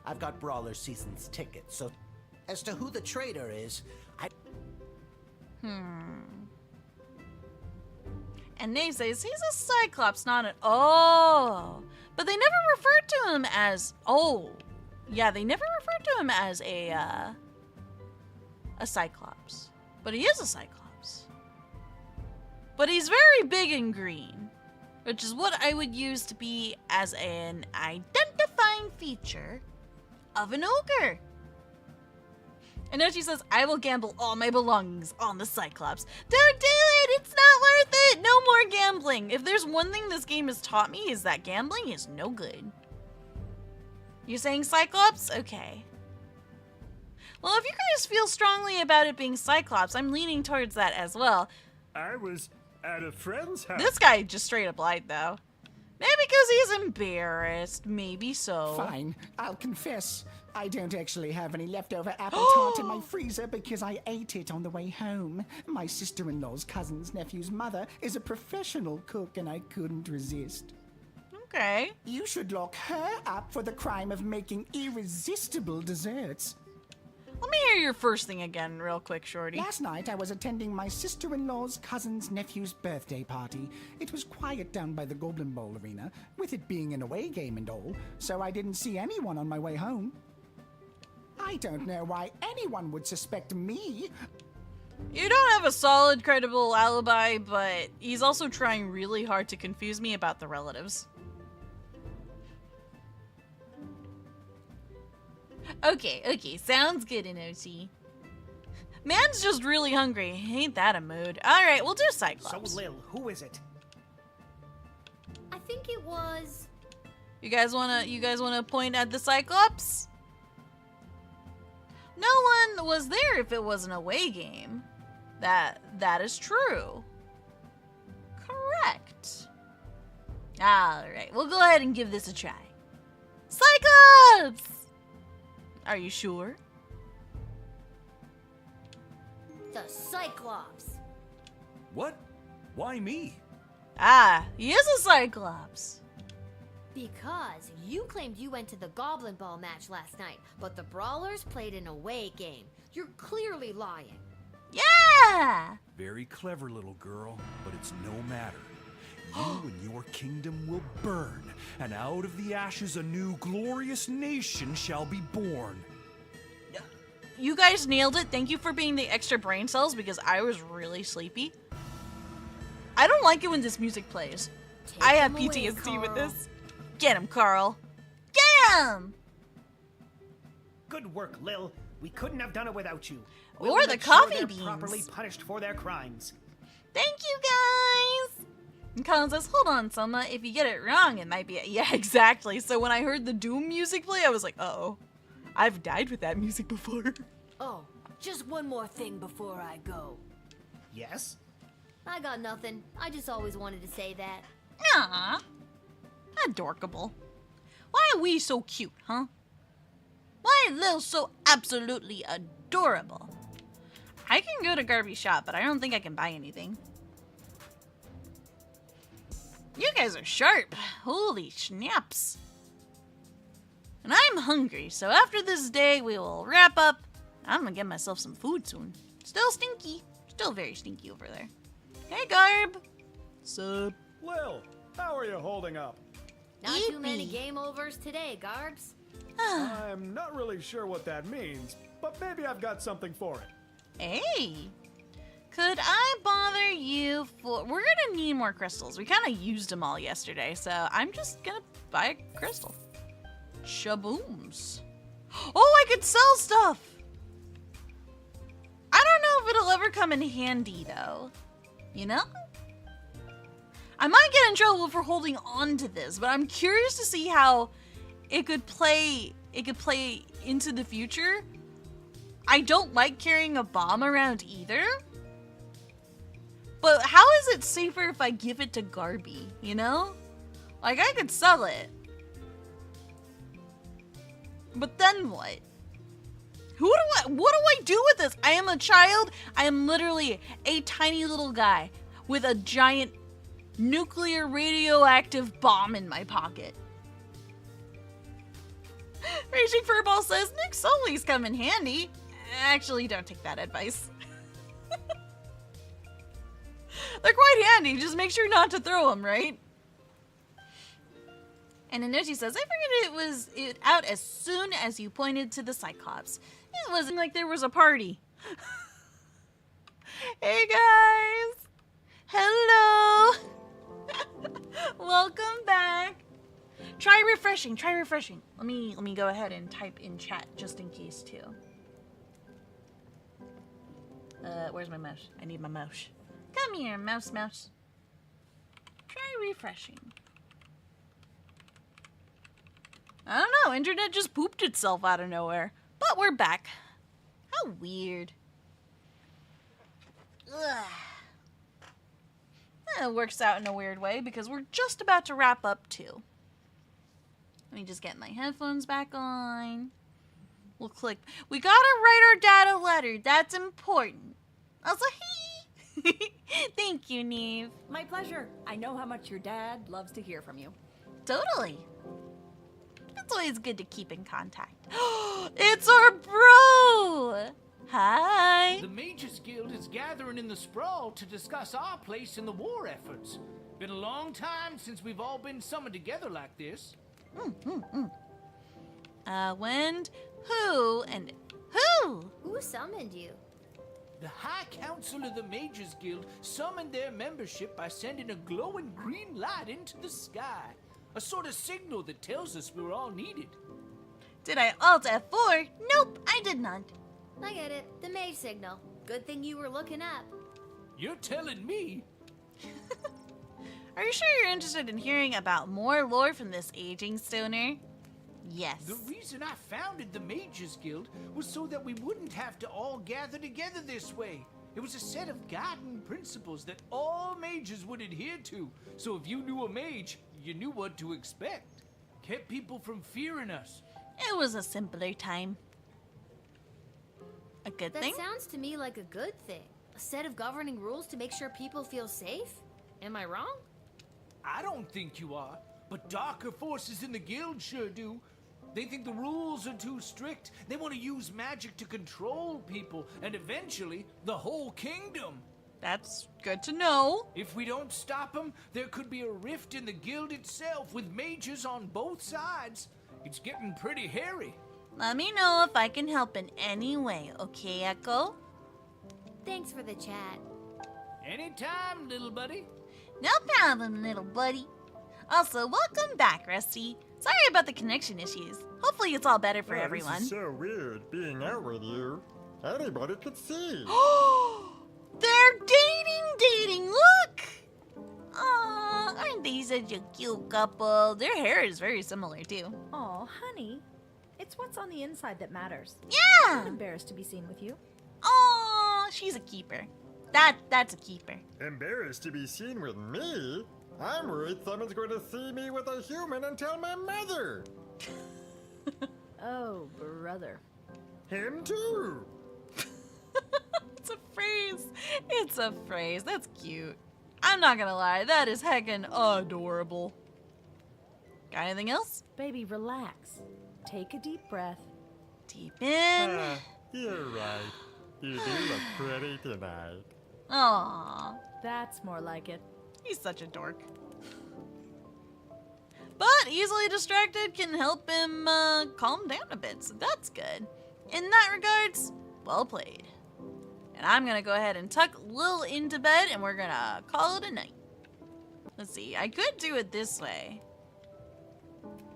I've got Brawler Season's tickets, so as to who the traitor is, And Nate says he's a Cyclops, not an... Oh! But they never referred to him as... Oh! Yeah, they never referred to him as a Cyclops. But he is a Cyclops. But he's very big and green, which is what I would use to be as an identifying feature of an ogre. And then she says, I will gamble all my belongings on the Cyclops. Don't do it! It's not worth it! No more gambling! If there's one thing this game has taught me is that gambling is no good. You're saying Cyclops? Okay. Well, if you guys feel strongly about it being Cyclops, I'm leaning towards that as well. I was at a friend's house. This guy just straight up lied, though. Maybe because he's embarrassed. Maybe so. Fine, I'll confess. I don't actually have any leftover apple tart in my freezer because I ate it on the way home. My sister-in-law's cousin's nephew's mother is a professional cook and I couldn't resist. Okay. You should lock her up for the crime of making irresistible desserts. Let me hear your first thing again real quick, Shorty. Last night I was attending my sister-in-law's cousin's nephew's birthday party. It was quiet down by the Goblin Bowl Arena, with it being an away game and all, so I didn't see anyone on my way home. I don't know why anyone would suspect me. You don't have a solid, credible alibi, but he's also trying really hard to confuse me about the relatives. Okay, sounds good, Inoshi. Man's just really hungry. Ain't that a mood? Alright, we'll do Cyclops. So, Lil, who is it? I think it was... You guys wanna point at the Cyclops? No one was there if it was an away game. That is true. Correct. Alright, we'll go ahead and give this a try. Cyclops! Are you sure? The Cyclops. What? Why me? Ah, he is a Cyclops. Because you claimed you went to the Goblin Ball match last night, but the Brawlers played an away game. You're clearly lying. Yeah! Very clever, little girl, but it's no matter. You and your kingdom will burn, and out of the ashes a new glorious nation shall be born. You guys nailed it. Thank you for being the extra brain cells because I was really sleepy. I don't like it when this music plays. I have PTSD with this. Get him, Carl. Get him! Good work, Lil. We couldn't have done it without you. Or the make coffee sure they're beans. properly punished for their crimes. Thank you, guys! And Colin says, hold on, Sohma. If you get it wrong, it might be... Yeah, exactly. So when I heard the Doom music play, I was like, uh-oh. I've died with that music before. Oh, just one more thing before I go. Yes? I got nothing. I just always wanted to say that. Aww. Adorkable. Why are we so cute, huh? Why are Lil so absolutely adorable? I can go to Garby Shop, but I don't think I can buy anything. You guys are sharp. Holy snaps. And I'm hungry, so after this day, we will wrap up. I'm gonna get myself some food soon. Still stinky. Still very stinky over there. Hey, Garb. Sup? Lil, how are you holding up? Not too many game overs today, Garbs. I'm not really sure what that means, but maybe I've got something for it. Hey, could I bother you for... We're gonna need more crystals. We kind of used them all yesterday, so I'm just gonna buy a crystal. Shabooms. Oh, I could sell stuff! I don't know if it'll ever come in handy, though. You know? I might get in trouble for holding on to this, but I'm curious to see how it could play into the future. I don't like carrying a bomb around either. But how is it safer if I give it to Garby, you know? Like, I could sell it. But then what? What do I do with this? I am a child. I am literally a tiny little guy with a giant nuclear radioactive bomb in my pocket. Raging Furball says, Nick Sully's come in handy. Actually, don't take that advice. They're quite handy. Just make sure not to throw them, right? And Inochi says, I figured it out as soon as you pointed to the Cyclops. It wasn't like there was a party. Hey guys! Hello! Welcome back! Try refreshing, try refreshing. Let me go ahead and type in chat just in case too. Where's my mouse? I need my mouse. Come here, mouse. Try refreshing. I don't know, internet just pooped itself out of nowhere. But we're back. How weird. Ugh. It works out in a weird way because we're just about to wrap up too. Let me just get my headphones back on. We'll click. We gotta write our dad a letter. That's important. Also, hey. Thank you, Neve. My pleasure. I know how much your dad loves to hear from you. Totally. It's always good to keep in contact. It's our bro! Hi! The Mages Guild is gathering in the Sprawl to discuss our place in the war efforts. Been a long time since we've all been summoned together like this. When, who, and who? Who summoned you? The High Council of the Mages Guild summoned their membership by sending a glowing green light into the sky. A sort of signal that tells us we're all needed. Did I alt F4? Nope, I did not. I get it. The mage signal. Good thing you were looking up. You're telling me? Are you sure you're interested in hearing about more lore from this aging stoner? Yes. The reason I founded the Mages Guild was so that we wouldn't have to all gather together this way. It was a set of guiding principles that all mages would adhere to. So if you knew a mage, you knew what to expect. Kept people from fearing us. It was a simpler time. A good thing? That sounds to me like a good thing. A set of governing rules to make sure people feel safe? Am I wrong? I don't think you are, but darker forces in the guild sure do. They think the rules are too strict. They want to use magic to control people, and eventually, the whole kingdom. That's good to know. If we don't stop them, there could be a rift in the guild itself, with mages on both sides. It's getting pretty hairy. Let me know if I can help in any way, okay, Echo? Thanks for the chat. Anytime, little buddy. No problem, little buddy. Also, welcome back, Rusty. Sorry about the connection issues. Hopefully it's all better for everyone. This is so weird being out with you. Anybody could see. They're dating, look! Aw, aren't they such a cute couple? Their hair is very similar, too. Aw, honey. It's what's on the inside that matters. Yeah! I'm embarrassed to be seen with you. Aw, she's a keeper. That's a keeper. Embarrassed to be seen with me? I'm worried someone's going to see me with a human and tell my mother. Oh, brother. Him too. It's a phrase. It's a phrase. That's cute. I'm not gonna lie, that is heckin' adorable. Got anything else? Baby, relax. Take a deep breath. Deep in. You're right. You do look pretty tonight. Aww. That's more like it. He's such a dork. But easily distracted can help him calm down a bit, so that's good. In that regards, well played. And I'm gonna go ahead and tuck Lil into bed, and we're gonna call it a night. Let's see, I could do it this way.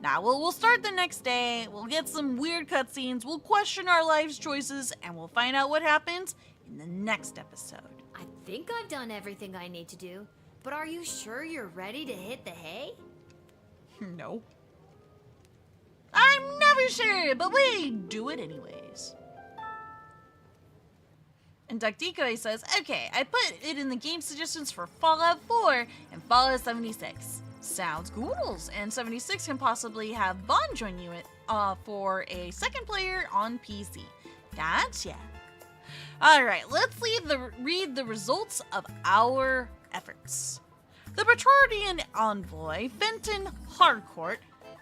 Now, we'll start the next day, we'll get some weird cutscenes, we'll question our life's choices, and we'll find out what happens in the next episode. I think I've done everything I need to do, but are you sure you're ready to hit the hay? No. I'm never sure, but we do it anyways. And Duck Decoy says, okay, I put it in the game suggestions for Fallout 4 and Fallout 76. Sounds ghouls, and 76 can possibly have Vaughn join you for a second player on PC. Gotcha. Alright, let's read the results of our efforts. The Petrardian envoy, Fenton Harcourt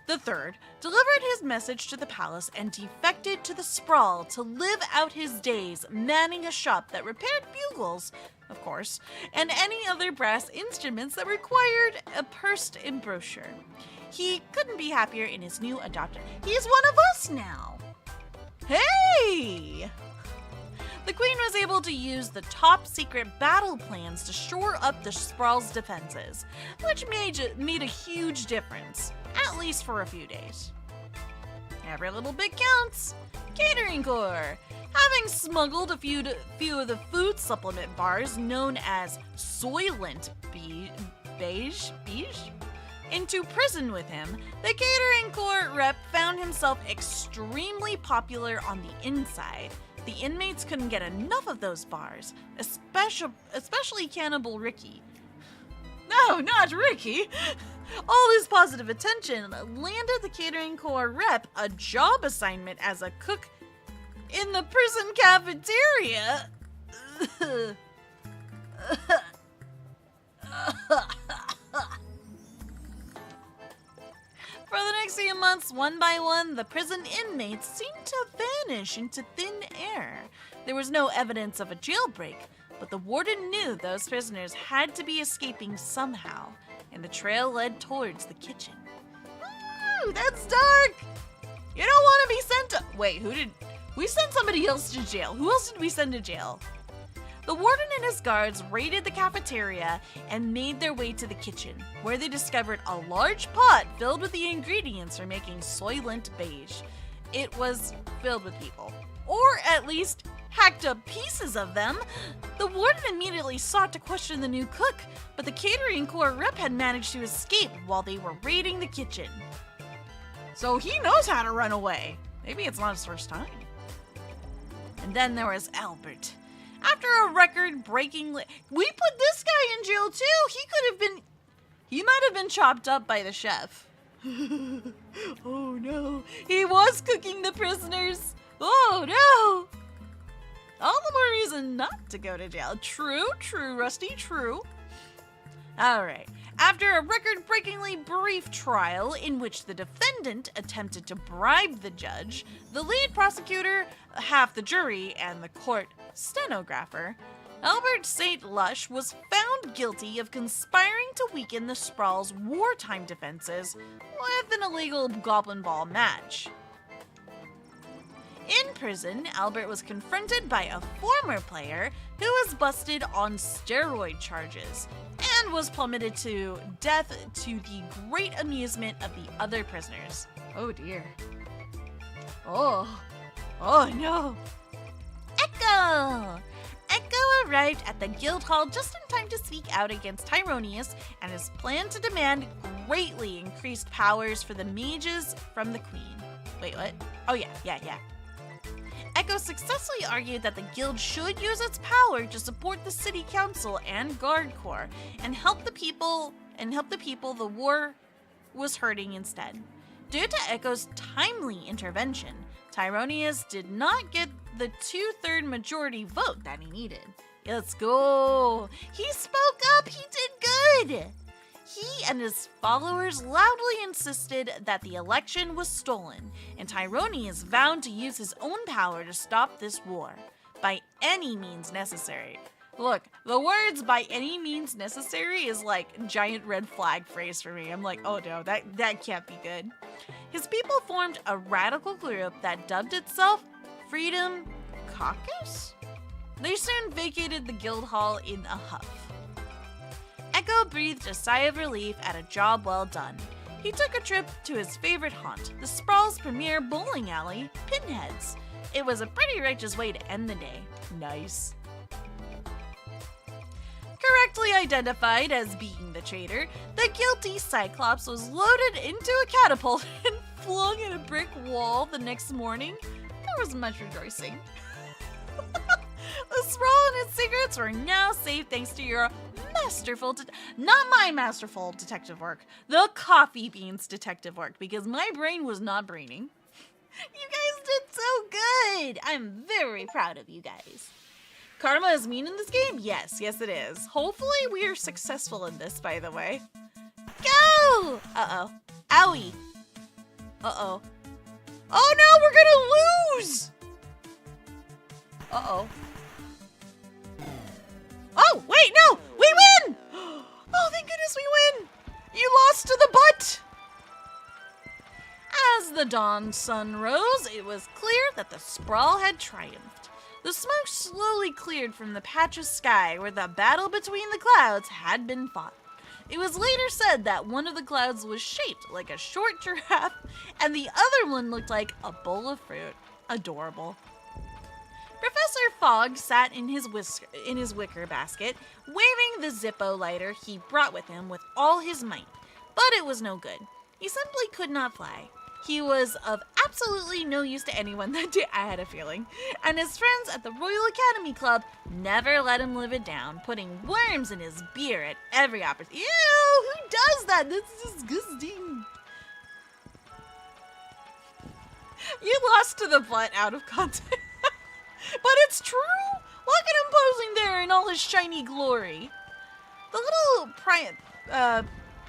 III, delivered his message to the palace and defected to the sprawl to live out his days manning a shop that repaired bugles, of course, and any other brass instruments that required a pursed embouchure. He couldn't be happier in his new adopted. He's one of us now! Hey! The Queen was able to use the top secret battle plans to shore up the sprawl's defenses, which made a huge difference, at least for a few days. Every little bit counts. Catering Corps. Having smuggled a few of the food supplement bars known as Soylent Beige into prison with him, the Catering Corps rep found himself extremely popular on the inside. The inmates couldn't get enough of those bars, especially Cannibal Ricky. No, not Ricky! All his positive attention landed the Catering Corps rep a job assignment as a cook in the prison cafeteria. For the next few months, one by one, the prison inmates seemed to vanish into thin air. There was no evidence of a jailbreak, but the warden knew those prisoners had to be escaping somehow, and the trail led towards the kitchen. Ooh, that's dark! You don't want to be sent to— Wait, we sent somebody else to jail. Who else did we send to jail? The warden and his guards raided the cafeteria and made their way to the kitchen, where they discovered a large pot filled with the ingredients for making Soylent Beige. It was filled with people, or at least hacked up pieces of them. The warden immediately sought to question the new cook, but the Catering Corps rep had managed to escape while they were raiding the kitchen. So he knows how to run away. Maybe it's not his first time. And then there was Albert. After a record-breaking we put this guy in jail too. He might have been chopped up by the chef. Oh no, he was cooking the prisoners. Oh no. All the more reason not to go to jail. True, Rusty, true. Alright, after a record-breakingly brief trial in which the defendant attempted to bribe the judge, the lead prosecutor, half the jury, and the court stenographer, Albert St. Lush was found guilty of conspiring to weaken the sprawl's wartime defenses with an illegal goblin ball match. In prison, Albert was confronted by a former player who was busted on steroid charges and was plummeted to death to the great amusement of the other prisoners. Oh dear. Oh no. Echo! Echo arrived at the guild hall just in time to speak out against Tyronius and his plan to demand greatly increased powers for the mages from the queen. Wait, what? Oh yeah. Echo successfully argued that the guild should use its power to support the city council and guard corps and help the people the war was hurting instead. Due to Echo's timely intervention, Tyronius did not get the 2/3 majority vote that he needed. Let's go! He spoke up! He did good! He and his followers loudly insisted that the election was stolen, and Tyronius vowed to use his own power to stop this war, by any means necessary. Look, the words "by any means necessary" is like giant red flag phrase for me. I'm like, oh no, that can't be good. His people formed a radical group that dubbed itself Freedom Caucus? They soon vacated the guild hall in a huff. Echo breathed a sigh of relief at a job well done. He took a trip to his favorite haunt, the Sprawl's premier bowling alley, Pinheads. It was a pretty righteous way to end the day. Nice. Correctly identified as being the traitor, the guilty Cyclops was loaded into a catapult and flung at a brick wall the next morning. There was much rejoicing. The Sprawl and his secrets were now safe thanks to your masterful, not my masterful detective work, the Coffee Beans detective work, because my brain was not braining. You guys did so good! I'm very proud of you guys. Karma is mean in this game? Yes, it is. Hopefully we are successful in this, by the way. Go! Uh-oh. Owie. Uh-oh. Oh no, we're gonna lose! Uh-oh. Oh, wait, no! We win! Oh, thank goodness we win! You lost to the butt! As the dawn sun rose, it was clear that the Sprawl had triumphed. The smoke slowly cleared from the patch of sky where the battle between the clouds had been fought. It was later said that one of the clouds was shaped like a short giraffe, and the other one looked like a bowl of fruit. Adorable. Professor Fogg sat in his wicker basket, waving the Zippo lighter he brought with him with all his might. But it was no good. He simply could not fly. He was of absolutely no use to anyone that day, I had a feeling. And his friends at the Royal Academy Club never let him live it down, putting worms in his beer at every opportunity. Ew, who does that? That's disgusting. You lost to the butt out of context. But it's true! Look at him posing there in all his shiny glory. The little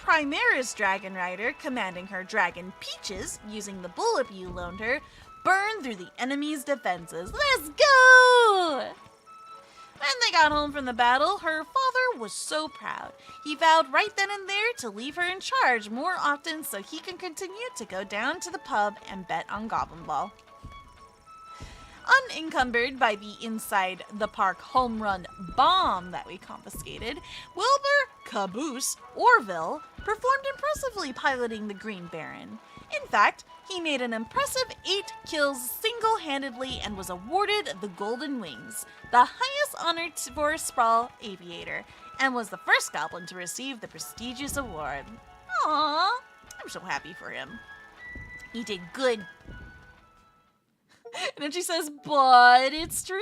Primaris Dragon Rider, commanding her dragon Peaches, using the bullet you loaned her, burned through the enemy's defenses. Let's go! When they got home from the battle, her father was so proud. He vowed right then and there to leave her in charge more often so he can continue to go down to the pub and bet on Goblin Ball. Unencumbered by the inside the park home run bomb that we confiscated, Wilbur Caboose Orville performed impressively piloting the Green Baron. In fact, he made an impressive 8 kills single-handedly and was awarded the Golden Wings, the highest honor for a Sprawl aviator, and was the first goblin to receive the prestigious award. Aww, I'm so happy for him. He did good. And then she says, but it's true.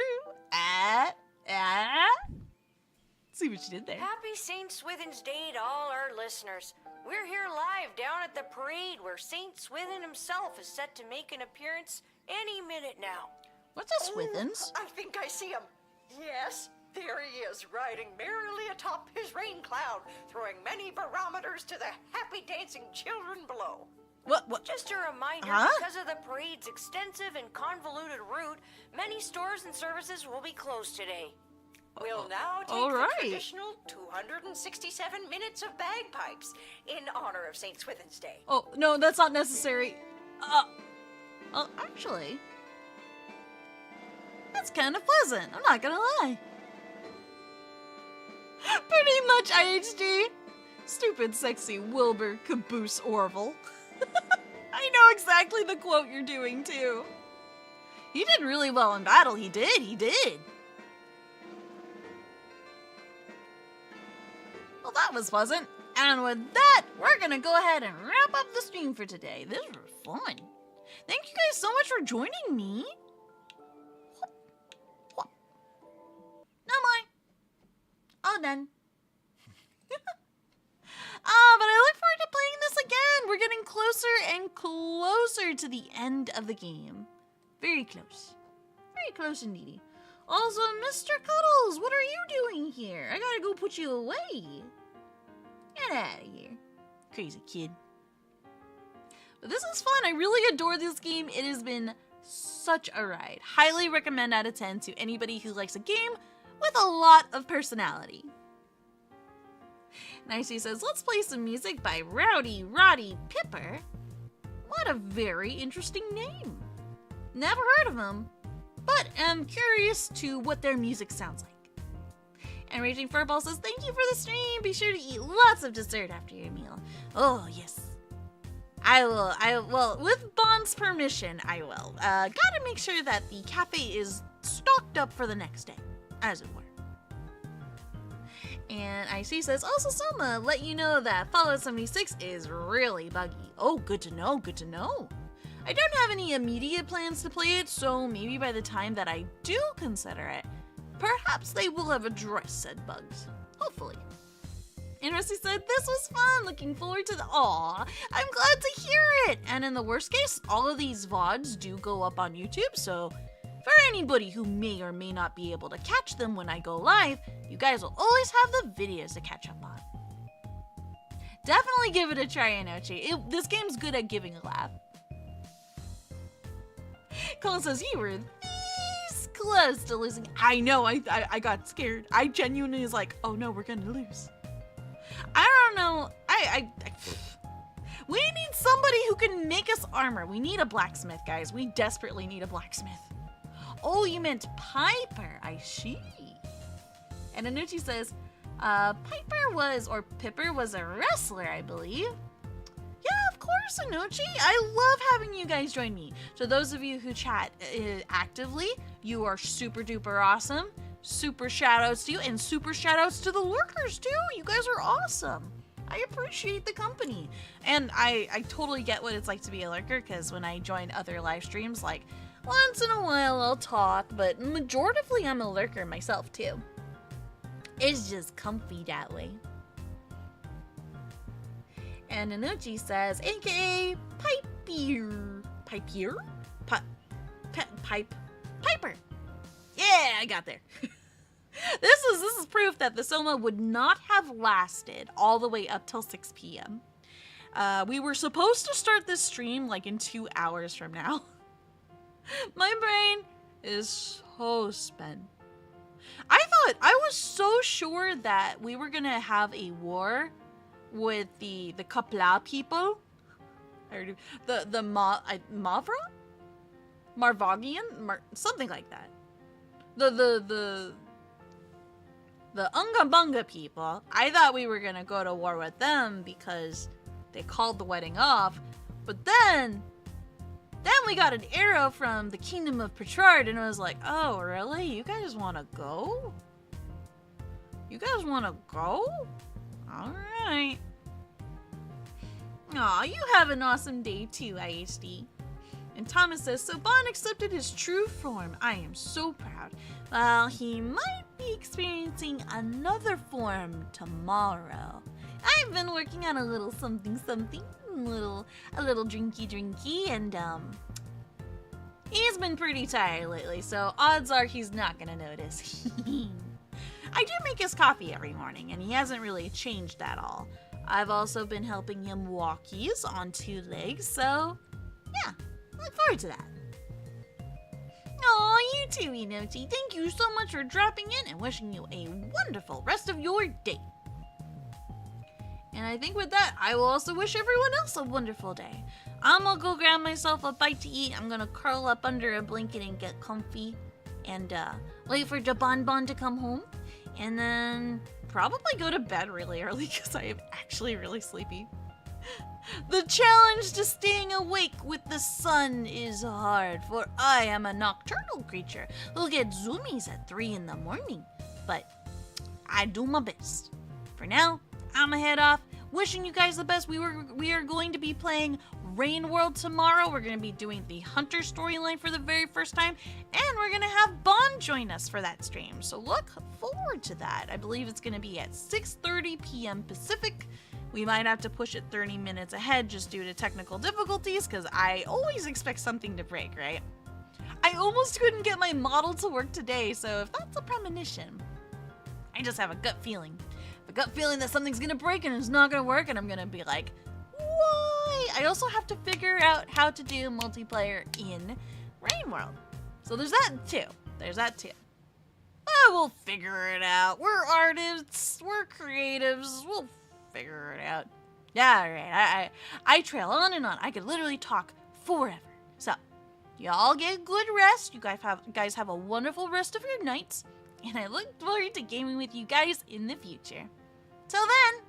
See what she did there. Happy St. Swithin's Day to all our listeners. We're here live down at the parade where St. Swithin himself is set to make an appearance any minute now. What's a Swithins? I think I see him. Yes, there he is, riding merrily atop his rain cloud, throwing many barometers to the happy dancing children below. What? Just a reminder, because of the parade's extensive and convoluted route, many stores and services will be closed today. We'll now take the traditional 267 minutes of bagpipes in honor of St. Swithin's Day. Oh, no, that's not necessary. Actually, that's kind of pleasant. I'm not gonna lie. Pretty much IHD. Stupid, sexy Wilbur Caboose Orville. I know exactly the quote you're doing, too. He did really well in battle. He did. Well, that was pleasant. And with that, we're gonna go ahead and wrap up the stream for today. This was fun. Thank you guys so much for joining me. No more. All done. But I look forward to playing this again. We're getting closer and closer to the end of the game. Very close. Very close indeed. Also, Mr. Cuddles, what are you doing here? I gotta go put you away. Get out of here. Crazy kid. But this is fun. I really adore this game. It has been such a ride. Highly recommend out of 10 to anybody who likes a game with a lot of personality. Nicey says, let's play some music by Rowdy Roddy Pipper. What a very interesting name. Never heard of him, but am curious to what their music sounds like. And Raging Furball says, thank you for the stream. Be sure to eat lots of dessert after your meal. Oh, yes. I will, with Bond's permission, I will. Gotta make sure that the cafe is stocked up for the next day, as it were. And IC says, also Sohma, let you know that Fallout 76 is really buggy. Oh, good to know, good to know. I don't have any immediate plans to play it, so maybe by the time that I do consider it, perhaps they will have addressed said bugs. Hopefully. And Rusty said, this was fun, looking forward to the— Aw, I'm glad to hear it! And in the worst case, all of these VODs do go up on YouTube, so for anybody who may or may not be able to catch them when I go live, you guys will always have the videos to catch up on. Definitely give it a try, Anochi. This game's good at giving a laugh. Colin says, you were this close to losing. I know, I got scared. I genuinely was like, oh no, we're gonna lose. I don't know. We need somebody who can make us armor. We need a blacksmith, guys. We desperately need a blacksmith. Oh, you meant Piper. I see. And Anuchi says, Pipper was a wrestler, I believe. Yeah, of course, Anuchi. I love having you guys join me. To those of you who chat actively, you are super duper awesome. Super shoutouts to you, and super shoutouts to the lurkers too. You guys are awesome. I appreciate the company. And I totally get what it's like to be a lurker, because when I join other live streams, like once in a while I'll talk, but majoritively I'm a lurker myself too. It's just comfy that way. And Anuchi says, aka Piper. Yeah, I got there. This is proof that the Sohma would not have lasted all the way up till 6 p.m. We were supposed to start this stream like in 2 hours from now. My brain is so spent. I was so sure that we were gonna have a war with the Kapla people. The Mavra? Marvagian? Something like that. The Unga Bunga people, I thought we were gonna go to war with them because they called the wedding off, but then we got an arrow from the Kingdom of Petrard, and it was like, oh, really? You guys wanna go? You guys wanna go? Alright. Aw, you have an awesome day too, IHD. And Thomas says, so Bond accepted his true form. I am so proud. Well, he might be experiencing another form tomorrow. I've been working on a little something, a little drinky, and he's been pretty tired lately, so odds are he's not gonna notice. I do make his coffee every morning, and he hasn't really changed at all. I've also been helping him walkies on 2 legs, so yeah. Look forward to that. Aw, you too, Inochi. Thank you so much for dropping in and wishing you a wonderful rest of your day. And I think with that, I will also wish everyone else a wonderful day. I'm gonna go grab myself a bite to eat. I'm gonna curl up under a blanket and get comfy. And wait for Jaban to come home. And then probably go to bed really early because I am actually really sleepy. The challenge to staying awake with the sun is hard, for I am a nocturnal creature who'll get zoomies at 3 in the morning. But I do my best. For now, I'ma head off. Wishing you guys the best. We are going to be playing Rain World tomorrow. We're going to be doing the Hunter storyline for the very first time. And we're going to have Bond join us for that stream. So look forward to that. I believe it's going to be at 6:30 p.m. Pacific. We might have to push it 30 minutes ahead just due to technical difficulties, because I always expect something to break, right? I almost couldn't get my model to work today, so if that's a premonition, I just have a gut feeling. A gut feeling that something's gonna break and it's not gonna work, and I'm gonna be like, why? I also have to figure out how to do multiplayer in Rain World. So there's that too. We'll figure it out. We're artists. We're creatives. We'll figure it out. Yeah, all right. I trail on and on. I could literally talk forever. So, y'all get good rest. You guys have a wonderful rest of your nights. And I look forward to gaming with you guys in the future. Till then.